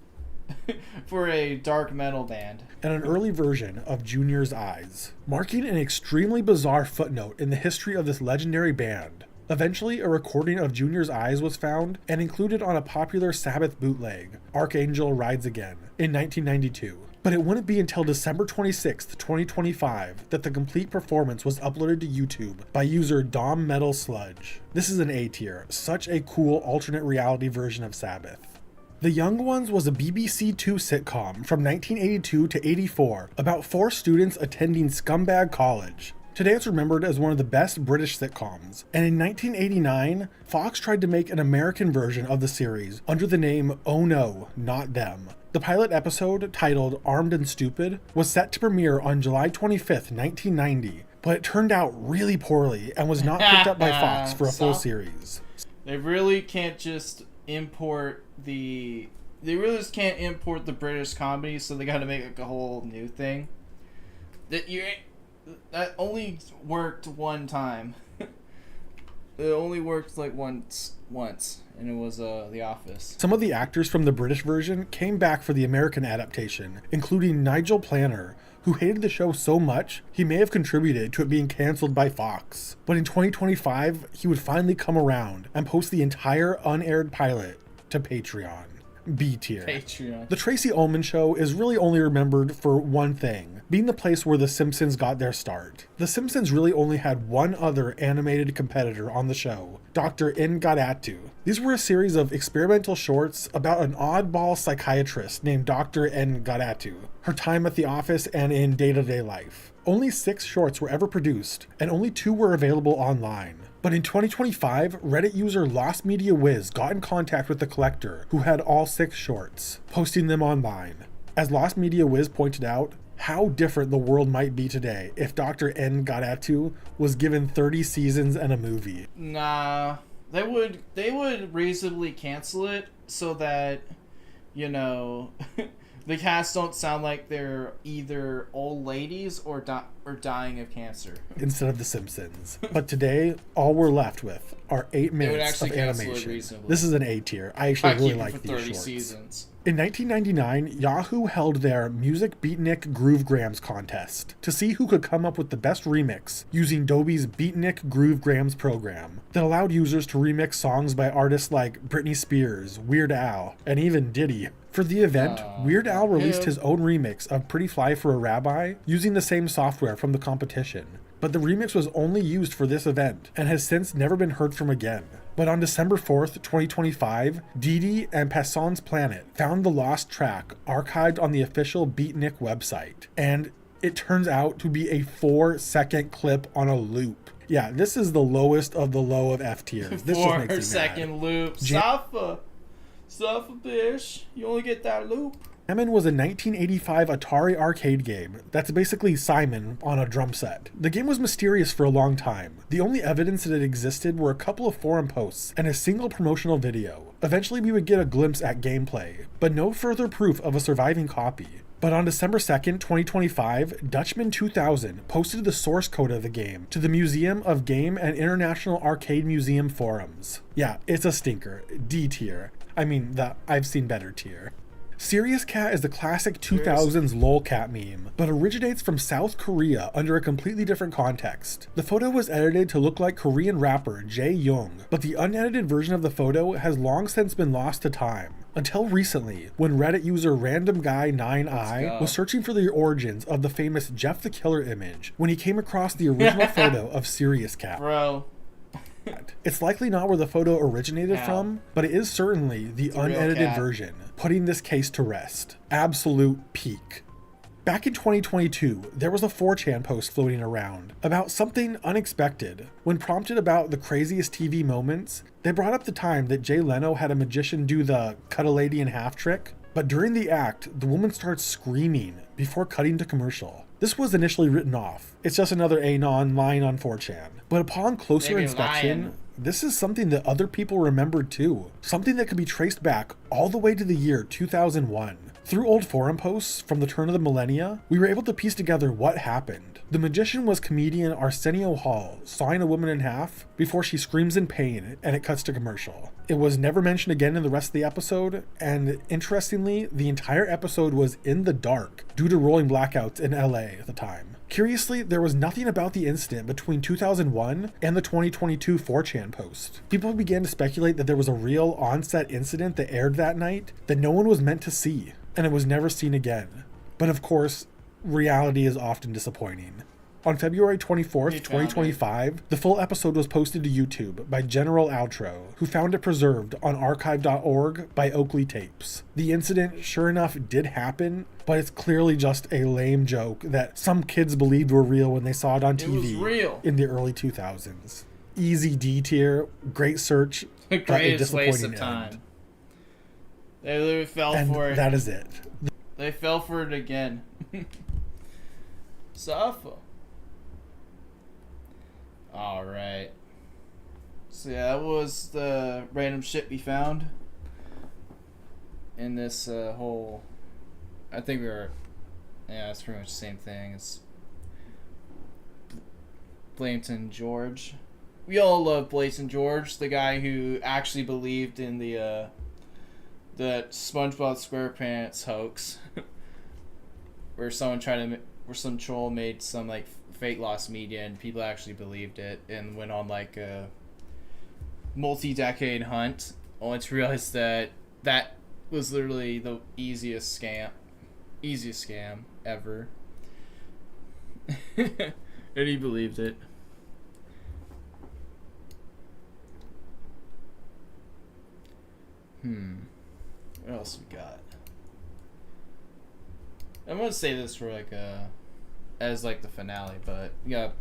for a dark metal band. And an early version of Junior's Eyes, marking an extremely bizarre footnote in the history of this legendary band. Eventually, a recording of Junior's Eyes was found and included on a popular Sabbath bootleg, Archangel Rides Again, in 1992. But it wouldn't be until December 26, 2025, that the complete performance was uploaded to YouTube by user Dom Metal Sludge. This is an A tier, such a cool alternate reality version of Sabbath. The Young Ones was a BBC Two sitcom from 1982 to 84 about 4 students attending Scumbag College. Today it's remembered as one of the best British sitcoms, and in 1989, Fox tried to make an American version of the series under the name Oh No, Not Them. The pilot episode, titled Armed and Stupid, was set to premiere on July 25th, 1990, but it turned out really poorly and was not picked up by Fox for a full series. They really can't just import the... They really just can't import the British comedy, so they gotta make like a whole new thing. That only worked one time. It only worked like once, and it was The Office. Some of the actors from the British version came back for the American adaptation, including Nigel Planner, who hated the show so much he may have contributed to it being cancelled by Fox. But in 2025, he would finally come around and post the entire unaired pilot to Patreon. B tier. Patreon. The Tracy Ullman Show is really only remembered for one thing, being the place where The Simpsons got their start. The Simpsons really only had one other animated competitor on the show, Dr. N'Gadatu. These were a series of experimental shorts about an oddball psychiatrist named Dr. N'Gadatu, her time at the office and in day-to-day life. Only 6 shorts were ever produced, and only 2 were available online. But in 2025, Reddit user Lost Media Wiz got in contact with the collector, who had all 6 shorts, posting them online. As Lost Media Wiz pointed out, how different the world might be today if Dr. N'Gadatu was given 30 seasons and a movie. Nah, they would reasonably cancel it so that, you know, the cast don't sound like they're either old ladies or dying of cancer. Instead of The Simpsons. But today, all we're left with are 8 minutes of animation. This is an A tier. I actually really like these shorts. Seasons. In 1999, Yahoo held their Music Beatnik Groovegrams contest to see who could come up with the best remix using Dobie's Beatnik Groovegrams program that allowed users to remix songs by artists like Britney Spears, Weird Al, and even Diddy. For the event, Weird Al released his own remix of Pretty Fly for a Rabbi using the same software from the competition. But the remix was only used for this event and has since never been heard from again. But on December 4th, 2025, Didi and Passon's Planet found the lost track archived on the official Beatnik website. And it turns out to be a 4-second clip on a loop. Yeah, this is the lowest of the low of F tiers. This just makes me mad. 4-second loop. Suffer, bitch. You only get that loop. Jammin' was a 1985 Atari arcade game that's basically Simon on a drum set. The game was mysterious for a long time. The only evidence that it existed were a couple of forum posts and a single promotional video. Eventually we would get a glimpse at gameplay, but no further proof of a surviving copy. But on December 2nd, 2025, Dutchman 2000 posted the source code of the game to the Museum of Game and International Arcade Museum forums. Yeah, it's a stinker. D tier. I mean, the I've seen better tier. Serious Cat is the classic 2000s lolcat meme, but originates from South Korea under a completely different context. The photo was edited to look like Korean rapper Jae-young, but the unedited version of the photo has long since been lost to time. Until recently, when Reddit user RandomGuy9i was searching for the origins of the famous Jeff the Killer image when he came across the original photo of Serious Cat. Bro. It's likely not where the photo originated from, but it is certainly the unedited version, putting this case to rest. Absolute peak. Back in 2022, there was a 4chan post floating around about something unexpected. When prompted about the craziest TV moments, they brought up the time that Jay Leno had a magician do the cut a lady in half trick, but during the act, the woman starts screaming before cutting to commercial. This was initially written off. It's just another anon lying on 4chan. But upon closer inspection, this is something that other people remembered too. Something that could be traced back all the way to the year 2001. Through old forum posts from the turn of the millennia, we were able to piece together what happened. The magician was comedian Arsenio Hall sawing a woman in half before she screams in pain and it cuts to commercial. It was never mentioned again in the rest of the episode, and interestingly, the entire episode was in the dark due to rolling blackouts in LA at the time. Curiously, there was nothing about the incident between 2001 and the 2022 4chan post. People began to speculate that there was a real on-set incident that aired that night that no one was meant to see, and it was never seen again. But of course, reality is often disappointing. On February 24th, 2025, the full episode was posted to YouTube by General Outro, who found it preserved on archive.org by Oakley Tapes. The incident, sure enough, did happen, but it's clearly just a lame joke that some kids believed were real when they saw it on TV in the early 2000s. Easy D tier, great search, but a disappointing waste of time. end. They literally fell for it. That is it. They fell for it again. Suffer. Alright. So yeah, that was the random shit we found in this whole... I think we were... Yeah, it's pretty much the same thing. It's Blatant George. We all love Blatant George, the guy who actually believed in the SpongeBob SquarePants hoax. where some troll made some like fake lost media and people actually believed it and went on like a multi-decade hunt only to realize that that was literally the easiest scam ever. And he believed it. What else we got? I'm gonna say this for like as like the finale, but we got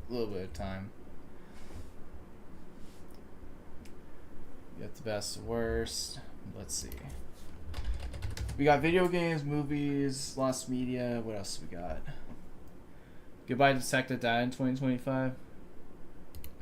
a little bit of time. We got the best and worst. Let's see. We got video games, movies, lost media. What else we got? Goodbye Detective died in 2025.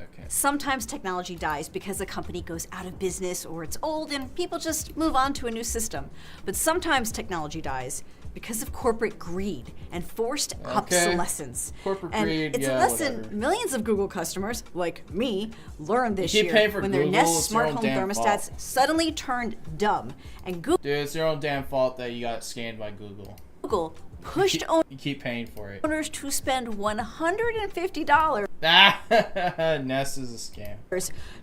Okay. Sometimes technology dies because a company goes out of business or it's old and people just move on to a new system. But sometimes technology dies because of corporate greed and forced obsolescence. Corporate and greed, it's a lesson millions of Google customers, like me, learned this year when their Nest smart home thermostats suddenly turned dumb. And Dude, it's your own damn fault that you got scanned by Google. Google pushed you keep paying for it. Owners to spend $150 Nest is a scam.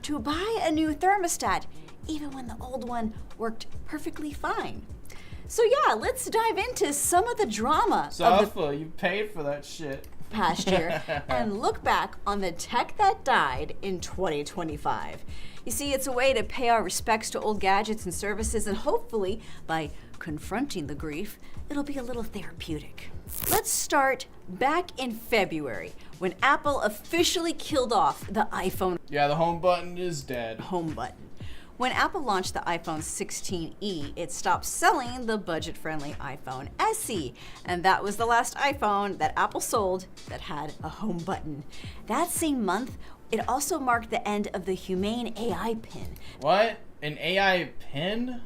To buy a new thermostat, even when the old one worked perfectly fine. So yeah, let's dive into some of the drama of the you paid for that shit past year and look back on the tech that died in 2025. You see, it's a way to pay our respects to old gadgets and services, and hopefully, by confronting the grief, it'll be a little therapeutic. Let's start back in February, when Apple officially killed off the iPhone. Yeah, the home button is dead. Home button. When Apple launched the iPhone 16e, it stopped selling the budget-friendly iPhone SE, and that was the last iPhone that Apple sold that had a home button. That same month, it also marked the end of the Humane AI pin. What? An AI pin?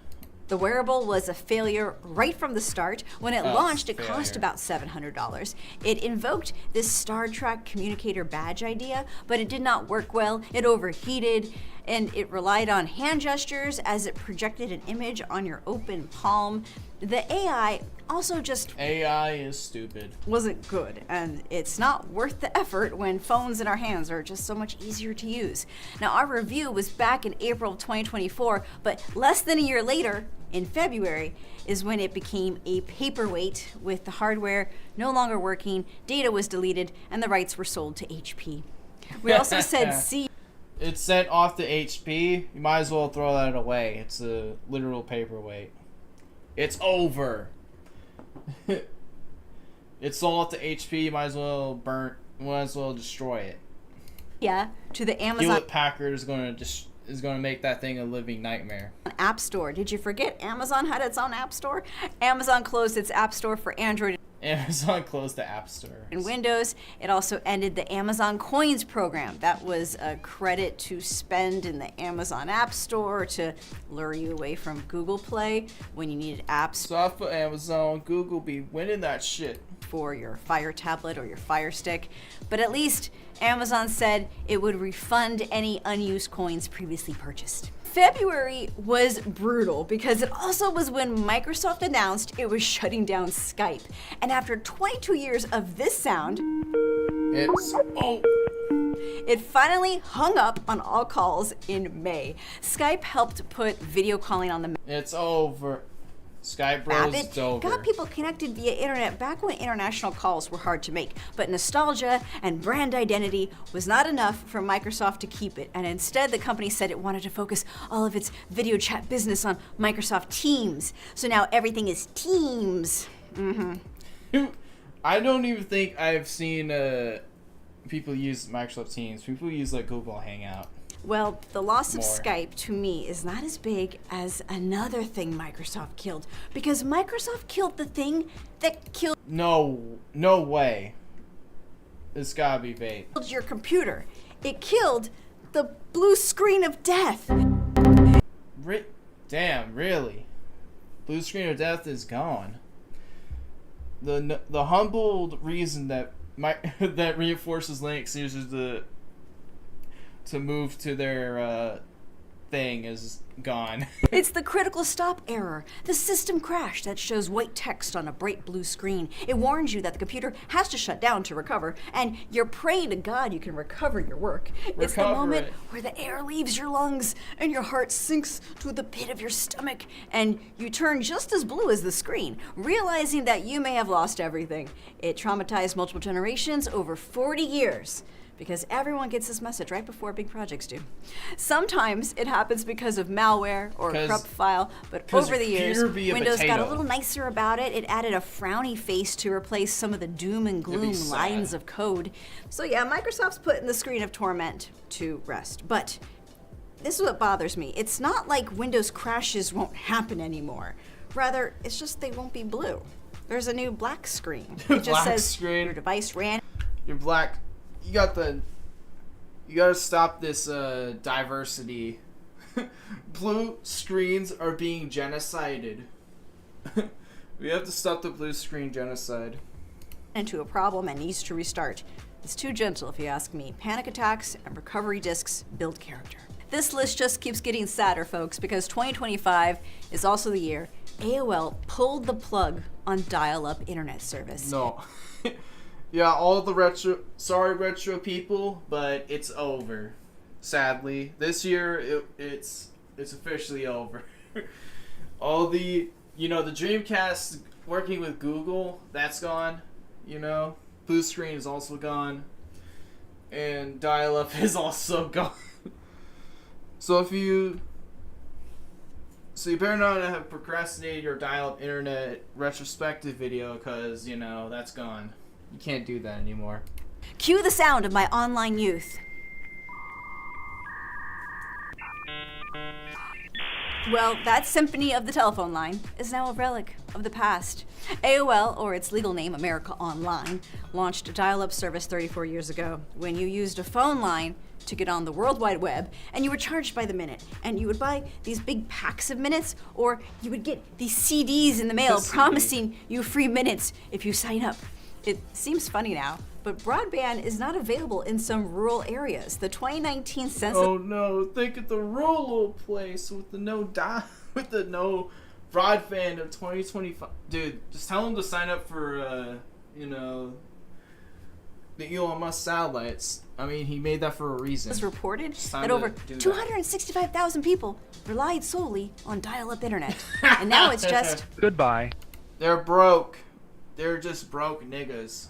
The wearable was a failure right from the start. When it launched, it cost about $700. It invoked this Star Trek communicator badge idea, but it did not work well. It overheated, and it relied on hand gestures as it projected an image on your open palm. The AI also just AI is stupid. wasn't good, and it's not worth the effort when phones in our hands are just so much easier to use. Now, our review was back in April of 2024, but less than a year later, in February, is when it became a paperweight, with the hardware no longer working, data was deleted, and the rights were sold to HP. We also said It's sent off to HP. You might as well throw that away. It's a literal paperweight. It's over. It's sold off to HP. You might as well destroy it. Yeah, to the Amazon Hewlett Packard is going to make that thing a living nightmare. App Store. Did you forget Amazon had its own App Store? Amazon closed its App Store for Android Amazon closed the App Store. and Windows. It also ended the Amazon Coins program. That was a credit to spend in the Amazon App Store to lure you away from Google Play when you needed apps. Soft for Amazon, Google be winning that shit. For your Fire tablet or your Fire Stick. But at least Amazon said it would refund any unused coins previously purchased. February was brutal because it also was when Microsoft announced it was shutting down Skype. And after 22 years of this sound, it finally hung up on all calls in May. Skype helped put video calling on the map. It's over. Skype Bros, it's over. Got people connected via internet back when international calls were hard to make, but nostalgia and brand identity was not enough for Microsoft to keep it, and instead the company said it wanted to focus all of its video chat business on Microsoft Teams. So now everything is Teams. I don't even think I've seen people use Microsoft Teams. People use like Google Hangout. Well, the loss of More. Skype to me is not as big as another thing Microsoft killed, because Microsoft killed the thing that killed No way. It's gotta be vape. your computer. It killed the blue screen of death. Damn, really? Blue screen of death is gone. The humbled reason that that reinforces Linux users to move to their thing is gone. It's the critical stop error, the system crash that shows white text on a bright blue screen. It warns you that the computer has to shut down to recover, and you're praying to God you can recover your work. It's the moment where the air leaves your lungs and your heart sinks to the pit of your stomach, and you turn just as blue as the screen, realizing that you may have lost everything. It traumatized multiple generations over 40 years. Because everyone gets this message right before big projects do. Sometimes it happens because of malware or a corrupt file, but over the years, Windows got a little nicer about it. It added a frowny face to replace some of the doom and gloom lines of code. So yeah, Microsoft's putting the screen of torment to rest. But this is what bothers me. It's not like Windows crashes won't happen anymore. Rather, it's just they won't be blue. There's a new black screen. It just says your device ran. You're black. You gotta stop this diversity. Blue screens are being genocided. We have to stop the blue screen genocide. Into a problem and needs to restart. It's too gentle if you ask me. Panic attacks and recovery disks build character. This list just keeps getting sadder, folks, because 2025 is also the year AOL pulled the plug on dial-up internet service. No. Yeah, all the retro people, but it's over. Sadly, this year it's officially over. All the the Dreamcast working with Google, that's gone. Blue screen is also gone, and dial-up is also gone. So you better not have procrastinated your dial-up internet retrospective video, because that's gone. You can't do that anymore. Cue the sound of my online youth. Well, that symphony of the telephone line is now a relic of the past. AOL, or its legal name, America Online, launched a dial-up service 34 years ago. When you used a phone line to get on the World Wide Web, and you were charged by the minute. And you would buy these big packs of minutes, or you would get these CDs in the mail promising you free minutes if you sign up. It seems funny now, but broadband is not available in some rural areas. The 2019 census... Oh no, think of the rural place with the no broadband of 2025. Dude, just tell them to sign up for, the Elon Musk satellites. I mean, he made that for a reason. was reported that over 265,000 people relied solely on dial-up internet. And now it's just... Goodbye. They're broke. They're just broke niggas.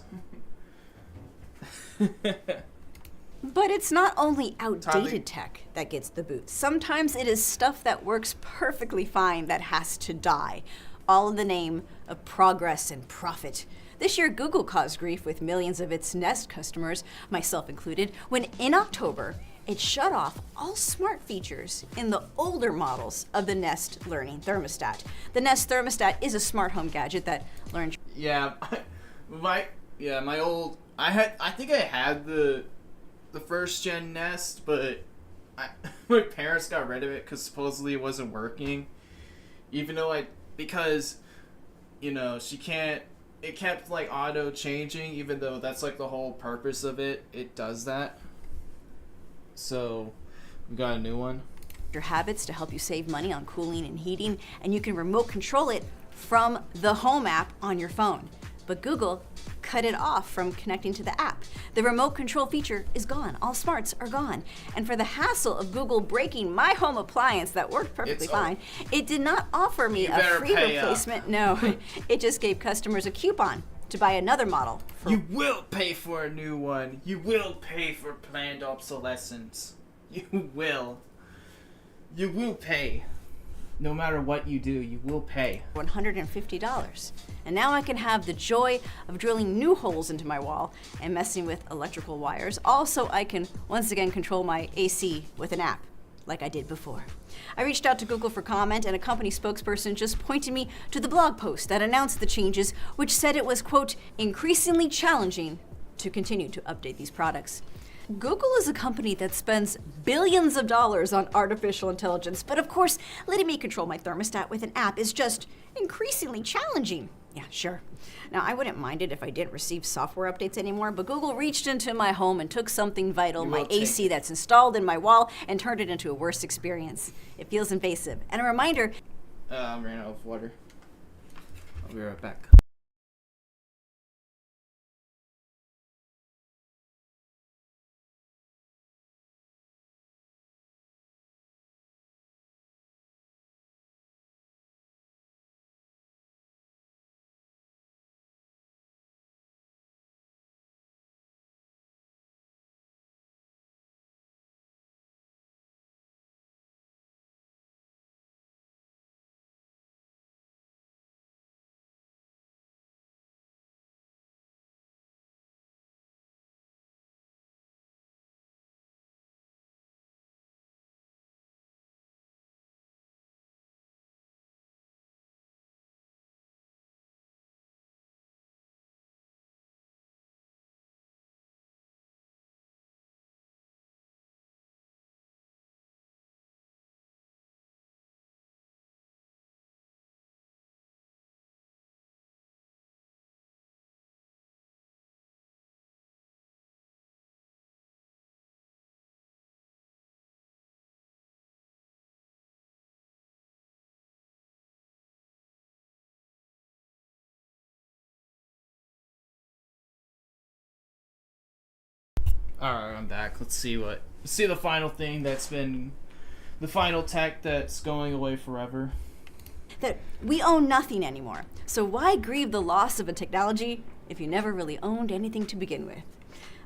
But it's not only outdated tech that gets the boot. Sometimes it is stuff that works perfectly fine that has to die, all in the name of progress and profit. This year, Google caused grief with millions of its Nest customers, myself included, when in October, it shut off all smart features in the older models of the Nest Learning Thermostat. The Nest Thermostat is a smart home gadget that learns... Yeah, my old... I think I had the first gen Nest, but my parents got rid of it because supposedly it wasn't working. Even though because she can't, it kept like auto changing, even though that's like the whole purpose of it. It does that. So we got a new one. Your habits to help you save money on cooling and heating, and you can remote control it from the Home app on your phone. But Google cut it off from connecting to the app. The remote control feature is gone. All smarts are gone. And for the hassle of Google breaking my home appliance that worked perfectly fine, it did not offer me a free replacement. No, it just gave customers a coupon to buy another model. You will pay for a new one. You will pay for planned obsolescence. You will. You will pay. No matter what you do, you will pay. $150. And now I can have the joy of drilling new holes into my wall and messing with electrical wires. Also, I can once again control my AC with an app, like I did before. I reached out to Google for comment, and a company spokesperson just pointed me to the blog post that announced the changes, which said it was, quote, increasingly challenging to continue to update these products. Google is a company that spends billions of dollars on artificial intelligence, but of course, letting me control my thermostat with an app is just increasingly challenging. Yeah, sure. Now, I wouldn't mind it if I didn't receive software updates anymore, but Google reached into my home and took something vital, my AC that's installed in my wall, and turned it into a worse experience. It feels invasive. And a reminder... I ran out of water. I'll be right back. Alright, I'm back. Let's see the final thing that's been the final tech that's going away forever. That we own nothing anymore. So why grieve the loss of a technology if you never really owned anything to begin with?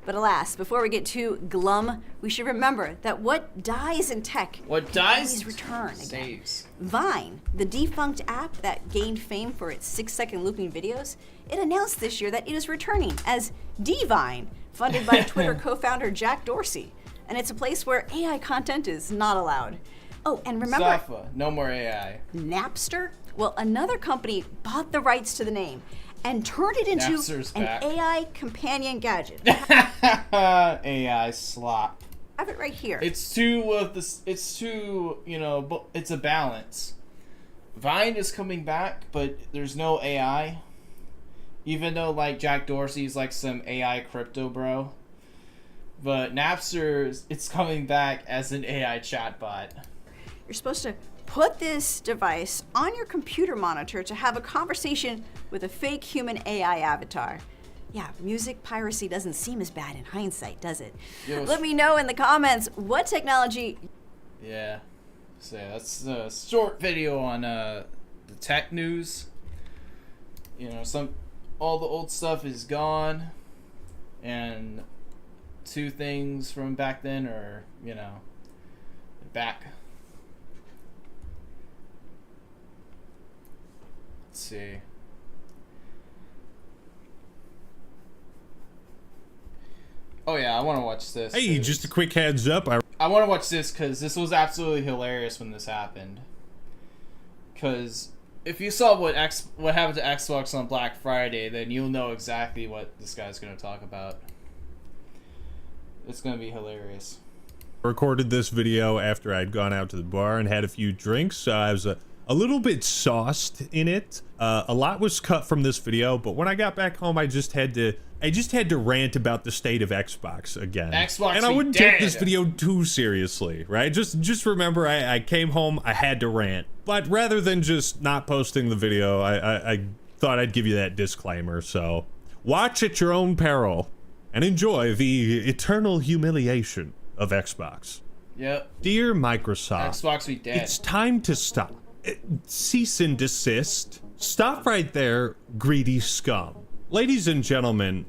But alas, before we get too glum, we should remember that what dies in tech dies return again. Saves. Vine, the defunct app that gained fame for its 6-second looping videos, it announced this year that it is returning as Divine, funded by Twitter co-founder Jack Dorsey. And it's a place where AI content is not allowed. Oh, and remember... Safa, no more AI. Napster? Well, another company bought the rights to the name and turned it into an AI companion gadget. AI slop. I have it right here. It's too, you know, it's a balance. Vine is coming back, but there's no AI. Even though, like, Jack Dorsey's like some AI crypto bro. But Napster, it's coming back as an AI chatbot. You're supposed to put this device on your computer monitor to have a conversation with a fake human AI avatar. Yeah, music piracy doesn't seem as bad in hindsight, does it? Yes. Let me know in the comments what technology... Yeah. So yeah, that's a short video on the tech news. You know, all the old stuff is gone, and 2 things from back then are, you know, back. Let's see. Oh yeah, I want to watch this. Hey, just a quick heads up. I want to watch this because this was absolutely hilarious when this happened. Because if you saw what happened to Xbox on Black Friday, then you'll know exactly what this guy's going to talk about. It's going to be hilarious. Recorded this video after I'd gone out to the bar and had a few drinks, so I was a little bit sauced in it. A lot was cut from this video, but when I got back home, I just had to rant about the state of Xbox again. Xbox, and I wouldn't take this video too seriously, right? Just remember, I came home, I had to rant. But rather than just not posting the video, I thought I'd give you that disclaimer. So watch at your own peril and enjoy the eternal humiliation of Xbox. Yep. Dear Microsoft, Xbox be dead. It's time to stop. Cease and desist. Stop right there, greedy scum. Ladies and gentlemen,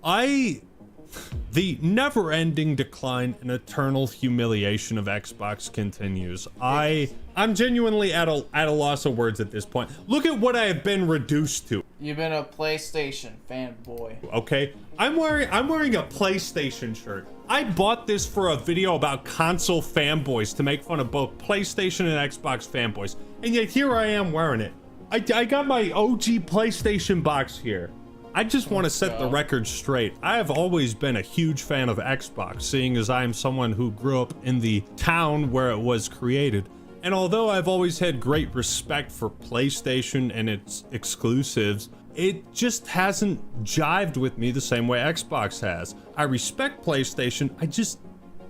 the never-ending decline and eternal humiliation of Xbox continues. I'm genuinely at a loss of words at this point. Look at what I have been reduced to. You've been a PlayStation fanboy. Okay, I'm wearing a PlayStation shirt. I bought this for a video about console fanboys to make fun of both PlayStation and Xbox fanboys, and yet here I am wearing it. I got my OG PlayStation box here. I just want to set the record straight. I have always been a huge fan of Xbox, seeing as I am someone who grew up in the town where it was created. And although I've always had great respect for PlayStation and its exclusives, it just hasn't jived with me the same way Xbox has. I respect PlayStation, I just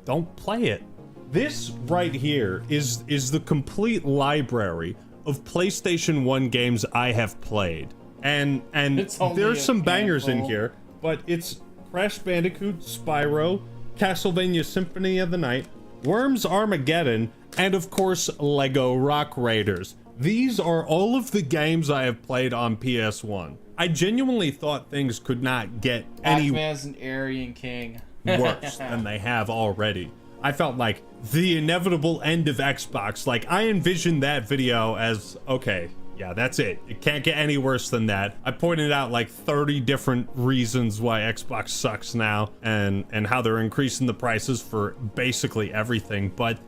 don't play it. This right here is the complete library of PlayStation 1 games I have played. And there's some bangers in here, but it's Crash Bandicoot, Spyro, Castlevania Symphony of the Night, Worms Armageddon, and of course Lego Rock Raiders. These are all of the games I have played on PS1. I genuinely thought things could not get any Pac-Man's an Aryan King. worse than they have already. I felt like the inevitable end of Xbox. Like, I envisioned that video as, okay, yeah, that's it. It can't get any worse than that. I pointed out like 30 different reasons why Xbox sucks now and how they're increasing the prices for basically everything. But,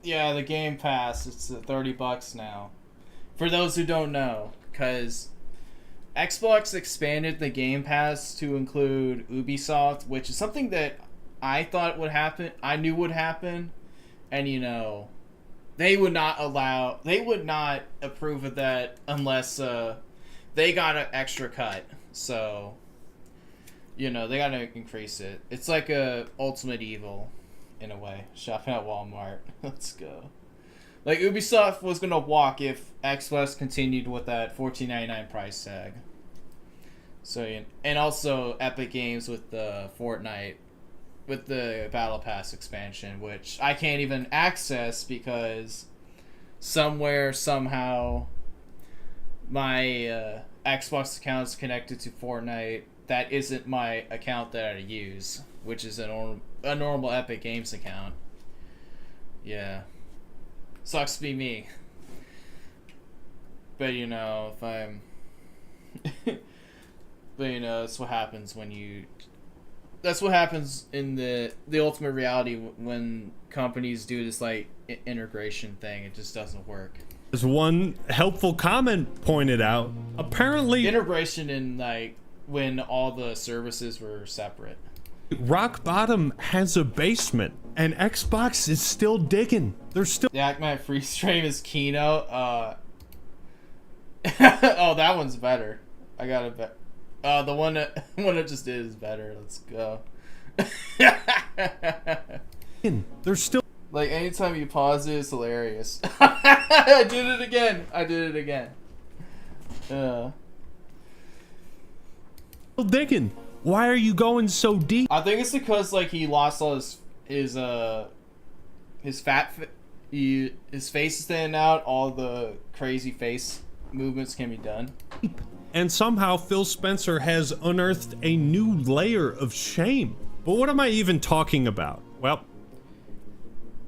yeah, the Game Pass, it's $30 now. For those who don't know, because Xbox expanded the Game Pass to include Ubisoft, which is something that I thought would happen, I knew would happen, and you know, they would not approve of that unless they got an extra cut. So, you know, they gotta increase it. It's like a Ultimate Evil, in a way. Shopping at Walmart. Let's go. Like, Ubisoft was gonna walk if Xbox continued with that $14.99 price tag. So, and also Epic Games with the Fortnite, with the Battle Pass expansion, which I can't even access because somewhere, somehow, my Xbox account is connected to Fortnite. That isn't my account that I use, which is a normal Epic Games account. Yeah. Sucks to be me. But, you know, if I'm... But, you know, that's what happens when you... That's what happens in the ultimate reality when companies do this, like, integration thing. It just doesn't work. as one helpful comment pointed out, apparently... Integration in, like, when all the services were separate. Rock Bottom has a basement, and Xbox is still digging. They're still. The Ackman freeze frame is Kino. Oh, that one's better. I got it bet. The one that just did is better. Let's go. They're still. Like, anytime you pause it, it's hilarious. I did it again. Still digging. Why are you going so deep? I think it's because like he lost all his fat, his face is standing out. All the crazy face movements can be done. And somehow Phil Spencer has unearthed a new layer of shame. But what am I even talking about? Well,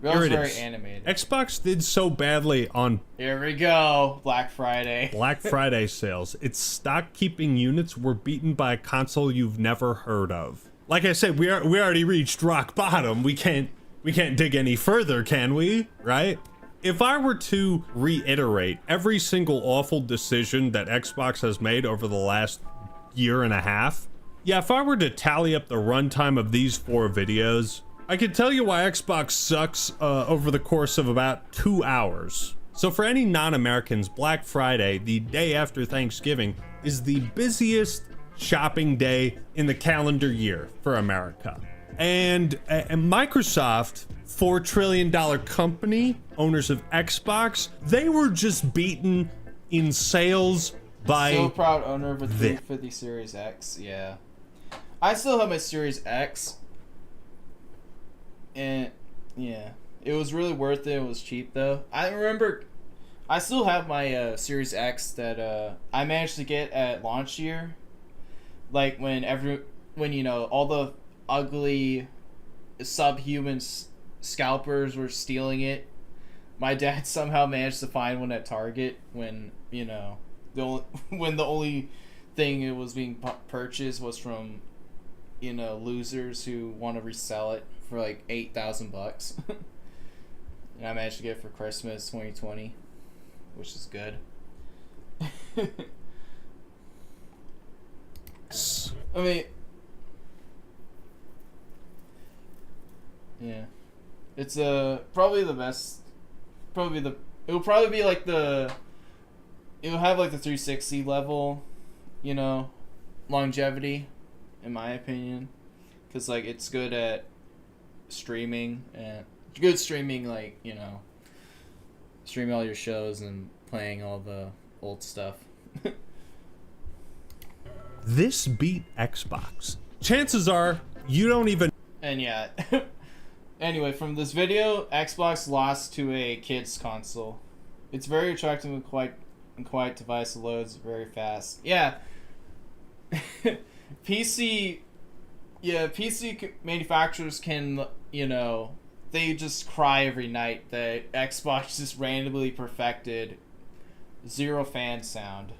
here it very is. animated. Xbox did so badly on Here we go, Black Friday. Black Friday sales. Its stock keeping units were beaten by a console you've never heard of. Like I said, we already reached rock bottom. We can't dig any further, can we? Right? If I were to reiterate every single awful decision that Xbox has made over the last year and a half, yeah, if I were to tally up the runtime of these 4 videos, I could tell you why Xbox sucks over the course of about 2 hours. So for any non-Americans, Black Friday, the day after Thanksgiving, is the busiest shopping day in the calendar year for America. And Microsoft, $4 trillion company, owners of Xbox, they were just beaten in sales by So proud owner of a 350 Series X. Yeah, I still have my Series X. And yeah, it was really worth it. It was cheap though. I remember I still have my Series X that I managed to get at launch year. Like when you know all the ugly subhuman scalpers were stealing it. My dad somehow managed to find one at Target when, you know, when the only thing it was being purchased was from, you know, losers who want to resell it for like $8,000. And I managed to get it for Christmas 2020, which is good. I mean, yeah, it's probably the best. It'll probably be like it'll have like the 360 level, you know, longevity, in my opinion, because like it's good at streaming and good streaming, like, you know, streaming all your shows and playing all the old stuff. This beat Xbox. Chances are you don't even. And yeah. Anyway, from this video, Xbox lost to a kid's console. It's very attractive and quiet device, loads very fast. Yeah. PC manufacturers can, you know, they just cry every night that Xbox just randomly perfected zero fan sound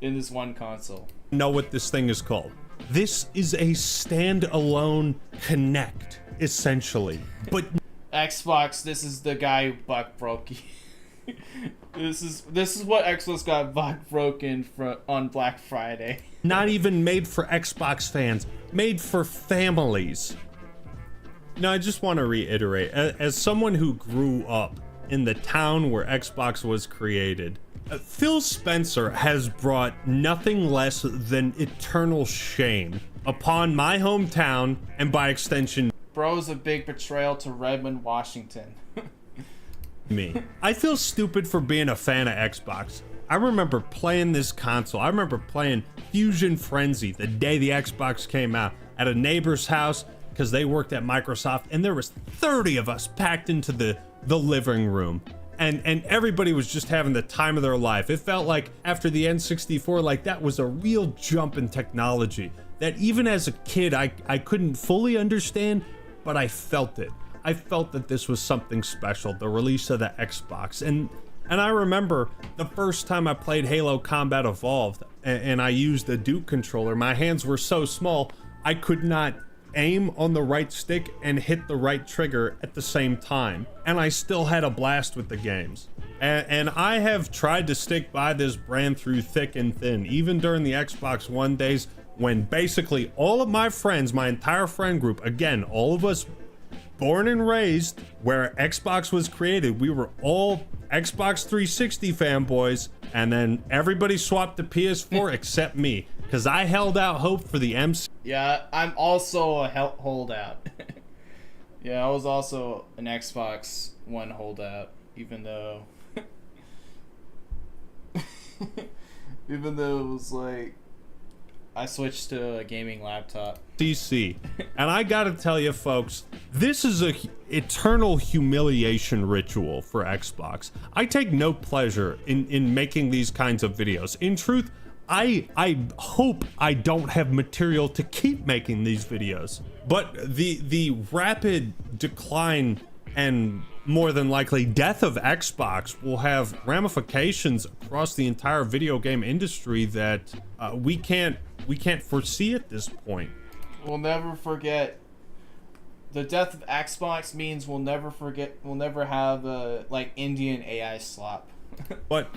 in this one console. Know what this thing is called. This is a standalone Kinect, essentially. But Xbox, this is the guy who buck broke you. This is what Xbox got buck broken on Black Friday. Not even made for Xbox fans, made for families. Now, I just want to reiterate, as someone who grew up in the town where Xbox was created, Phil Spencer has brought nothing less than eternal shame upon my hometown and by extension Bro's a big betrayal to Redmond, Washington. me. I feel stupid for being a fan of Xbox. I remember playing this console. I remember playing Fusion Frenzy the day the Xbox came out at a neighbor's house because they worked at Microsoft, and there was 30 of us packed into the living room. And everybody was just having the time of their life. It felt like after the N64, like that was a real jump in technology that even as a kid, I couldn't fully understand, but I felt it. I felt that this was something special, the release of the Xbox. And I remember the first time I played Halo Combat Evolved and I used the Duke controller, my hands were so small, I could not aim on the right stick and hit the right trigger at the same time. And I still had a blast with the games. And I have tried to stick by this brand through thick and thin, even during the Xbox One days when basically all of my friends, my entire friend group, again, all of us born and raised where Xbox was created, we were all Xbox 360 fanboys, and then everybody swapped to PS4 except me, because I held out hope for the MC. Yeah, I'm also a holdout. Yeah, I was also an Xbox One holdout, even though even though it was like I switched to a gaming laptop. DC. And I gotta tell you folks, this is a eternal humiliation ritual for Xbox. I take no pleasure in making these kinds of videos. In truth, I hope I don't have material to keep making these videos. But the rapid decline and more than likely death of Xbox will have ramifications across the entire video game industry that we can't foresee at this point. We'll never forget the death of Xbox means we'll never have like Indian AI slop. But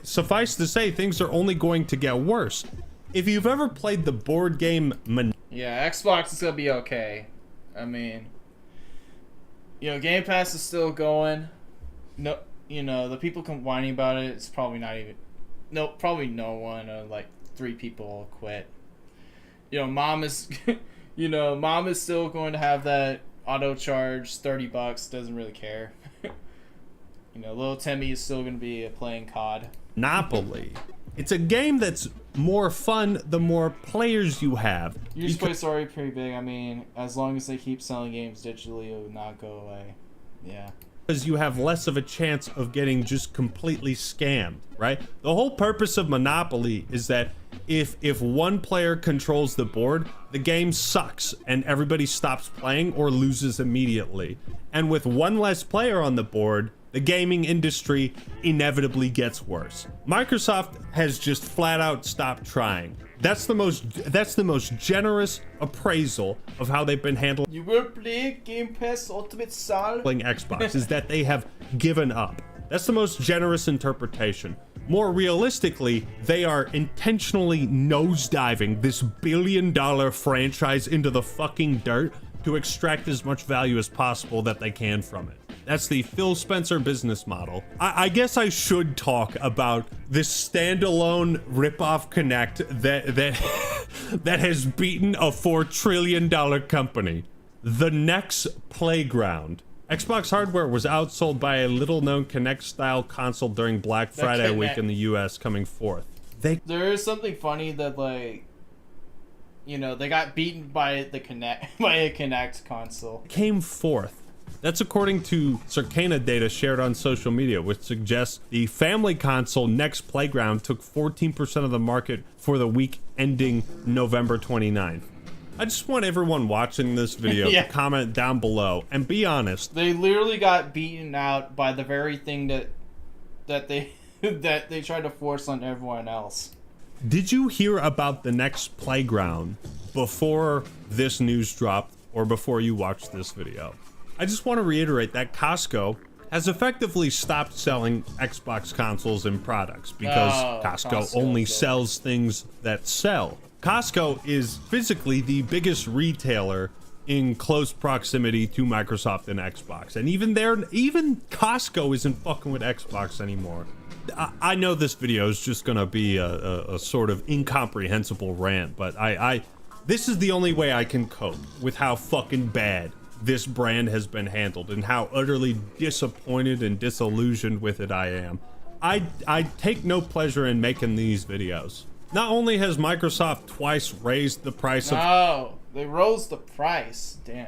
suffice to say, things are only going to get worse. If you've ever played the board game yeah, Xbox is gonna be okay. I mean, you know, Game Pass is still going. No, you know, the people whining about it, it's probably not even probably no one, like 3 people will quit. You know, mom is mom is still going to have that auto charge $30, doesn't really care. You know, little Timmy is still going to be playing COD. Monopoly. It's a game that's more fun the more players you have. User space already pretty big. I mean, as long as they keep selling games digitally, it will not go away. Yeah. Because you have less of a chance of getting just completely scammed, right? The whole purpose of Monopoly is that if one player controls the board, the game sucks and everybody stops playing or loses immediately. And with one less player on the board, the gaming industry inevitably gets worse. Microsoft has just flat out stopped trying. That's the most generous appraisal of how they've been handling. You will play Game Pass Ultimate Sal. Xbox is that they have given up. That's the most generous interpretation. More realistically, they are intentionally nosediving this billion-dollar franchise into the fucking dirt to extract as much value as possible that they can from it. That's the Phil Spencer business model. I guess I should talk about this standalone ripoff Kinect that has beaten a $4 trillion company. The Next Playground. Xbox hardware was outsold by a little-known Kinect-style console during Black Friday week in the US coming forth. There is something funny that, like, you know, they got beaten by a Kinect console. Came forth. That's according to Circana data shared on social media, which suggests the family console Next Playground took 14% of the market for the week ending November 29th. I just want everyone watching this video to comment down below and be honest. They literally got beaten out by the very thing that they tried to force on everyone else. Did you hear about the Next Playground before this news dropped or before you watched this video? I just want to reiterate that Costco has effectively stopped selling Xbox consoles and products because Costco only sells things that sell. Costco is physically the biggest retailer in close proximity to Microsoft and Xbox. And even Costco isn't fucking with Xbox anymore. I know this video is just gonna be a sort of incomprehensible rant, but this is the only way I can cope with how fucking bad this brand has been handled and how utterly disappointed and disillusioned with it I am. I take no pleasure in making these videos. Not only has Microsoft twice raised the price of they rose the price, damn,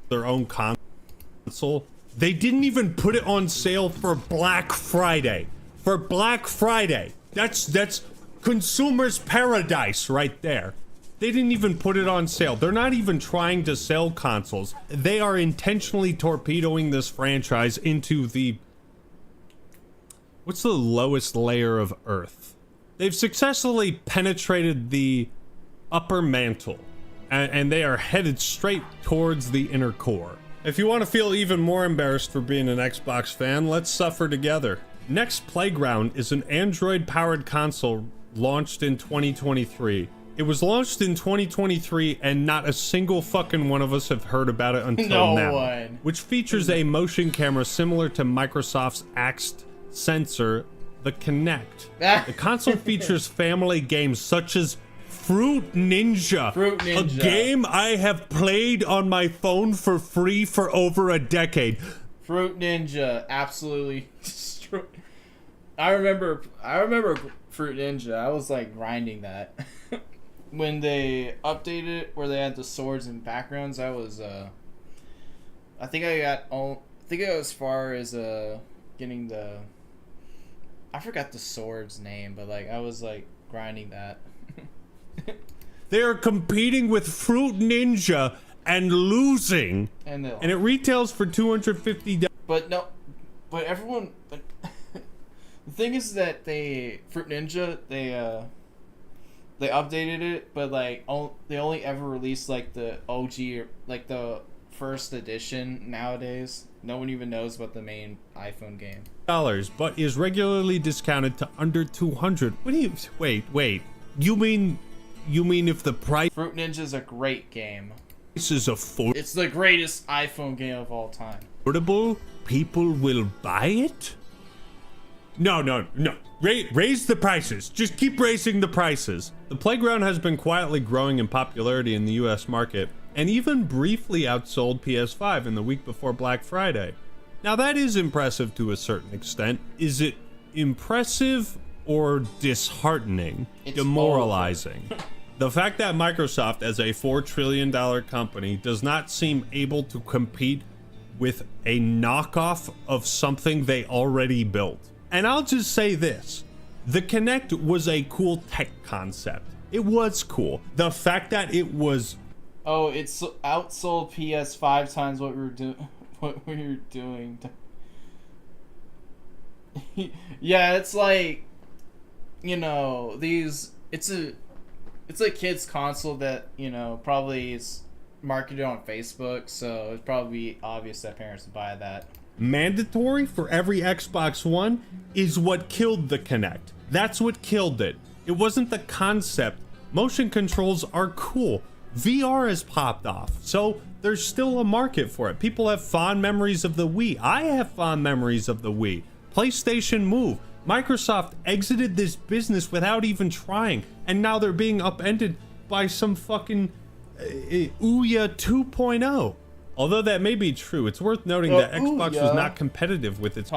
their own console, they didn't even put it on sale for Black Friday. For Black Friday. That's consumer's paradise right there. They didn't even put it on sale. They're not even trying to sell consoles. They are intentionally torpedoing this franchise into what's the lowest layer of Earth? They've successfully penetrated the upper mantle, and they are headed straight towards the inner core. If you want to feel even more embarrassed for being an Xbox fan, let's suffer together. Next Playground is an Android-powered console launched in 2023. It was launched in 2023, and not a single fucking one of us have heard about it until now. one. Which features a motion camera similar to Microsoft's Axt sensor, the Kinect. The console features family games such as Fruit Ninja, a game I have played on my phone for free for over a decade. Fruit Ninja, absolutely. I remember Fruit Ninja. I was like grinding that. When they updated it where they had the swords and backgrounds, I was I think I got as far as getting the, I forgot the sword's name, but like I was like grinding that. They are competing with Fruit Ninja and losing, and it retails for $250. But everyone. But the thing is that Fruit Ninja they updated it, but like they only ever released like the OG or like the first edition. Nowadays, no one even knows about the main iPhone game. But is regularly discounted to under $200. What do you wait? You mean if the price? Fruit Ninja's a great game. This is It's the greatest iPhone game of all time. Affordable, people will buy it? No. Raise the prices. Just keep raising the prices. The Playground has been quietly growing in popularity in the US market, and even briefly outsold PS5 in the week before Black Friday. Now that is impressive to a certain extent. Is it impressive or disheartening? Demoralizing. The fact that Microsoft, as a $4 trillion company, does not seem able to compete with a knockoff of something they already built. And I'll just say this. The Kinect was a cool tech concept. It was cool. The fact that it was... Oh, it's outsold PS 5 times what we were doing. Yeah, it's like, you know, it's a kid's console that, you know, probably is marketed on Facebook, so it'd probably be obvious that parents would buy that. Mandatory for every Xbox One is what killed the Kinect. That's what killed it. It wasn't the concept. Motion controls are cool. VR has popped off, so there's still a market for it. People have fond memories of the Wii. I have fond memories of the Wii. PlayStation Move. Microsoft exited this business without even trying, and now they're being upended by some fucking Ouya 2.0. Although that may be true, it's worth noting that Xbox was not competitive with its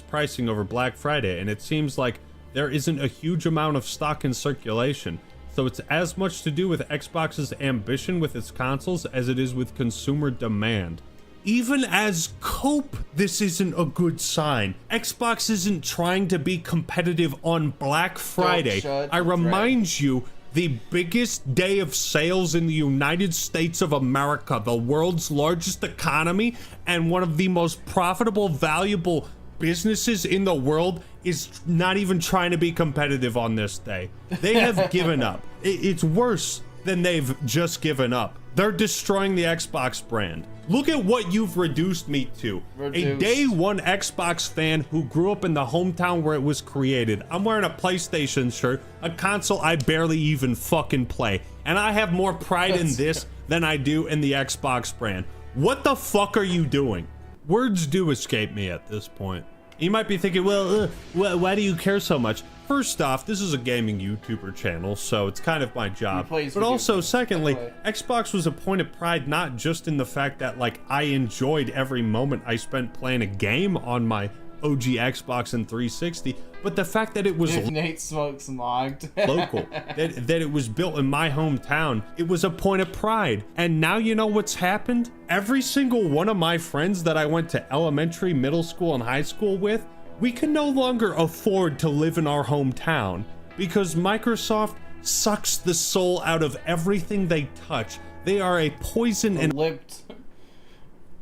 pricing over Black Friday, and it seems like there isn't a huge amount of stock in circulation. So it's as much to do with Xbox's ambition with its consoles as it is with consumer demand. Even as cope, this isn't a good sign. Xbox isn't trying to be competitive on Black Friday. I remind you, the biggest day of sales in the United States of America, the world's largest economy, and one of the most profitable, valuable businesses in the world is not even trying to be competitive on this day. They have given up. It's worse than they've just given up. They're destroying the Xbox brand. Look at what you've reduced me to. A day one Xbox fan who grew up in the hometown where it was created. I'm wearing a PlayStation shirt, a console I barely even fucking play. And I have more pride in this than I do in the Xbox brand. What the fuck are you doing? Words do escape me at this point. You might be thinking, well, why do you care so much? First off, this is a gaming YouTuber channel, so it's kind of my job. But also, secondly, Xbox was a point of pride not just in the fact that, like, I enjoyed every moment I spent playing a game on my OG Xbox and 360, but the fact that it was Nate Smokes logged. local, that it was built in my hometown, it was a point of pride. And now you know what's happened? Every single one of my friends that I went to elementary, middle school, and high school with, we can no longer afford to live in our hometown because Microsoft sucks the soul out of everything they touch. They are a poison and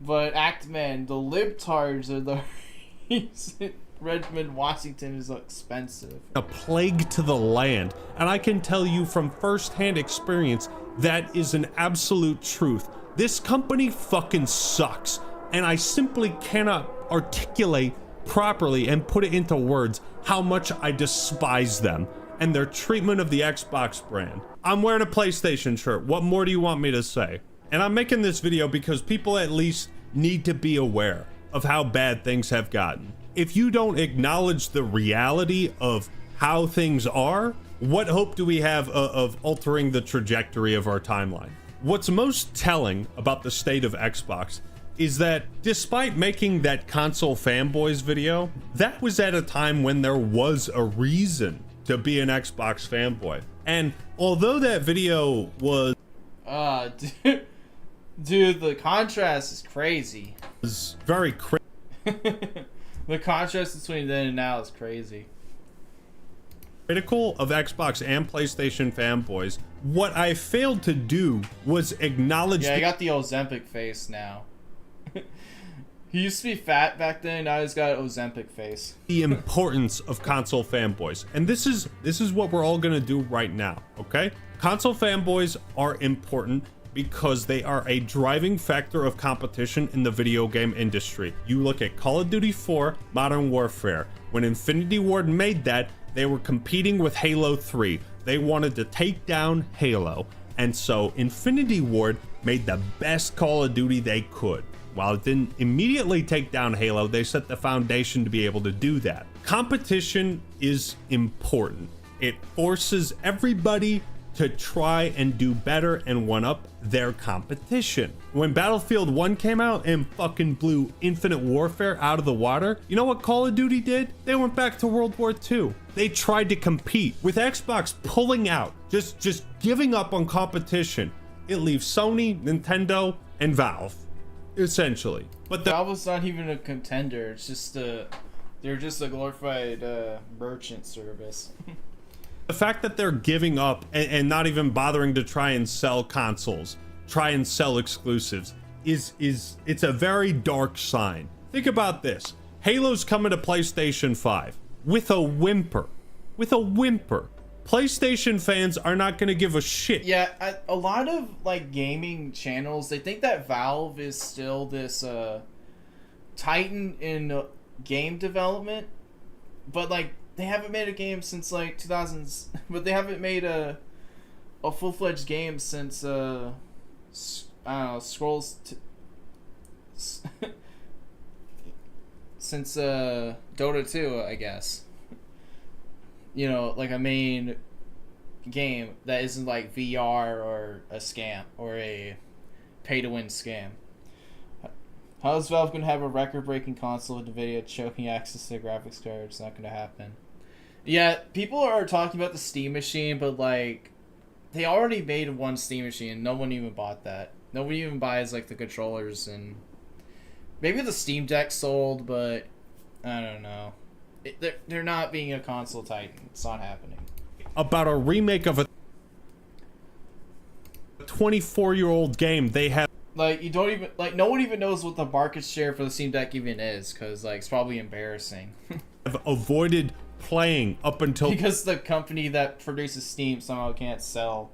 But Actman, the libtards are the reason Redmond, Washington is expensive. A plague to the land. And I can tell you from firsthand experience, that is an absolute truth. This company fucking sucks. And I simply cannot articulate properly and put it into words how much I despise them. and their treatment of the Xbox brand. I'm wearing a PlayStation shirt. What more do you want me to say? And I'm making this video because people at least need to be aware of how bad things have gotten. If you don't acknowledge the reality of how things are, what hope do we have of altering the trajectory of our timeline? What's most telling about the state of Xbox is that despite making that console fanboys video, that was at a time when there was a reason to be an Xbox fanboy. And although that video was dude, the contrast is crazy. Was very the contrast between then and now is crazy. Critical of Xbox and PlayStation fanboys, what I failed to do was acknowledge. Yeah, I got the Ozempic face now. He used to be fat back then, now he's got Ozempic face. The importance of console fanboys, and this is what we're all gonna do right now, okay? Console fanboys are important because they are a driving factor of competition in the video game industry. You look at Call of Duty 4 Modern Warfare. When Infinity Ward made that, they were competing with Halo 3. They wanted to take down Halo, and so Infinity Ward made the best Call of Duty they could. While it didn't immediately take down Halo, they set the foundation to be able to do that. Competition is important. It forces everybody to try and do better and one up their competition. When Battlefield 1 came out and fucking blew Infinite Warfare out of the water, you know what Call of Duty did? They went back to World War II. They tried to compete. With Xbox pulling out, just giving up on competition, it leaves Sony, Nintendo, and Valve, essentially. But Valve was not even a contender. It's just they're just a glorified merchant service. The fact that they're giving up and not even bothering to try and sell consoles, try and sell exclusives, it's a very dark sign. Think about this. Halo's coming to PlayStation 5 with a whimper. With a whimper. PlayStation fans are not going to give a shit. Yeah, a lot of like gaming channels, they think that Valve is still this titan in game development, but like they haven't made a game since like 2000s, but they haven't made a full-fledged game since I don't know, since Dota 2, I guess. You know, like a main game that isn't like VR or a scam or a pay-to-win scam. How is Valve going to have a record-breaking console with NVIDIA choking access to the graphics card? It's not going to happen. Yeah, people are talking about the Steam machine, but like, they already made one Steam machine. No one even bought that. Nobody even buys like the controllers, and maybe the Steam Deck sold, but I don't know. They're not being a console titan. It's not happening. About a remake of a 24-year-old game. They have like, you don't even like, no one even knows what the market share for the Steam Deck even is, because like it's probably embarrassing. have avoided playing up until because the company that produces Steam somehow can't sell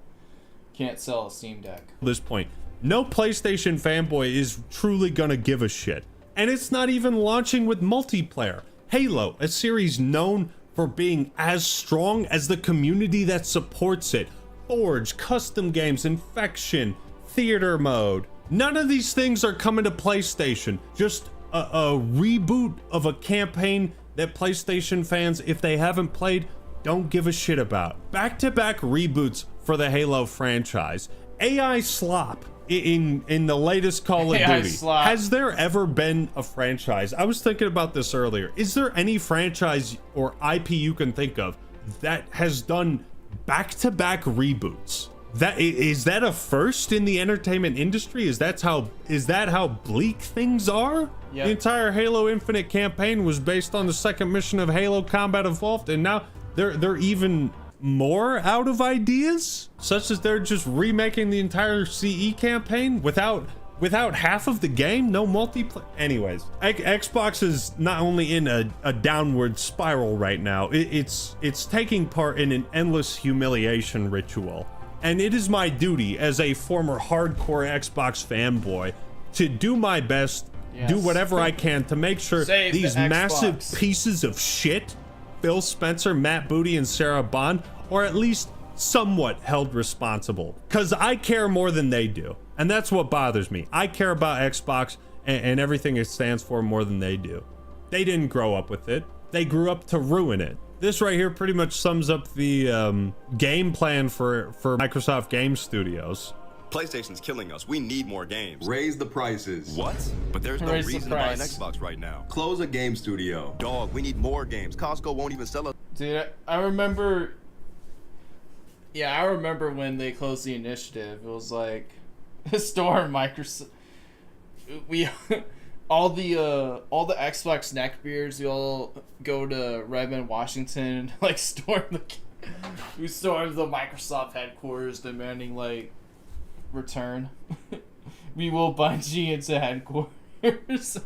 a Steam Deck. At this point, no PlayStation fanboy is truly gonna give a shit, and it's not even launching with multiplayer. Halo, a series known for being as strong as the community that supports it. Forge, custom games, Infection, theater mode. None of these things are coming to PlayStation. Just a reboot of a campaign that PlayStation fans, if they haven't played, don't give a shit about. Back-to-back reboots for the Halo franchise. AI slop in the latest Call of Duty. Slop. Has there ever been a franchise? I was thinking about this earlier. Is there any franchise or IP you can think of that has done back-to-back reboots? Is that a first in the entertainment industry? Is that how bleak things are? Yep. The entire Halo Infinite campaign was based on the second mission of Halo Combat Evolved, and now they're even more out of ideas, such as they're just remaking the entire CE campaign without half of the game, no multiplayer. Anyways, Xbox is not only in a downward spiral right now, it's taking part in an endless humiliation ritual. And it is my duty as a former hardcore Xbox fanboy to do my best, do whatever I can to make sure these massive pieces of shit, Phil Spencer, Matt Booty, and Sarah Bond, or at least somewhat held responsible, because I care more than they do, and that's what bothers me. I care about Xbox and everything it stands for more than they do. They didn't grow up with it. They grew up to ruin it. This right here pretty much sums up the game plan for Microsoft Game Studios. PlayStation's killing us. We need more games. Raise the prices. What? But there's no Raise the reason to buy an price. Xbox right now. Close a game studio. Dog, we need more games. Costco won't even sell us. Dude, I remember. Yeah, I remember when they closed the initiative. It was like a store in Microsoft. We all the Xbox neckbeards. We all go to Redmond, Washington, and like we stormed the Microsoft headquarters, demanding like return. We will Bungie into headquarters.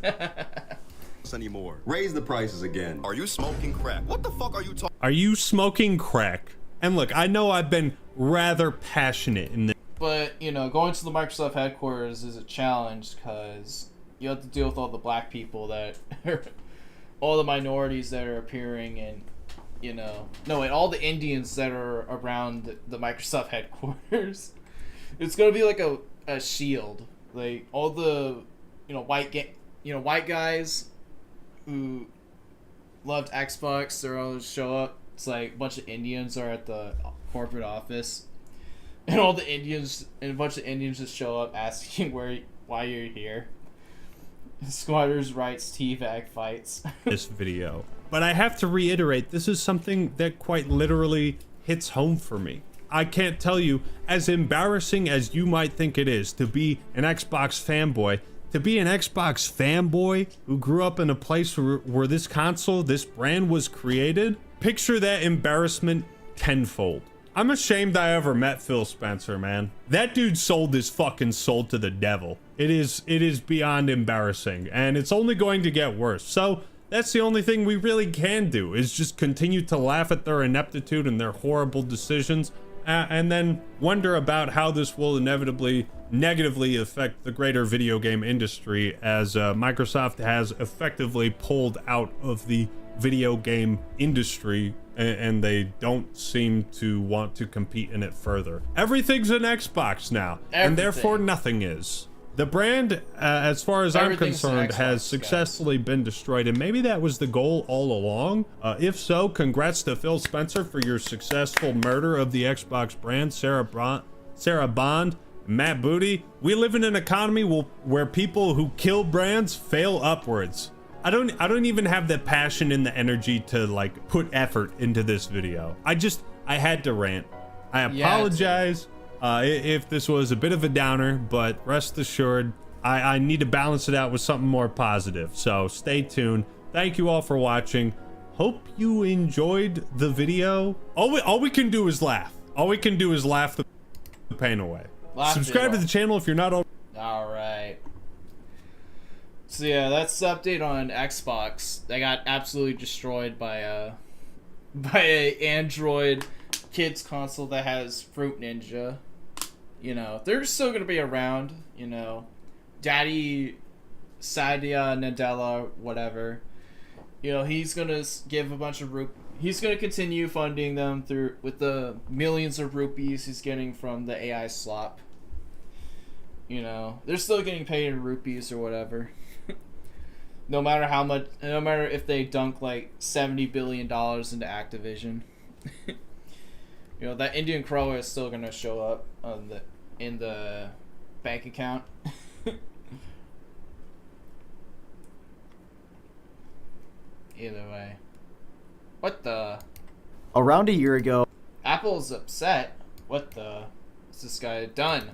Anymore. Raise the prices again. Are you smoking crack? What the fuck are you talking? Are you smoking crack? And look, I know I've been rather passionate in this. But, you know, going to the Microsoft headquarters is a challenge because you have to deal with all the black people that are, all the minorities that are appearing and, you know, all the Indians that are around the Microsoft headquarters. It's going to be like a shield. Like, all the, white guys who loved Xbox, they're all show up. It's like a bunch of Indians are at the corporate office. And a bunch of Indians just show up asking why you're here. Squatters' rights, teabag fights. This video. But I have to reiterate, this is something that quite literally hits home for me. I can't tell you, as embarrassing as you might think it is to be an Xbox fanboy, to be an Xbox fanboy who grew up in a place where this console, this brand was created, picture that embarrassment tenfold. I'm ashamed I ever met Phil Spencer, man. That dude sold his fucking soul to the devil. It is beyond embarrassing, and it's only going to get worse. So that's the only thing we really can do, is just continue to laugh at their ineptitude and their horrible decisions, and then wonder about how this will inevitably negatively affect the greater video game industry, as Microsoft has effectively pulled out of the video game industry, and they don't seem to want to compete in it further. Everything's an Xbox now, and therefore nothing is. The brand, as far as I'm concerned, has successfully been destroyed, and maybe that was the goal all along. If so, congrats to Phil Spencer for your successful murder of the Xbox brand. Sarah Bond, Matt Booty. We live in an economy where people who kill brands fail upwards. I don't even have the passion and the energy to like put effort into this video. I had to rant. I apologize if this was a bit of a downer, but rest assured, I need to balance it out with something more positive. So stay tuned. Thank you all for watching. Hope you enjoyed the video. All we can do is laugh. All we can do is laugh the pain away. Subscribe to the channel if you're not already. All right. So yeah, that's the update on Xbox. They got absolutely destroyed by a Android kids console that has Fruit Ninja. You know, they're still gonna be around. You know, Daddy Satya Nadella, whatever. You know, he's gonna give a bunch of he's gonna continue funding them with the millions of rupees he's getting from the AI slop. You know, they're still getting paid in rupees or whatever. No matter if they dunk like $70 billion into Activision. You know, that Indian crow is still gonna show up in the bank account. Either way. What the? Around a year ago, Apple's upset. What the? What's this guy done?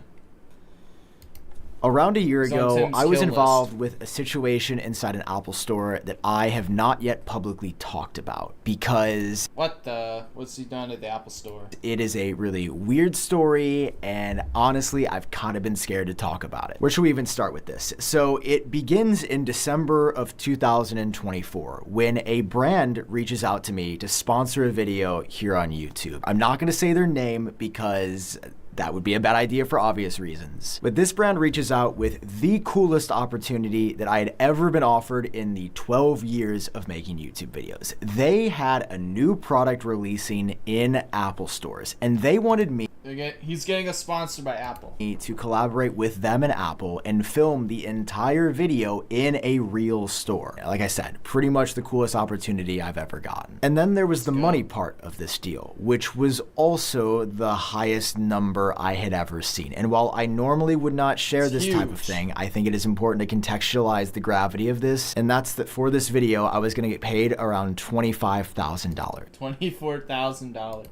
Around a year It's on ago, Tim's I was kill involved with a situation inside an Apple store that I have not yet publicly talked about because What the? What's he done at the Apple store? it is a really weird story, and honestly, I've kind of been scared to talk about it. Where should we even start with this? So it begins in December of 2024 when a brand reaches out to me to sponsor a video here on YouTube. I'm not going to say their name because that would be a bad idea for obvious reasons. But this brand reaches out with the coolest opportunity that I had ever been offered in the 12 years of making YouTube videos. They had a new product releasing in Apple stores, and they wanted me He's getting a sponsor by Apple. To collaborate with them and Apple and film the entire video in a real store. Like I said, pretty much the coolest opportunity I've ever gotten. And then there was the money part of this deal, which was also the highest number I had ever seen. And while I normally would not share this type of thing, I think it is important to contextualize the gravity of this. And that's that for this video, I was gonna get paid around $25,000. $24,000.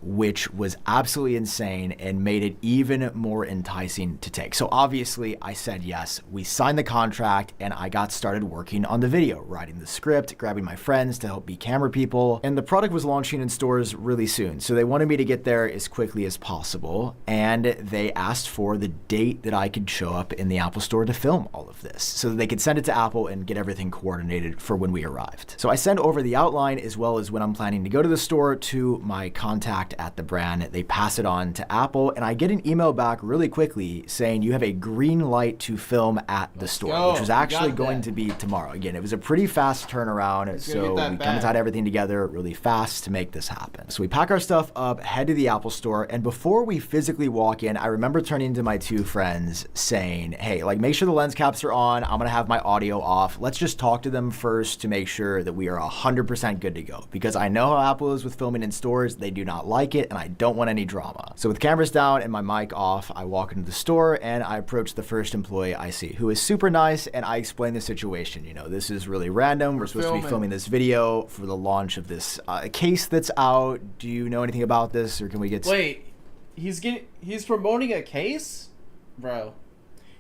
Which was absolutely insane and made it even more enticing to take. So obviously I said yes. We signed the contract and I got started working on the video, writing the script, grabbing my friends to help be camera people, and the product was launching in stores really soon. So they wanted me to get there as quickly as possible, and they asked for the date that I could show up in the Apple store to film all of this so that they could send it to Apple and get everything coordinated for when we arrived. So I send over the outline as well as when I'm planning to go to the store to my contact at the brand. They pass it on to Apple, and I get an email back really quickly saying you have a green light to film at the store, which was actually going to be tomorrow. Again, it was a pretty fast turnaround, so we kind of tied everything together really fast to make this happen. So we pack our stuff up, head to the Apple store, and before we physically walk in, I remember turning to my two friends saying, hey, like, make sure the lens caps are on. I'm gonna have my audio off. Let's just talk to them first to make sure that we are 100% good to go, because I know how Apple is with filming in stores. They do not like it, and I don't want any drama. So with cameras down and my mic off, I walk into the store and I approach the first employee I see, who is super nice, and I explain the situation. You know, this is really random. We're supposed to be filming this video for the launch of this case that's out. Do you know anything about this, or can we get... Wait, he's promoting a case? Bro,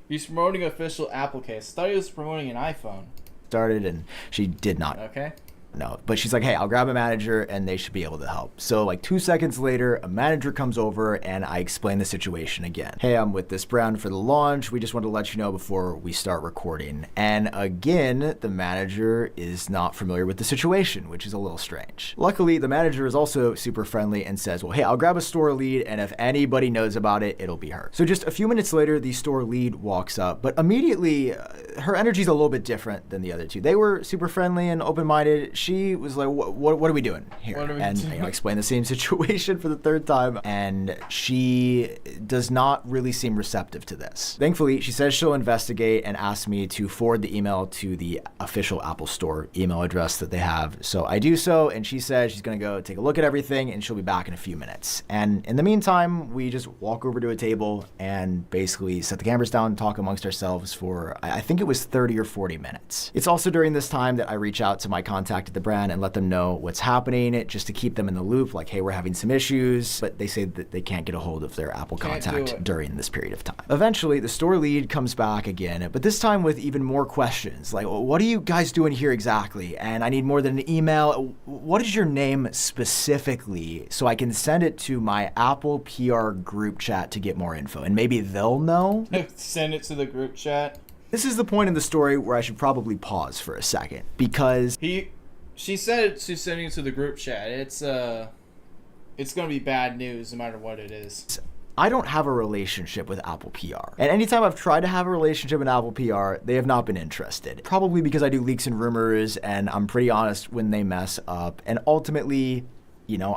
he's promoting an official Apple case. I thought he was promoting an iPhone. Started, and she did not. Okay. No, but she's like, hey, I'll grab a manager and they should be able to help. So like 2 seconds later, a manager comes over and I explain the situation again. Hey, I'm with this brand for the launch. We just want to let you know before we start recording. And again, the manager is not familiar with the situation, which is a little strange. Luckily, the manager is also super friendly and says, well, hey, I'll grab a store lead, and if anybody knows about it, it'll be her. So just a few minutes later, the store lead walks up, but immediately her energy's a little bit different than the other two. They were super friendly and open-minded. She was like, what are we doing here? And I explained the same situation for the third time, and she does not really seem receptive to this. Thankfully, she says she'll investigate and asks me to forward the email to the official Apple Store email address that they have. So I do so, and she says she's gonna go take a look at everything and she'll be back in a few minutes. And in the meantime, we just walk over to a table and basically set the cameras down and talk amongst ourselves for, I think it was 30 or 40 minutes. It's also during this time that I reach out to my contact at the brand and let them know what's happening, just to keep them in the loop, like, hey, we're having some issues, but they say that they can't get a hold of their Apple contact during this period of time. Eventually, the store lead comes back again, but this time with even more questions, like, well, what are you guys doing here exactly? And I need more than an email. What is your name specifically so I can send it to my Apple PR group chat to get more info, and maybe they'll know? Send it to the group chat. This is the point in the story where I should probably pause for a second, because she said she's sending it to the group chat. It's gonna be bad news no matter what it is. I don't have a relationship with Apple PR. And anytime I've tried to have a relationship with Apple PR, they have not been interested. Probably because I do leaks and rumors, and I'm pretty honest when they mess up. And ultimately, you know,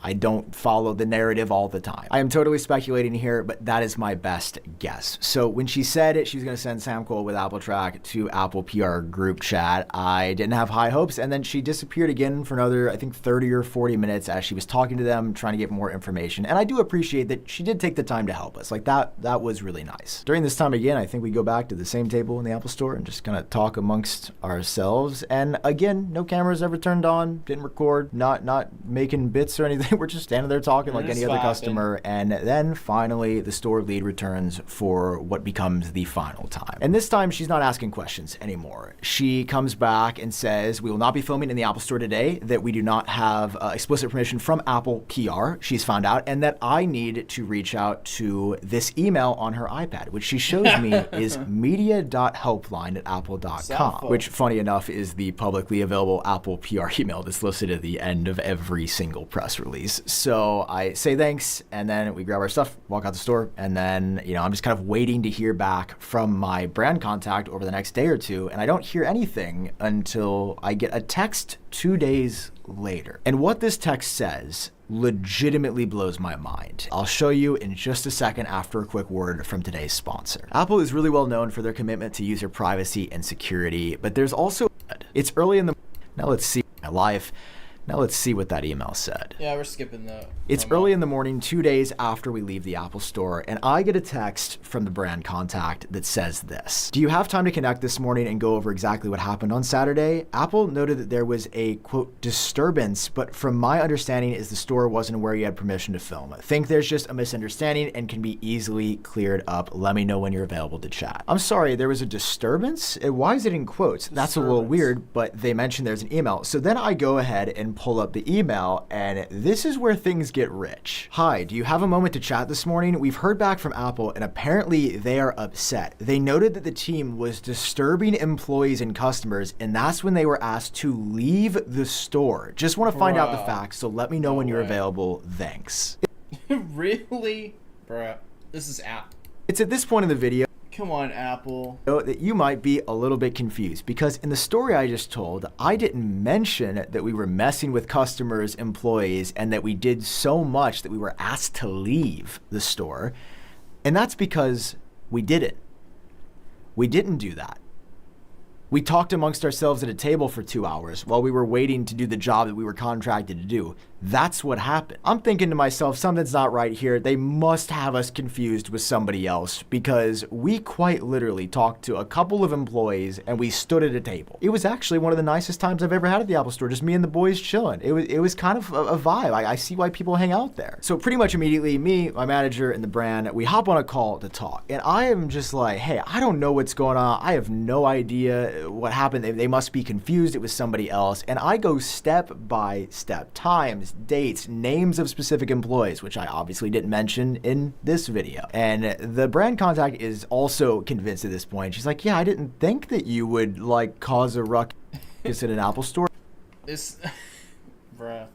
I don't follow the narrative all the time. I am totally speculating here, but that is my best guess. So when she said she was gonna send Sam Cole with Apple Track to Apple PR group chat, I didn't have high hopes, and then she disappeared again for another, I think, 30 or 40 minutes as she was talking to them, trying to get more information. And I do appreciate that she did take the time to help us. Like, that was really nice. During this time again, I think we go back to the same table in the Apple Store and just kind of talk amongst ourselves. And again, no cameras ever turned on, didn't record, not making bits or anything. We're just standing there talking like any other customer. And then finally, the store lead returns for what becomes the final time. And this time, she's not asking questions anymore. She comes back and says, we will not be filming in the Apple Store today, that we do not have explicit permission from Apple PR, she's found out, and that I need to reach out to this email on her iPad, which she shows me is media.helpline@apple.com, which, funny enough, is the publicly available Apple PR email that's listed at the end of every single press release. employees. So I say thanks, and then we grab our stuff, walk out the store, and then, I'm just kind of waiting to hear back from my brand contact over the next day or two, and I don't hear anything until I get a text 2 days later. And what this text says legitimately blows my mind. I'll show you in just a second after a quick word from today's sponsor. Apple is really well known for their commitment to user privacy and security, but there's also, it's early in the, now let's see my life. Now let's see what that email said. Yeah, we're skipping that. It's early in the morning, 2 days after we leave the Apple store, and I get a text from the brand contact that says this. Do you have time to connect this morning and go over exactly what happened on Saturday? Apple noted that there was a, quote, disturbance, but from my understanding is the store wasn't where you had permission to film. I think there's just a misunderstanding and can be easily cleared up. Let me know when you're available to chat. I'm sorry, there was a disturbance? Why is it in quotes? That's a little weird, but they mentioned there's an email. So then I go ahead and pull up the email, and this is where things get rich. Hi, do you have a moment to chat this morning? We've heard back from Apple, and apparently they are upset. They noted that the team was disturbing employees and customers, and that's when they were asked to leave the store. Just want to find out the facts, so let me know when you're available. Thanks. Really? Bruh. This is Apple. It's at this point in the video Come on, Apple. that you might be a little bit confused, because in the story I just told, I didn't mention that we were messing with customers, employees, and that we did so much that we were asked to leave the store. And that's because we didn't. We didn't do that. We talked amongst ourselves at a table for 2 hours while we were waiting to do the job that we were contracted to do. That's what happened. I'm thinking to myself, something's not right here. They must have us confused with somebody else, because we quite literally talked to a couple of employees and we stood at a table. It was actually one of the nicest times I've ever had at the Apple store, just me and the boys chilling. It was kind of a vibe. I see why people hang out there. So pretty much immediately, me, my manager, and the brand, we hop on a call to talk. And I am just like, hey, I don't know what's going on. I have no idea what happened. They must be confused. It was somebody else. And I go step by step, times, dates, names of specific employees, which I obviously didn't mention in this video. And the brand contact is also convinced at this point. She's like, yeah, I didn't think that you would like cause a ruckus at an Apple store. It's, bruh.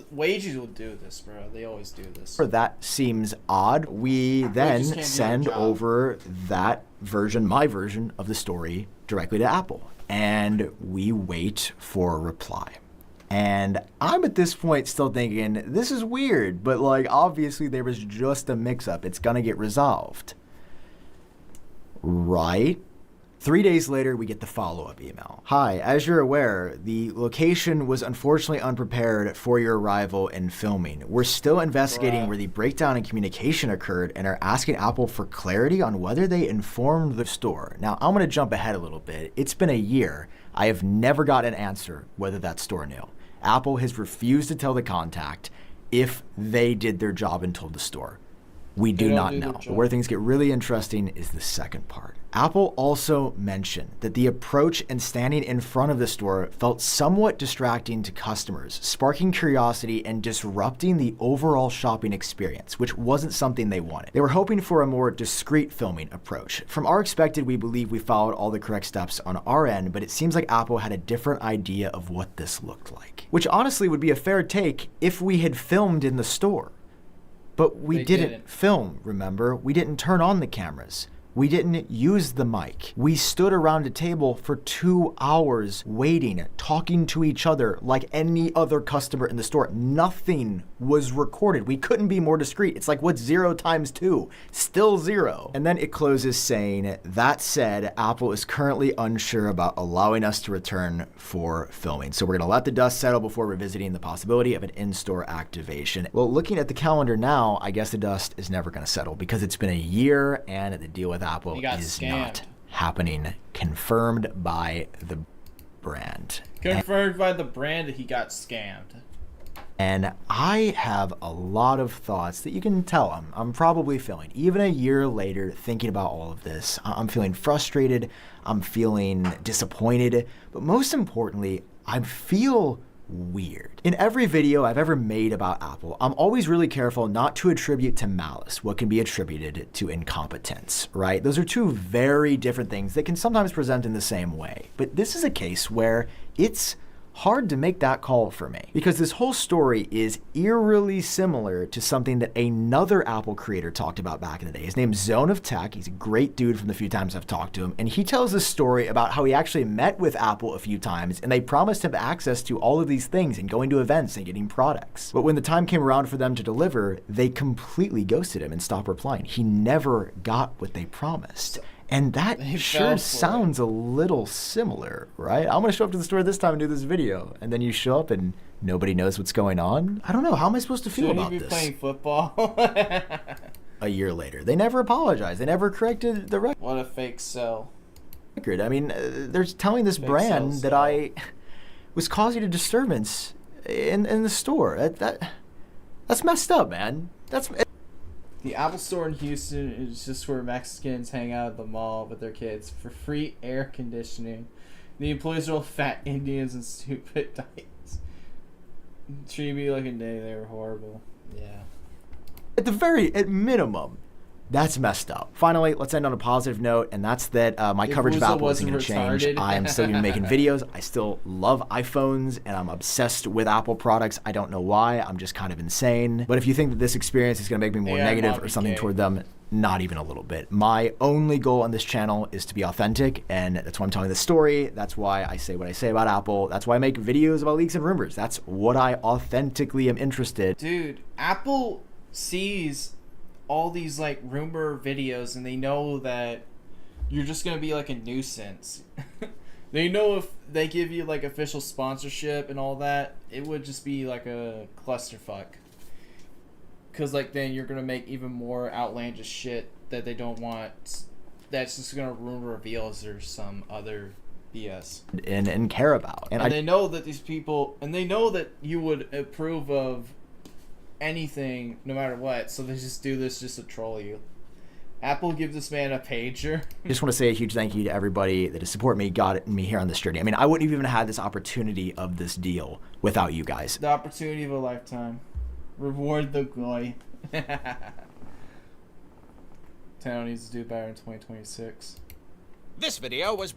Wages will do this, bro. They always do this. That seems odd. We then send over that version, my version of the story, directly to Apple. And we wait for a reply. And I'm at this point still thinking, this is weird, but like obviously there was just a mix-up. It's gonna get resolved. Right? 3 days later, we get the follow-up email. Hi, as you're aware, the location was unfortunately unprepared for your arrival and filming. We're still investigating where the breakdown in communication occurred and are asking Apple for clarity on whether they informed the store. Now, I'm gonna jump ahead a little bit. It's been a year. I have never got an answer whether that store knew. Apple has refused to tell the contact if they did their job and told the store. We do not know. But where things get really interesting is the second part. Apple also mentioned that the approach and standing in front of the store felt somewhat distracting to customers, sparking curiosity and disrupting the overall shopping experience, which wasn't something they wanted. They were hoping for a more discreet filming approach. From our expected, we believe we followed all the correct steps on our end, but it seems like Apple had a different idea of what this looked like, which honestly would be a fair take if we had filmed in the store. But we didn't film, remember? We didn't turn on the cameras. We didn't use the mic. We stood around a table for 2 hours waiting, talking to each other like any other customer in the store. Nothing was recorded. We couldn't be more discreet. It's like, what's 0 times 2? Still 0. And then it closes saying, that said, Apple is currently unsure about allowing us to return for filming. So we're gonna let the dust settle before revisiting the possibility of an in-store activation. Well, looking at the calendar now, I guess the dust is never gonna settle because it's been a year and the deal with Apple is not happening. Confirmed by the brand. Confirmed by the brand that he got scammed. And I have a lot of thoughts that you can tell I'm probably feeling. Even a year later, thinking about all of this, I'm feeling frustrated, I'm feeling disappointed, but most importantly, I feel weird. In every video I've ever made about Apple, I'm always really careful not to attribute to malice what can be attributed to incompetence, right? Those are two very different things that can sometimes present in the same way. But this is a case where it's hard to make that call for me, because this whole story is eerily similar to something that another Apple creator talked about back in the day. His name's Zone of Tech. He's a great dude from the few times I've talked to him, and he tells a story about how he actually met with Apple a few times, and they promised him access to all of these things and going to events and getting products. But when the time came around for them to deliver, they completely ghosted him and stopped replying. He never got what they promised. And that sure sounds a little similar, right? I'm gonna show up to the store this time and do this video, and then you show up and nobody knows what's going on? I don't know, how am I supposed to feel about this? Shouldn't he be playing football? A year later. They never apologized. They never corrected the record. What a fake sell. I mean, they're telling this brand that I was causing a disturbance in the store. That's messed up, man. The Apple Store in Houston is just where Mexicans hang out at the mall with their kids for free air conditioning. The employees are all fat Indians and stupid diets. Treated me like a day. They were horrible. Yeah. At minimum, that's messed up. Finally, let's end on a positive note, and that's that my coverage of Apple isn't going to change. I am still going to be making videos. I still love iPhones, and I'm obsessed with Apple products. I don't know why. I'm just kind of insane. But if you think that this experience is going to make me more negative or something toward them, not even a little bit. My only goal on this channel is to be authentic, and that's why I'm telling this story. That's why I say what I say about Apple. That's why I make videos about leaks and rumors. That's what I authentically am interested. Dude, Apple sees all these like rumor videos and they know that you're just gonna be like a nuisance. They know if they give you like official sponsorship and all that, it would just be like a clusterfuck. Cause like then you're gonna make even more outlandish shit that they don't want. That's just gonna ruin reveals or some other BS. And care about. And they know that these people, and they know that you would approve of anything no matter what, so they just do this just to troll you. Apple gives this man a pager. I just want to say a huge thank you to everybody that has supported me, got me here on this journey. I mean, I wouldn't have even had this opportunity of this deal without you guys. The opportunity of a lifetime. Reward the guy. Town needs to do better in 2026. This video was...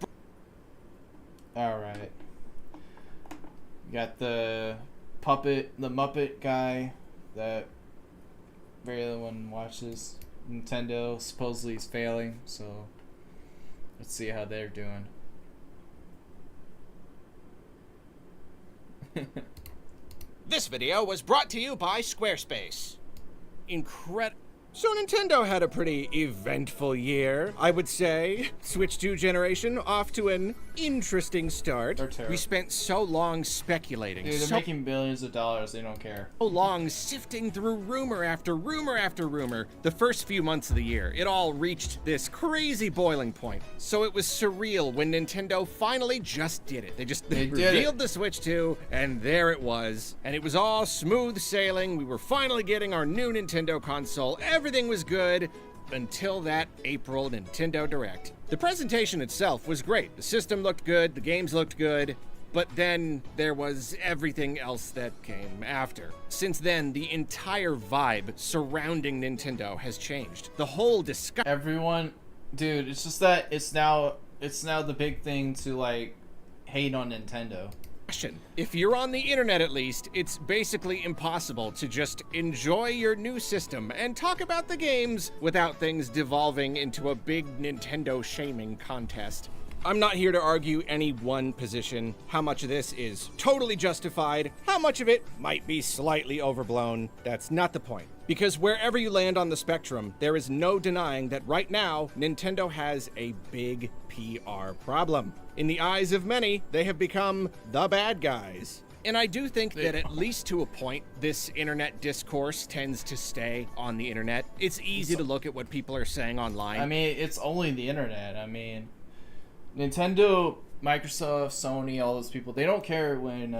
Alright. Got the puppet, the Muppet guy that everyone watches. Nintendo supposedly is failing, so let's see how they're doing. This video was brought to you by Squarespace. So Nintendo had a pretty eventful year, I would say. Switch 2 generation off to an interesting start. We spent so long speculating. Dude, they're making billions of dollars, they don't care. So long sifting through rumor after rumor after rumor. The first few months of the year, it all reached this crazy boiling point. So it was surreal when Nintendo finally just did it. They revealed the Switch 2, and there it was. And it was all smooth sailing. We were finally getting our new Nintendo console. Everything was good until that April Nintendo Direct. The presentation itself was great. The system looked good, the games looked good, but then there was everything else that came after. Since then, the entire vibe surrounding Nintendo has changed. The whole discussion. Everyone, dude, it's just that it's now the big thing to like hate on Nintendo. If you're on the internet at least, it's basically impossible to just enjoy your new system and talk about the games without things devolving into a big Nintendo shaming contest. I'm not here to argue any one position, how much of this is totally justified, how much of it might be slightly overblown. That's not the point. Because wherever you land on the spectrum, there is no denying that right now, Nintendo has a big PR problem. In the eyes of many, they have become the bad guys. And I do think that at least to a point, this internet discourse tends to stay on the internet. It's easy to look at what people are saying online. I mean, it's only the internet. I mean, Nintendo, Microsoft, Sony, all those people, they don't care when,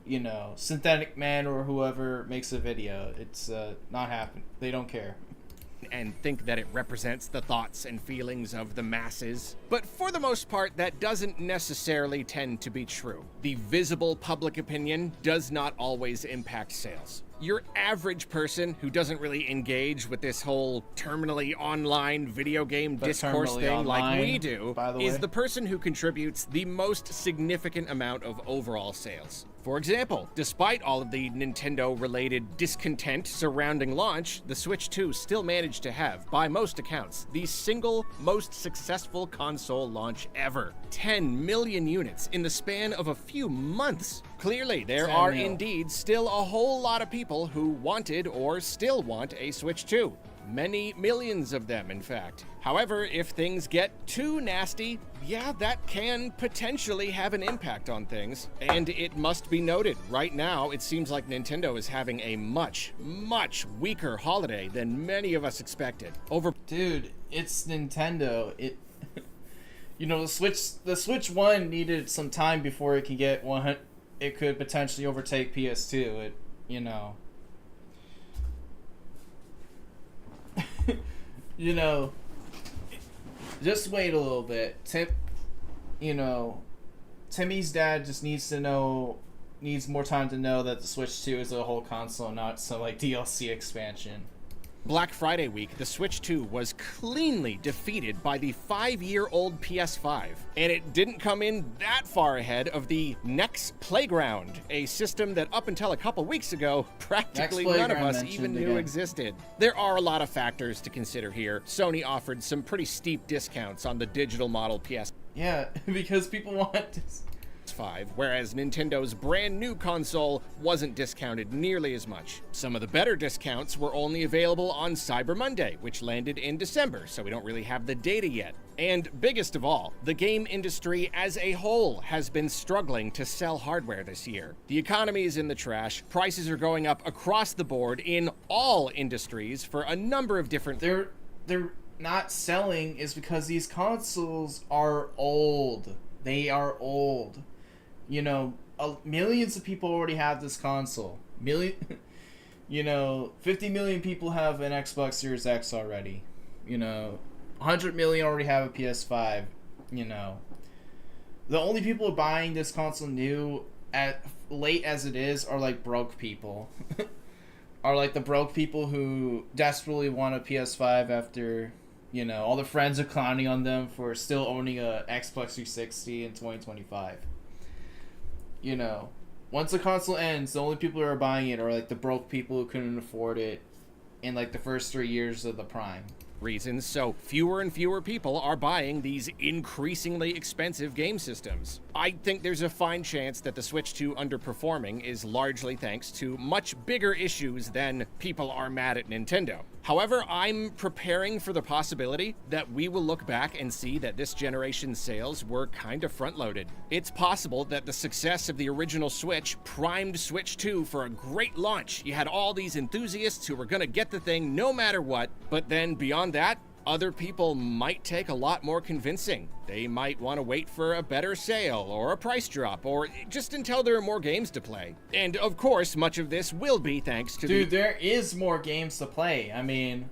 you know, Synthetic Man or whoever makes a video. It's not happening. They don't care. And think that it represents the thoughts and feelings of the masses. But for the most part, that doesn't necessarily tend to be true. The visible public opinion does not always impact sales. Your average person who doesn't really engage with this whole terminally online video game discourse terminally thing like online, we do by the is way. the person who contributes the most significant amount of overall sales. For example, despite all of the Nintendo-related discontent surrounding launch, the Switch 2 still managed to have, by most accounts, the single most successful console launch ever. 10 million units in the span of a few months. Clearly, there 10 are mil. indeed still a whole lot of people who wanted or still want a Switch 2. Many millions of them, in fact. However, if things get too nasty, yeah, that can potentially have an impact on things. And it must be noted, right now, it seems like Nintendo is having a much, much weaker holiday than many of us expected. Dude, it's Nintendo. You know, the Switch 1 needed some time before it can get 100. It could potentially overtake PS2. You know. You know, just wait a little bit. Timmy's dad just needs more time to know that the Switch 2 is a whole console, not some like DLC expansion. Black Friday week, the Switch 2 was cleanly defeated by the 5-year-old PS5, and it didn't come in that far ahead of the NEX Playground, a system that up until a couple weeks ago, practically none of us even knew existed. There are a lot of factors to consider here. Sony offered some pretty steep discounts on the digital model PS5. Yeah, because people want this. Whereas Nintendo's brand new console wasn't discounted nearly as much. Some of the better discounts were only available on Cyber Monday, which landed in December, so we don't really have the data yet. And biggest of all, the game industry as a whole has been struggling to sell hardware this year. The economy is in the trash, prices are going up across the board in all industries for a number of different... They're not selling is because these consoles are old. They are old. You know, millions of people already have this console. 50 million people have an Xbox Series X already. 100 million already have a PS5. The only people buying this console new at late as it is are like broke people. Are like the broke people who desperately want a PS5 after, all their friends are clowning on them for still owning a Xbox 360 in 2025. Once the console ends, the only people who are buying it are like the broke people who couldn't afford it in like the first 3 years of the prime. Reasons, so fewer and fewer people are buying these increasingly expensive game systems. I think there's a fine chance that the Switch 2 underperforming is largely thanks to much bigger issues than people are mad at Nintendo. However, I'm preparing for the possibility that we will look back and see that this generation's sales were kind of front-loaded. It's possible that the success of the original Switch primed Switch 2 for a great launch. You had all these enthusiasts who were gonna get the thing no matter what, but then beyond that, other people might take a lot more convincing. They might want to wait for a better sale or a price drop or just until there are more games to play. And of course, much of this will be thanks to there is more games to play. I mean,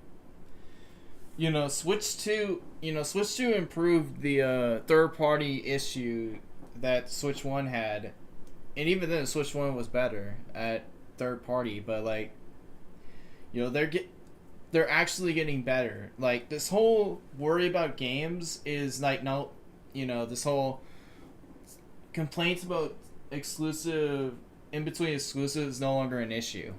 Switch 2 improved the third-party issue that Switch 1 had. And even then, Switch 1 was better at third-party, but like, they're actually getting better. Like, this whole worry about games is like, no, this whole complaints about exclusive, in between exclusives is no longer an issue.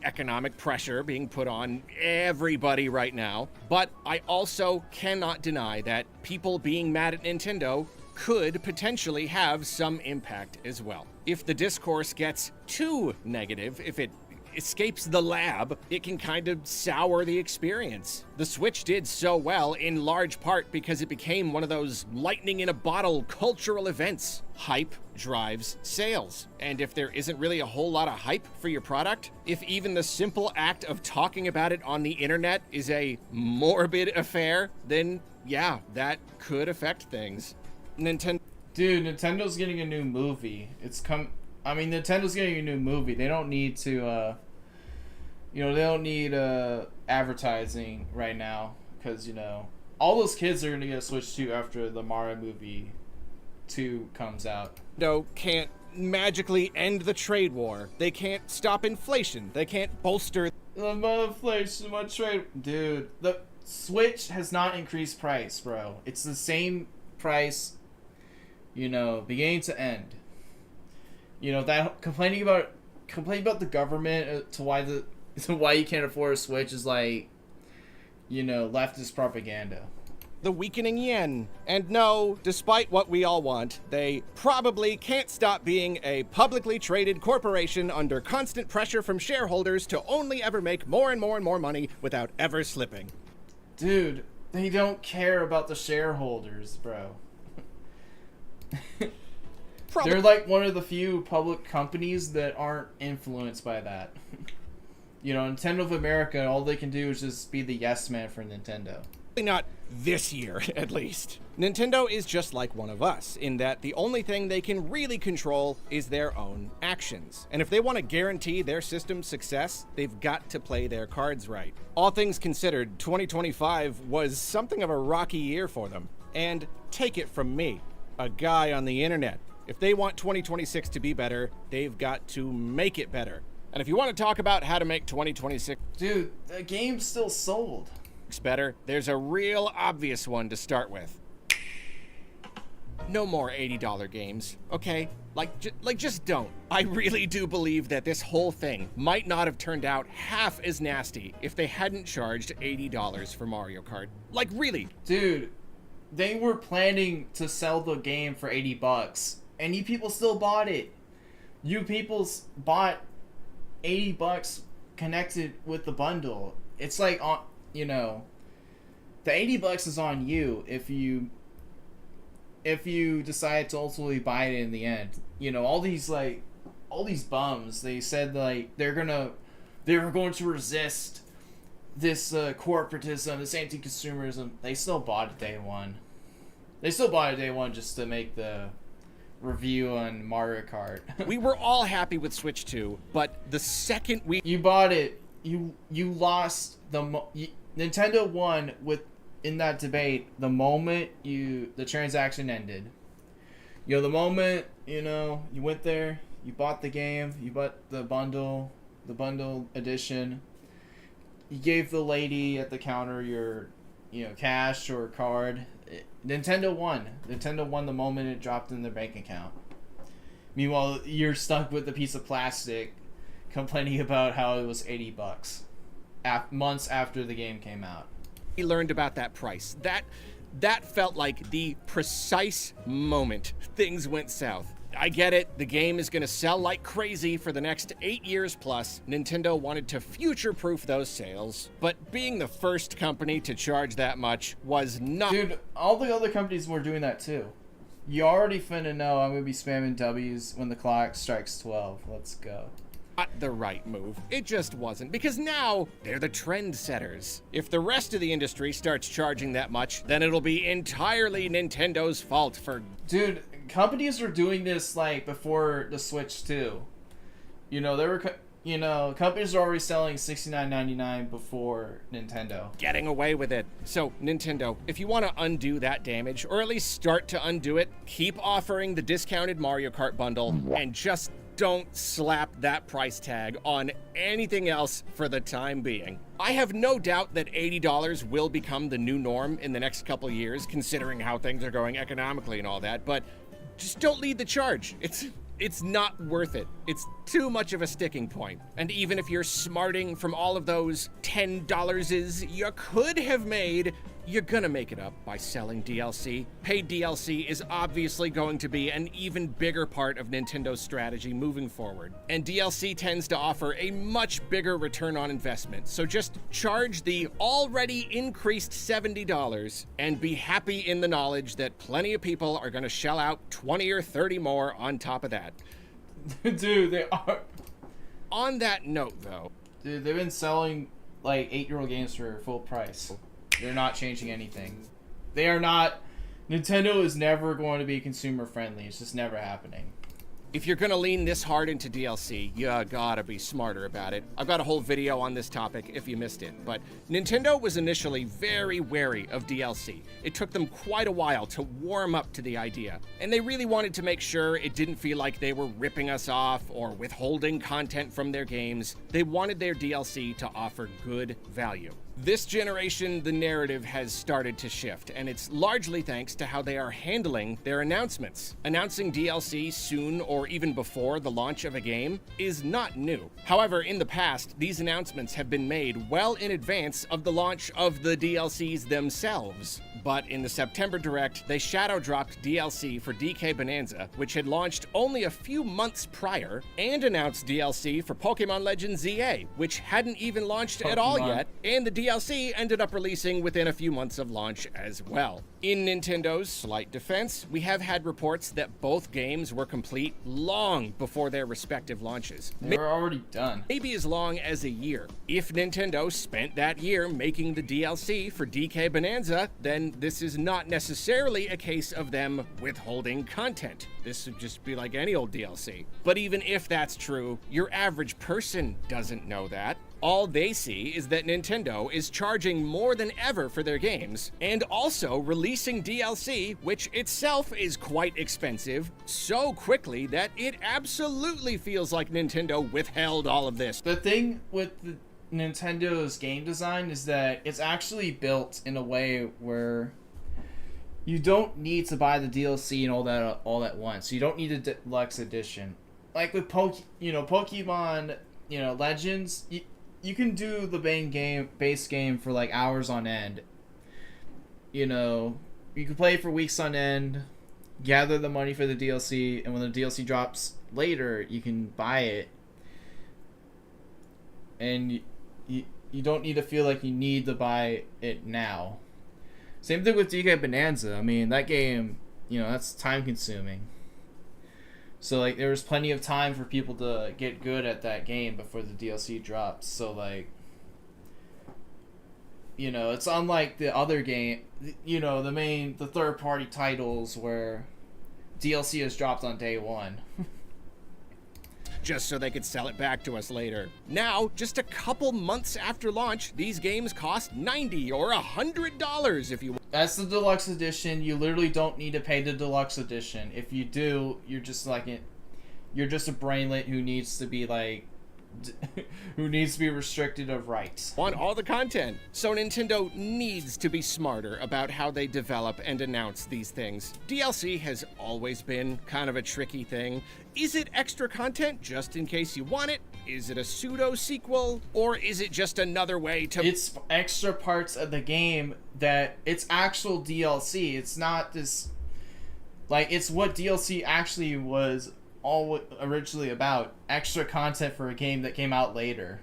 Economic pressure being put on everybody right now, but I also cannot deny that people being mad at Nintendo could potentially have some impact as well. If the discourse gets too negative, if it escapes the lab, it can kind of sour the experience. The Switch did so well in large part because it became one of those lightning in a bottle cultural events. Hype drives sales. And if there isn't really a whole lot of hype for your product, if even the simple act of talking about it on the internet is a morbid affair, then yeah, that could affect things. Nintendo's getting a new movie. Nintendo's getting a new movie. They don't need to, they don't need advertising right now because, all those kids are going to get a Switch 2 after the Mario movie 2 comes out. No, can't magically end the trade war. They can't stop inflation. They can't bolster the inflation, my trade. Dude, the Switch has not increased price, bro. It's the same price, you know, beginning to end. You know, that complaining about the government to why you can't afford a Switch is like, you know, leftist propaganda. the weakening yen. And no, despite what we all want, they probably can't stop being a publicly traded corporation under constant pressure from shareholders to only ever make more and more and more money without ever slipping. Dude, they don't care about the shareholders, bro. They're like one of the few public companies that aren't influenced by that. You know, Nintendo of America, all they can do is just be the yes man for Nintendo. Not this year, at least. Nintendo is just like one of us, in that the only thing they can really control is their own actions. And if they want to guarantee their system's success, they've got to play their cards right. All things considered, 2025 was something of a rocky year for them. And take it from me, a guy on the internet. If they want 2026 to be better, they've got to make it better. And if you want to talk about how to make 2026... Dude, the game's still sold. Better, there's a real obvious one to start with. No more $80 games, okay? Just don't. I really do believe that this whole thing might not have turned out half as nasty if they hadn't charged $80 for Mario Kart. Like, really. Dude, they were planning to sell the game for $80, and you people still bought it. You people bought $80 connected with the bundle. It's like, you know, the $80 is on you if you decide to ultimately buy it in the end. You know, all these bums, they said like they were going to resist this corporatism, this anti-consumerism. They still bought it day one. They still bought it day one just to make the review on Mario Kart. We were all happy with Switch 2, but the second you bought it, you lost Nintendo won in that debate the moment the transaction ended. You know, the moment, you know, you went there, you bought the game, you bought the bundle edition. You gave the lady at the counter your, you know, cash or card. Nintendo won. Nintendo won the moment it dropped in their bank account. Meanwhile, you're stuck with a piece of plastic complaining about how it was $80 months after the game came out. We learned about that price. That felt like the precise moment things went south. I get it, the game is going to sell like crazy for the next 8 years plus. Nintendo wanted to future-proof those sales, but being the first company to charge that much was not... Dude, all the other companies were doing that too. You already finna know I'm going to be spamming W's when the clock strikes 12. Let's go. Not the right move. It just wasn't, because now they're the trendsetters. If the rest of the industry starts charging that much, then it'll be entirely Nintendo's fault for... Dude, companies were doing this like before the Switch 2. You know, companies were already selling $69.99 before Nintendo. Getting away with it. So, Nintendo, if you want to undo that damage, or at least start to undo it, keep offering the discounted Mario Kart bundle, and just don't slap that price tag on anything else for the time being. I have no doubt that $80 will become the new norm in the next couple years, considering how things are going economically and all that, but just don't lead the charge. It's not worth it. It's too much of a sticking point. And even if you're smarting from all of those $10s you could have made, you're gonna make it up by selling DLC. Paid DLC is obviously going to be an even bigger part of Nintendo's strategy moving forward. And DLC tends to offer a much bigger return on investment. So just charge the already increased $70 and be happy in the knowledge that plenty of people are gonna shell out 20 or 30 more on top of that. Dude, they are. On that note, though. Dude, they've been selling like 8-year-old games for full price. They're not changing anything. They are not... Nintendo is never going to be consumer friendly. It's just never happening. If you're gonna lean this hard into DLC, you gotta be smarter about it. I've got a whole video on this topic if you missed it, but Nintendo was initially very wary of DLC. It took them quite a while to warm up to the idea, and they really wanted to make sure it didn't feel like they were ripping us off or withholding content from their games. They wanted their DLC to offer good value. This generation, the narrative has started to shift, and it's largely thanks to how they are handling their announcements. Announcing DLC soon or even before the launch of a game is not new. However, in the past, these announcements have been made well in advance of the launch of the DLCs themselves. But in the September Direct, they shadow dropped DLC for DK Bonanza, which had launched only a few months prior, and announced DLC for Pokemon Legends ZA, which hadn't even launched at all yet, and the DLC ended up releasing within a few months of launch as well. In Nintendo's slight defense, we have had reports that both games were complete long before their respective launches. They were already done. Maybe as long as a year. If Nintendo spent that year making the DLC for DK Bonanza, then this is not necessarily a case of them withholding content. This would just be like any old DLC. But even if that's true, your average person doesn't know that. All they see is that Nintendo is charging more than ever for their games, and also releasing DLC, which itself is quite expensive, so quickly that it absolutely feels like Nintendo withheld all of this. The thing with Nintendo's game design is that it's actually built in a way where you don't need to buy the DLC and all at once. You don't need a deluxe edition. Like with Pokemon, Legends, you can do the base game for like hours on end. You can play for weeks on end, gather the money for the DLC, and when the DLC drops later, you can buy it. And you don't need to feel like you need to buy it now. Same thing with DK Bonanza. I mean, that game, that's time consuming. So, like, there was plenty of time for people to get good at that game before the DLC drops. So, like, it's unlike the other game, the third-party titles where DLC is dropped on day one. Just so they could sell it back to us later. Now, just a couple months after launch, these games cost $90 or $100 if you want. That's the deluxe edition. You literally don't need to pay the deluxe edition. If you do, you're just a brainlet who needs to be restricted of rights. Want all the content. So Nintendo needs to be smarter about how they develop and announce these things. DLC has always been kind of a tricky thing. Is it extra content just in case you want it? Is it a pseudo sequel? Or is it just another way to... It's extra parts of the game that it's actual DLC. It's not this... it's what DLC actually was all originally about. Extra content for a game that came out later.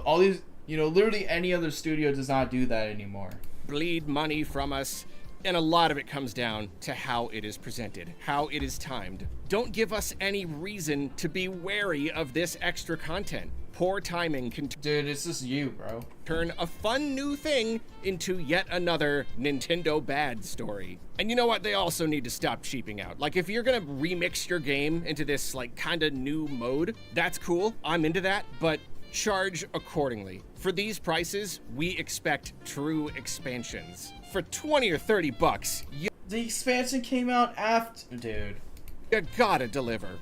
All these... literally any other studio does not do that anymore. Bleed money from us. And a lot of it comes down to how it is presented, how it is timed. Don't give us any reason to be wary of this extra content. Poor timing can... Dude, it's just you, bro. Turn a fun new thing into yet another Nintendo bad story. And you know what? They also need to stop cheaping out. Like, if you're gonna remix your game into this, kind of new mode, that's cool. I'm into that, but charge accordingly. For these prices, we expect true expansions. For 20 or 30 bucks, the expansion came out after, dude. You gotta deliver.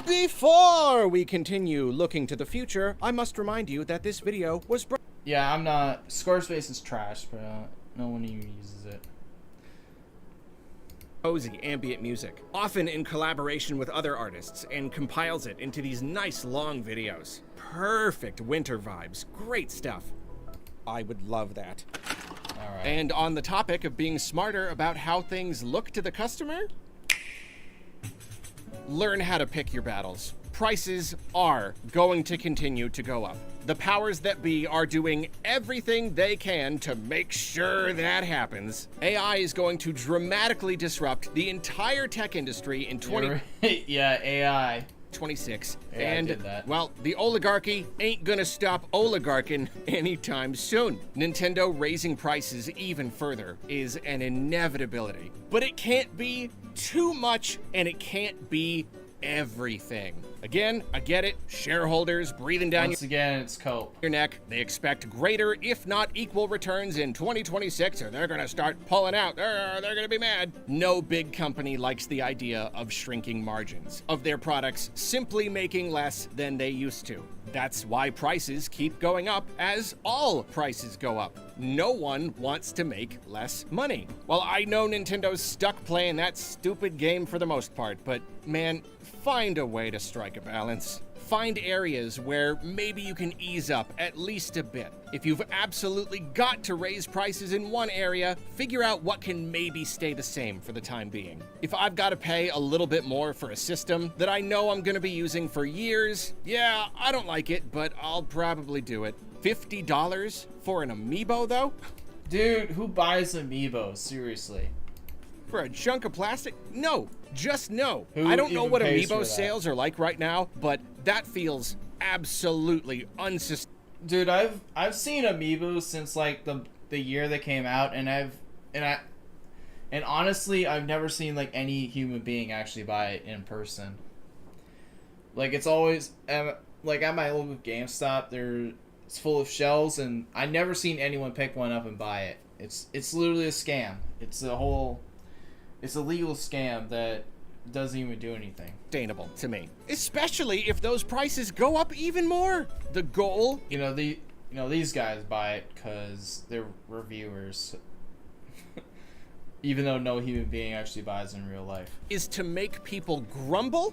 Before we continue looking to the future, I must remind you that this video was Yeah, I'm not... Squarespace is trash, but no one even uses it. Cozy ambient music, often in collaboration with other artists, and compiles it into these nice long videos. Perfect winter vibes. Great stuff. I would love that. All right. And on the topic of being smarter about how things look to the customer, learn how to pick your battles. Prices are going to continue to go up. The powers that be are doing everything they can to make sure that happens. AI is going to dramatically disrupt the entire tech industry in Yeah, AI. 26. Yeah, and, I did that. well, the oligarchy ain't gonna stop oligarching anytime soon. Nintendo raising prices even further is an inevitability. But it can't be too much, and it can't be everything. Again, I get it. Shareholders breathing down Once again, it's cope. your neck. They expect greater, if not equal, returns in 2026, or they're going to start pulling out. They're going to be mad. No big company likes the idea of shrinking margins of their products simply making less than they used to. That's why prices keep going up as all prices go up. No one wants to make less money. Well, I know Nintendo's stuck playing that stupid game for the most part, but man, find a way to strike a balance. Find areas where maybe you can ease up at least a bit. If you've absolutely got to raise prices in one area, figure out what can maybe stay the same for the time being. If I've got to pay a little bit more for a system that I know I'm going to be using for years, yeah, I don't like it, but I'll probably do it. $50 for an amiibo, though? Dude, who buys amiibos? Seriously. For a chunk of plastic? No, just no. Who I don't know even what pays for amiibo that? sales are like right now, but that feels absolutely unsustainable. Dude, I've seen amiibos since like the year they came out, and honestly, I've never seen like any human being actually buy it in person. Like it's always like at my local GameStop, it's full of shelves, and I never seen anyone pick one up and buy it. It's literally a scam. It's a legal scam that doesn't even do anything. Sustainable to me, especially if those prices go up even more. The goal, these guys buy it because they're reviewers, even though no human being actually buys in real life. is to make people grumble,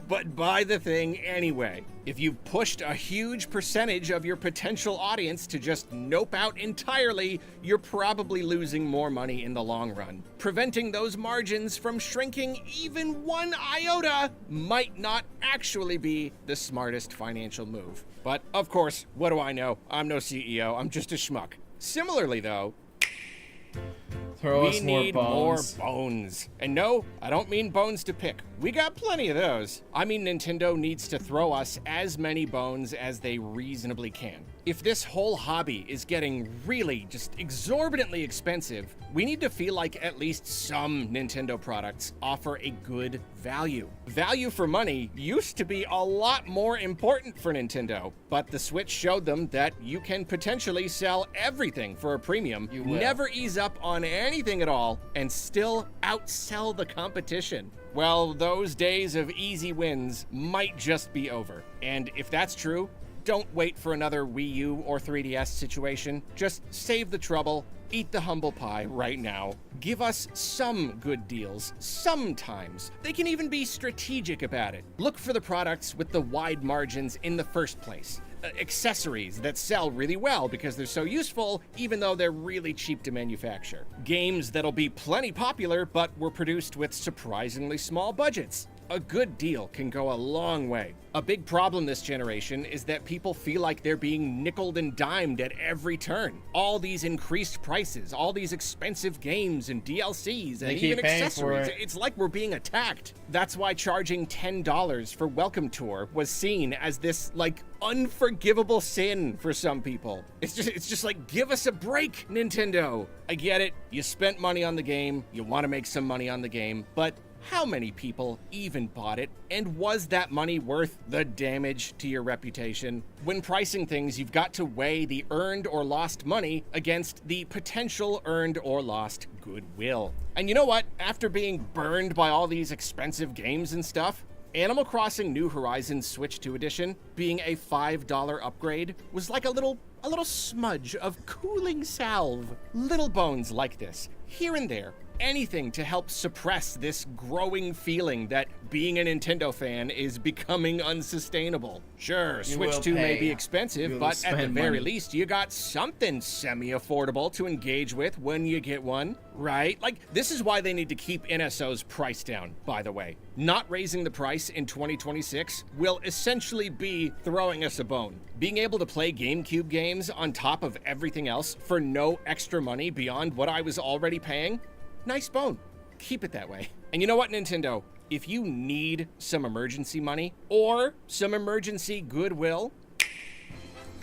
but buy the thing anyway. If you've pushed a huge percentage of your potential audience to just nope out entirely, you're probably losing more money in the long run. Preventing those margins from shrinking even one iota might not actually be the smartest financial move. But of course, what do I know? I'm no CEO, I'm just a schmuck. Similarly though, Throw we us more need more bones. bones. And no, I don't mean bones to pick. We got plenty of those. I mean Nintendo needs to throw us as many bones as they reasonably can. If this whole hobby is getting really just exorbitantly expensive, we need to feel like at least some Nintendo products offer a good value. Value for money used to be a lot more important for Nintendo, but the Switch showed them that you can potentially sell everything for a premium, You will. never ease up on anything at all, and still outsell the competition. Well, those days of easy wins might just be over. And if that's true, don't wait for another Wii U or 3DS situation. Just save the trouble, eat the humble pie right now. Give us some good deals, sometimes. They can even be strategic about it. Look for the products with the wide margins in the first place. Accessories that sell really well because they're so useful, even though they're really cheap to manufacture. Games that'll be plenty popular, but were produced with surprisingly small budgets. A good deal can go a long way. A big problem this generation is that people feel like they're being nickeled and dimed at every turn. All these increased prices, all these expensive games and DLCs They and keep even paying for accessories. it. It's like we're being attacked. That's why charging $10 for Welcome Tour was seen as this like unforgivable sin for some people. It's just like, give us a break, Nintendo. I get it. You spent money on the game. You want to make some money on the game, but how many people even bought it? And was that money worth the damage to your reputation? When pricing things, you've got to weigh the earned or lost money against the potential earned or lost goodwill. And you know what? After being burned by all these expensive games and stuff, Animal Crossing New Horizons Switch 2 Edition, being a $5 upgrade, was like a little smudge of cooling salve. Little bones like this, here and there. Anything to help suppress this growing feeling that being a Nintendo fan is becoming unsustainable. Sure, You Switch will 2 may pay. be expensive, You will but at the spend very money. least, you got something semi-affordable to engage with when you get one, right? Like, this is why they need to keep NSO's price down, by the way. Not raising the price in 2026 will essentially be throwing us a bone. Being able to play GameCube games on top of everything else for no extra money beyond what I was already paying? Nice bone. Keep it that way. And you know what, Nintendo? If you need some emergency money or some emergency goodwill,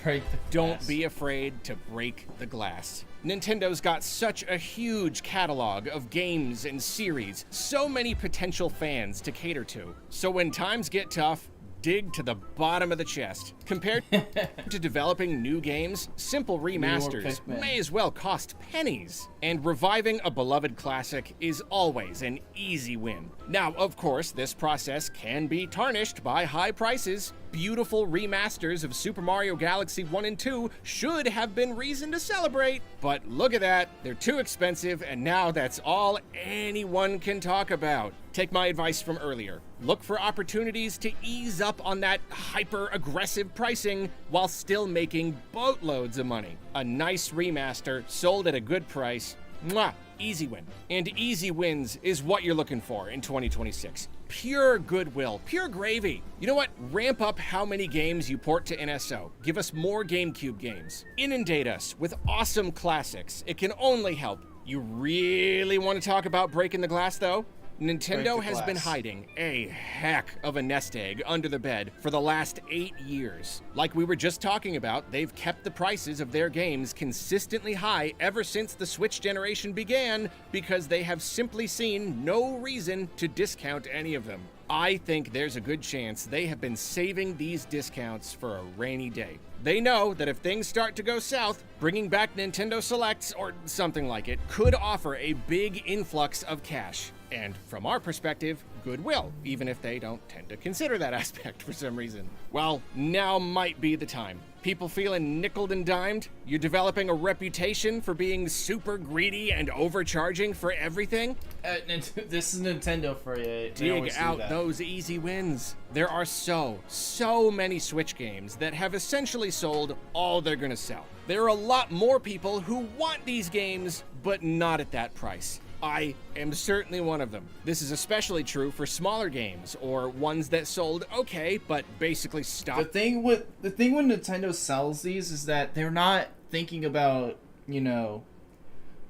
Break the don't glass. be afraid to break the glass. Nintendo's got such a huge catalog of games and series, so many potential fans to cater to. So when times get tough, dig to the bottom of the chest. Compared to developing new games, simple remasters may as well cost pennies. And reviving a beloved classic is always an easy win. Now, of course, this process can be tarnished by high prices. Beautiful remasters of Super Mario Galaxy 1 and 2 should have been reason to celebrate, but look at that, they're too expensive, and now that's all anyone can talk about. Take my advice from earlier. Look for opportunities to ease up on that hyper-aggressive pricing while still making boatloads of money. A nice remaster sold at a good price, mwah, easy win. And easy wins is what you're looking for in 2026. Pure goodwill, pure gravy. You know what? Ramp up how many games you port to NSO. Give us more GameCube games. Inundate us with awesome classics. It can only help. You really want to talk about breaking the glass, though? Nintendo has been hiding a heck of a nest egg under the bed for the last 8 years. Like we were just talking about, they've kept the prices of their games consistently high ever since the Switch generation began because they have simply seen no reason to discount any of them. I think there's a good chance they have been saving these discounts for a rainy day. They know that if things start to go south, bringing back Nintendo Selects or something like it could offer a big influx of cash. And from our perspective, goodwill, even if they don't tend to consider that aspect for some reason. Well, now might be the time. People feeling nickeled and dimed? You're developing a reputation for being super greedy and overcharging for everything? This is Nintendo for you. Dig out those easy wins. There are so many Switch games that have essentially sold all they're gonna sell. There are a lot more people who want these games, but not at that price. I am certainly one of them. This is especially true for smaller games or ones that sold okay, but basically stopped. The thing when Nintendo sells these is that they're not thinking about, you know,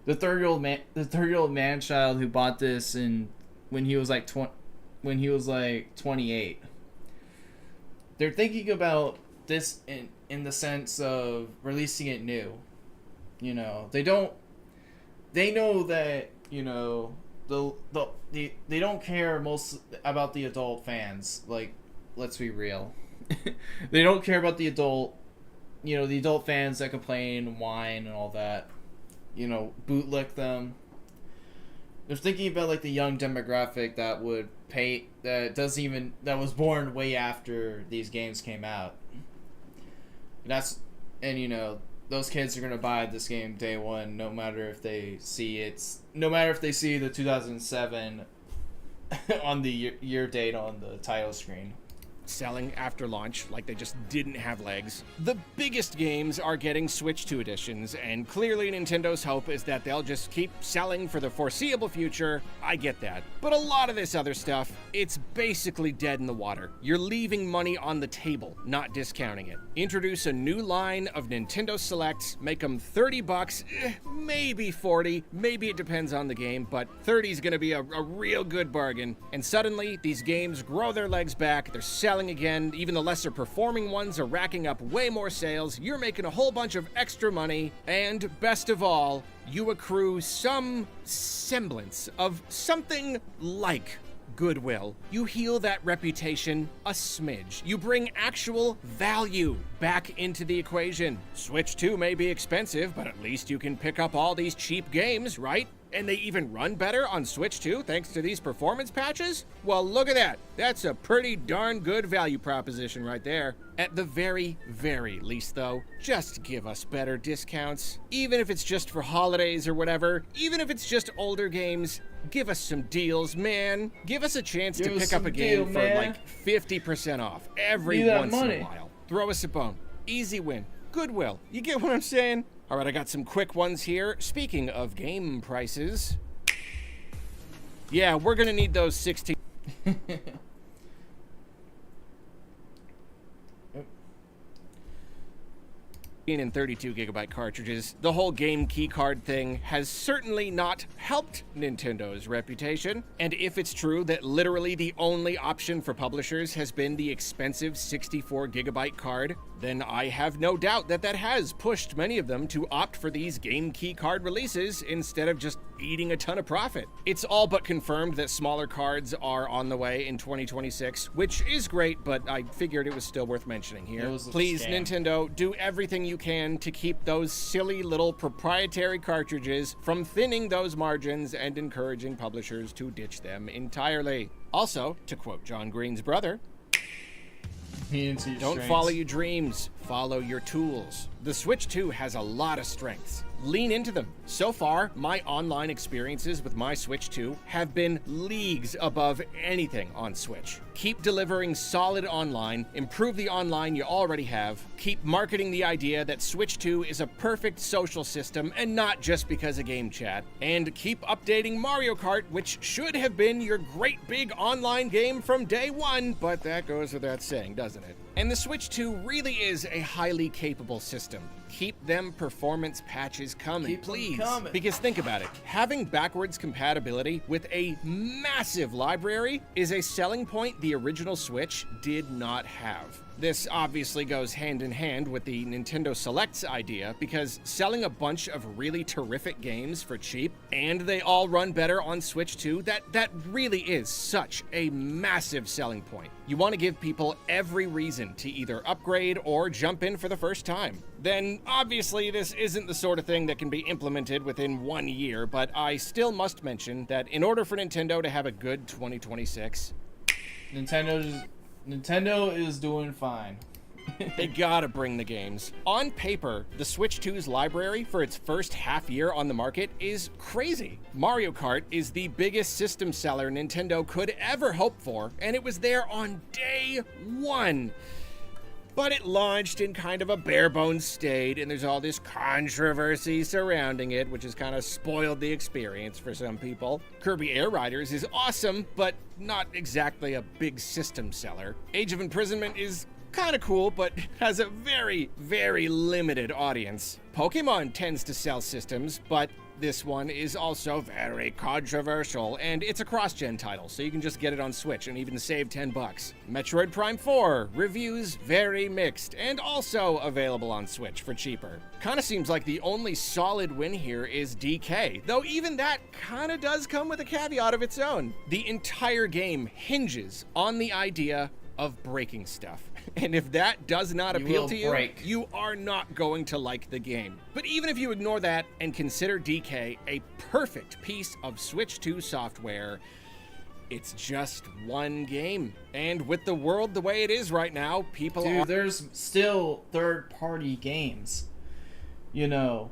the 30-year-old man child who bought this when he was like 28. They're thinking about this in the sense of releasing it new. You know, they know that, you know, they don't care most about the adult fans. Like, let's be real. They don't care about the adult fans that complain and whine and all that. You know, bootlick them. They're thinking about like the young demographic that would pay, that was born way after these games came out. And you know, those kids are gonna buy this game day one, no matter if they see the 2007 on the year date on the title screen. Selling after launch like they just didn't have legs. The biggest games are getting Switch 2 editions, and clearly Nintendo's hope is that they'll just keep selling for the foreseeable future. I get that. But a lot of this other stuff, it's basically dead in the water. You're leaving money on the table, not discounting it. Introduce a new line of Nintendo Selects, make them $30, maybe 40, maybe it depends on the game, but 30 is gonna be a real good bargain. And suddenly, these games grow their legs back, they're selling again, even the lesser performing ones are racking up way more sales, you're making a whole bunch of extra money, and best of all, you accrue some semblance of something like goodwill. You heal that reputation a smidge. You bring actual value back into the equation. Switch 2 may be expensive, but at least you can pick up all these cheap games, right? And they even run better on Switch 2 thanks to these performance patches? Well, look at that. That's a pretty darn good value proposition right there. At the very, very least, though, just give us better discounts. Even if it's just for holidays or whatever, even if it's just older games, give us some deals, man. Give us a chance to pick up a game for like 50% off every once in a while. Throw us a bone. Easy win. Goodwill. You get what I'm saying? All right, I got some quick ones here. Speaking of game prices. Yeah, we're gonna need those 16. and 32 gigabyte cartridges, the whole game keycard thing has certainly not helped Nintendo's reputation. And if it's true that literally the only option for publishers has been the expensive 64 gigabyte card, then I have no doubt that that has pushed many of them to opt for these game key card releases instead of just eating a ton of profit. It's all but confirmed that smaller cards are on the way in 2026, which is great, but I figured it was still worth mentioning here. Please, Nintendo, do everything you can to keep those silly little proprietary cartridges from thinning those margins and encouraging publishers to ditch them entirely. Also, to quote John Green's brother, don't follow your dreams, follow your tools. The Switch 2 has a lot of strengths. Lean into them. So far, my online experiences with my Switch 2 have been leagues above anything on Switch. Keep delivering solid online, improve the online you already have, keep marketing the idea that Switch 2 is a perfect social system and not just because of game chat, and keep updating Mario Kart, which should have been your great big online game from day one, but that goes without saying, doesn't it? And the Switch 2 really is a highly capable system. Keep them performance patches coming, please. Because think about it, having backwards compatibility with a massive library is a selling point the original Switch did not have. This obviously goes hand in hand with the Nintendo Selects idea, because selling a bunch of really terrific games for cheap, and they all run better on Switch 2, that really is such a massive selling point. You want to give people every reason to either upgrade or jump in for the first time. Then, obviously, this isn't the sort of thing that can be implemented within 1 year, but I still must mention that in order for Nintendo to have a good 2026, Nintendo is doing fine. they gotta bring the games. On paper, the Switch 2's library for its first half year on the market is crazy. Mario Kart is the biggest system seller Nintendo could ever hope for, and it was there on day one. But it launched in kind of a bare-bones state, and there's all this controversy surrounding it, which has kind of spoiled the experience for some people. Kirby Air Riders is awesome, but not exactly a big system seller. Age of Imprisonment is kind of cool, but has a very, very limited audience. Pokemon tends to sell systems, but this one is also very controversial, and it's a cross-gen title, so you can just get it on Switch and even save $10. Metroid Prime 4, reviews very mixed, and also available on Switch for cheaper. Kinda seems like the only solid win here is DK, though even that kinda does come with a caveat of its own. The entire game hinges on the idea of breaking stuff. And if that does not appeal to you, you are not going to like the game. But even if you ignore that and consider DK a perfect piece of Switch 2 software, it's just one game. And with the world the way it is right now, people are... there's still third-party games. You know,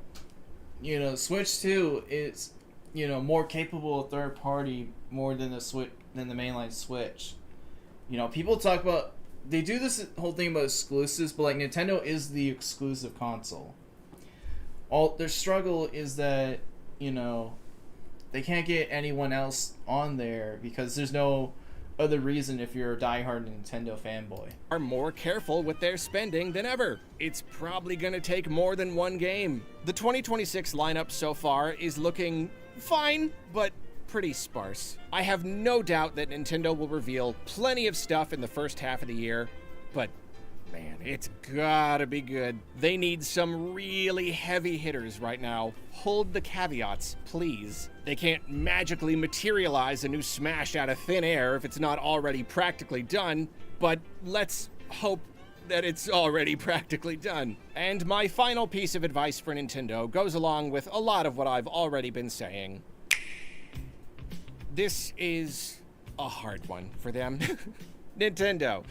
Switch 2 is, more capable of third-party more than the mainline Switch. People talk about, they do this whole thing about exclusives, but like Nintendo is the exclusive console. Their struggle is that, they can't get anyone else on there because there's no other reason if you're a diehard Nintendo fanboy. Are more careful with their spending than ever. It's probably gonna take more than one game. The 2026 lineup so far is looking fine, but pretty sparse. I have no doubt that Nintendo will reveal plenty of stuff in the first half of the year, but man, it's gotta be good. They need some really heavy hitters right now. Hold the caveats, please. They can't magically materialize a new Smash out of thin air if it's not already practically done, but let's hope that it's already practically done. And my final piece of advice for Nintendo goes along with a lot of what I've already been saying. This is a hard one for them. Nintendo,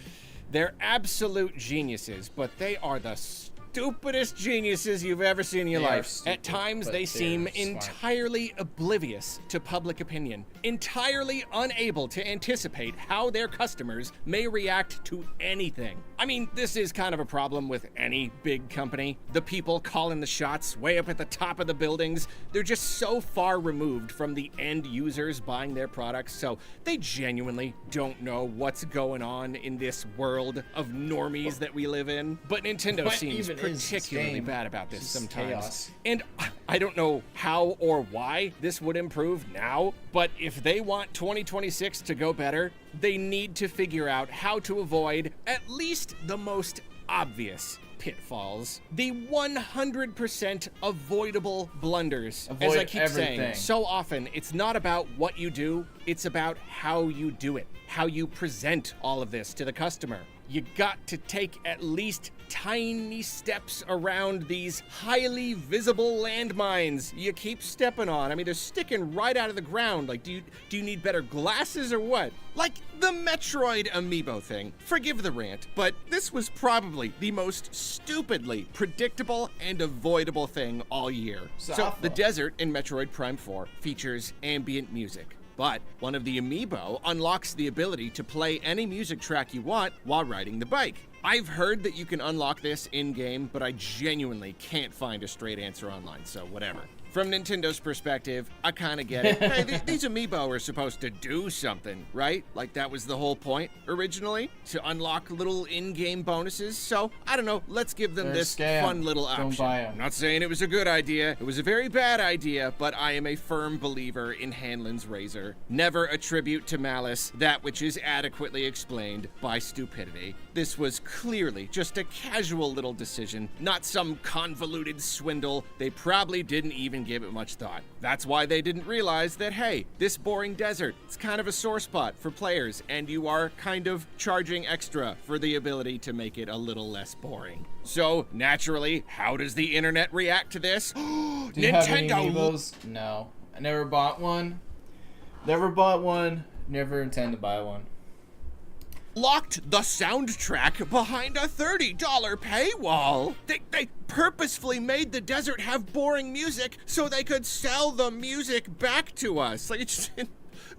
they're absolute geniuses, but they are the stupidest geniuses you've ever seen in your life. Stupid, at times, they seem entirely oblivious to public opinion, entirely unable to anticipate how their customers may react to anything. I mean, this is kind of a problem with any big company. The people calling the shots way up at the top of the buildings, they're just so far removed from the end users buying their products, so they genuinely don't know what's going on in this world of normies that we live in. But Nintendo seems pretty particularly bad about this Just sometimes. chaos. And I don't know how or why this would improve now, but if they want 2026 to go better, they need to figure out how to avoid at least the most obvious pitfalls, the 100% avoidable blunders. As Avoid I keep saying, everything. so often it's not about what you do, it's about how you do it, how you present all of this to the customer. You got to take at least tiny steps around these highly visible landmines you keep stepping on. I mean, they're sticking right out of the ground. Like, do you need better glasses or what? Like the Metroid amiibo thing. Forgive the rant, but this was probably the most stupidly predictable and avoidable thing all year. So the desert in Metroid Prime 4 features ambient music. But one of the amiibo unlocks the ability to play any music track you want while riding the bike. I've heard that you can unlock this in-game, but I genuinely can't find a straight answer online, so whatever. From Nintendo's perspective, I kind of get it. Hey, these amiibo are supposed to do something, right? Like that was the whole point originally, to unlock little in-game bonuses. So, I don't know, let's give them They're this a scam. fun little option. Don't buy 'em. I'm not saying it was a good idea. It was a very bad idea, but I am a firm believer in Hanlon's razor. Never attribute to malice that which is adequately explained by stupidity. This was clearly just a casual little decision, not some convoluted swindle. They probably didn't even give it much thought. That's why they didn't realize that, hey, this boring desert, it's kind of a sore spot for players, and you are kind of charging extra for the ability to make it a little less boring. So, naturally, how does the internet react to this? Do you have any amiibos? No. I never bought one. Never bought one. Never intend to buy one. Locked the soundtrack behind a $30 paywall. They purposefully made the desert have boring music so they could sell the music back to us. Like, it just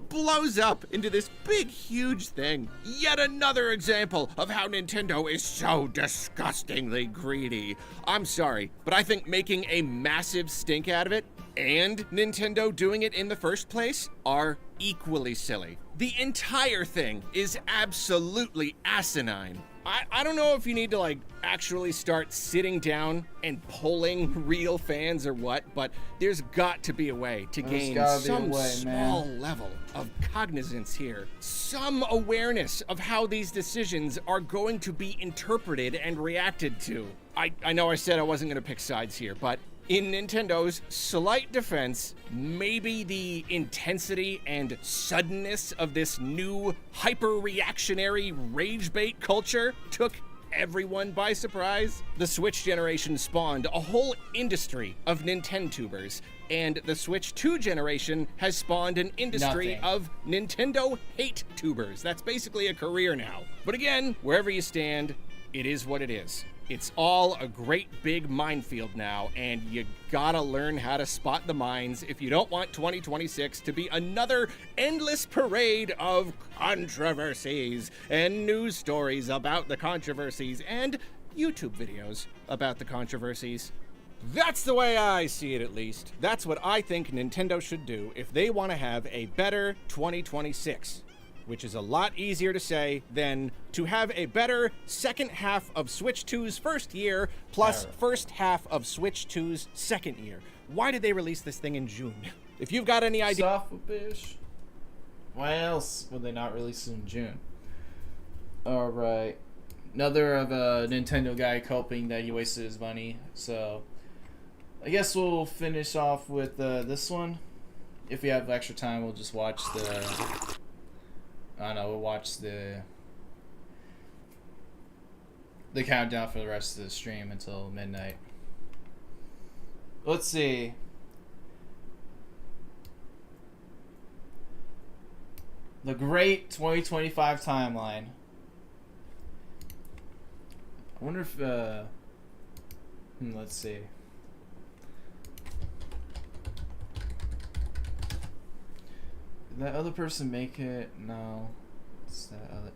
blows up into this big, huge thing. Yet another example of how Nintendo is so disgustingly greedy. I'm sorry, but I think making a massive stink out of it and Nintendo doing it in the first place are equally silly. The entire thing is absolutely asinine. I don't know if you need to, like, actually start sitting down and polling real fans or what, but there's got to be a way to gain some small level of cognizance here. Some awareness of how these decisions are going to be interpreted and reacted to. I know I said I wasn't going to pick sides here, but in Nintendo's slight defense, maybe the intensity and suddenness of this new hyper-reactionary rage bait culture took everyone by surprise. The Switch generation spawned a whole industry of Nintendotubers, and the Switch 2 generation has spawned an industry of Nintendo hate tubers. That's basically a career now. But again, wherever you stand, it is what it is. It's all a great big minefield now, and you gotta learn how to spot the mines if you don't want 2026 to be another endless parade of controversies and news stories about the controversies and YouTube videos about the controversies. That's the way I see it, at least. That's what I think Nintendo should do if they want to have a better 2026. Which is a lot easier to say than to have a better second half of Switch 2's first year plus first half of Switch 2's second year. Why did they release this thing in June? If you've got any idea... Soft-ish. Why else would they not release it in June? Alright. Another of a Nintendo guy coping that he wasted his money. So, I guess we'll finish off with this one. If we have extra time, we'll just watch the... I don't know, we'll watch the countdown for the rest of the stream until midnight. Let's see. The great 2025 timeline. I wonder if, let's see. Did that other person make it? No. It's that other...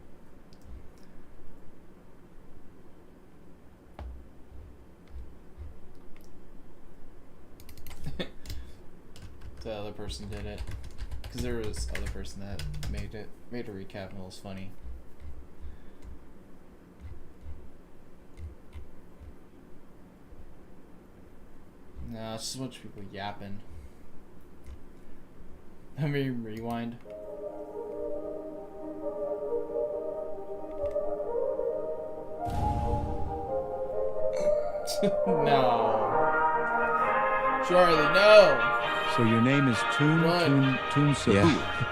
The other person did it. Because there was other person that made it. Made a recap and it was funny. Nah, it's just a bunch of people yapping. Let me rewind. No. Charlie, no! So your name is Toon Sabu. Yeah.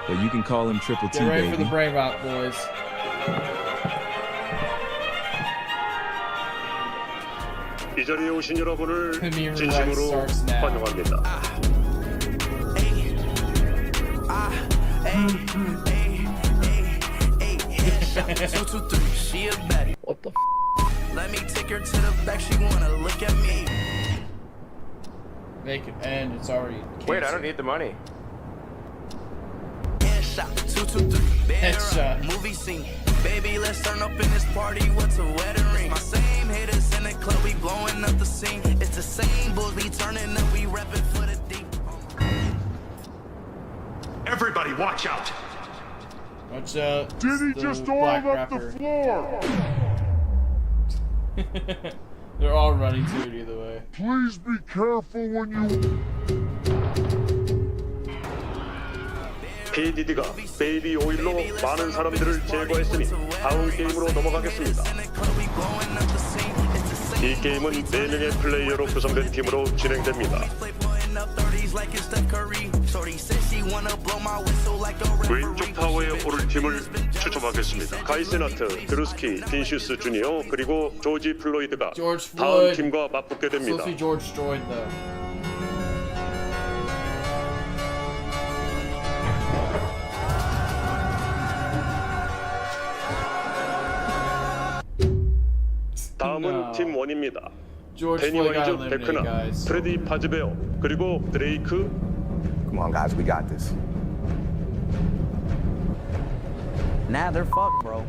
But you can call him Triple T, Get ready baby. for the brain rot, boys. 이 자리에 오신 여러분을 Mirror 진심으로 starts now. 환영합니다. What the Let me take her to the back, she wanna look at me. Make it end, it's already canceled. Wait, I don't need the money. Headshot, 223, Headshot. movie scene. Baby, let's turn up in this party. What's a wedding ring? My same haters in the club, we blowing up the scene. It's the same bulls, we turning up, we repping for the deep. Everybody, watch out! Watch out. Did he The just black arm up the rapper. floor? They're all running to it either way. Please be careful when you. PDD가 베이비 오일로 많은 사람들을 제거했으니 다음 게임으로 넘어가겠습니다. 이 게임은 4명의 플레이어로 구성된 팀으로 진행됩니다. 왼쪽 타워에 오를 팀을 추첨하겠습니다. 가이세나트, 드루스키, 빈슈스 주니어 그리고 조지 플로이드가 다음 팀과 맞붙게 됩니다. Supposed to be George Floyd though. 다음은 팀 1입니다. George 데니 Floyd got 와이즈, eliminated, 베크나, guys. 프레디 파즈베어 그리고 드레이크. Come on, guys, we got this. Nah, they're fucked, bro.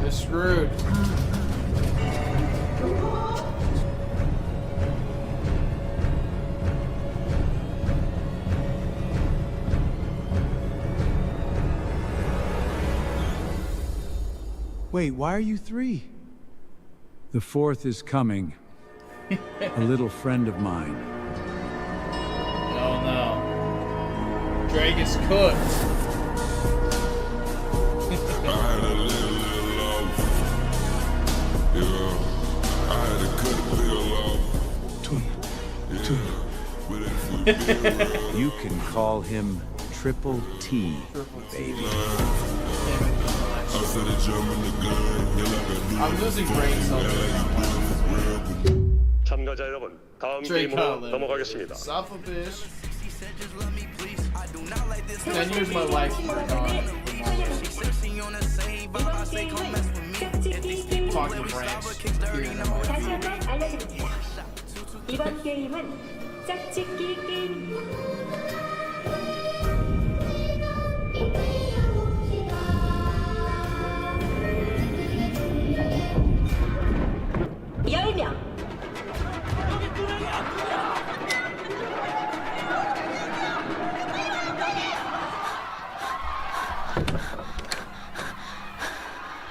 They're screwed. Wait, why are you 3? The 4th is coming. A little friend of mine. Oh no. Drake is cooked. You can call him Triple T, baby. I'm losing brain cells. 참가자 여러분, 다음 Drake 게임으로 got 넘어가겠습니다. Stop a bitch. 10 years of my life are gone. Talking branch. 다시 한번 알려드립니다. 이번 게임은 짝짓기 게임입니다.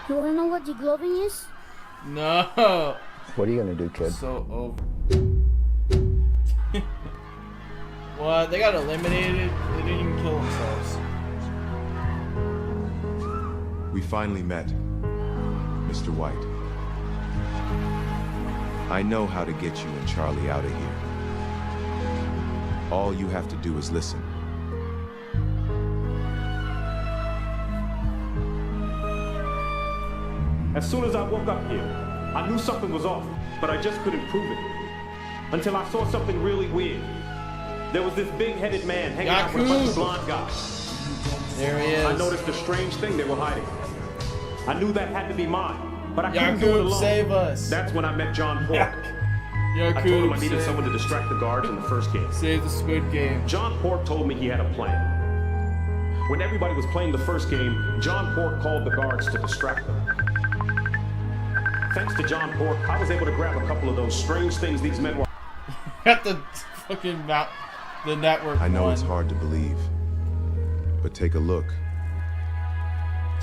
You wanna know what degloving is? No. What are you gonna do, kid? So over. What? They got eliminated? They didn't even kill themselves. We finally met, Mr. White. I know how to get you and Charlie out of here. All you have to do is listen. As soon as I woke up here, I knew something was off, but I just couldn't prove it. Until I saw something really weird. There was this big-headed man hanging out with a bunch of blonde guys. There he is. I noticed a strange thing they were hiding. I knew that had to be mine, but I couldn't do it alone. Save us. That's when I met John Pork. I told him I needed someone to distract the guards in the first game. Save the Squid Game. John Pork told me he had a plan. When everybody was playing the first game, John Pork called the guards to distract them. Thanks to John Pork, I was able to grab a couple of those strange things these men were. Got the fucking the network. I know it's hard to believe, but take a look.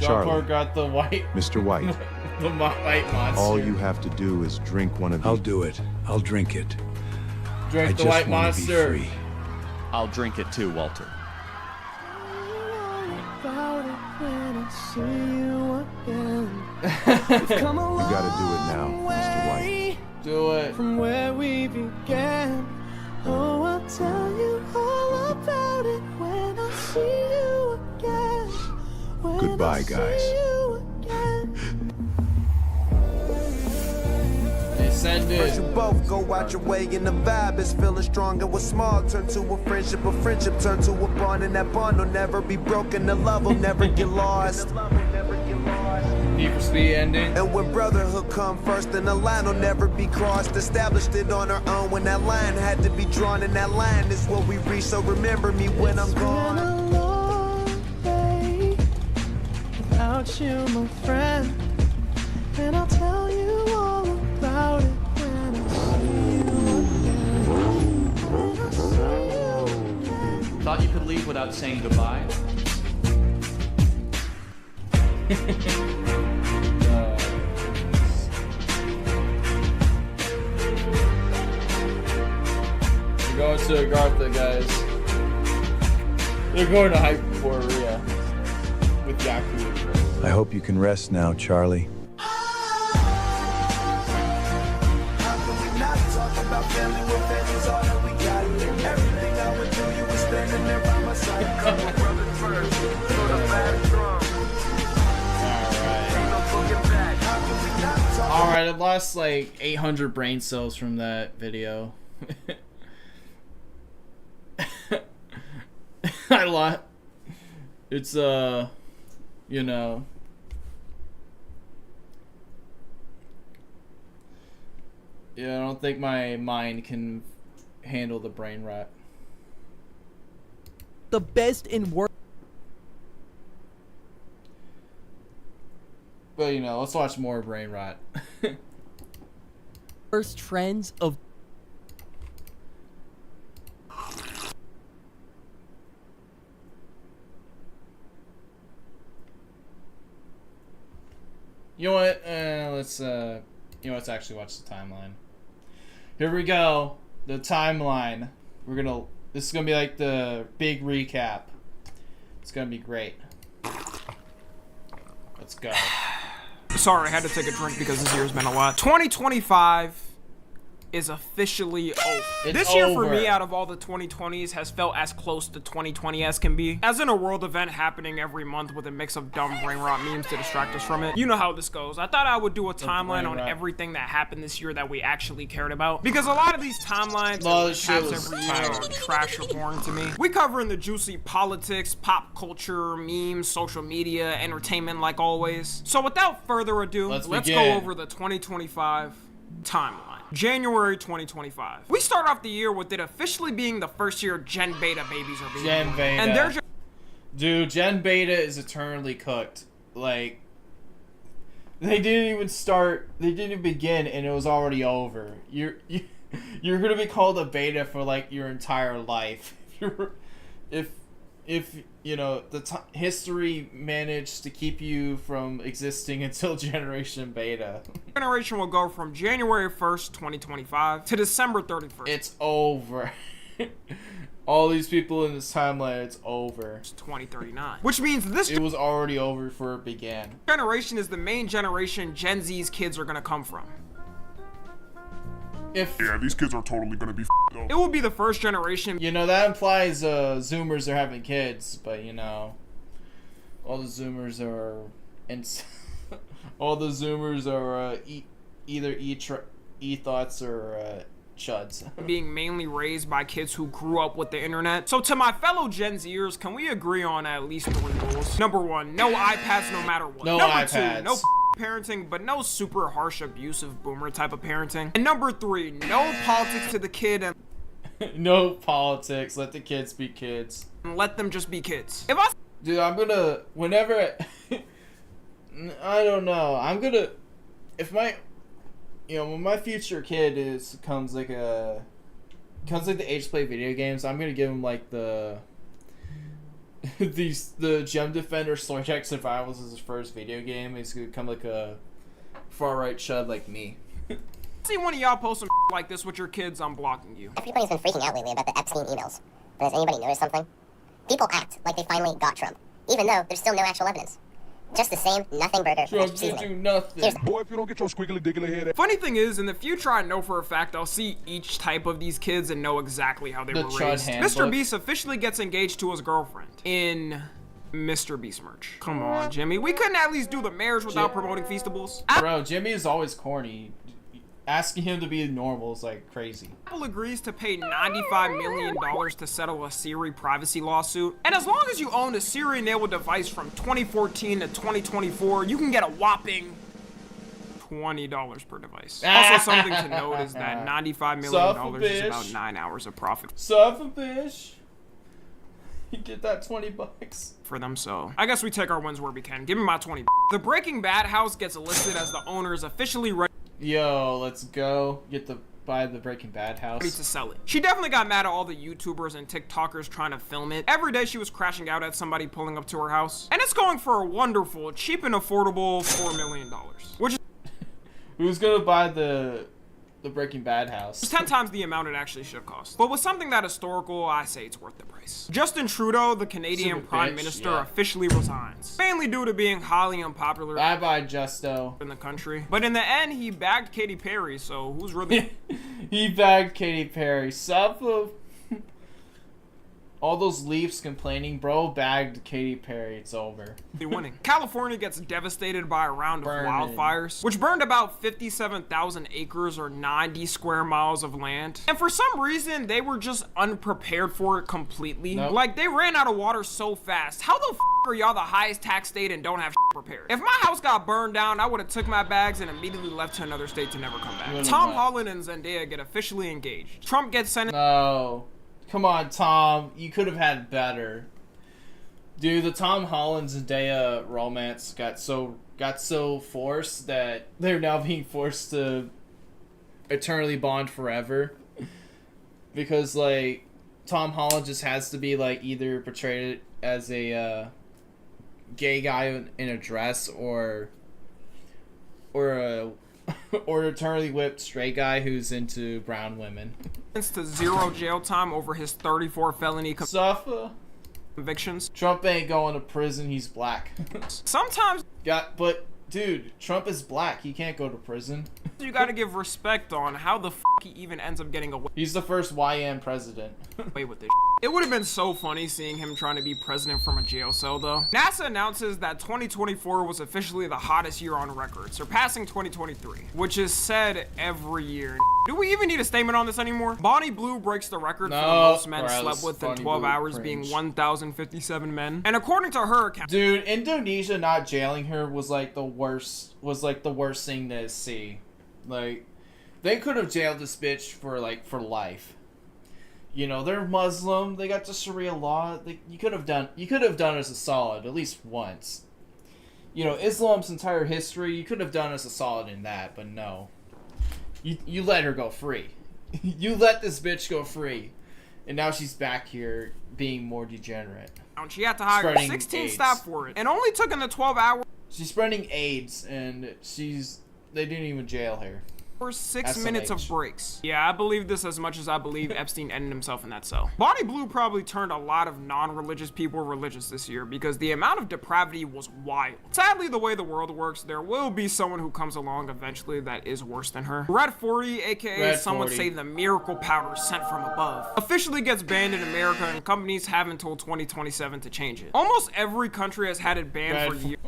John Charlie. Pork got the white. Mr. White. The white monster. All you have to do is drink one of I'll do it. I'll drink it. Drink I the just white wanna monster. Be free. I'll drink it too, Walter. You gotta do it now, Mr. White. Do it. From where we began. Oh, I'll tell you all about it when I see you again. When Goodbye, I see guys. you again. They send it. First you both go out your way and the vibe is feeling stronger. What's small turn to a friendship turn to a bond, and that bond will never be broken. The love will never get lost. Need for Speed ending. And when brotherhood come first, then the line will never be crossed. Established it on our own when that line had to be drawn, and that line is what we reach. So remember me when I'm gone. Been a long day without you, my friend, and I'll tell you all about it when I see you again. Thought you could leave without saying goodbye? We're going to Agartha, guys. They're going to Hyperborea with Yaku. I hope you can rest now, Charlie. Alright, I've lost like 800 brain cells from that video. I lost. It's, you know. Yeah, I don't think my mind can handle the brain rot. The best and worst. But, you know, let's watch more brain rot. First trends of You know what? Let's let's actually watch the timeline. Here we go. The timeline. This is gonna be like the big recap. It's gonna be great. Let's go. Sorry, I had to take a drink because this year's been a lot. 2025 is officially over. This year for me, out of all the 2020s, has felt as close to 2020 as can be. As in a world event happening every month with a mix of dumb brain rot memes to distract us from it. You know how this goes. I thought I would do a timeline on everything that happened this year that we actually cared about. Because a lot of these timelines every year are trash or boring to me. We cover in the juicy politics, pop culture, memes, social media, entertainment like always. So without further ado, let's go over the 2025 timeline. January 2025. We start off the year with it officially being the first year Gen Beta babies are being Gen born. Beta. And they're Dude, Gen Beta is eternally cooked. Like, they didn't even start, they didn't even begin and it was already over. You're gonna be called a beta for like your entire life. If you know, history managed to keep you from existing until Generation Beta. Generation will go from January 1st, 2025 to December 31st. It's over. All these people in this timeline, it's over. 2039. Which means it was already over before it began. Generation is the main generation Gen Z's kids are gonna come from. Yeah, these kids are totally gonna be up. It will be the first generation. You know, that implies Zoomers are having kids, but you know, all the Zoomers are, all the Zoomers are either e-thoughts or chuds. Being mainly raised by kids who grew up with the internet. So to my fellow Gen Zers, can we agree on at least 3 rules? Number 1, no iPads no matter what. No Number iPads. 2, no parenting, but no super harsh, abusive boomer type of parenting. And number 3, no politics to the kid and no politics. Let the kids be kids. And let them just be kids. Dude, I'm gonna whenever I don't know. I'm gonna when my future kid comes like the age to play video games, I'm gonna give him like the the Gem Defender Slorjack Survivals is his first video game. He's gonna become like a far right chud like me. See one of y'all post some like this with your kids, I'm blocking you. Everybody's been freaking out lately about the Epstein emails. But has anybody noticed something? People act like they finally got Trump, even though there's still no actual evidence. Just the same nothing burger. Trump didn't do nothing. Boy, if you don't get your squiggly diggly head. Funny thing is, in the future, I know for a fact I'll see each type of these kids and know exactly how they were raised. Mr. Beast officially gets engaged to his girlfriend in Mr. Beast merch. Come on, Jimmy. We couldn't at least do the marriage without promoting Feastables. Bro, Jimmy is always corny. Asking him to be normal is like crazy. Apple agrees to pay $95 million to settle a Siri privacy lawsuit. And as long as you own a Siri-enabled device from 2014 to 2024, you can get a whopping $20 per device. Also, something to note is that $95 million is about 9 hours of profit. Son of a bitch. You get that $20 for them, so I guess we take our wins where we can. Give me my $20. The Breaking Bad house gets listed as the owner is officially ready. Yo, let's go buy the Breaking Bad house. To sell it. She definitely got mad at all the YouTubers and TikTokers trying to film it. Every day she was crashing out at somebody pulling up to her house. And it's going for a wonderful, cheap and affordable $4 million. Which is who's gonna buy the Breaking Bad house? It's 10 times the amount it actually should cost. But with something that historical, I say it's worth the price. Justin Trudeau, the Canadian Prime Minister, officially resigns. Mainly due to being highly unpopular. Bye-bye, Justo. In the country. But in the end, he bagged Katy Perry, so who's really... He bagged Katy Perry. All those Leafs complaining, bro, bagged Katy Perry. It's over. Winning. California gets devastated by a round of wildfires, which burned about 57,000 acres or 90 square miles of land. And for some reason, they were just unprepared for it completely. Nope. Like, they ran out of water so fast. How the f are y'all the highest tax state and don't have prepared? If my house got burned down, I would have took my bags and immediately left to another state to never come back. Tom Holland and Zendaya get officially engaged. Trump gets sentenced. No. Come on, Tom. You could have had better. Dude, the Tom Holland Zendaya romance got so forced that they're now being forced to eternally bond forever. Because, like, Tom Holland just has to be, like, either portrayed as a gay guy in a dress or eternally whipped straight guy who's into brown women. To 0 jail time over his 34 felony convictions. Trump ain't going to prison. He's black. Sometimes. But dude, Trump is black. He can't go to prison. You gotta give respect on how the f he even ends up getting away. He's the first YN president. Wait with this. It would have been so funny seeing him trying to be president from a jail cell, though. NASA announces that 2024 was officially the hottest year on record, surpassing 2023, which is said every year. Do we even need a statement on this anymore? Bonnie Blue breaks the record for the most men slept with in 12 hours, being 1,057 men. And according to her account, dude, Indonesia not jailing her was like the worst thing to see. Like, they could have jailed this bitch for life. You know, they're Muslim. They got the Sharia law. You could have done us a solid at least once. You know, Islam's entire history. You could have done us a solid in that, but no. You let her go free. You let this bitch go free, and now she's back here being more degenerate. She had to hire 16 staff for it, and only took in the 12 hours. She's spreading AIDS, and they didn't even jail her. For 6 minutes of breaks. Yeah, I believe this as much as I believe Epstein ended himself in that cell. Bonnie Blue probably turned a lot of non-religious people religious this year because the amount of depravity was wild. Sadly, the way the world works, there will be someone who comes along eventually that is worse than her. Red 40, aka some would say the miracle powder sent from above, officially gets banned in America, and companies have until 2027 to change it. Almost every country has had it banned for years.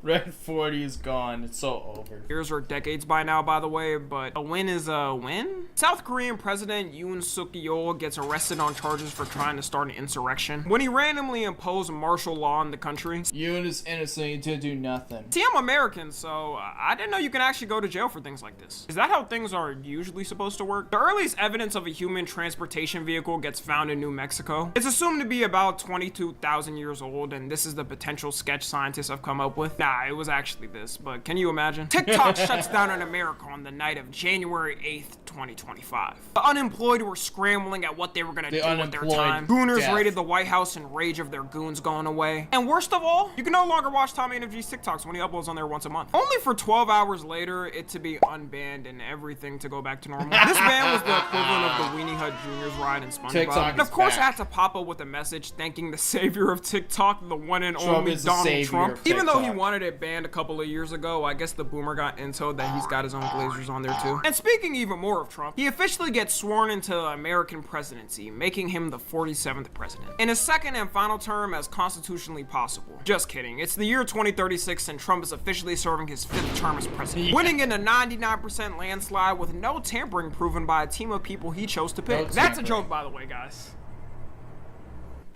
Red 40 is gone. It's so over. Years or decades by now, by the way, but a win is a win? South Korean President Yoon Suk-yeol gets arrested on charges for trying to start an insurrection when he randomly imposed martial law in the country. Yoon is innocent. He did do nothing. See, I'm American, so I didn't know you can actually go to jail for things like this. Is that how things are usually supposed to work? The earliest evidence of a human transportation vehicle gets found in New Mexico. It's assumed to be about 22,000 years old, and this is the potential sketch scientists have come up with. Nah, it was actually this, but can you imagine? TikTok shuts down in America on the night of January 8th, 2025. The unemployed were scrambling at what they were gonna do with their time. Gooners raided the White House in rage of their goons going away. And worst of all, you can no longer watch Tommy and FG's TikToks when he uploads on there once a month. Only for 12 hours later, it to be unbanned and everything to go back to normal. This ban was the equivalent of the Weenie Hut Jr.'s ride in SpongeBob. TikTok and of course, back. I had to pop up with a message thanking the savior of TikTok, the one and only Donald Trump. Even though he wanted it banned a couple of years ago, I guess the boomer got intoed that he's got his own Glazers on there too. And speaking even more of Trump, he officially gets sworn into the American presidency, making him the 47th president. In his second and final term as constitutionally possible. Just kidding. It's the year 2036 and Trump is officially serving his 5th term as president. Winning in a 99% landslide with no tampering proven by a team of people he chose to pick. That's a joke, by the way, guys.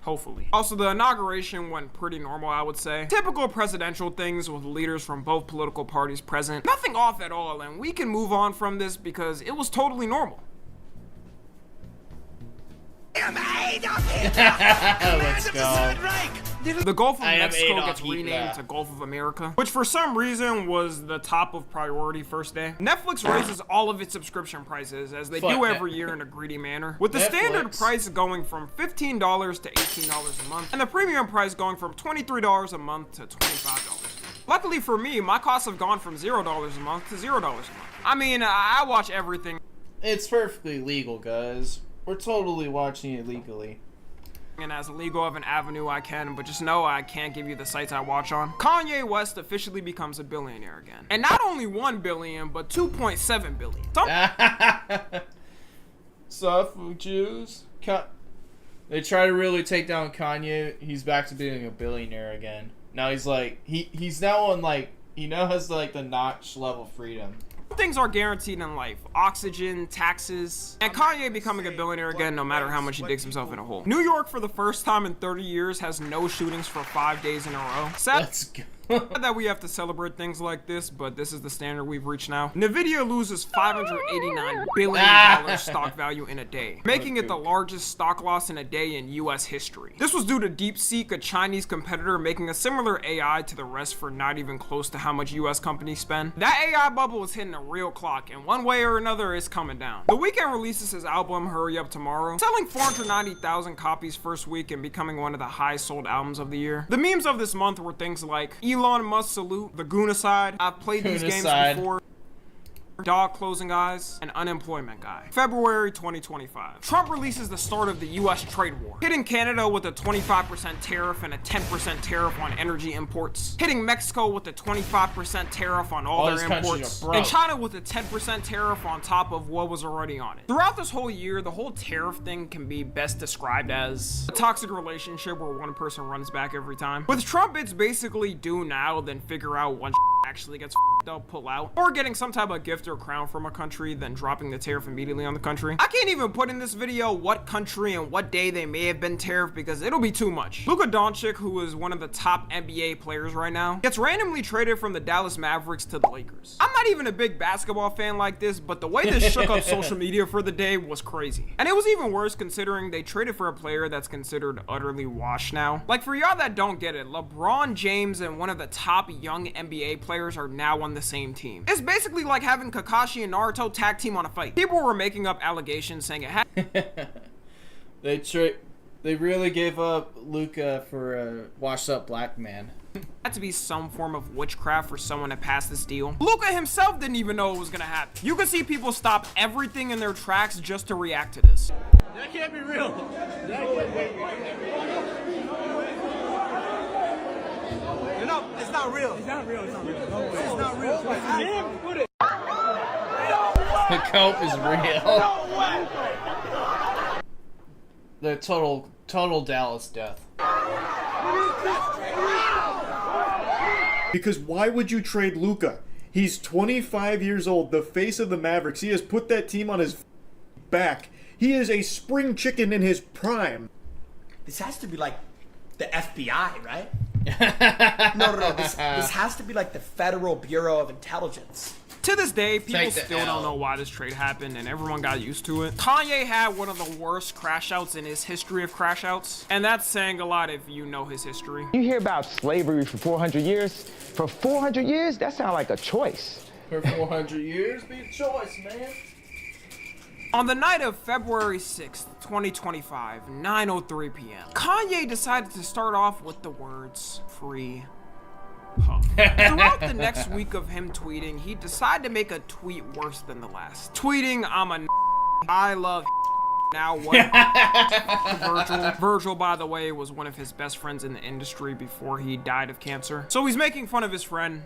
Hopefully. Also, the inauguration went pretty normal, I would say. Typical presidential things with leaders from both political parties present. Nothing off at all, and we can move on from this because it was totally normal. Let's go. The Gulf of I am Mexico Adolf gets Hitler. renamed to Gulf of America, which for some reason was the top of priority first day. Netflix raises all of its subscription prices, as they do every year in a greedy manner, with the standard price going from $15 to $18 a month, and the premium price going from $23 a month to $25. Luckily for me, my costs have gone from $0 a month to $0 a month. I mean, I watch everything. It's perfectly legal, guys. We're totally watching it legally. And as legal of an avenue I can, but just know I can't give you the sites I watch on. Kanye West officially becomes a billionaire again. And not only 1 billion, but 2.7 billion. Suffer Jews. They try to really take down Kanye. He's back to being a billionaire again. Now he's like, he's now on like, he now has like the notch level freedom. Things are guaranteed in life. Oxygen, taxes, and Kanye becoming a billionaire again no matter how much he digs himself in a hole. New York, for the first time in 30 years, has no shootings for 5 days in a row. Let's go. That we have to celebrate things like this, but this is the standard we've reached now. Nvidia loses $589 billion stock value in a day, making it the largest stock loss in a day in US history. This was due to DeepSeek, a Chinese competitor, making a similar AI to the rest for not even close to how much US companies spend. That AI bubble is hitting a real clock, and one way or another, it's coming down. The Weeknd releases his album Hurry Up Tomorrow, selling 490,000 copies first week and becoming one of the highest sold albums of the year. The memes of this month were things like Elon Musk salute, the Goonacide, I've played these games before, dog closing eyes, and unemployment guy. February 2025. Trump releases the start of the US trade war, hitting Canada with a 25% tariff and a 10% tariff on energy imports, hitting Mexico with a 25% tariff on all their imports, and China with a 10% tariff on top of what was already on it. Throughout this whole year, the whole tariff thing can be best described as a toxic relationship where one person runs back every time. With Trump, it's basically do now, then figure out when actually gets up, pull out, or getting some type of gift or crown from a country, then dropping the tariff immediately on the country. I can't even put in this video what country and what day they may have been tariffed because it'll be too much. Luka Doncic, who is one of the top NBA players right now, gets randomly traded from the Dallas Mavericks to the Lakers. I'm not even a big basketball fan like this, but the way this shook up social media for the day was crazy. And it was even worse considering they traded for a player that's considered utterly washed now. Like, for y'all that don't get it, LeBron James and one of the top young NBA players are now on the same team. It's basically like having Kakashi and Naruto tag team on a fight. People were making up allegations saying it had They really gave up Luka for a washed up black man. had to be some form of witchcraft for someone to pass this deal. Luka himself didn't even know it was gonna happen. You can see people stop everything in their tracks just to react to this. That can't be real. That can't be No, it's not real. It's not real. It's not real. No way. It's not real. I didn't put it. The cope is real. The total Dallas death. Because why would you trade Luka? He's 25 years old, the face of the Mavericks. He has put that team on his back. He is a spring chicken in his prime. This has to be like the FBI, right? No. This has to be like the Federal Bureau of Intelligence. To this day, people Take the still L. don't know why this trade happened, and everyone got used to it. Kanye had one of the worst crash outs in his history of crash outs, and that's saying a lot if you know his history. You hear about slavery for 400 years? For 400 years? That sounds like a choice. For 400 years, be a choice, man. On the night of February 6th, 2025, 9:03 p.m., Kanye decided to start off with the words, free Puff. Throughout the next week of him tweeting, he decided to make a tweet worse than the last. Tweeting, I'm a I love now what Virgil. Virgil, by the way, was one of his best friends in the industry before he died of cancer. So he's making fun of his friend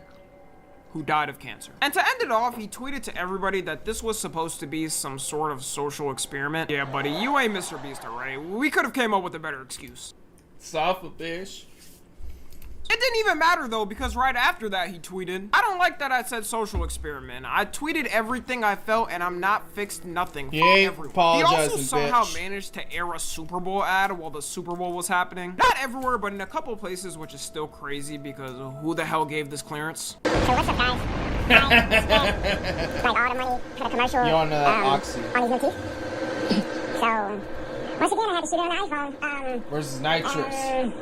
who died of cancer. And to end it off, he tweeted to everybody that this was supposed to be some sort of social experiment. Yeah, buddy, you ain't Mr. Beast, alright? We could have came up with a better excuse. Stop a bitch. It didn't even matter though, because right after that he tweeted, I don't like that I said social experiment. I tweeted everything I felt and I'm not fixed nothing for everyone. He also somehow managed to air a Super Bowl ad while the Super Bowl was happening. Not everywhere, but in a couple places, which is still crazy because who the hell gave this clearance? So what's up, guys? Like all the money for the commercial. You're on Oxy. On his new teeth. So once again, I had to shoot it on the iPhone. Versus Nitrous.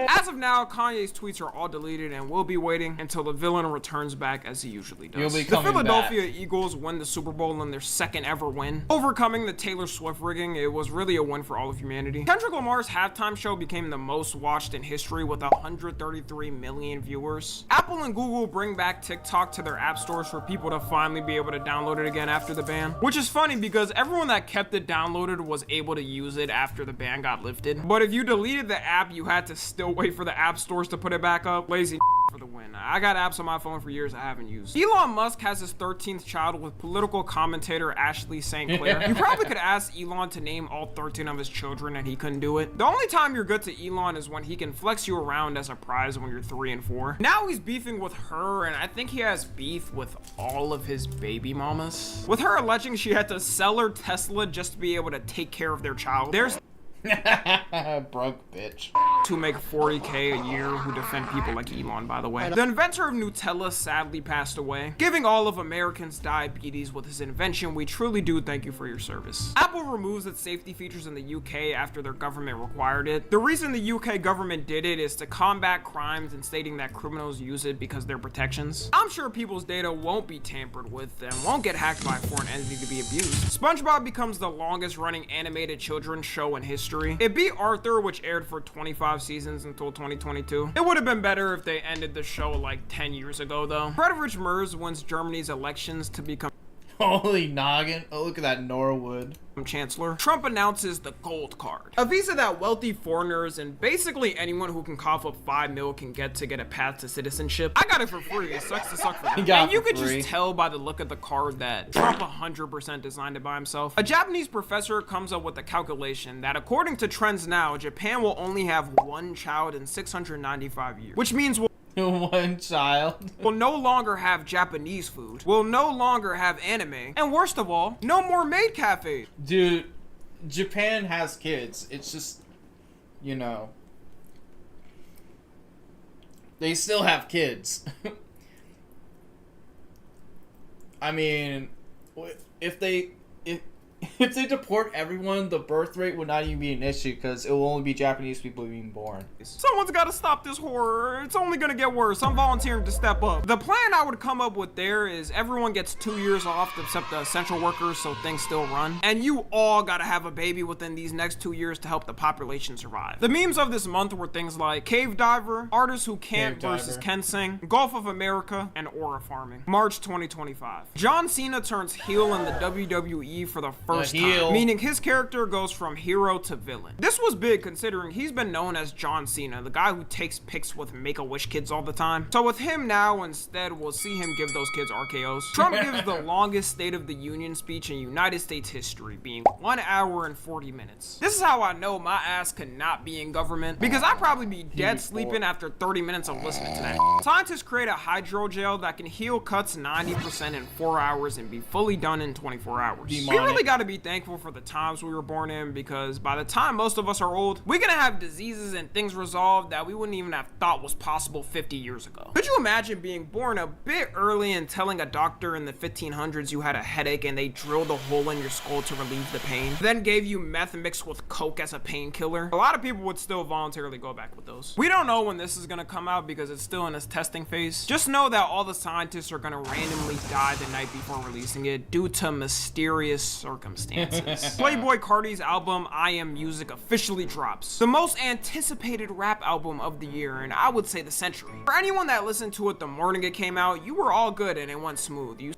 As of now, Kanye's tweets are all deleted and we'll be waiting until the villain returns back as he usually does. You'll be the coming Philadelphia Eagles win the Super Bowl in their second ever win. Overcoming the Taylor Swift rigging, it was really a win for all of humanity. Kendrick Lamar's halftime show became the most watched in history with 133 million viewers. Apple and Google bring back TikTok to their app stores for people to finally be able to download it again after the ban. Which is funny because everyone that kept it downloaded was able to use it after the ban got lifted. But if you deleted the app, you had to still wait for the app stores to put it back up. Lazy for the win. I got apps on my phone for years I haven't used. Elon Musk has his 13th child with political commentator Ashley St. Clair. You probably could ask Elon to name all 13 of his children and he couldn't do it. The only time you're good to Elon is when he can flex you around as a prize when you're 3 and 4. Now he's beefing with her, and I think he has beef with all of his baby mamas. With her alleging she had to sell her Tesla just to be able to take care of their child. There's broke bitch to make 40K a year who defend people like Elon, by the way. The inventor of Nutella sadly passed away, giving all of Americans diabetes with his invention. We truly do thank you for your service. Apple removes its safety features in the UK after their government required it. The reason the UK government did it is to combat crimes and stating that criminals use it because they're protections. I'm sure people's data won't be tampered with and won't get hacked by a foreign entity to be abused. SpongeBob becomes the longest running animated children's show in history. It beat Arthur, which aired for 25 seasons until 2022. It would have been better if they ended the show like 10 years ago though. Friedrich Merz wins Germany's elections to become holy noggin. Oh, look at that Norwood. Chancellor. Trump announces the gold card, a visa that wealthy foreigners and basically anyone who can cough up $5 million can get a path to citizenship. I got it for free. It sucks to suck for them. And you could just tell by the look of the card that Trump 100% designed it by himself. A Japanese professor comes up with a calculation that according to trends now, Japan will only have one child in 695 years, which means one child will no longer have Japanese food, will no longer have anime, and worst of all, no more maid cafes. Dude, Japan has kids. It's just, you know, they still have kids. I mean, if they deport everyone, the birth rate would not even be an issue because it will only be Japanese people being born. Someone's got to stop this horror. It's only going to get worse. I'm volunteering to step up. The plan I would come up with there is everyone gets 2 years off except the essential workers so things still run. And you all got to have a baby within these next 2 years to help the population survive. The memes of this month were things like Cave Diver, Artists Who Can't versus Kensing, Gulf of America, and Aura Farming. March 2025. John Cena turns heel in the WWE for the first time, meaning his character goes from hero to villain. This was big considering he's been known as John Cena, the guy who takes pics with Make-A-Wish kids all the time. So with him now, instead, we'll see him give those kids RKOs. Trump gives the longest State of the Union speech in United States history, being 1 hour and 40 minutes. This is how I know my ass could not be in government, because I'd probably be dead sleeping after 30 minutes of listening to that. Scientists create a hydrogel that can heal cuts 90% in 4 hours and be fully done in 24 hours. We really gotta be be thankful for the times we were born in, because by the time most of us are old, we're gonna have diseases and things resolved that we wouldn't even have thought was possible 50 years ago. Could you imagine being born a bit early and telling a doctor in the 1500s you had a headache and they drilled a hole in your skull to relieve the pain, then gave you meth mixed with coke as a painkiller? A lot of people would still voluntarily go back with those. We don't know when this is gonna come out because it's still in its testing phase. Just know that all the scientists are gonna randomly die the night before releasing it due to mysterious circumstances. Playboi Carti's album I Am Music officially drops. The most anticipated rap album of the year, and I would say the century. For anyone that listened to it the morning it came out, you were all good and it went smooth.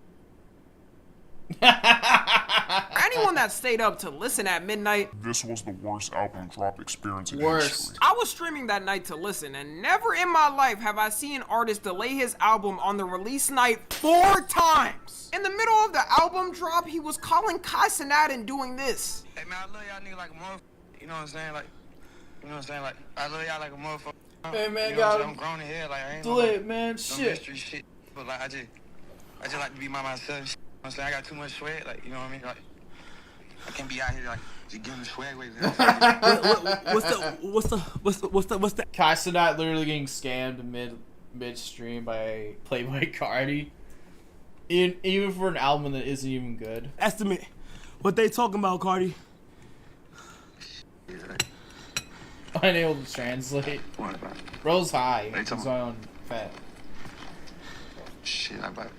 Anyone that stayed up to listen at midnight, this was the worst album drop experience in history. I was streaming that night to listen, and never in my life have I seen an artist delay his album on the release night 4 times. In the middle of the album drop, he was calling Kai Cenat and doing this. Hey man, I love y'all niggas like a motherfucker. You know what I'm saying? Like, you know what I'm saying? Like, I love y'all like a motherfucker. Hey man, you know I'm grown in here. Like, I ain't delay it, no, man. No shit. mystery shit. But like, I just like to be by myself. You know what I'm saying? I got too much sweat. Like, you know what I mean? Like, I can't be out here like just giving the swag away. What's the Kai Cenat literally getting scammed midstream by Playboi Carti. Even for an album that isn't even good. estimate? What they talking about, Cardi? Unable to translate. Bro's high. He's on fat. Shit, I about.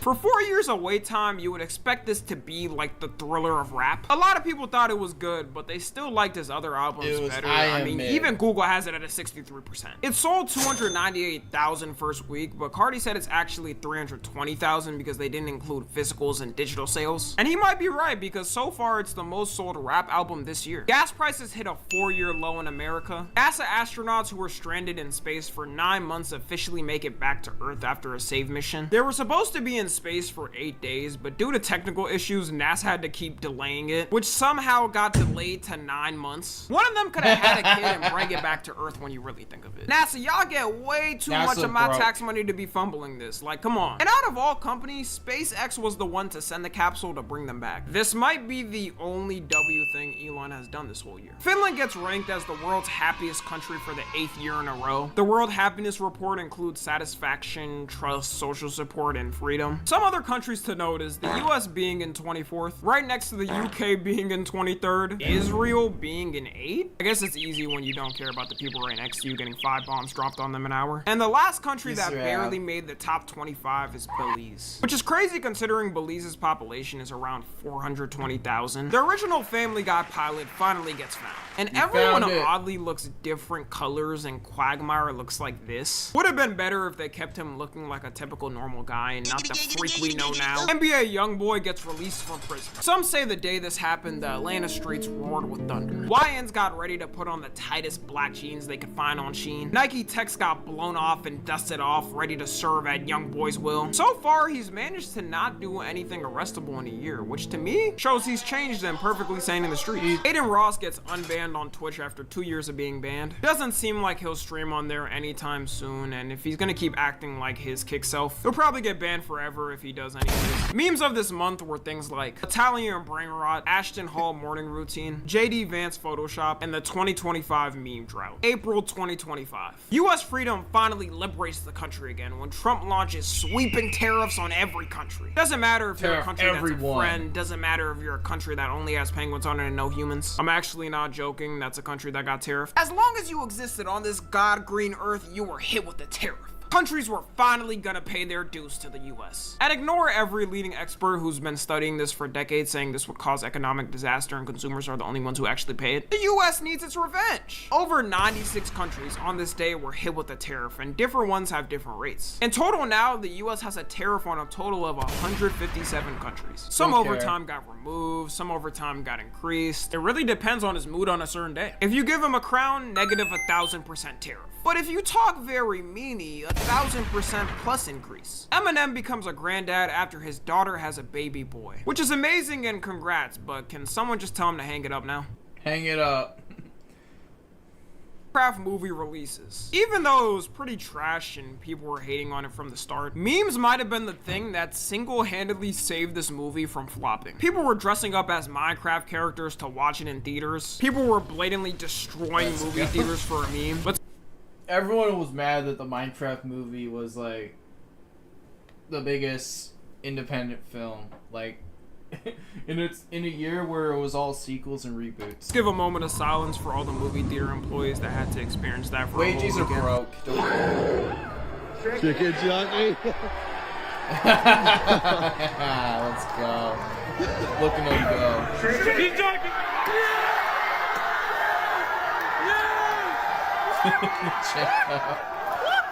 For 4 years of wait time, you would expect this to be like the Thriller of rap. A lot of people thought it was good, but they still liked his other albums better. I mean, even Google has it at a 63%. It sold 298,000 first week, but Carti said it's actually 320,000 because they didn't include physicals and digital sales. And he might be right, because so far it's the most sold rap album this year. Gas prices hit a 4-year low in America. NASA astronauts who were stranded in space for 9 months officially make it back to Earth after a save mission. They were supposed to be in space for 8 days, but due to technical issues, NASA had to keep delaying it, which somehow got delayed to 9 months. One of them could have had a kid and bring it back to Earth when you really think of it. NASA, y'all get way too much of my tax money to be fumbling this. Like, come on. And out of all companies, SpaceX was the one to send the capsule to bring them back. This might be the only W thing Elon has done this whole year. Finland gets ranked as the world's happiest country for the 8th year in a row. The World Happiness Report includes satisfaction, trust, social support, and freedom. Some other countries to note is the US being in 24th, right next to the UK being in 23rd, Israel being in 8th. I guess it's easy when you don't care about the people right next to you getting 5 bombs dropped on them an hour. And the last country that barely made the top 25 is Belize, which is crazy considering Belize's population is around 420,000. The original Family Guy pilot finally gets found, and everyone oddly looks different colors, and Quagmire looks like this. Would have been better if they kept him looking like a typical normal guy and not the freak we know now. NBA YoungBoy gets released from prison. Some say the day this happened, the Atlanta streets roared with thunder. YNs got ready to put on the tightest black jeans they could find on Shein. Nike Techs got blown off and dusted off, ready to serve at YoungBoy's will. So far, he's managed to not do anything arrestable in a year, which to me shows he's changed and perfectly sane in the streets. Aiden Ross gets unbanned on Twitch after 2 years of being banned. Doesn't seem like he'll stream on there anytime soon, and if he's gonna keep acting like his kick self, he'll probably get banned forever if he does anyways. Memes of this month were things like Italian brain rot, Ashton Hall morning routine, JD Vance Photoshop, and the 2025 meme drought. April 2025. US freedom finally liberates the country again when Trump launches sweeping tariffs on every country. Doesn't matter if you're a country that's a friend, doesn't matter if you're a country that only has penguins on it and no humans. I'm actually not joking, that's a country that got tariffed. As long as you existed on this god green earth, you were hit with the tariff. Countries were finally gonna pay their dues to the US. And ignore every leading expert who's been studying this for decades saying this would cause economic disaster and consumers are the only ones who actually pay it. The US needs its revenge. Over 96 countries on this day were hit with a tariff, and different ones have different rates. In total now, the US has a tariff on a total of 157 countries. Some overtime got removed, some overtime got increased. It really depends on his mood on a certain day. If you give him a crown, negative 1,000% tariff. But if you talk very meany, 1,000% plus increase. Eminem becomes a granddad after his daughter has a baby boy, which is amazing and congrats, but can someone just tell him to hang it up now? Hang it up. Minecraft movie releases. Even though it was pretty trash and people were hating on it from the start, memes might have been the thing that single-handedly saved this movie from flopping. People were dressing up as Minecraft characters to watch it in theaters. People were blatantly destroying movie theaters for a meme. But everyone was mad that the Minecraft movie was like the biggest independent film, like in a year where it was all sequels and reboots. Let's give a moment of silence for all the movie theater employees that had to experience that for wages are broke. Chicken junkie. Let's go. Look at him go. Chicken junkie.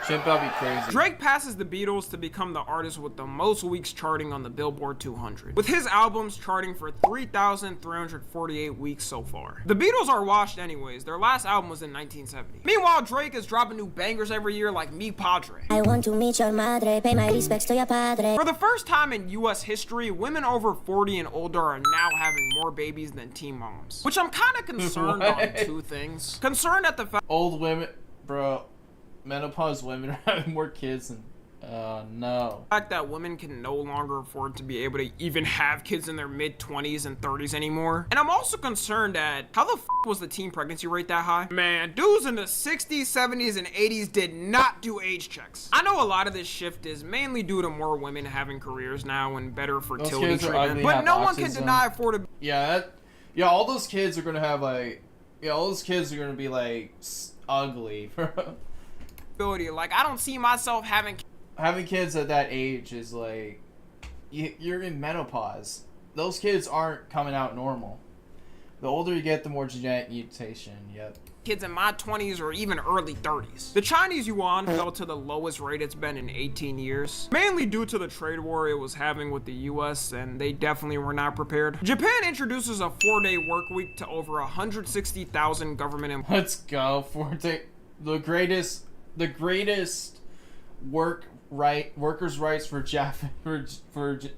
Chimp out be crazy. Drake passes the Beatles to become the artist with the most weeks charting on the Billboard 200, with his albums charting for 3,348 weeks so far. The Beatles are washed anyways. Their last album was in 1970. Meanwhile, Drake is dropping new bangers every year like Mi Padre. I want to meet your madre, pay my respects to your padre. For the first time in US history, women over 40 and older are now having more babies than teen moms. Which I'm kind of concerned on two things. Concerned at the fact old women, bro. Menopause women are having more kids than no. The fact that women can no longer afford to be able to even have kids in their mid-20s and 30s anymore. And I'm also concerned at how the f was the teen pregnancy rate that high? Man, dudes in the 60s, 70s, and 80s did not do age checks. I know a lot of this shift is mainly due to more women having careers now and better fertility treatment, but no one can deny affordability. Yeah, all those kids are gonna have like, all those kids are gonna be like ugly. Like, I don't see myself having kids at that age is like, you're in menopause. Those kids aren't coming out normal. The older you get, the more genetic mutation. Yep. Kids in my 20s or even early 30s. The Chinese yuan fell to the lowest rate it's been in 18 years, mainly due to the trade war it was having with the US, and they definitely were not prepared. Japan introduces a 4-day work week to over 160,000 government employees. Let's go. 4-day, the greatest workers' rights for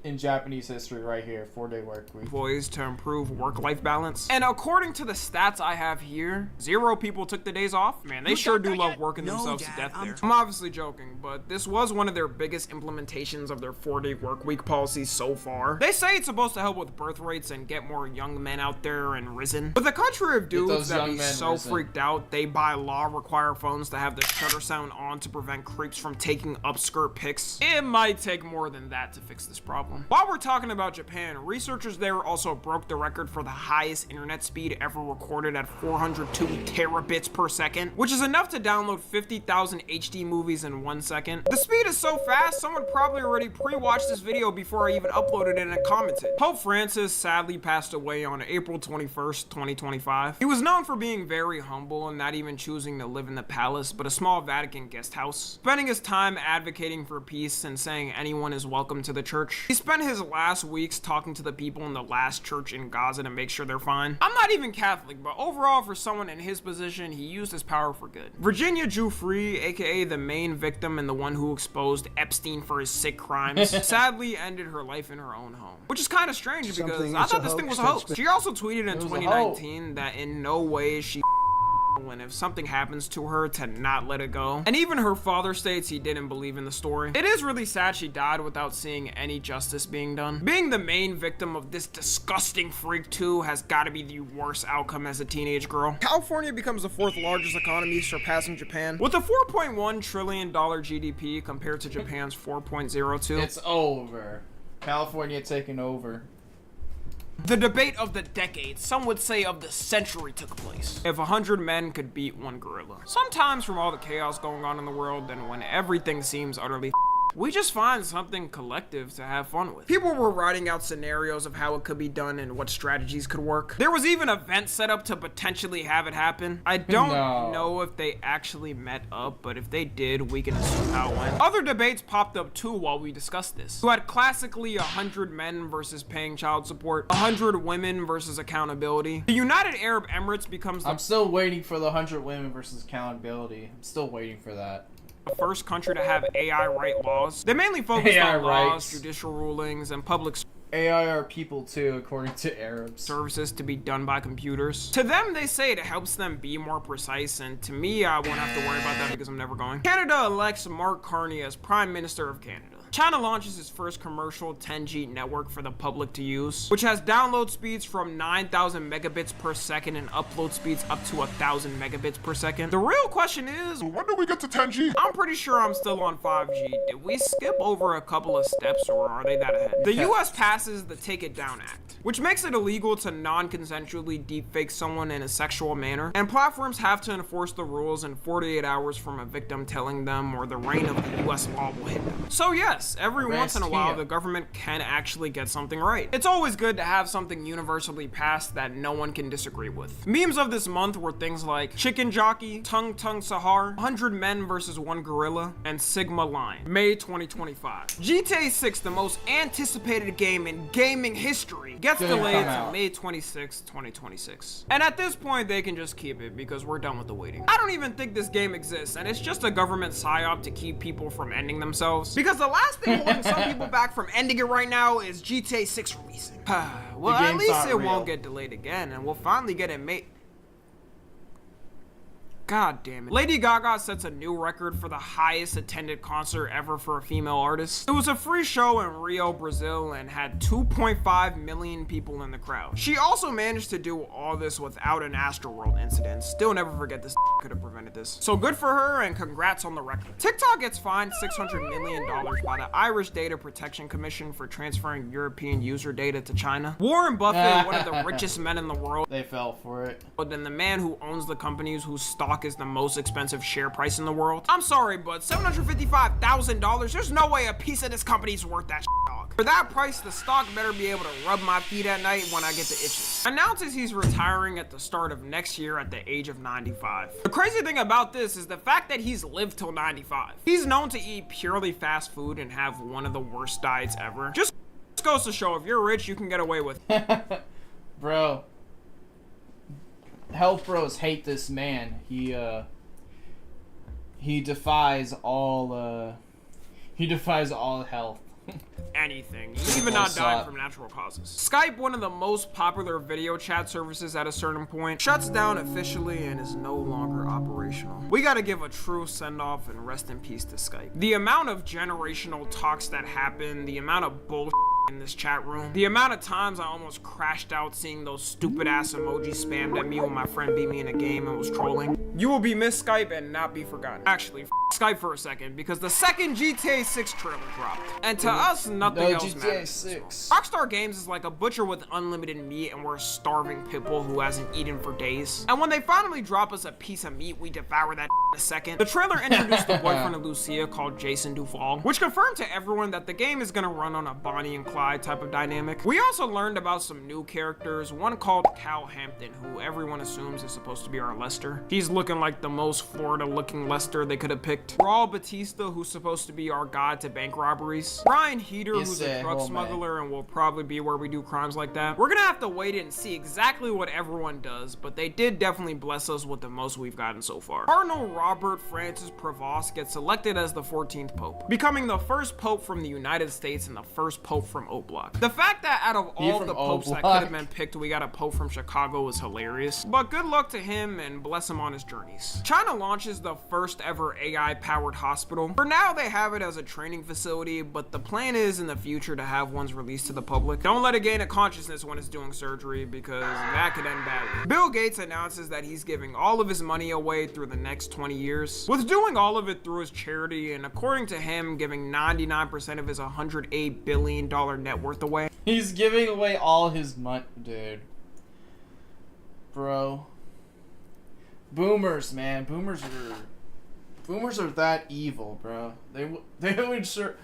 in Japanese history right here. 4-day work week. Employees to improve work-life balance. And according to the stats I have here, 0 people took the days off. Man, they sure do love working themselves to death there. I'm obviously joking, but this was one of their biggest implementations of their 4-day work week policy so far. They say it's supposed to help with birth rates and get more young men out there and risen. But the country of dudes that be so freaked out, they by law require phones to have the shutter sound on to prevent creeps from taking upskirt pics. It might take more than that to fix this problem. While we're talking about Japan, researchers there also broke the record for the highest internet speed ever recorded at 402 terabits per second, which is enough to download 50,000 HD movies in 1 second. The speed is so fast, someone probably already pre-watched this video before I even uploaded it and commented. Pope Francis sadly passed away on April 21st, 2025. He was known for being very humble and not even choosing to live in the palace, but a small Vatican guest house, spending his time advocating for peace and saying anyone is welcome to the church. He spent his last weeks talking to the people in the last church in Gaza to make sure they're fine. I'm not even Catholic, but overall for someone in his position, he used his power for good. Virginia Giuffre, aka the main victim and the one who exposed Epstein for his sick crimes, sadly ended her life in her own home. Which is kind of strange because I thought this thing was a hoax. She also tweeted in 2019 that in no way is she and if something happens to her to not let it go. And even her father states he didn't believe in the story. It is really sad she died without seeing any justice being done. Being the main victim of this disgusting freak too has got to be the worst outcome as a teenage girl. California becomes the 4th largest economy, surpassing Japan. With a $4.1 trillion GDP compared to Japan's 4.02. It's over. California taking over. The debate of the decade, some would say of the century, took place. If 100 men could beat 1 gorilla. Sometimes from all the chaos going on in the world and when everything seems utterly we just find something collective to have fun with. People were writing out scenarios of how it could be done and what strategies could work. There was even events set up to potentially have it happen. I don't know if they actually met up, but if they did, we can assume how it went. Other debates popped up too while we discussed this. You had classically 100 men versus paying child support, 100 women versus accountability. The United Arab Emirates becomes I'm still waiting for the 100 women versus accountability. I'm still waiting for that. The first country to have AI right laws. They mainly focused on laws, judicial rulings, and public AI are people too, according to Arabs. Services to be done by computers. To them, they say it helps them be more precise, and to me, I won't have to worry about that because I'm never going. Canada elects Mark Carney as Prime Minister of Canada. China launches its first commercial 10G network for the public to use, which has download speeds from 9,000 megabits per second and upload speeds up to 1,000 megabits per second. The real question is, when do we get to 10G? I'm pretty sure I'm still on 5G. Did we skip over a couple of steps, or are they that ahead? The US passes the Take It Down Act, which makes it illegal to non-consensually deepfake someone in a sexual manner, and platforms have to enforce the rules in 48 hours from a victim telling them, or the reign of the US law will hit them. So yes, every once in a while, the government can actually get something right. It's always good to have something universally passed that no one can disagree with. Memes of this month were things like Chicken Jockey, Tung Tung Sahar, 100 Men vs. 1 Gorilla, and Sigma Line. May 2025. GTA 6, the most anticipated game in gaming history, gets delayed to May 26, 2026. And at this point, they can just keep it because we're done with the waiting. I don't even think this game exists, and it's just a government psyop to keep people from ending themselves. Because the last thing holding some people back from ending it right now is GTA 6 releasing. Well, at least it won't get delayed again, and we'll finally get it made. God damn it. Lady Gaga sets a new record for the highest attended concert ever for a female artist. It was a free show in Rio, Brazil, and had 2.5 million people in the crowd. She also managed to do all this without an Astroworld incident. Still never forget this could have prevented this. So good for her, and congrats on the record. TikTok gets fined $600 million by the Irish Data Protection Commission for transferring European user data to China. Warren Buffett, one of the richest men in the world. They fell for it. But then the man who owns the companies whose stock is the most expensive share price in the world. I'm sorry, but $755,000, there's no way a piece of this company's worth that shit, dog. For that price, the stock better be able to rub my feet at night when I get the itches. Announces he's retiring at the start of next year at the age of 95. The crazy thing about this is the fact that he's lived till 95. He's known to eat purely fast food and have one of the worst diets ever. Just goes to show, if you're rich, you can get away with it. Bro. Health bros hate this man. He defies all health. Anything, even not dying from natural causes. Skype, one of the most popular video chat services at a certain point, shuts down officially and is no longer operational. We gotta give a true send-off and rest in peace to Skype. The amount of generational talks that happen, the amount of bullshit in this chat room, the amount of times I almost crashed out seeing those stupid ass emojis spammed at me when my friend beat me in a game and was trolling. You will be missed, Skype, and not be forgotten. Actually, Skype for a second, because the second GTA 6 trailer dropped. And to us, nothing else matters. Rockstar Games is like a butcher with unlimited meat, and we're a starving pitbull who hasn't eaten for days. And when they finally drop us a piece of meat, we devour that in a second. The trailer introduced the boyfriend of Lucia called Jason Duval, which confirmed to everyone that the game is gonna run on a Bonnie and Clyde type of dynamic. We also learned about some new characters, one called Cal Hampton, who everyone assumes is supposed to be our Lester. He's looking like the most Florida looking Lester they could have picked. Raul Batista, who's supposed to be our guide to bank robberies. Brian Heater, who's a drug smuggler and will probably be where we do crimes like that. We're gonna have to wait and see exactly what everyone does, but they did definitely bless us with the most we've gotten so far. Cardinal Robert Francis Prevost gets elected as the 14th Pope, becoming the first Pope from the United States and the first Pope from O-Block. The fact that out of all the popes that could have been picked, we got a Pope from Chicago is hilarious. But good luck to him and bless him on his journeys. China launches the first ever AI-powered hospital. For now, they have it as a training facility, but the plan is in the future to have ones released to the public. Don't let it gain a consciousness when it's doing surgery, because that could end badly. Bill Gates announces that he's giving all of his money away through the next 20 years, with doing all of it through his charity, and according to him, giving 99% of his $108 billion net worth away. He's giving away all his money, dude. Bro. Boomers, man. Boomers are that evil, bro. They would sure.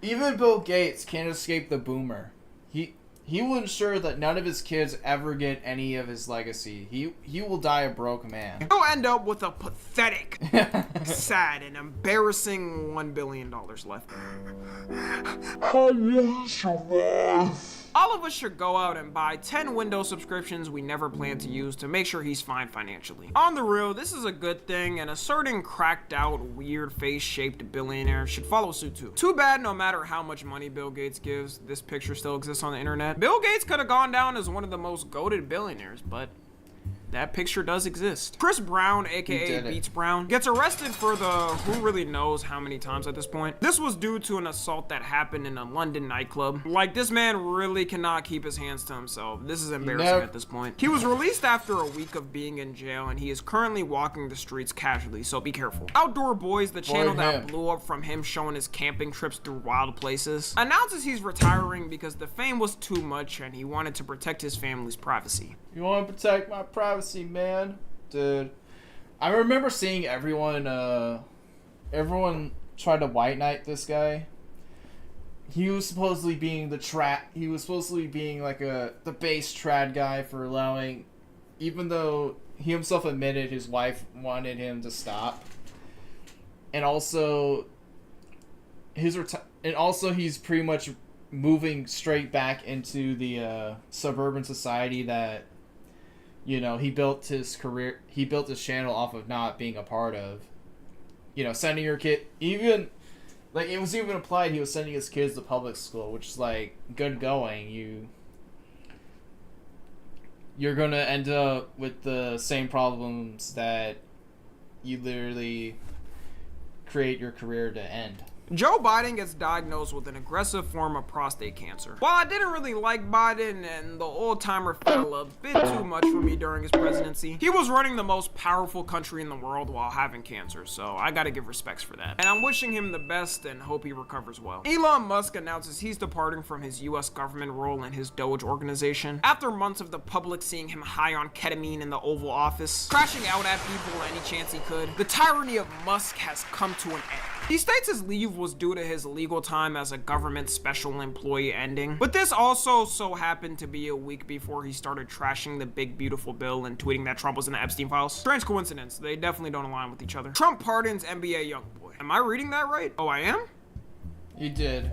Even Bill Gates can't escape the boomer. He he will ensure that none of his kids ever get any of his legacy. He will die a broke man. He'll end up with a pathetic, sad, and embarrassing $1 billion left. All of us should go out and buy 10 Windows subscriptions we never plan to use to make sure he's fine financially. On the real, this is a good thing, and a certain cracked out, weird face-shaped billionaire should follow suit too. Too bad no matter how much money Bill Gates gives, this picture still exists on the internet. Bill Gates could have gone down as one of the most goated billionaires, but that picture does exist. Chris Brown, aka Beats Brown, gets arrested for the who really knows how many times at this point. This was due to an assault that happened in a London nightclub. Like, this man really cannot keep his hands to himself. This is embarrassing at this point. He was released after a week of being in jail, and he is currently walking the streets casually, so be careful. Outdoor Boys, the channel that blew up from him showing his camping trips through wild places, announces he's retiring because the fame was too much and he wanted to protect his family's privacy. You want to protect my privacy, man? Dude. I remember seeing everyone try to white knight this guy. He was supposedly being like the base trad guy for allowing, even though he himself admitted his wife wanted him to stop. And also he's pretty much moving straight back into the suburban society that, you know, he built his channel off of not being a part of. You know, sending your kid, even, like, it was even implied he was sending his kids to public school, which is, like, good going. You're gonna end up with the same problems that you literally create your career to end. Joe Biden gets diagnosed with an aggressive form of prostate cancer. While I didn't really like Biden and the old-timer fell a bit too much for me during his presidency, he was running the most powerful country in the world while having cancer, so I gotta give respects for that. And I'm wishing him the best and hope he recovers well. Elon Musk announces he's departing from his US government role in his Doge organization after months of the public seeing him high on ketamine in the Oval Office, crashing out at people any chance he could. The tyranny of Musk has come to an end. He states his leave was due to his legal time as a government special employee ending, but this also so happened to be a week before he started trashing the big beautiful bill and tweeting that Trump was in the Epstein files. Strange coincidence, they definitely don't align with each other. Trump pardons NBA YoungBoy. Am I reading that right? Oh, I am? He did.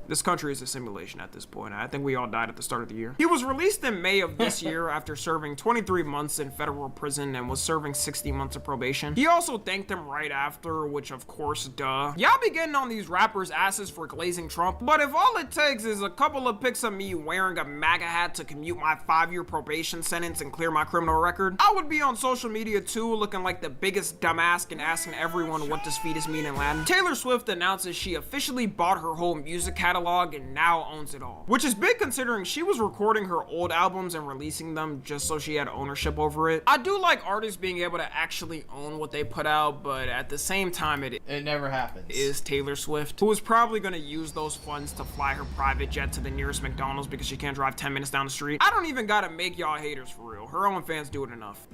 This country is a simulation at this point. I think we all died at the start of the year. He was released in May of this year after serving 23 months in federal prison and was serving 60 months of probation. He also thanked him right after, which of course, duh. Y'all be getting on these rappers' asses for glazing Trump, but if all it takes is a couple of pics of me wearing a MAGA hat to commute my 5-year probation sentence and clear my criminal record, I would be on social media too, looking like the biggest dumbass and asking everyone what does fetus mean in Latin. Taylor Swift announces she officially bought her whole music catalog and now owns it all, which is big considering she was recording her old albums and releasing them just so she had ownership over it. I do like artists being able to actually own what they put out, but at the same time it never happens. Is Taylor Swift, who is probably going to use those funds to fly her private jet to the nearest McDonald's because she can't drive 10 minutes down the street. I don't even gotta make y'all haters for real. Her own fans do it enough.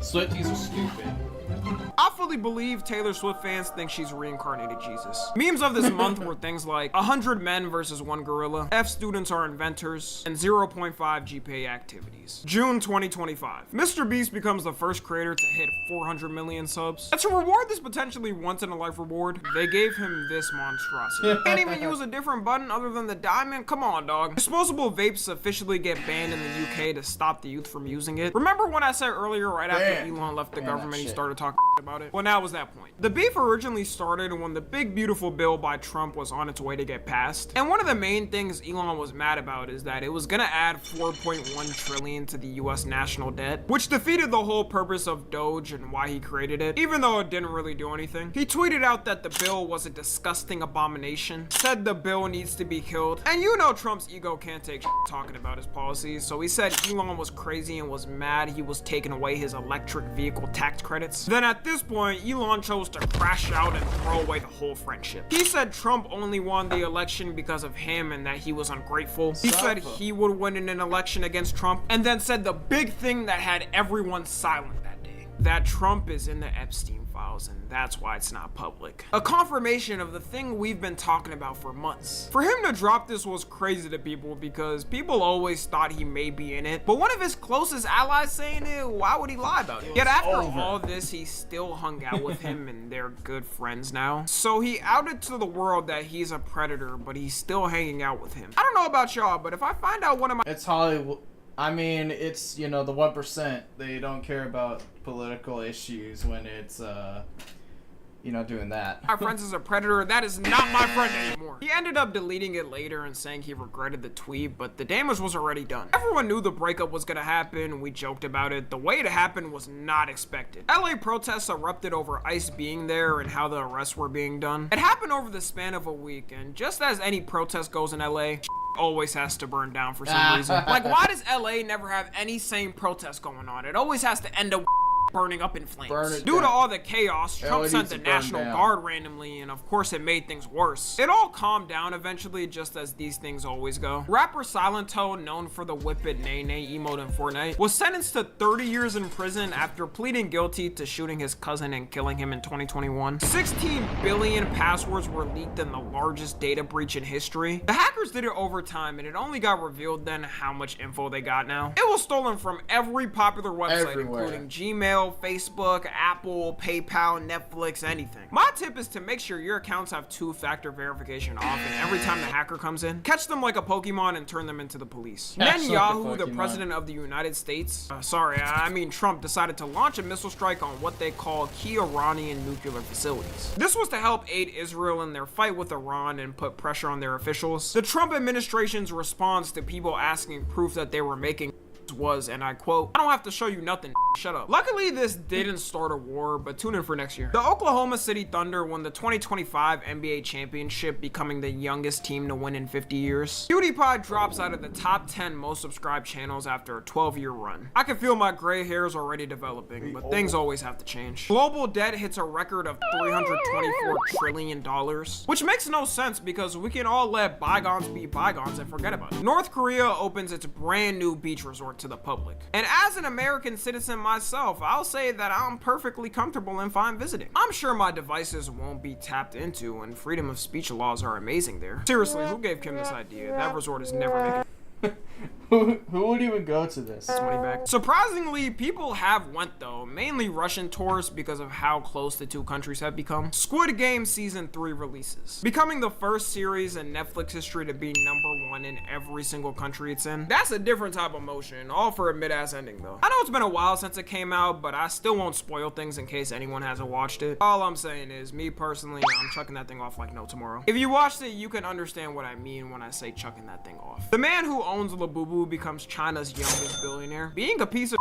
Swifties are stupid. I fully believe Taylor Swift fans think she's reincarnated Jesus. Memes of this month were things like 100 men versus 1 gorilla, F students are inventors, and 0.5 GPA activities. June 2025. Mr. Beast becomes the first creator to hit 400 million subs. And to reward this potentially once-in-a-life reward, they gave him this monstrosity. Can't even use a different button other than the diamond? Come on, dog. Disposable vapes officially get banned in the UK to stop the youth from using it. Remember when I said earlier, right after Elon left the government, he started talking about it? Well, now was that point. The beef originally started when the big beautiful bill by Trump was on its way to get passed. And one of the main things Elon was mad about is that it was gonna add 4.1 trillion to the US national debt, which defeated the whole purpose of Doge and why he created it, even though it didn't really do anything. He tweeted out that the bill was a disgusting abomination, said the bill needs to be killed, and you know Trump's ego can't take shit talking about his policies, so he said Elon was crazy and was mad he was taking away his electric vehicle tax credits. Then at this point, Elon chose to crash out and throw away the whole friendship. He said Trump only won the election because of him and that he was ungrateful. He said he would win in an election against Trump, and then said the big thing that had everyone silent that day. that Trump is in the Epstein files, and that's why it's not public. A confirmation of the thing we've been talking about for months. For him to drop this was crazy to people because people always thought he may be in it, but one of his closest allies saying it, why would he lie about it? Yet after all this, he still hung out with him and they're good friends now. So he outed to the world that he's a predator, but he's still hanging out with him. I don't know about y'all, but if I find out one of my— It's Hollywood. I mean, it's, you know, the 1%. They don't care about political issues when it's, you know, doing that. Our friends is a predator. That is not my friend anymore. He ended up deleting it later and saying he regretted the tweet, but the damage was already done. Everyone knew the breakup was gonna happen. We joked about it. The way it happened was not expected. LA protests erupted over ICE being there and how the arrests were being done. It happened over the span of a week, and just as any protest goes in LA, always has to burn down for some reason. Like, why does LA never have any sane protests going on? It always has to end up burning up in flames. Due to all the chaos, Trump sent the National Guard randomly, and of course it made things worse. It all calmed down eventually, just as these things always go. Rapper Silento, known for the whip it nay nay emote in Fortnite, was sentenced to 30 years in prison after pleading guilty to shooting his cousin and killing him in 2021. 16 billion passwords were leaked in the largest data breach in history. The hackers did it over time, and it only got revealed then how much info they got now. It was stolen from every popular website, including Gmail, Facebook, Apple, PayPal, Netflix, anything. My tip is to make sure your accounts have two-factor verification off, and every time the hacker comes in, catch them like a Pokemon and turn them into the police. Netanyahu, the president of the United States, Trump, decided to launch a missile strike on what they call key Iranian nuclear facilities. This was to help aid Israel in their fight with Iran and put pressure on their officials. The Trump administration's response to people asking proof that they were making was, and I quote, "I don't have to show you nothing, shut up." Luckily, this didn't start a war, but tune in for next year. The Oklahoma City Thunder won the 2025 NBA championship, becoming the youngest team to win in 50 years. PewDiePie drops out of the top 10 most subscribed channels after a 12-year run. I can feel my gray hairs already developing, but things always have to change. Global debt hits a record of $324 trillion, which makes no sense because we can all let bygones be bygones and forget about it. North Korea opens its brand new beach resort to the public. And as an American citizen myself, I'll say that I'm perfectly comfortable and fine visiting. I'm sure my devices won't be tapped into, and freedom of speech laws are amazing there. Seriously, who gave Kim this idea? That resort is never making Who would even go to this? Money back. Surprisingly, people have went though, mainly Russian tourists because of how close the two countries have become. Squid Game Season 3 releases, becoming the first series in Netflix history to be #1 in every single country it's in. That's a different type of emotion, all for a mid-ass ending though. I know it's been a while since it came out, but I still won't spoil things in case anyone hasn't watched it. All I'm saying is, me personally, I'm chucking that thing off like no tomorrow. If you watched it, you can understand what I mean when I say chucking that thing off. The man who owns Labubu becomes China's youngest billionaire. Being a piece of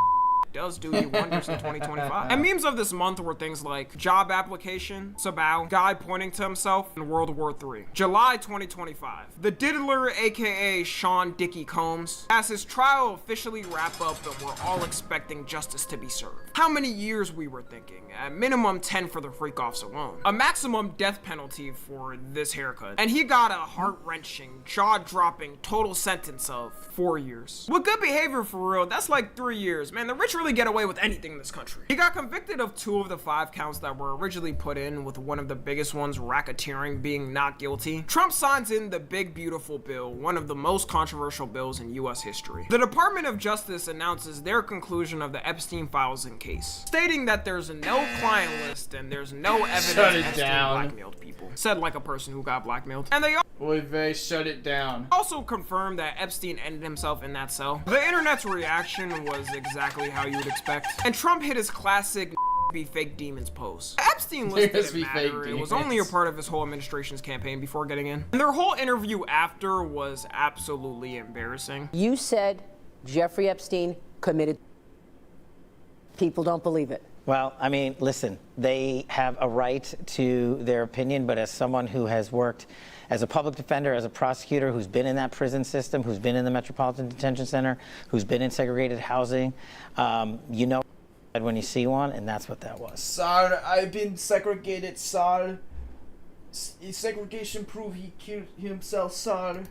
does do you wonders in 2025. And memes of this month were things like job application, Sabao, guy pointing to himself, and World War III. July 2025. The Diddler, aka Sean Dickie Combs, has his trial officially wrap up, and we're all expecting justice to be served. How many years we were thinking? At minimum 10 for the freak-offs alone. A maximum death penalty for this haircut. And he got a heart-wrenching, jaw-dropping total sentence of 4 years. With good behavior for real, that's like 3 years. Man, the rich really get away with anything in this country. He got convicted of 2 of the 5 counts that were originally put in, with one of the biggest ones, racketeering, being not guilty. Trump signs in the Big Beautiful Bill, one of the most controversial bills in US history. The Department of Justice announces their conclusion of the Epstein files and case, stating that there's no client list and there's no evidence Epstein blackmailed people. Said like a person who got blackmailed. And they shut it down. Also confirmed that Epstein ended himself in that cell. The internet's reaction was exactly how you would expect. And Trump hit his classic be fake demons pose. Epstein list didn't matter. It was only a part of his whole administration's campaign before getting in. And their whole interview after was absolutely embarrassing. You said Jeffrey Epstein committed. People don't believe it. Well, I mean, listen, they have a right to their opinion, but as someone who has worked as a public defender, as a prosecutor, who's been in that prison system, who's been in the Metropolitan Detention Center, who's been in segregated housing, you know when you see one, and that's what that was. Sir, I've been segregated, sir. Segregation proof he killed himself, sir.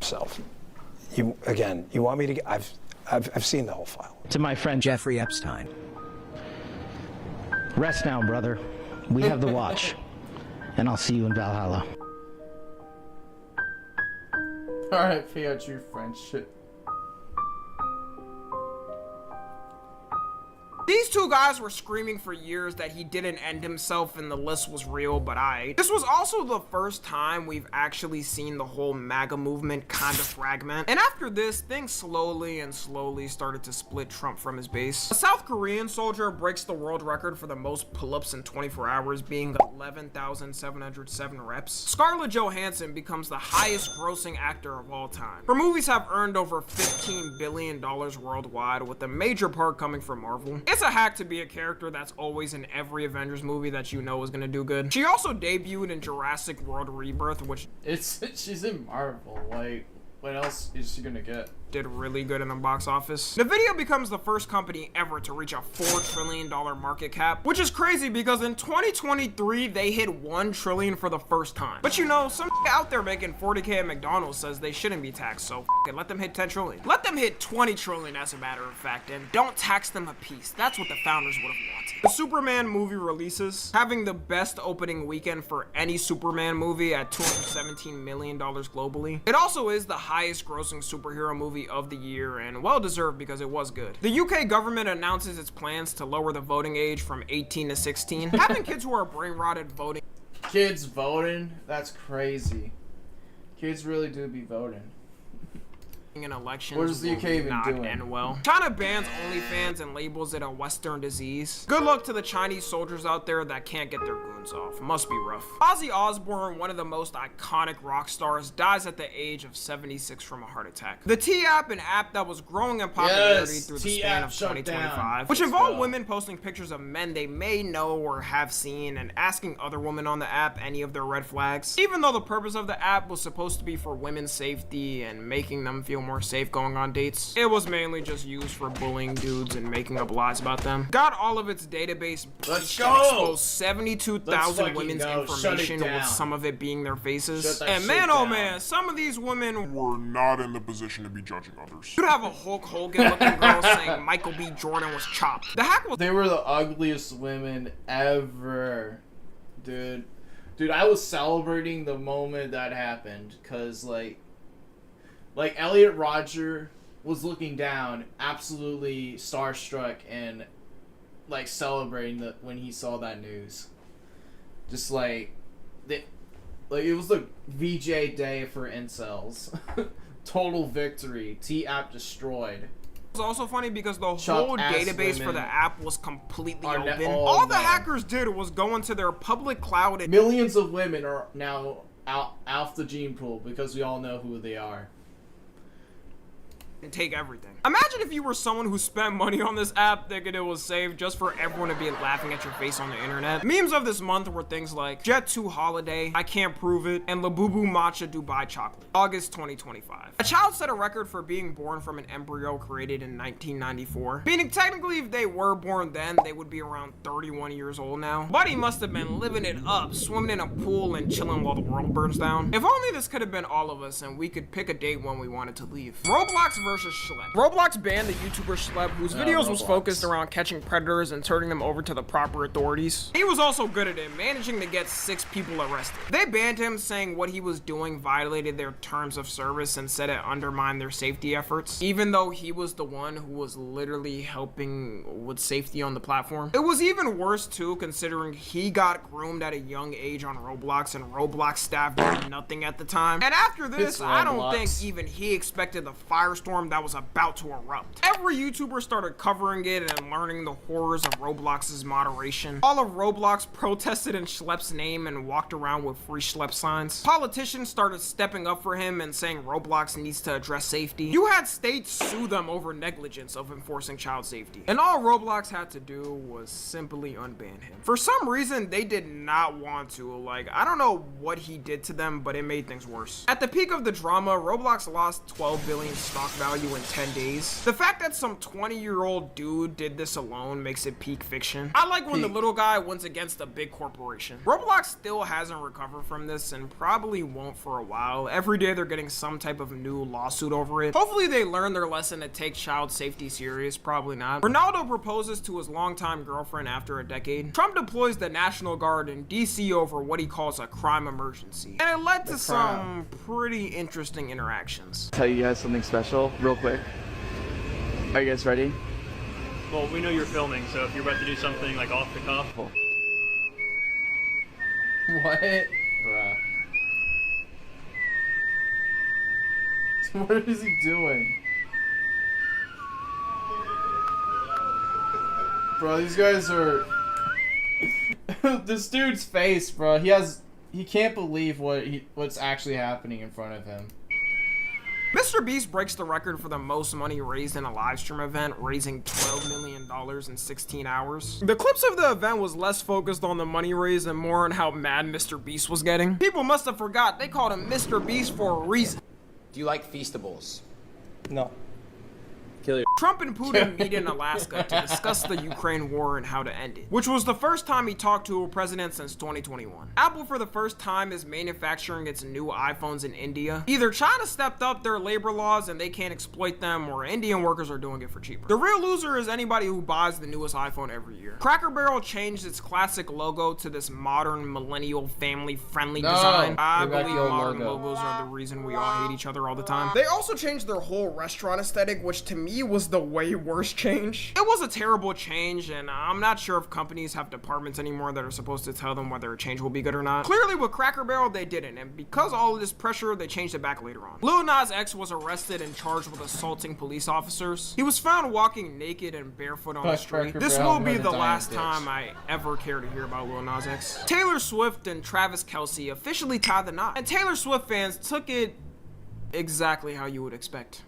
Himself. You want me to? I've seen the whole file. To my friend Jeffrey Epstein. Rest now, brother. We have the watch. And I'll see you in Valhalla. R.I.P. our true friendship. These two guys were screaming for years that he didn't end himself and the list was real, but this was also the first time we've actually seen the whole MAGA movement kind of fragment. And after this, things slowly started to split Trump from his base. A South Korean soldier breaks the world record for the most pull-ups in 24 hours, being 11,707 reps. Scarlett Johansson becomes the highest grossing actor of all time. Her movies have earned over $15 billion worldwide, with a major part coming from Marvel. It's a hack to be a character that's always in every Avengers movie that you know is gonna do good. She also debuted in Jurassic World Rebirth, which she's in Marvel. Like, what else is she gonna get? Did really good in the box office. NVIDIA becomes the first company ever to reach a $4 trillion market cap, which is crazy because in 2023, they hit $1 trillion for the first time. But you know, some out there making 40K at McDonald's says they shouldn't be taxed, so it, let them hit 10 trillion. Let them hit 20 trillion as a matter of fact, and don't tax them a piece. That's what the founders would have wanted. The Superman movie releases, having the best opening weekend for any Superman movie at $217 million globally. It also is the highest grossing superhero movie of the year, and well deserved because it was good. The UK government announces its plans to lower the voting age from 18 to 16. Having kids who are brain rotted voting. Kids voting? That's crazy. Kids really do be voting. In elections what does the UK even doing? End well. China bans OnlyFans and labels it a Western disease. Good luck to the Chinese soldiers out there that can't get their goons off. Must be rough. Ozzy Osbourne, one of the most iconic rock stars, dies at the age of 76 from a heart attack. The T-App, an app that was growing in popularity through the span of 2025, which involved women posting pictures of men they may know or have seen and asking other women on the app any of their red flags. Even though the purpose of the app was supposed to be for women's safety and making them feel more safe going on dates, it was mainly just used for bullying dudes and making up lies about them. Got all of its database breached and exposed 72,000 women's information, with some of it being their faces. And man, oh man, some of these women were not in the position to be judging others. You'd have a Hulk Hogan looking girl saying Michael B. Jordan was chopped. The hack was— they were the ugliest women ever, dude. Dude, I was celebrating the moment that happened, cause like Elliot Rodger was looking down, absolutely starstruck and like celebrating when he saw that news. Just like it was the VJ day for incels. Total victory. T-App destroyed. It's also funny because the whole database for the app was completely open. All the hackers did was go into their public cloud and millions of women are now out the gene pool because we all know who they are. And take everything. Imagine if you were someone who spent money on this app thinking it was safe just for everyone to be laughing at your face on the internet. Memes of this month were things like Jet 2 Holiday, I Can't Prove It, and Labubu Matcha Dubai Chocolate. August 2025. A child set a record for being born from an embryo created in 1994. Meaning technically if they were born then, they would be around 31 years old now. Buddy must have been living it up, swimming in a pool and chilling while the world burns down. If only this could have been all of us and we could pick a date when we wanted to leave. Roblox versus Schlep. Roblox banned the YouTuber Schlep, whose videos was focused around catching predators and turning them over to the proper authorities. He was also good at it, managing to get 6 people arrested. They banned him, saying what he was doing violated their terms of service and said it undermined their safety efforts, even though he was the one who was literally helping with safety on the platform. It was even worse too, considering he got groomed at a young age on Roblox and Roblox staff did nothing at the time. And after this, I don't think even he expected the firestorm that was about to erupt. Every YouTuber started covering it and learning the horrors of Roblox's moderation. All of Roblox protested in Schlep's name and walked around with free Schlep signs. Politicians started stepping up for him and saying Roblox needs to address safety. You had states sue them over negligence of enforcing child safety. And all Roblox had to do was simply unban him. For some reason, they did not want to. Like, I don't know what he did to them, but it made things worse. At the peak of the drama, Roblox lost 12 billion stock value value in 10 days. The fact that some 20-year-old dude did this alone makes it peak fiction. I like when the little guy wins against a big corporation. Roblox still hasn't recovered from this and probably won't for a while. Every day they're getting some type of new lawsuit over it. Hopefully they learn their lesson to take child safety serious. Probably not. Ronaldo proposes to his longtime girlfriend after a decade. Trump deploys the National Guard in DC over what he calls a crime emergency. And it led to some pretty interesting interactions. Tell you guys something special real quick. Are you guys ready? Well, we know you're filming, so if you're about to do something like off the cuff. Cool. What? Bruh. What is he doing? Bro, these guys are... This dude's face, bro. He can't believe what's actually happening in front of him. Mr. Beast breaks the record for the most money raised in a live stream event, raising $12 million in 16 hours. The clips of the event was less focused on the money raised and more on how mad Mr. Beast was getting. People must have forgot they called him Mr. Beast for a reason. Do you like Feastables? No. Trump and Putin meet in Alaska to discuss the Ukraine war and how to end it, which was the first time he talked to a president since 2021. Apple, for the first time, is manufacturing its new iPhones in India. Either China stepped up their labor laws and they can't exploit them, or Indian workers are doing it for cheaper. The real loser is anybody who buys the newest iPhone every year. Cracker Barrel changed its classic logo to this modern, millennial, family-friendly design. I believe modern logos are the reason we all hate each other all the time. They also changed their whole restaurant aesthetic, which to me was the way worse change. It was a terrible change, and I'm not sure if companies have departments anymore that are supposed to tell them whether a change will be good or not. Clearly with Cracker Barrel they didn't, and because of all of this pressure they changed it back later on. Lil Nas X was arrested and charged with assaulting police officers. He was found walking naked and barefoot on the street. This will be the last time I ever care to hear about Lil Nas X. Taylor Swift and Travis Kelce officially tied the knot, and Taylor Swift fans took it exactly how you would expect.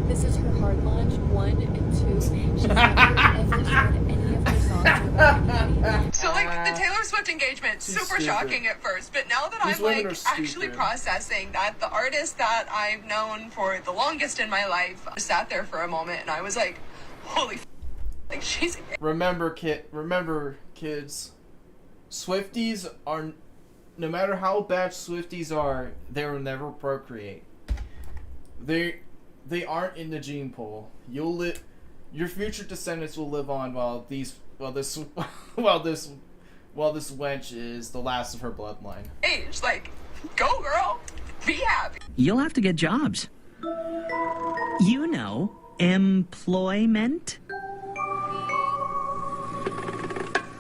This is her hard launch 1 and 2. She's never ever shared any of her songs. So like the Taylor Swift engagement, super shocking at first, but now that I'm like actually processing that the artist that I've known for the longest in my life sat there for a moment and I was like, holy like she's Remember kids, Swifties are, no matter how bad Swifties are, they will never procreate. They aren't in the gene pool. Your future descendants will live on while this wench is the last of her bloodline. Age, like, go girl, be happy. You'll have to get jobs. You know, employment.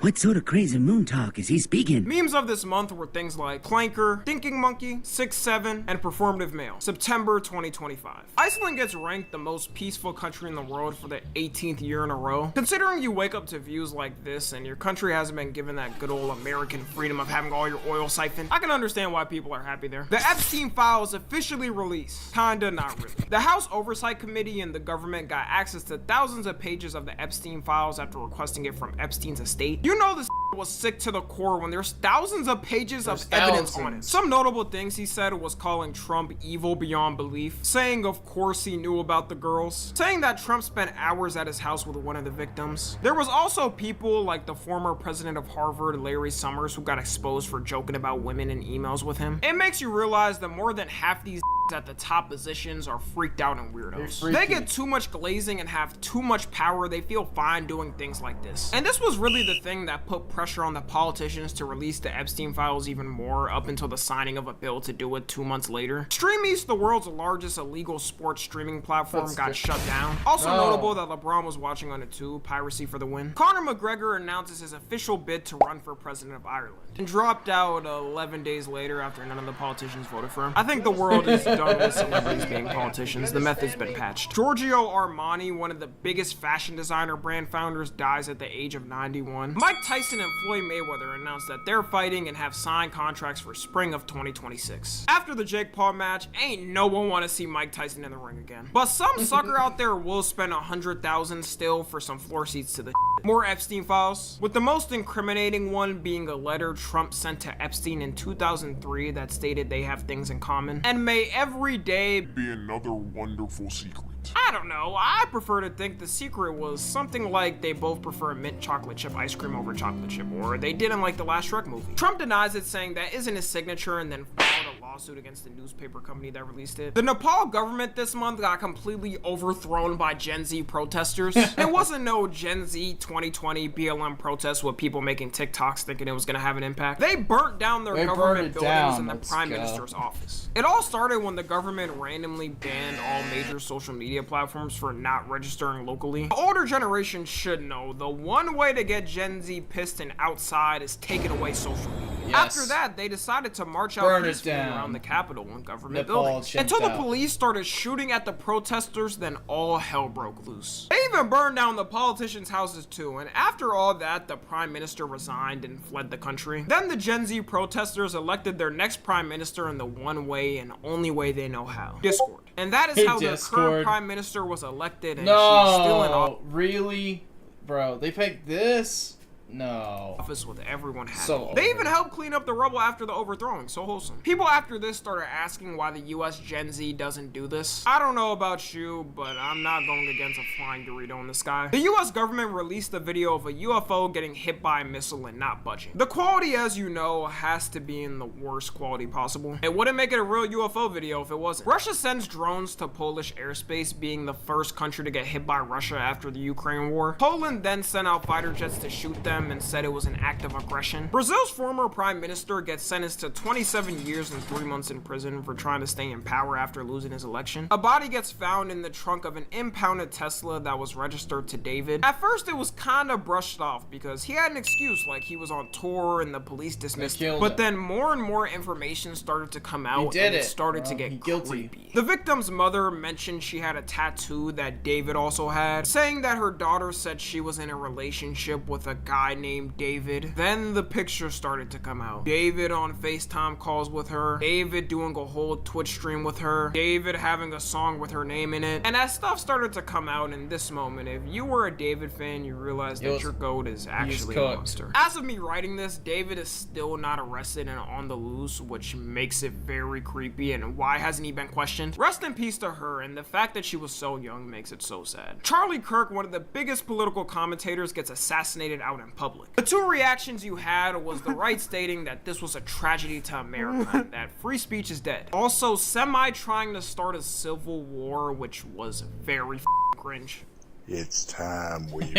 What sort of crazy moon talk is he speaking? Memes of this month were things like Clanker, Thinking Monkey, 6'7", and Performative Male. September 2025. Iceland gets ranked the most peaceful country in the world for the 18th year in a row. Considering you wake up to views like this and your country hasn't been given that good old American freedom of having all your oil siphoned, I can understand why people are happy there. The Epstein files officially released. Kinda, not really. The House Oversight Committee and the government got access to thousands of pages of the Epstein files after requesting it from Epstein's estate. You know this was sick to the core when there's thousands of pages of evidence on it. Some notable things he said was calling Trump evil beyond belief, saying of course he knew about the girls, saying that Trump spent hours at his house with one of the victims. There was also people like the former president of Harvard, Larry Summers, who got exposed for joking about women in emails with him. It makes you realize that more than half these at the top positions are freaked out and weirdos. They get too much glazing and have too much power. They feel fine doing things like this. And this was really the thing that put pressure on the politicians to release the Epstein files even more up until the signing of a bill to do it 2 months later. Stream East, the world's largest illegal sports streaming platform, got shut down. Also notable that LeBron was watching on it too. Piracy for the win. Conor McGregor announces his official bid to run for president of Ireland and dropped out 11 days later after none of the politicians voted for him. I think the world is done with celebrities being politicians. The method's been patched. Giorgio Armani, one of the biggest fashion designer brand founders, dies at the age of 91. Mike Tyson and Floyd Mayweather announced that they're fighting and have signed contracts for spring of 2026. After the Jake Paul match, ain't no one want to see Mike Tyson in the ring again. But some sucker out there will spend $100,000 still for some floor seats to the More Epstein files, with the most incriminating one being a letter Trump sent to Epstein in 2003 that stated they have things in common. And may every day be another wonderful secret. I don't know, I prefer to think the secret was something like they both prefer mint chocolate chip ice cream over chocolate chip, or they didn't like the last Shrek movie. Trump denies it, saying that isn't his signature, and then filed a lawsuit against the newspaper company that released it. The Nepal government this month got completely overthrown by Gen Z protesters. It wasn't no Gen Z 2020 BLM protest with people making TikToks thinking it was gonna have an impact. They burnt down their government buildings and the prime minister's office. It all started when the government randomly banned all major social media platforms for not registering locally. The older generation should know the one way to get Gen Z pissed and outside is taking away social media. Yes. After that, they decided to march out peacefully around the Capitol and government buildings until the police started shooting at the protesters. Then all hell broke loose. They even burned down the politicians' houses too, and after all that, the prime minister resigned and fled the country. Then the Gen Z protesters elected their next prime minister in the one way and only way they know how: Discord. And that is how the current prime minister was elected, and she's still in office. Really? Bro, they picked this? No. Office with everyone happy. They even helped clean up the rubble after the overthrowing. So wholesome. People after this started asking why the US Gen Z doesn't do this. I don't know about you, but I'm not going against a flying Dorito in the sky. The US government released a video of a UFO getting hit by a missile and not budging. The quality, as you know, has to be in the worst quality possible. It wouldn't make it a real UFO video if it wasn't. Russia sends drones to Polish airspace, being the first country to get hit by Russia after the Ukraine war. Poland then sent out fighter jets to shoot them and said it was an act of aggression. Brazil's former prime minister gets sentenced to 27 years and 3 months in prison for trying to stay in power after losing his election. A body gets found in the trunk of an impounded Tesla that was registered to David. At first it was kinda brushed off because he had an excuse, like he was on tour and the police dismissed him. But then more and more information started to come out and it started to get creepy. The victim's mother mentioned she had a tattoo that David also had, saying that her daughter said she was in a relationship with a guy named David. Then the picture started to come out. David on FaceTime calls with her, David doing a whole Twitch stream with her, David having a song with her name in it. And as stuff started to come out in this moment, if you were a David fan, you realized that your goat is actually a monster. As of me writing this, David is still not arrested and on the loose, which makes it very creepy. And why hasn't he been questioned? Rest in peace to her, and the fact that she was so young makes it so sad. Charlie Kirk, one of the biggest political commentators, gets assassinated out in public. The two reactions you had was the right stating that this was a tragedy to America and that free speech is dead. Also, Semi trying to start a civil war, which was very cringe. It's time we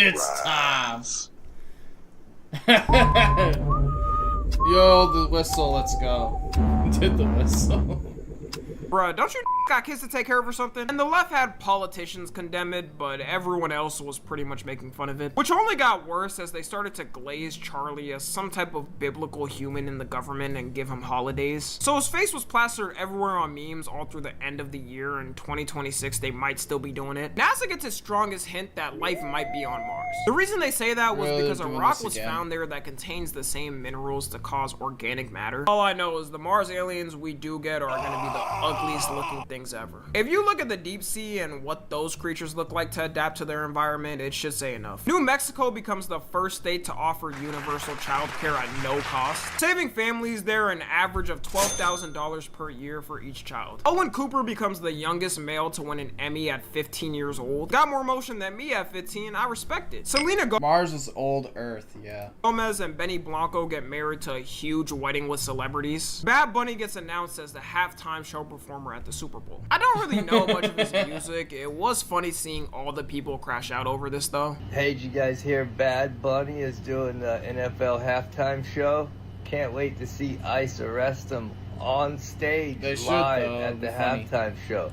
rise. Yo, the whistle, let's go. Did the whistle. Bruh, don't you got kids to take care of or something? And the left had politicians condemn it, but everyone else was pretty much making fun of it. Which only got worse as they started to glaze Charlie as some type of biblical human in the government and give him holidays. So his face was plastered everywhere on memes all through the end of the year. In 2026, they might still be doing it. NASA gets its strongest hint that life might be on Mars. The reason they say that was because a rock was found there that contains the same minerals to cause organic matter. All I know is the Mars aliens we do get are gonna be the ugliest looking things ever. If you look at the deep sea and what those creatures look like to adapt to their environment, it should say enough. New Mexico becomes the first state to offer universal child care at no cost, saving families there an average of $12,000 per year for each child. Owen Cooper becomes the youngest male to win an Emmy at 15 years old. Got more motion than me at 15, I respect it. Selena Mars is old Earth, yeah. Gomez and Benny Blanco get married to a huge wedding with celebrities. Bad Bunny gets announced as the halftime show performer at the Super Bowl. I don't really know much of his music. It was funny seeing all the people crash out over this though. Hey, did you guys hear Bad Bunny is doing the NFL halftime show? Can't wait to see Ice arrest him on stage live at the halftime show.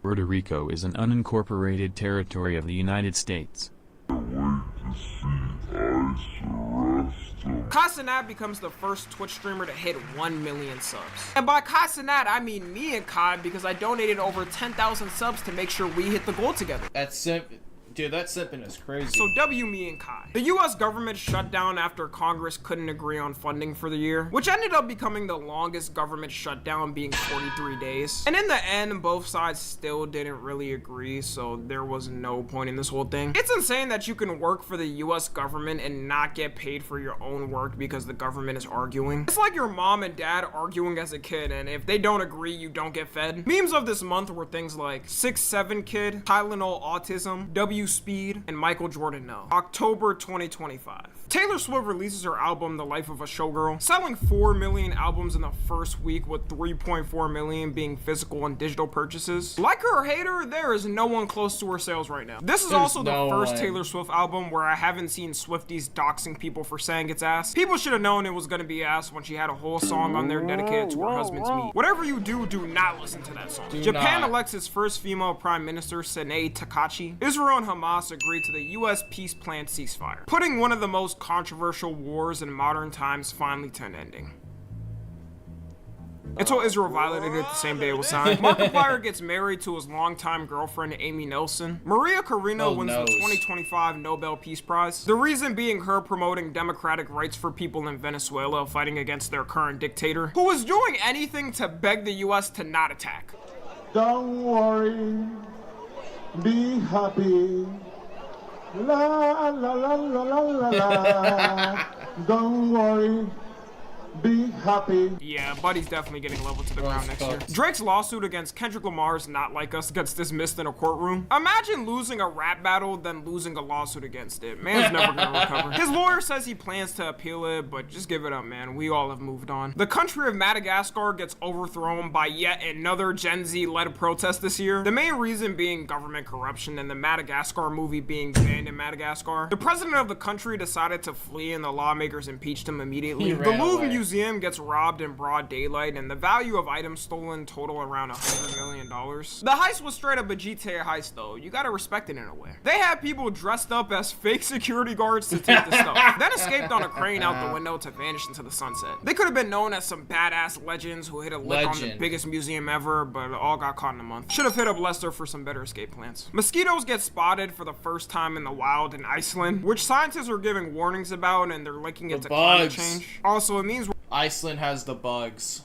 Puerto Rico is an unincorporated territory of the United States. Kai Cenat becomes the first Twitch streamer to hit 1 million subs. And by Kai Cenat, I mean me and Kai, because I donated over 10,000 subs to make sure we hit the goal together. That's Dude, that simping is crazy. So W, me, and Kai. The U.S. government shut down after Congress couldn't agree on funding for the year, which ended up becoming the longest government shutdown, being 43 days. And in the end, both sides still didn't really agree, so there was no point in this whole thing. It's insane that you can work for the U.S. government and not get paid for your own work because the government is arguing. It's like your mom and dad arguing as a kid, and if they don't agree, you don't get fed. Memes of this month were things like 6'7" kid, Tylenol autism, W speed, and Michael Jordan no. October 2025. Taylor Swift releases her album The Life of a Showgirl, selling 4 million albums in the first week, with 3.4 million being physical and digital purchases. Like her or hate her, there is no one close to her sales right now. This is also the first Taylor Swift album where I haven't seen Swifties doxing people for saying it's ass. People should have known it was gonna be ass when she had a whole song on there dedicated to her husband's meat. Whatever you do, do not listen to that song. Japan elects its first female prime minister, Sanae Takachi. Israel and Hamas agreed to the US peace plan ceasefire, putting one of the most controversial wars in modern times finally to an ending. Until Israel violated it the same day it was signed. Markiplier gets married to his longtime girlfriend, Amy Nelson. Maria Carino wins the 2025 Nobel Peace Prize. The reason being her promoting democratic rights for people in Venezuela fighting against their current dictator, who was doing anything to beg the US to not attack. Don't worry, be happy. La la la la la la la. Don't worry, be happy. Yeah, Buddy's definitely getting leveled to the ground next year. Drake's lawsuit against Kendrick Lamar's Not Like Us gets dismissed in a courtroom. Imagine losing a rap battle, then losing a lawsuit against it. Man's never gonna recover. His lawyer says he plans to appeal it, but just give it up, man. We all have moved on. The country of Madagascar gets overthrown by yet another Gen Z-led protest this year. The main reason being government corruption and the Madagascar movie being banned in Madagascar. The president of the country decided to flee and the lawmakers impeached him immediately. The Louvre Museum gets robbed in broad daylight, and the value of items stolen total around $100 million. The heist was straight up a GTA heist, though. You gotta respect it in a way. They had people dressed up as fake security guards to take the stuff, then escaped on a crane out the window to vanish into the sunset. They could have been known as some badass legends who hit a lick on the biggest museum ever, but all got caught in a month. Should have hit up Lester for some better escape plans. Mosquitoes get spotted for the first time in the wild in Iceland, which scientists are giving warnings about, and they're linking it to climate change. Also, it means Iceland has the bugs.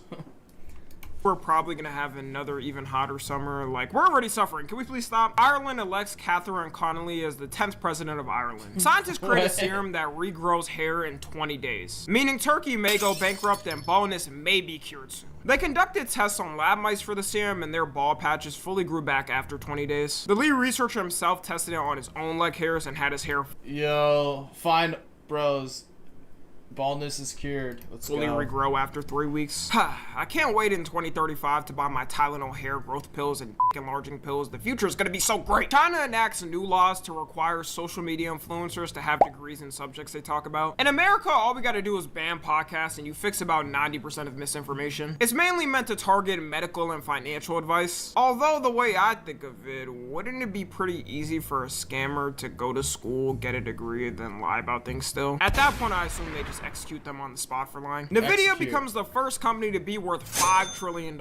We're probably gonna have another even hotter summer. Like, we're already suffering. Can we please stop? Ireland elects Catherine Connolly as the 10th president of Ireland. Scientists create a serum that regrows hair in 20 days, meaning Turkey may go bankrupt and baldness may be cured soon. They conducted tests on lab mice for the serum, and their bald patches fully grew back after 20 days. The lead researcher himself tested it on his own leg hairs and had his hair fine, bros. Baldness is cured. Let's fully regrow after 3 weeks. I can't wait in 2035 to buy my Tylenol hair growth pills and enlarging pills. The future is gonna be so great. China enacts new laws to require social media influencers to have degrees in subjects they talk about. In America, all we gotta do is ban podcasts and you fix about 90% of misinformation. It's mainly meant to target medical and financial advice. Although the way I think of it, wouldn't it be pretty easy for a scammer to go to school, get a degree, then lie about things still? At that point, I assume they just execute them on the spot for lying. NVIDIA becomes the first company to be worth $5 trillion.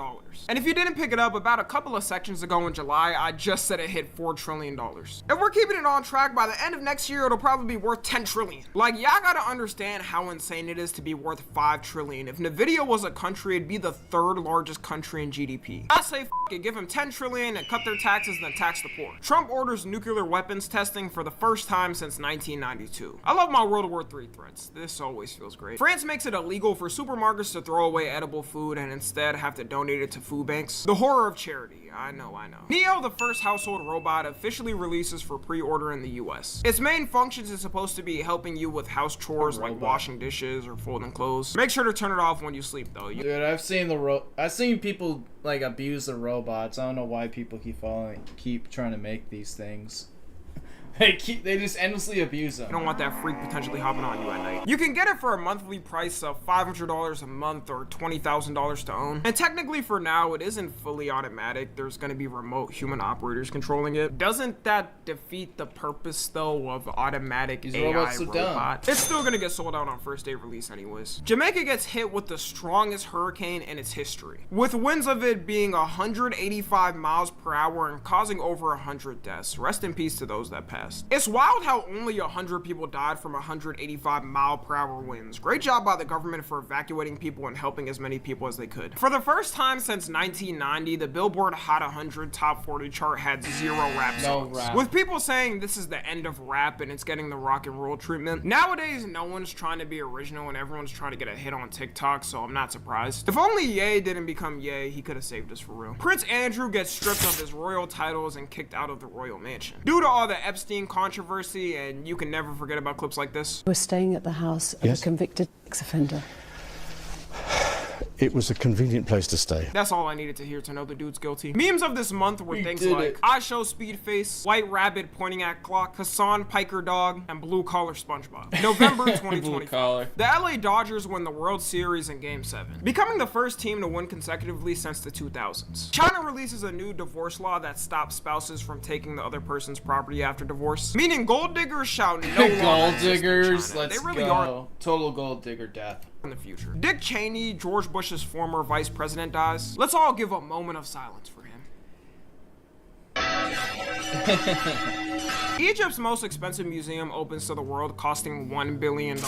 And if you didn't pick it up, about a couple of sections ago in July, I just said it hit $4 trillion. If we're keeping it on track, by the end of next year, it'll probably be worth $10 trillion. Like, y'all gotta understand how insane it is to be worth $5 trillion. If NVIDIA was a country, it'd be the 3rd largest country in GDP. I say f it, give them $10 trillion and cut their taxes, then tax the poor. Trump orders nuclear weapons testing for the first time since 1992. I love my World War III threats. This always feels great. France makes it illegal for supermarkets to throw away edible food and instead have to donate it to food banks. The horror of charity. I know. Neo, the first household robot, officially releases for pre-order in the US. Its main functions is supposed to be helping you with house chores like washing dishes or folding clothes. Make sure to turn it off when you sleep though. Dude, I've seen people like abuse the robots. I don't know why people keep trying to make these things. They just endlessly abuse them. You don't want that freak potentially hopping on you at night. You can get it for a monthly price of $500 a month or $20,000 to own. And technically for now, it isn't fully automatic. There's gonna be remote human operators controlling it. Doesn't that defeat the purpose though of automatic AI robot? It's still gonna get sold out on first day release anyways. Jamaica gets hit with the strongest hurricane in its history, with winds of it being 185 miles per hour and causing over 100 deaths. Rest in peace to those that passed. protest. It's wild how only 100 people died from 185-mile-per-hour winds. Great job by the government for evacuating people and helping as many people as they could. For the first time since 1990, the Billboard Hot 100 Top 40 chart had 0 rap songs. No rap. With people saying this is the end of rap and it's getting the rock and roll treatment. Nowadays, no one's trying to be original and everyone's trying to get a hit on TikTok, so I'm not surprised. If only Ye didn't become Ye, he could have saved us for real. Prince Andrew gets stripped of his royal titles and kicked out of the royal mansion. Due to all the Epstein controversy, and you can never forget about clips like this. We're staying at the house of a convicted sex offender. It was a convenient place to stay. That's all I needed to hear to know the dude's guilty. Memes of this month were things like I Show Speed Face, White Rabbit pointing at clock, Hassan Piker Dog, and Blue Collar SpongeBob. November 2025. The LA Dodgers win the World Series in Game 7, becoming the first team to win consecutively since the 2000s. China releases a new divorce law that stops spouses from taking the other person's property after divorce, meaning gold diggers shall no longer gold exist in diggers, China. let's They really go. are Total gold digger death. In the future. Dick Cheney, George Bush's former vice president, dies. Let's all give a moment of silence for him. Egypt's most expensive museum opens to the world, costing $1 billion,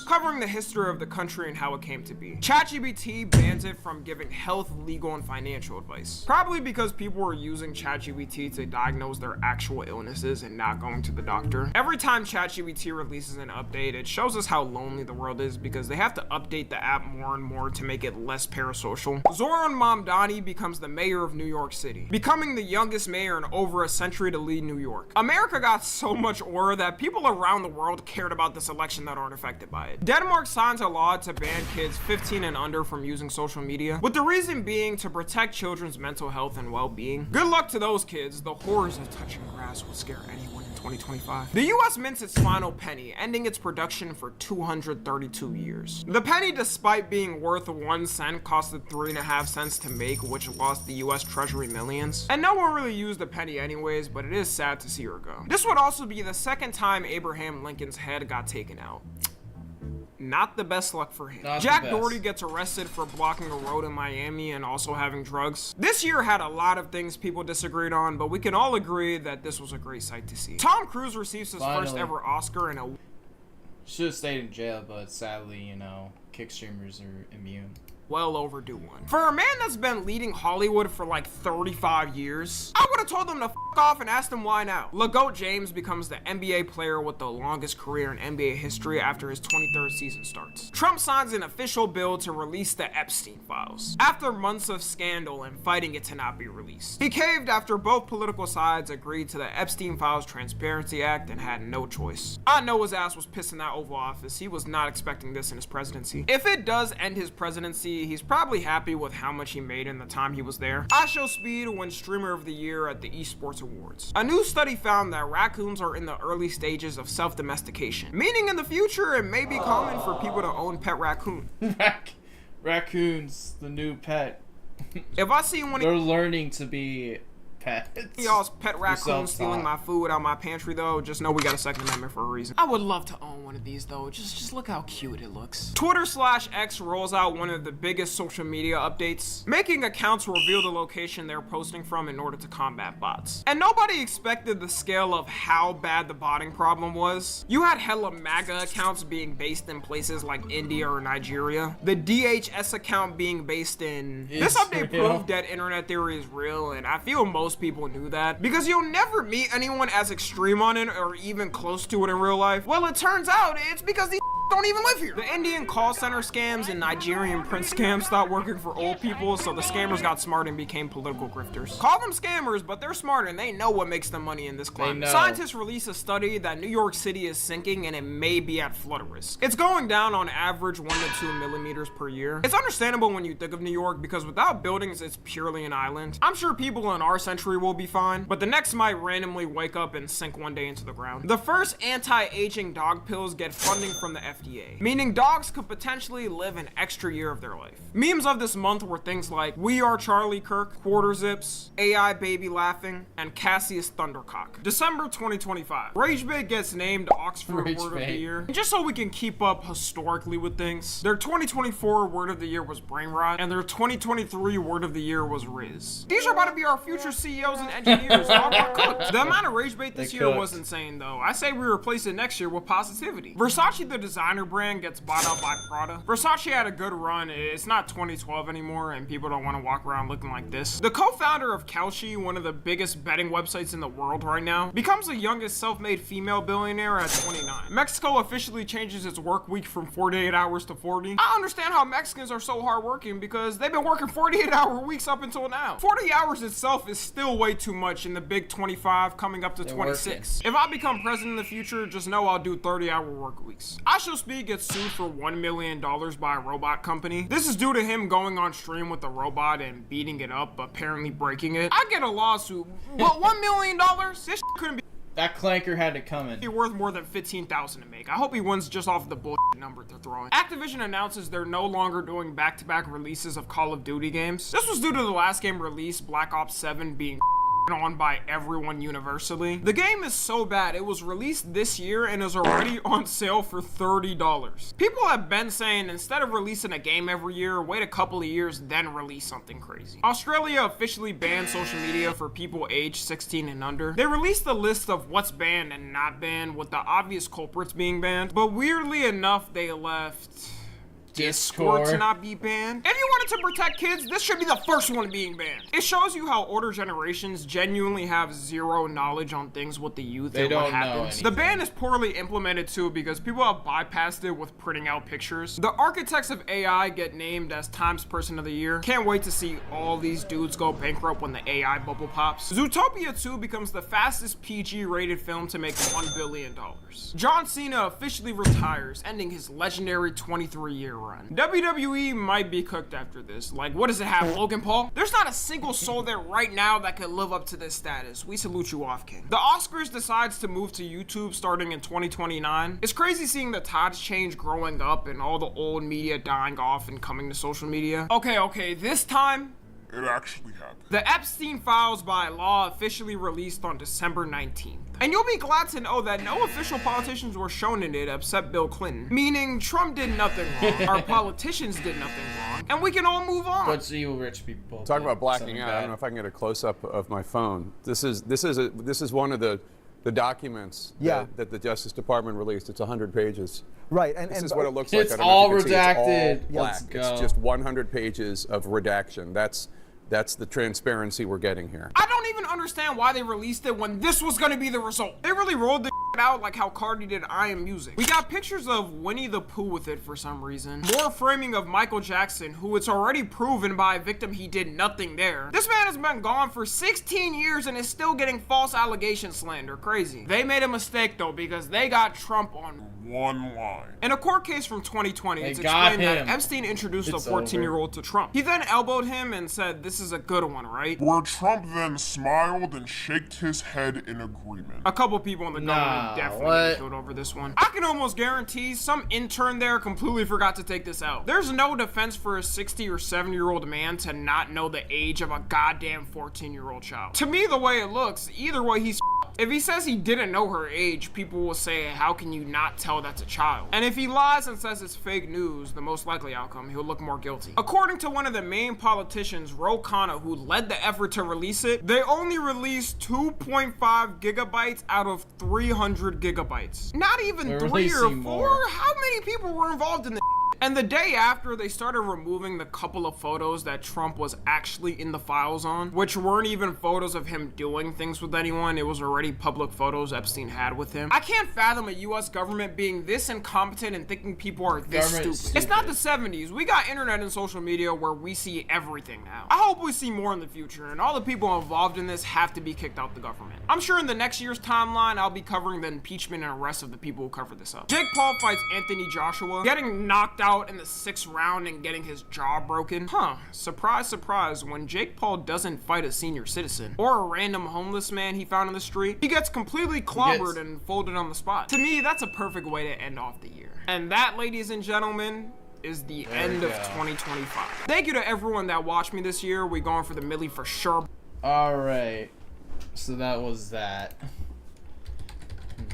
covering the history of the country and how it came to be. ChatGPT bans it from giving health, legal, and financial advice. Probably because people were using ChatGPT to diagnose their actual illnesses and not going to the doctor. Every time ChatGPT releases an update, it shows us how lonely the world is because they have to update the app more and more to make it less parasocial. Zoran Mamdani becomes the mayor of New York City, becoming the youngest mayor in over a century to lead New York. America got so much aura that people around the world cared about this election that aren't affected by it. Denmark signs a law to ban kids 15 and under from using social media, with the reason being to protect children's mental health and well-being. Good luck to those kids. The horrors of touching grass will scare anyone in 2025. The US mints its final penny, ending its production for 232 years. The penny, despite being worth 1 cent, costed 3.5 cents to make, which lost the US Treasury millions. And no one really used the penny anyways, but it is sad to see her go. This would also be the second time Abraham Lincoln's head got taken out. Not the best luck for him. Jack Doherty gets arrested for blocking a road in Miami and also having drugs. This year had a lot of things people disagreed on, but we can all agree that this was a great sight to see. Tom Cruise receives his first ever Oscar in a... Should have stayed in jail, but sadly, you know, kick streamers are immune. Well overdue one. For a man that's been leading Hollywood for like 35 years, I would have told him to f off and asked him why now. LeGoat James becomes the NBA player with the longest career in NBA history after his 23rd season starts. Trump signs an official bill to release the Epstein files, after months of scandal and fighting it to not be released. He caved after both political sides agreed to the Epstein Files Transparency Act and had no choice. I know his ass was pissed in that Oval Office. He was not expecting this in his presidency. If it does end his presidency, he's probably happy with how much he made in the time he was there. I Show Speed wins Streamer of the Year at the Esports Awards. A new study found that raccoons are in the early stages of self-domestication, meaning in the future it may be common for people to own pet raccoon. Raccoons, the new pet. If I see one, they're learning to be pets. Y'all's pet raccoon stealing my food out my pantry though, just know we got a Second Amendment for a reason. I would love to own one of these though, just look how cute it looks. Twitter/X rolls out one of the biggest social media updates, making accounts reveal the location they're posting from in order to combat bots. And nobody expected the scale of how bad the botting problem was. You had hella MAGA accounts being based in places like India or Nigeria, the DHS account being based in... This update proved that internet theory is real, and I feel most people knew that, because you'll never meet anyone as extreme on it or even close to it in real life. Well, it turns out it's because these don't even live here. The Indian call center scams and Nigerian print scams stopped working for old people, so the scammers got smart and became political grifters. Call them scammers, but they're smart and they know what makes them money in this climate. Scientists release a study that New York City is sinking and it may be at flood risk. It's going down on average 1 to 2 millimeters per year. It's understandable when you think of New York because without buildings, it's purely an island. I'm sure people in our century will be fine, but the next might randomly wake up and sink one day into the ground. The first anti-aging dog pills get funding from the FDA, meaning dogs could potentially live an extra year of their life. Memes of this month were things like "We Are Charlie Kirk," Quarter Zips, AI Baby Laughing, and Cassius Thundercock. December 2025. RageBait gets named Oxford Word of the Year. And just so we can keep up historically with things, their 2024 Word of the Year was Brainrot, and their 2023 Word of the Year was Riz. These are about to be our future CEOs and engineers. The amount of RageBait this year was insane though. I say we replace it next year with positivity. Versace, the designer brand, gets bought out by Prada. Versace had a good run. It's not 2012 anymore, and people don't want to walk around looking like this. The co-founder of Kalshi, one of the biggest betting websites in the world right now, becomes the youngest self-made female billionaire at 29. Mexico officially changes its work week from 48 hours to 40. I understand how Mexicans are so hardworking because they've been working 48-hour weeks up until now. 40 hours itself is still way too much in the big 25 coming up to 26. If I become president in the future, just know I'll do 30-hour work weeks. IShowSpeed gets sued for $1 million by a robot company. This is due to him going on stream with the robot and beating it up, apparently breaking it. I get a lawsuit, but $1 million? This couldn't be. That clanker had it coming. Be worth more than $15,000 to make. I hope he wins just off the bullshit number they're throwing. Activision announces they're no longer doing back-to-back releases of Call of Duty games. This was due to the last game released, Black Ops 7, being on by everyone universally. The game is so bad, it was released this year and is already on sale for $30. People have been saying instead of releasing a game every year, wait a couple of years, then release something crazy. Australia officially banned social media for people aged 16 and under. They released a list of what's banned and not banned, with the obvious culprits being banned, but weirdly enough, they left Discord to not be banned. If you wanted to protect kids, this should be the first one being banned. It shows you how older generations genuinely have zero knowledge on things with the youth and what happens. The ban is poorly implemented too because people have bypassed it with printing out pictures. The architects of AI get named as Times Person of the Year. Can't wait to see all these dudes go bankrupt when the AI bubble pops. Zootopia 2 becomes the fastest PG rated film to make $1 billion. John Cena officially retires, ending his legendary 23-year run. WWE might be cooked after this. Like, what does it have, Logan Paul? There's not a single soul there right now that could live up to this status. We salute you off, King. The Oscars decides to move to YouTube starting in 2029. It's crazy seeing the tides change growing up and all the old media dying off and coming to social media. Okay, this time, it actually happened. The Epstein Files by law officially released on December 19th. And you'll be glad to know that no official politicians were shown in it except Bill Clinton. Meaning Trump did nothing wrong, our politicians did nothing wrong, and we can all move on. But you rich people. Talking about blacking out, I don't know if I can get a close-up of my phone. This is one of the documents that the Justice Department released. It's 100 pages. Right, this is what it looks like. It's all redacted. It's all black. It's just 100 pages of redaction. That's the transparency we're getting here. I don't even understand why they released it when this was gonna be the result. They really rolled the out like how Cardi did I Am Music. We got pictures of Winnie the Pooh with it for some reason. More framing of Michael Jackson, who it's already proven by a victim he did nothing there. This man has been gone for 16 years and is still getting false allegation slander. Crazy. They made a mistake though because they got Trump on one line. In a court case from 2020, it's explained that Epstein introduced a 14-year-old to Trump. He then elbowed him and said, "This is a good one, right?" Where Trump then smiled and shaked his head in agreement. A couple people in the government definitely killed over this one. I can almost guarantee some intern there completely forgot to take this out. There's no defense for a 60 or 70-year-old man to not know the age of a goddamn 14-year-old child. To me, the way it looks, either way he's if he says he didn't know her age, people will say, how can you not tell that's a child? And if he lies and says it's fake news, the most likely outcome, he'll look more guilty. According to one of the main politicians, Ro Khanna, who led the effort to release it, they only released 2.5 gigabytes out of 300 gigabytes. Not even 3 or 4? More. How many people were involved in this? And the day after, they started removing the couple of photos that Trump was actually in the files on, which weren't even photos of him doing things with anyone. It was already public photos Epstein had with him. I can't fathom a US government being this incompetent and thinking people are this stupid. It's not the 70s. We got internet and social media where we see everything now. I hope we see more in the future, and all the people involved in this have to be kicked out the government. I'm sure in the next year's timeline, I'll be covering the impeachment and arrest of the people who covered this up. Jake Paul fights Anthony Joshua, getting knocked out in the 6th round and getting his jaw broken. Surprise, surprise, when Jake Paul doesn't fight a senior citizen or a random homeless man he found on the street, he gets completely clobbered and folded on the spot. To me, that's a perfect way to end off the year. And that, ladies and gentlemen, is the end of 2025. Thank you to everyone that watched me this year. We're going for the milli for sure. All right. So that was that.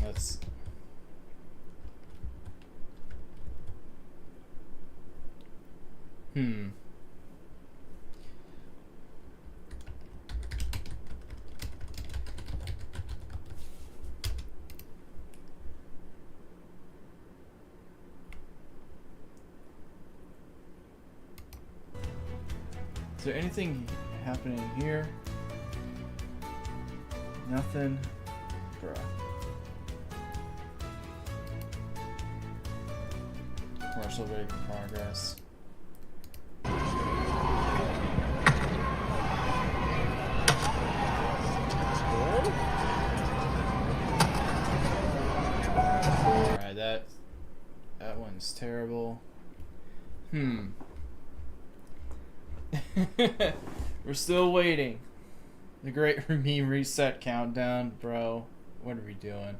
Let's... Is there anything happening here? Nothing? Bruh. Commercial break in progress. Alright, that one's terrible. We're still waiting. The great meme reset countdown, bro. What are we doing?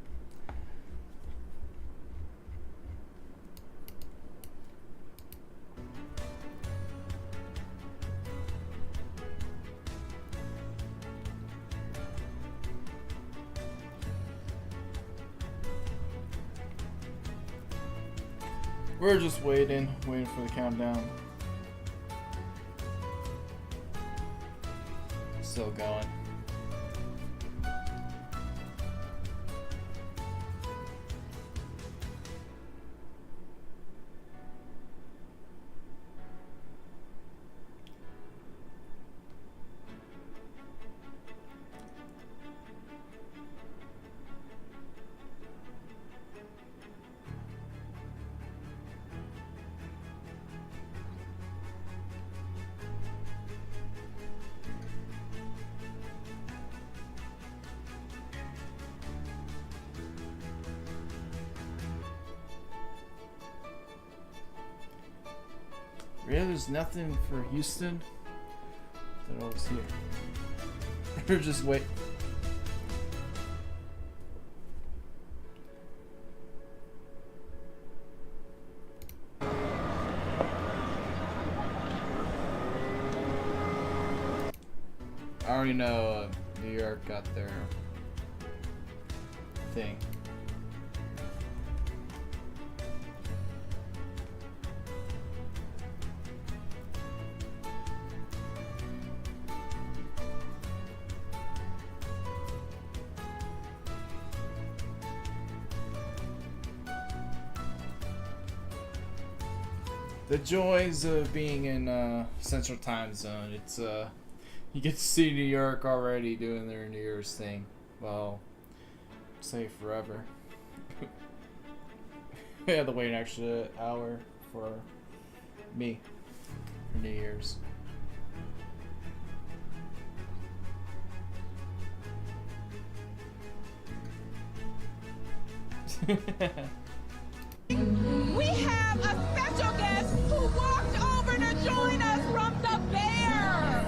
We're just waiting for the countdown. Still going. Really, there's nothing for Houston? I thought I was here. We're just wait. I already know New York got their thing. The joys of being in Central Time Zone. It's you get to see New York already doing their New Year's thing. Well, say forever. We had to wait an extra hour for me for New Year's. We have a special guest who walked over to join us from the Bear.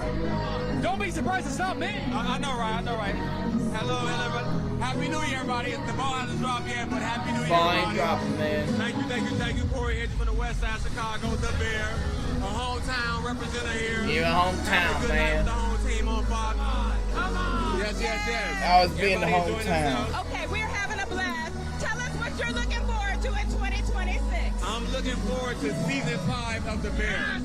Don't be surprised it's not me. I know, right? I know, right? Hello, everybody. Happy New Year, everybody. The ball hasn't dropped yet, but Happy New Year, Fine dropping, man. Thank you, Corey Hitchens from the West Side of Chicago, the Bear, a hometown representative here. You a hometown, man. The home team on Fox. Come on. Yes. I was being the hometown. Okay, we're having a blast. Tell us what you're looking forward to in 2026. I'm looking forward to season 5 of the Bear.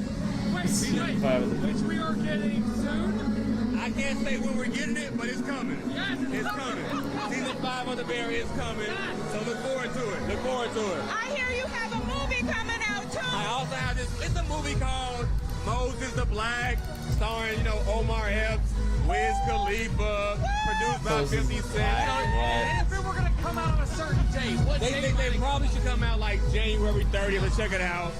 Season 5 of the Bear. Which we are getting soon. I can't say when we're getting it, but it's coming. Yes, it's coming. Season 5 of the Bear is coming. So look forward to it. Look forward to it. I hear you have a movie coming out too. I also have this. It's a movie called Moses the Black, starring Omar Epps, Wiz Khalifa, produced by 50 Cent. And if it were gonna come out on a certain date, what they think they probably should come out like January 30th. Let's check it out.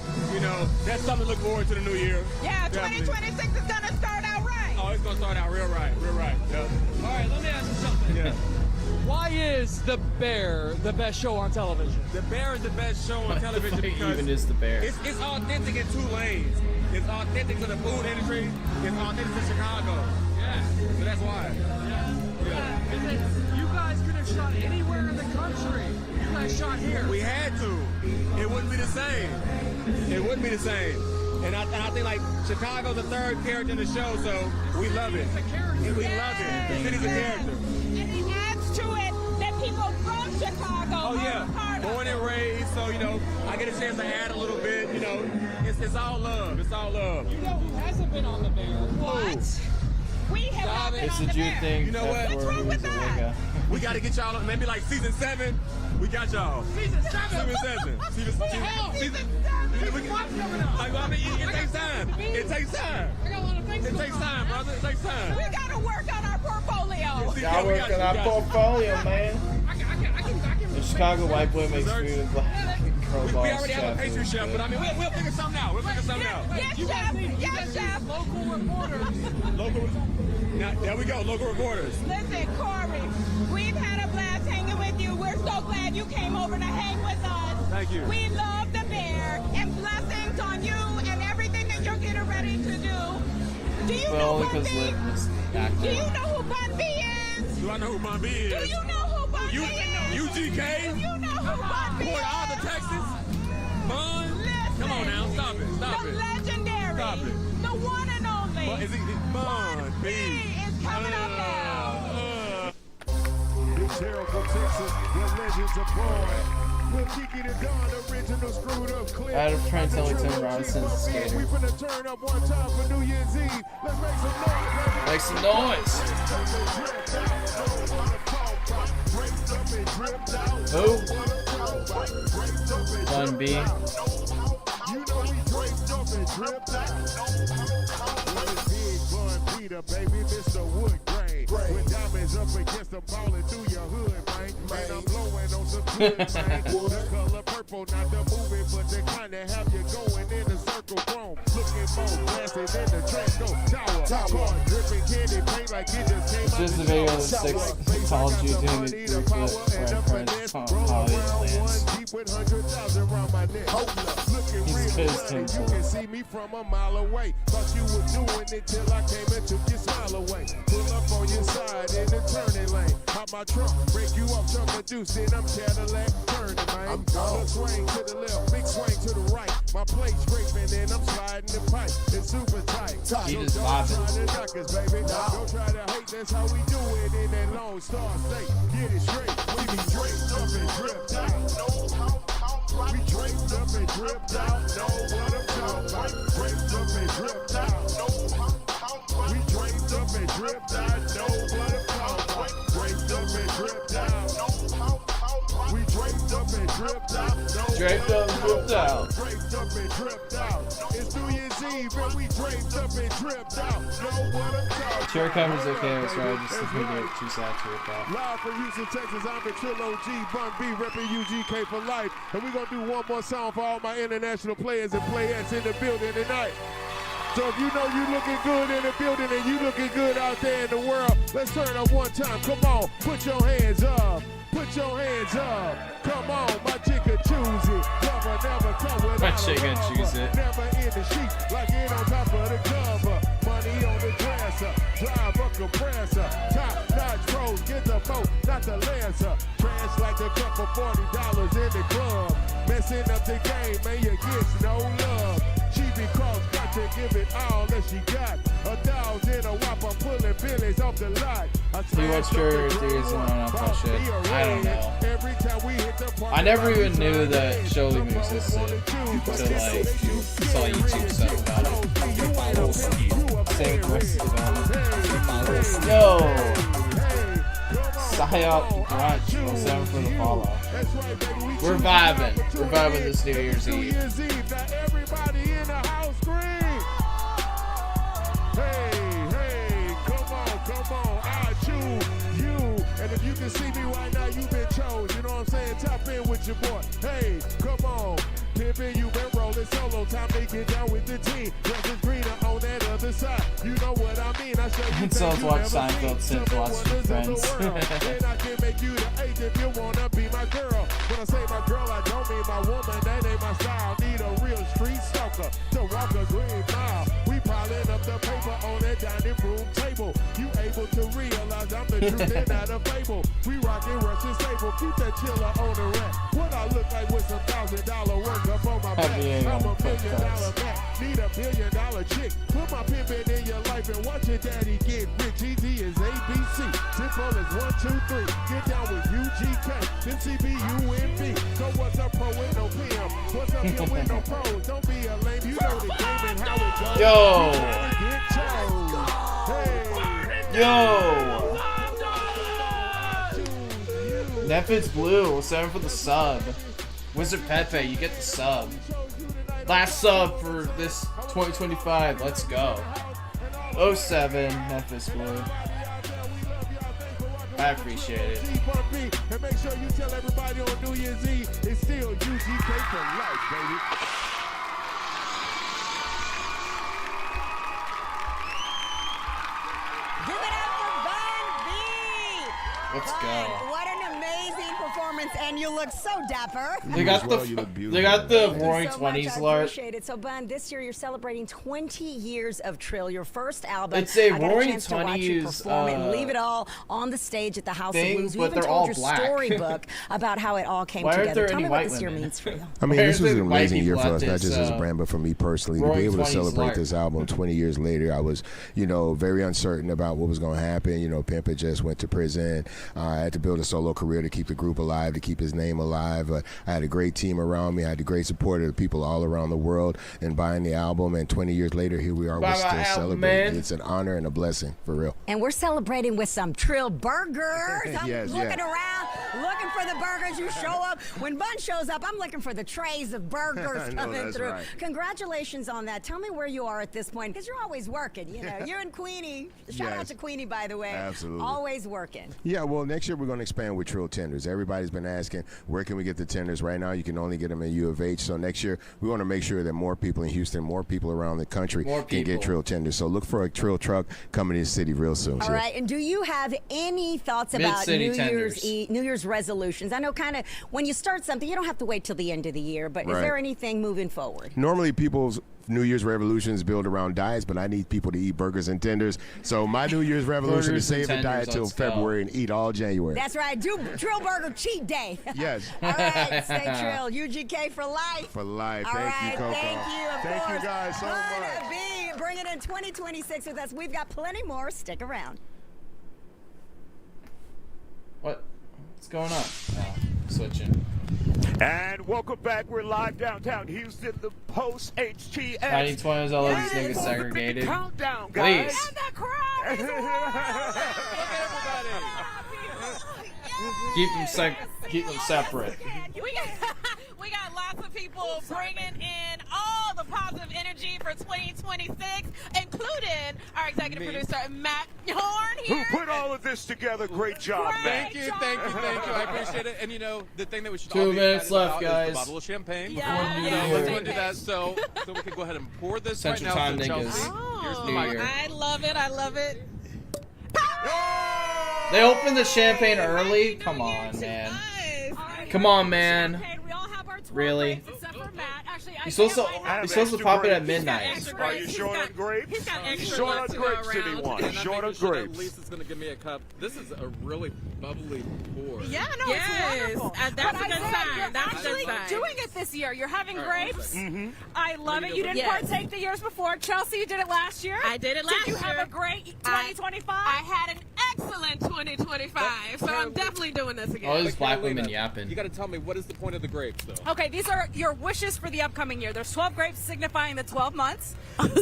That's something to look forward to the new year. Yeah, 2026 is gonna start out right. Oh, it's gonna start out real right. Yeah. All right, let me ask you something. Yeah. Why is The Bear the best show on television? The Bear is the best show on television because even is The Bear. It's authentic in 2 lanes. It's authentic to the food industry. It's authentic to Chicago. Yeah. So that's why. Yeah. is that you guys could have shot anywhere in the country. You guys shot here. We had to. It wouldn't be the same. It wouldn't be the same. And I think like Chicago's the third character in the show, so we love it. We love it. The city's a character. And it adds to it that people from Chicago Oh yeah, born and raised, so you know I get a chance to add a little bit. You know, it's all love. It's all love. You know who hasn't been on the Bear? What? We have not been It's on a the Jew Bear. thing. You know what? What's wrong with that? We got to get y'all maybe like season 7. We got y'all. Season 7. Season 7. Season 7. Like, I mean, it takes time. It takes time. I got a lot of things It takes time, brother. It takes time. We got to work on our portfolio. Y'all work on our portfolio, man. I can The Chicago white boy makes food and black girl We boss already have a pastry chef, but I mean, we'll figure something out. We'll figure something out. Yes, chef. Yes, chef. Local reporters. Now, there we go. Local reporters. Listen, Corey, we've had a blast hanging with you. We're so glad you came over to hang with us. Thank you. We love the Bear, and blessings on you and everything that you're getting ready to do. Do you know Bun B? Do you know who Bun B is? Do I know who Bun B is? Do you know who Bun B is? UGK? Do you know who Bun B is? Boy, all the Texas. Bun? Come on now. Stop it. Stop The it. legendary. Stop it. The one and only. But is it Bun B? is coming up now. It's Harold from Texas, where legends are born. We'll kick it at dawn, original screwed up clip. Adam Prince, Ellington Robinson, skater. We finna turn up one time for New Year's Eve. Let's make some noise, baby. Make some noise. Who? Bun B. You know we draped up and dripped out. Well, it's Big Bun Peter, baby, Mr. Wood Grain. With diamonds up against the ball and through your hood, man. Man, I'm blowing on some good, man. The color purple, not the movie, but the kind that have you going in a circle chrome. Looking more classy than the Transco Tower. Car dripping candy paint like it just came It's out just a the video of shower. Scientology doing it through clip where Prince Holly lands. With 100,000 around my neck. Looking He's real pissed funny. You himself. can see me from a mile away. Thought you were doing it till I came and took your smile away. Pull up on your side in the turning lane. Hop my trunk, break you off, chunk of juice, and I'm Cadillac turning, man. I'm gone. Swing to the left, big swing to the right. My plate scraping and I'm sliding the pipe. It's super tight. He So just don't bobbing. try to knock us, baby. Don't try to hate, that's how we do it in that Lone Star State. Get it straight. We be draped up and dripped out. We draped up and dripped out. Know what I'm talking about. Draped up and dripped out. We draped up and dripped out. Know what I'm talking about. Draped up and dripped out. We draped up and dripped out. Draped up and dripped out. Draped up and dripped out. It's New Year's Eve and we draped up and dripped out. Know what I'm talking about. Chair covers okay, that's right. Just if we get too saturated with that. Live from Houston, Texas, I'm the Trill OG, Bun B, repping UGK for life. And we're going to do one more song for all my international players and playettes in the building tonight. So if you know you looking good in the building and you looking good out there in the world, let's turn up one time. Come on, put your hands up. Put your hands up. Come on, my chicken choose it. Cover never come without My chicken a rubber. choose it. Never in the sheet, like it on top of the cover. Money on the dresser, drive a compressor. Top notch pros, get the boat, not the lancer. Trash like a cup for $40 in the club. Messing up the game, man, you get no love. She be cross, got to give it all that she got. 1,000 a whop, I'm pulling billies off the lot. Do you watch your theories on that shit? I don't know. Every time we hit the I never even knew that Show League existed until like saw YouTube stuff about it. Same with the rest of it. Yo! Psyop Grunch, 7 for the follow. We're vibing. We're vibing this New Year's Eve. Now everybody in the house scream. Hey, come on, I choose you. And if you can see me right now, you've been chose. You know what I'm saying? Tap in with your boy. Hey, come on. Pimpin', you been rolling solo. Time to get down with the team. Grass is greener on that other side. You know what I mean? I show you And so I've watched Seinfeld since watching Friends. and I can make you the eighth if you wanna be my girl. When I say my girl, I don't mean my woman. That ain't my style. Need a real street stalker to walk a green mile. We piling up the paper on that dining room table. You able to realize I'm the truth and not a fable. We rockin' Russian stable, keep that chiller on the rack. What I look like with some $1,000 work up on my back. I'm a $1 million man, need $1 billion chick. Put my pimpin' in your life and watch your daddy get rich. Easy as ABC, simple as 1, 2, 3. Get down with UGK, then CBUMB. So what's a pro with no PM? What's up here with no pros? Don't be a lame, you know the game and how it goes. Yo. Yo. Netflix Blue, 7 for the sub. Wizard Pepe, you get the sub. Last sub for this 2025. Let's go. 07, Netflix Blue. I appreciate it. And make sure you tell everybody on New Year's Eve it's still UGK for life, baby. Give it up for Bun B. Let's go. What an amazing performance, and you look so dapper. They got the Roaring 20s I alert. appreciate it. So, Bun, this year you're celebrating 20 years of Trill, your first album. It's a I got Roaring a chance to watch you 20s, perform and leave it all on the stage at the House thing, of Blues. You but even they're told all your black. storybook about how it all came Why aren't together. there Tell any me what white this year women? means for you. I mean, this was an amazing year for us, people not at just this, as a brand, but for me personally. To Roaring be able to 20s celebrate lark. this album 20 years later, I was, very uncertain about what was going to happen. Pimp had just went to prison. I had to build a solo career to keep the group alive, to keep his name alive. I had a great team around me. I had the great support of the people all around the world and buying the album. And 20 years later, here we are. We're still celebrating. It's an honor and a blessing, for real. And we're celebrating with some Trill burgers. I'm Yes, looking around, looking for the burgers. You show up. When Bun shows up, I'm looking for the trays of burgers No, coming that's through. right. Congratulations on that. Tell me where you are at this point, because you're always working. You and Queenie. Shout out Yes. to Queenie, by the way. Absolutely. Always working. Yeah, well, next year we're going to expand with Trill tenders. Everybody's been asking, where can we get the tenders? Right now, you can only get them at U of H. So next year, we want to make sure that more people in Houston, more people around the country can get Trill tenders. So look for a Trill truck coming to the city real soon. All right, and do you have any thoughts about Mid-city New Year's resolutions? I know kind of when you start something, you don't have to wait till the end of the year, but is Right. there anything moving forward? Normally, people's New Year's revolutions build around diets, but I need people to eat burgers and tenders. So my New Year's revolution is Burgers and save the diet tenders, till let's go. February and eat all January. That's right. Do Trill Burger Cheat Day. Yes. All right, stay Trill. UGK for life. For life. All Thank right, you, Coco. thank you. Of Thank course. you guys so Bun much. B, bringing in 2026 with us. We've got plenty more. Stick around. What's going on? Oh, switching. And welcome back. We're live downtown Houston, the post HTS. 9020s, all of these niggas segregated. Countdown, guys. Please. And the crowd is Keep them separate. We got lots of people bringing in all the positive energy for 2026, including our executive producer, Matt Horn here. Who put all of this together? Great job, man. Thank you. I appreciate it. And the thing that we should 2 all be minutes excited left, about is guys. the bottle of champagne. Yeah. Let's go into that. So we can go ahead and pour this Central right Time now. So niggas. Chelsea, here's the New mic. Year. I love it. I love it. They opened the champagne early? Come on, man. Come on, man. Really? You're supposed to pop it at midnight. Are you short on grapes? He's got extra Short on nuts to go grapes, around. anyone? And I'm Short on making sure that grapes. Lisa's going to give me a cup. This is a really bubbly pour. Yeah, no, Yes. it's wonderful. That's But a I good said sign. you're That's a actually good sign. doing it this year. You're having All right, grapes. one I love it. You didn't Yes. partake the years before. Chelsea, you did it last year. I did it last Did you have year. a great 2025? I had an excellent 2025, so I'm definitely doing this again. All these black Carolina, women yapping. You got to tell me, what is the point of the grapes, though? Okay, these are your wishes for the upcoming year. There's 12 grapes signifying the 12 months.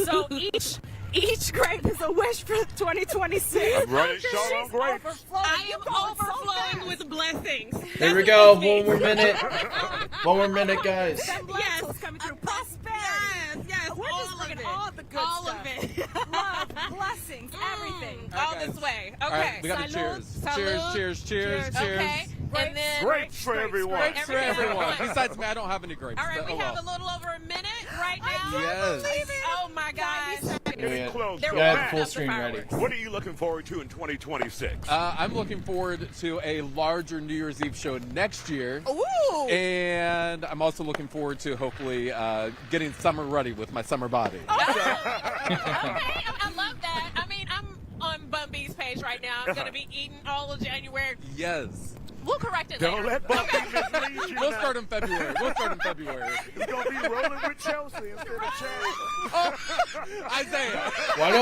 So each grape is a wish for 2026. I'm running short on grapes. I am overflowing with blessings. There we go. One more minute. One more minute, guys. Yes, coming through prosperity. Yes, We're all just of bringing it. all the good All stuff. of it. Love, blessings, everything. All guys. this way. Okay. All right, we got to Salud. cheers. Salud. Cheers. Okay. And then Grapes for everyone. Grapes for everyone. Besides me, I don't have any grapes. All right, but we oh have well. a little over a minute right now. Yes. Oh my gosh. getting close. You got the full screen ready. What are you looking forward to in 2026? I'm looking forward to a larger New Year's Eve show next year. Ooh! And I'm also looking forward to hopefully getting summer ready with my summer body. Okay, I love that. I mean, I'm on Bun B's page right now. I'm going to be eating all of January. Yes. We'll correct it later. Don't let Bun B mislead you. We'll now. start in February. He's going to be rolling with Chelsea instead of Chelsea. Isaiah. Why do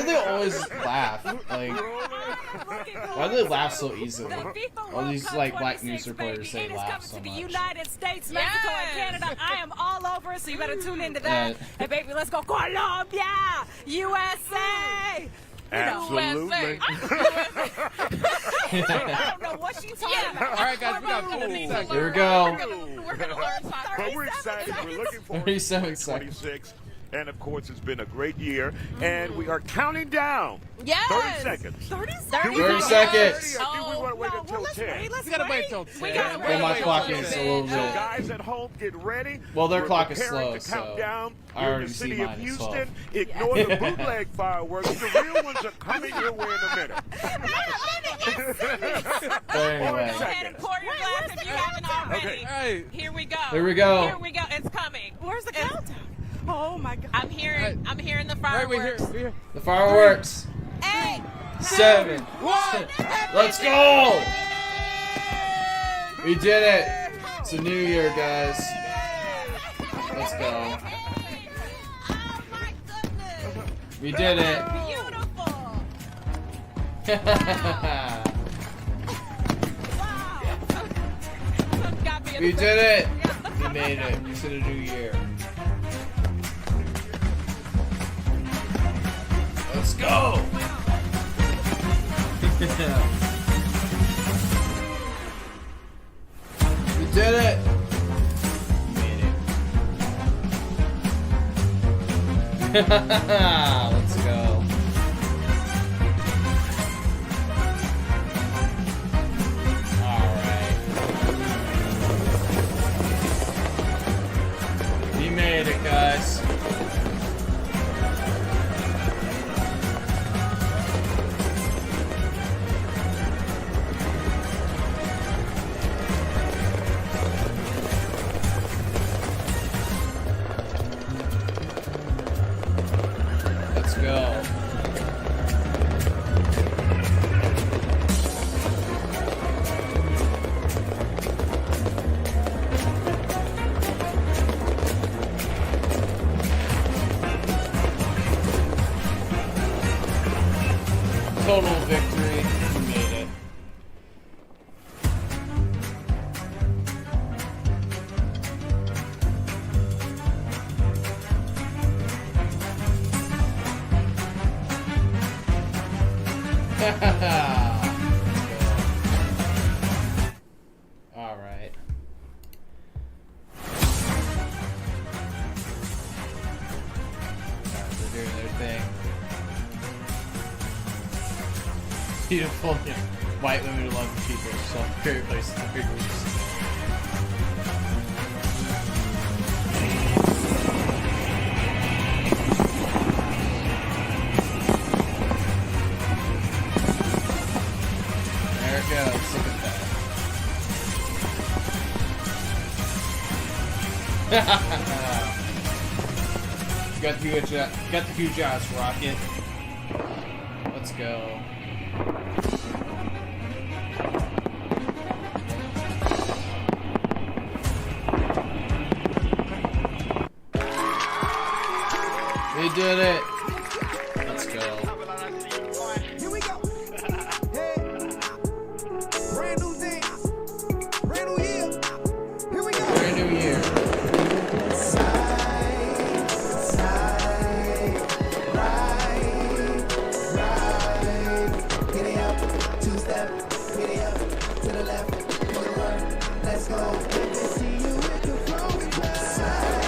they always laugh? Like, why do they laugh so easily? All these like black news reporters say laugh so to the much. United States, Mexico, and Canada. I am all over it, so you better tune into that. And baby, let's go Colombia, USA. Absolutely. I don't know what she's talking about. All right, guys, we got 40 seconds. Here we go. We're going to learn something. But we're excited. We're looking forward to 37 seconds. 2026. And of course, it's been a great year. And we are counting down. Yes. 30 seconds. 30 30 seconds. Do we want to wait until 10? Let's We gotta wait till 10. Well, my clock is a little So bit. guys at home, get ready. Well, their We're clock is preparing slow, to count so down. I You're in already the see city of mine is Houston. 12. Ignore the bootleg fireworks. The real ones are coming your way in a minute. But anyway. Go ahead and pour your glass if you haven't already. Okay. All right. Here we go. Here we go. Here we go. It's coming. Where's the countdown? Oh my God. I'm hearing the Right, fireworks. we're here. The fireworks. 8, 7. Let's go! We did it. It's a new year, guys. Let's go. We did it. Beautiful. We did it. We made it. It's in a new year. Let's go. We did it. We made it. Let's go. All right. We made it, guys. Let's go. Total victory. We made it. All right. They're doing their thing. Beautiful. White women who love people. So very places. Very groups. There it goes. Look at that. Got the huge ass rocket. Let's go. We did it. Let's go. Here we go. Hey. Brand new day. Brand new year. Here we go. Brand new year. Giddy up, two-step, giddy up, to the left, to the right, let's go. Let me see you with the flowing side,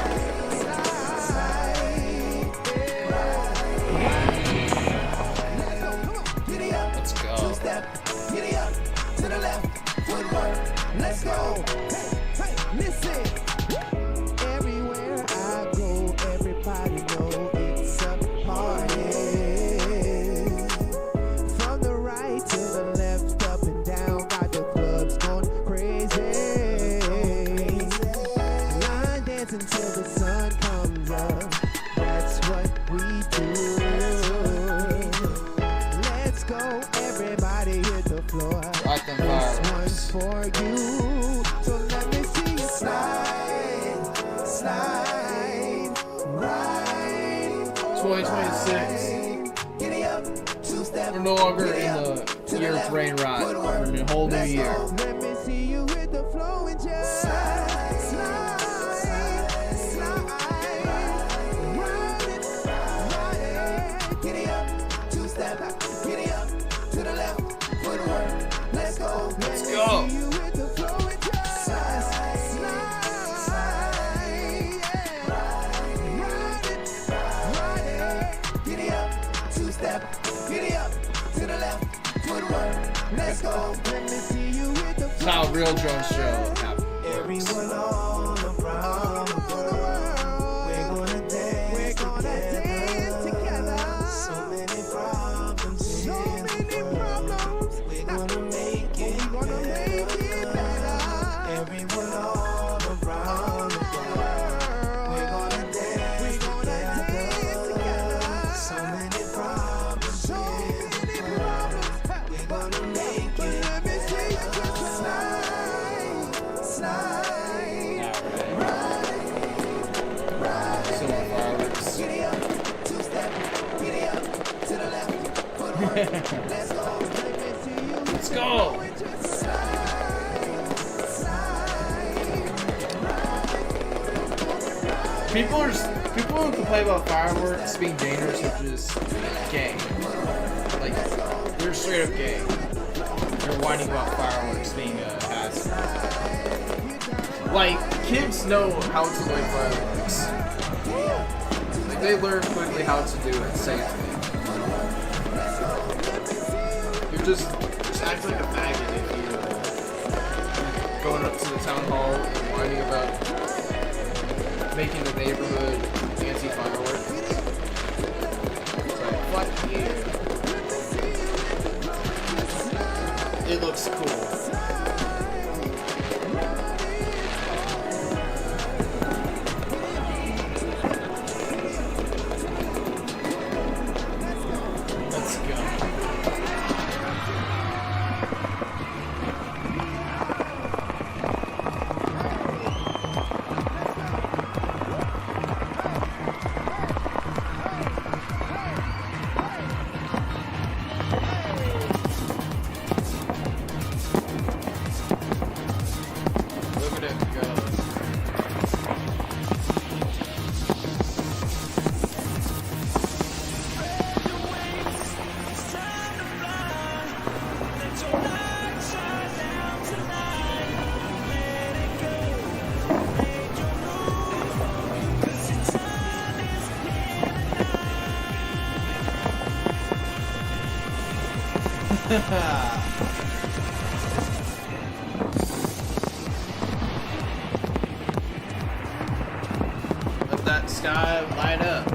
for you. So let me see you slide, slide, right. 2026. We're no longer in the year of rain rot. We're in a whole new year. Let me see you hit the flow and just slide, slide, slide, ride it, ride it. Giddy up, two-step, giddy up, to the left, footwork, let's go. Let's go. See you hit the flow and just slide, ride it, ride it. Giddy up, two-step, giddy up, to the left, footwork, let's go. Let me see you hit the It's how a real drone show happens. everyone all around the world. We're gonna dance together. So many problems, We're gonna make it better. Everyone all around the world. We're gonna dance together. So many problems, We're gonna make it. Let me see you just slide, slide, ride, So much fireworks. giddy up, two-step, giddy up, to the left, footwork, let's go. Let me see you Let's go. just slide, slide. People who complain about fireworks being dangerous are just gay. Like, they're straight up gay. They're whining about fireworks being a hazard. Like, kids know how to light fireworks. Like, they learn quickly how to do it safely. You're just act like a faggot if you're going up to the town hall and whining about making the neighborhood anti-firework. It's like, fuck you. It looks cool. Let's go. Look at it go. Let that sky light up.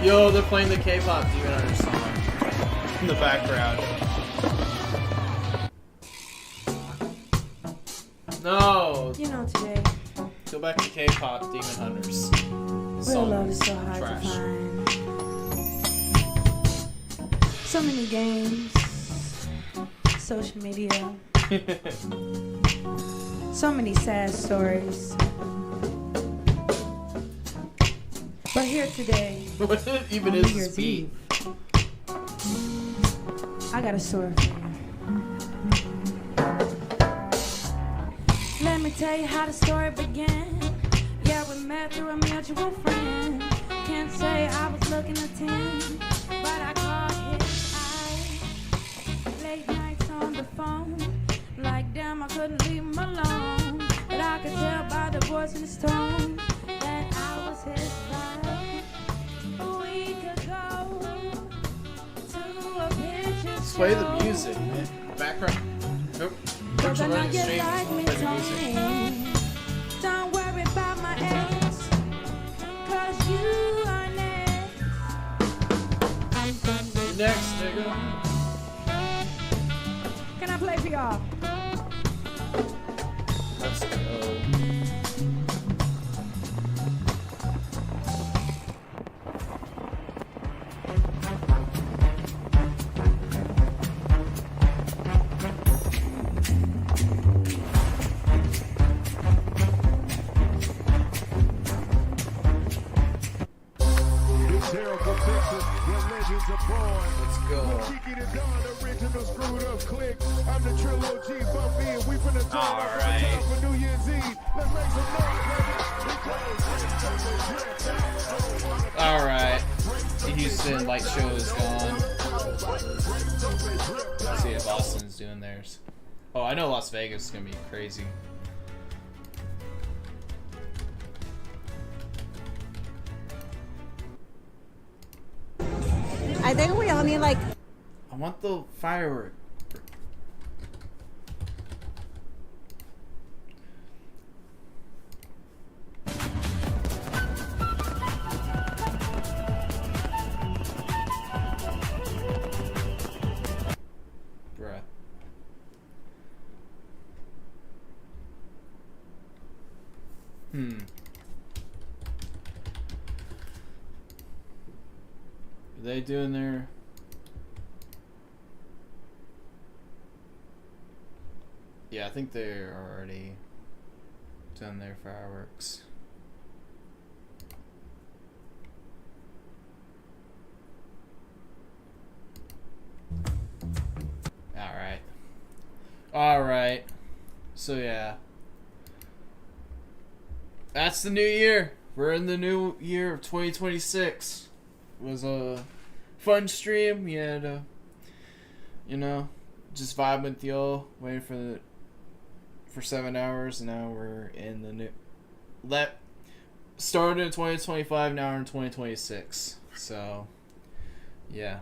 Yo, they're playing the K-pop Demon Hunter song in the background. No! You know, today, Go back to K-pop Demon Hunters. real love is so hard trash. to find. So many games, social media, so many sad stories. But here today, What even on is New this Year's beat? I got a story for you. Let me tell you how the story began. Yeah, we met through a mutual friend. Can't say I was looking to 10, but I caught his eye. Late nights on the phone, like damn, I couldn't leave him alone. But I could tell by the voice in his tone that I was his type. We could go to a picture Just play the show. music, man. Background. Nope. George will run the stream. Don't worry about my ex, 'cause you are next. Next, nigga. Can I play for y'all? Let's go. Terrible pictures where legends are born. Let's go. Kiki the Don, original screwed up click. I'm the Trillo G Buffy, and we finna turn up one time for New Year's Eve. Let's make some noise, baby. All right. The Houston light show is gone. Let's see if Boston's doing theirs. Oh, I know Las Vegas is gonna be crazy. I think we all need like. I want the firework. Bruh. Are they doing their... Yeah, I think they're already done their fireworks. Alright. Alright. So yeah. That's the new year. We're in the new year of 2026. It was a fun stream. We had you know, just vibing with y'all, waiting for 7 hours, and now we're in the new... Started in 2025, now we're in 2026. So, yeah.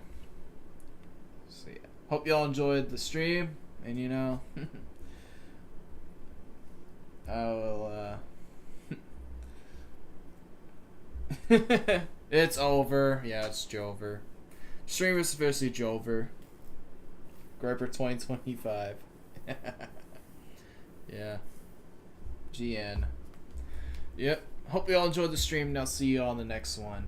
So, yeah. Hope y'all enjoyed the stream, and you know... I will, It's over. Yeah, it's Jover. Stream is officially Jover. Griper 2025. Yeah. GN. Yep. Hope you all enjoyed the stream, and I'll see you on the next one.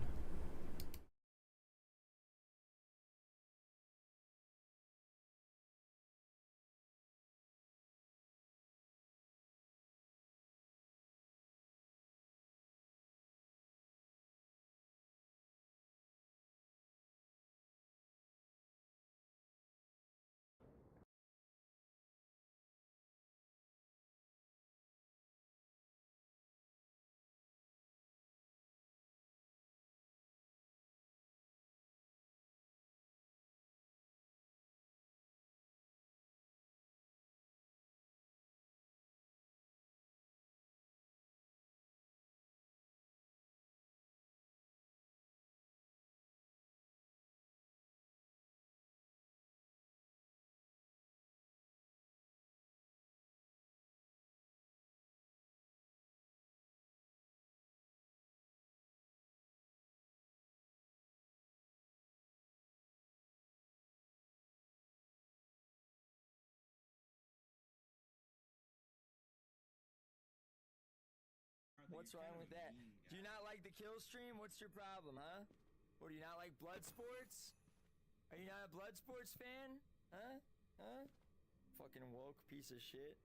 What's wrong with that? Do you not like the kill stream? What's your problem, huh? Or do you not like blood sports? Are you not a blood sports fan? Huh? Huh? Fucking woke piece of shit.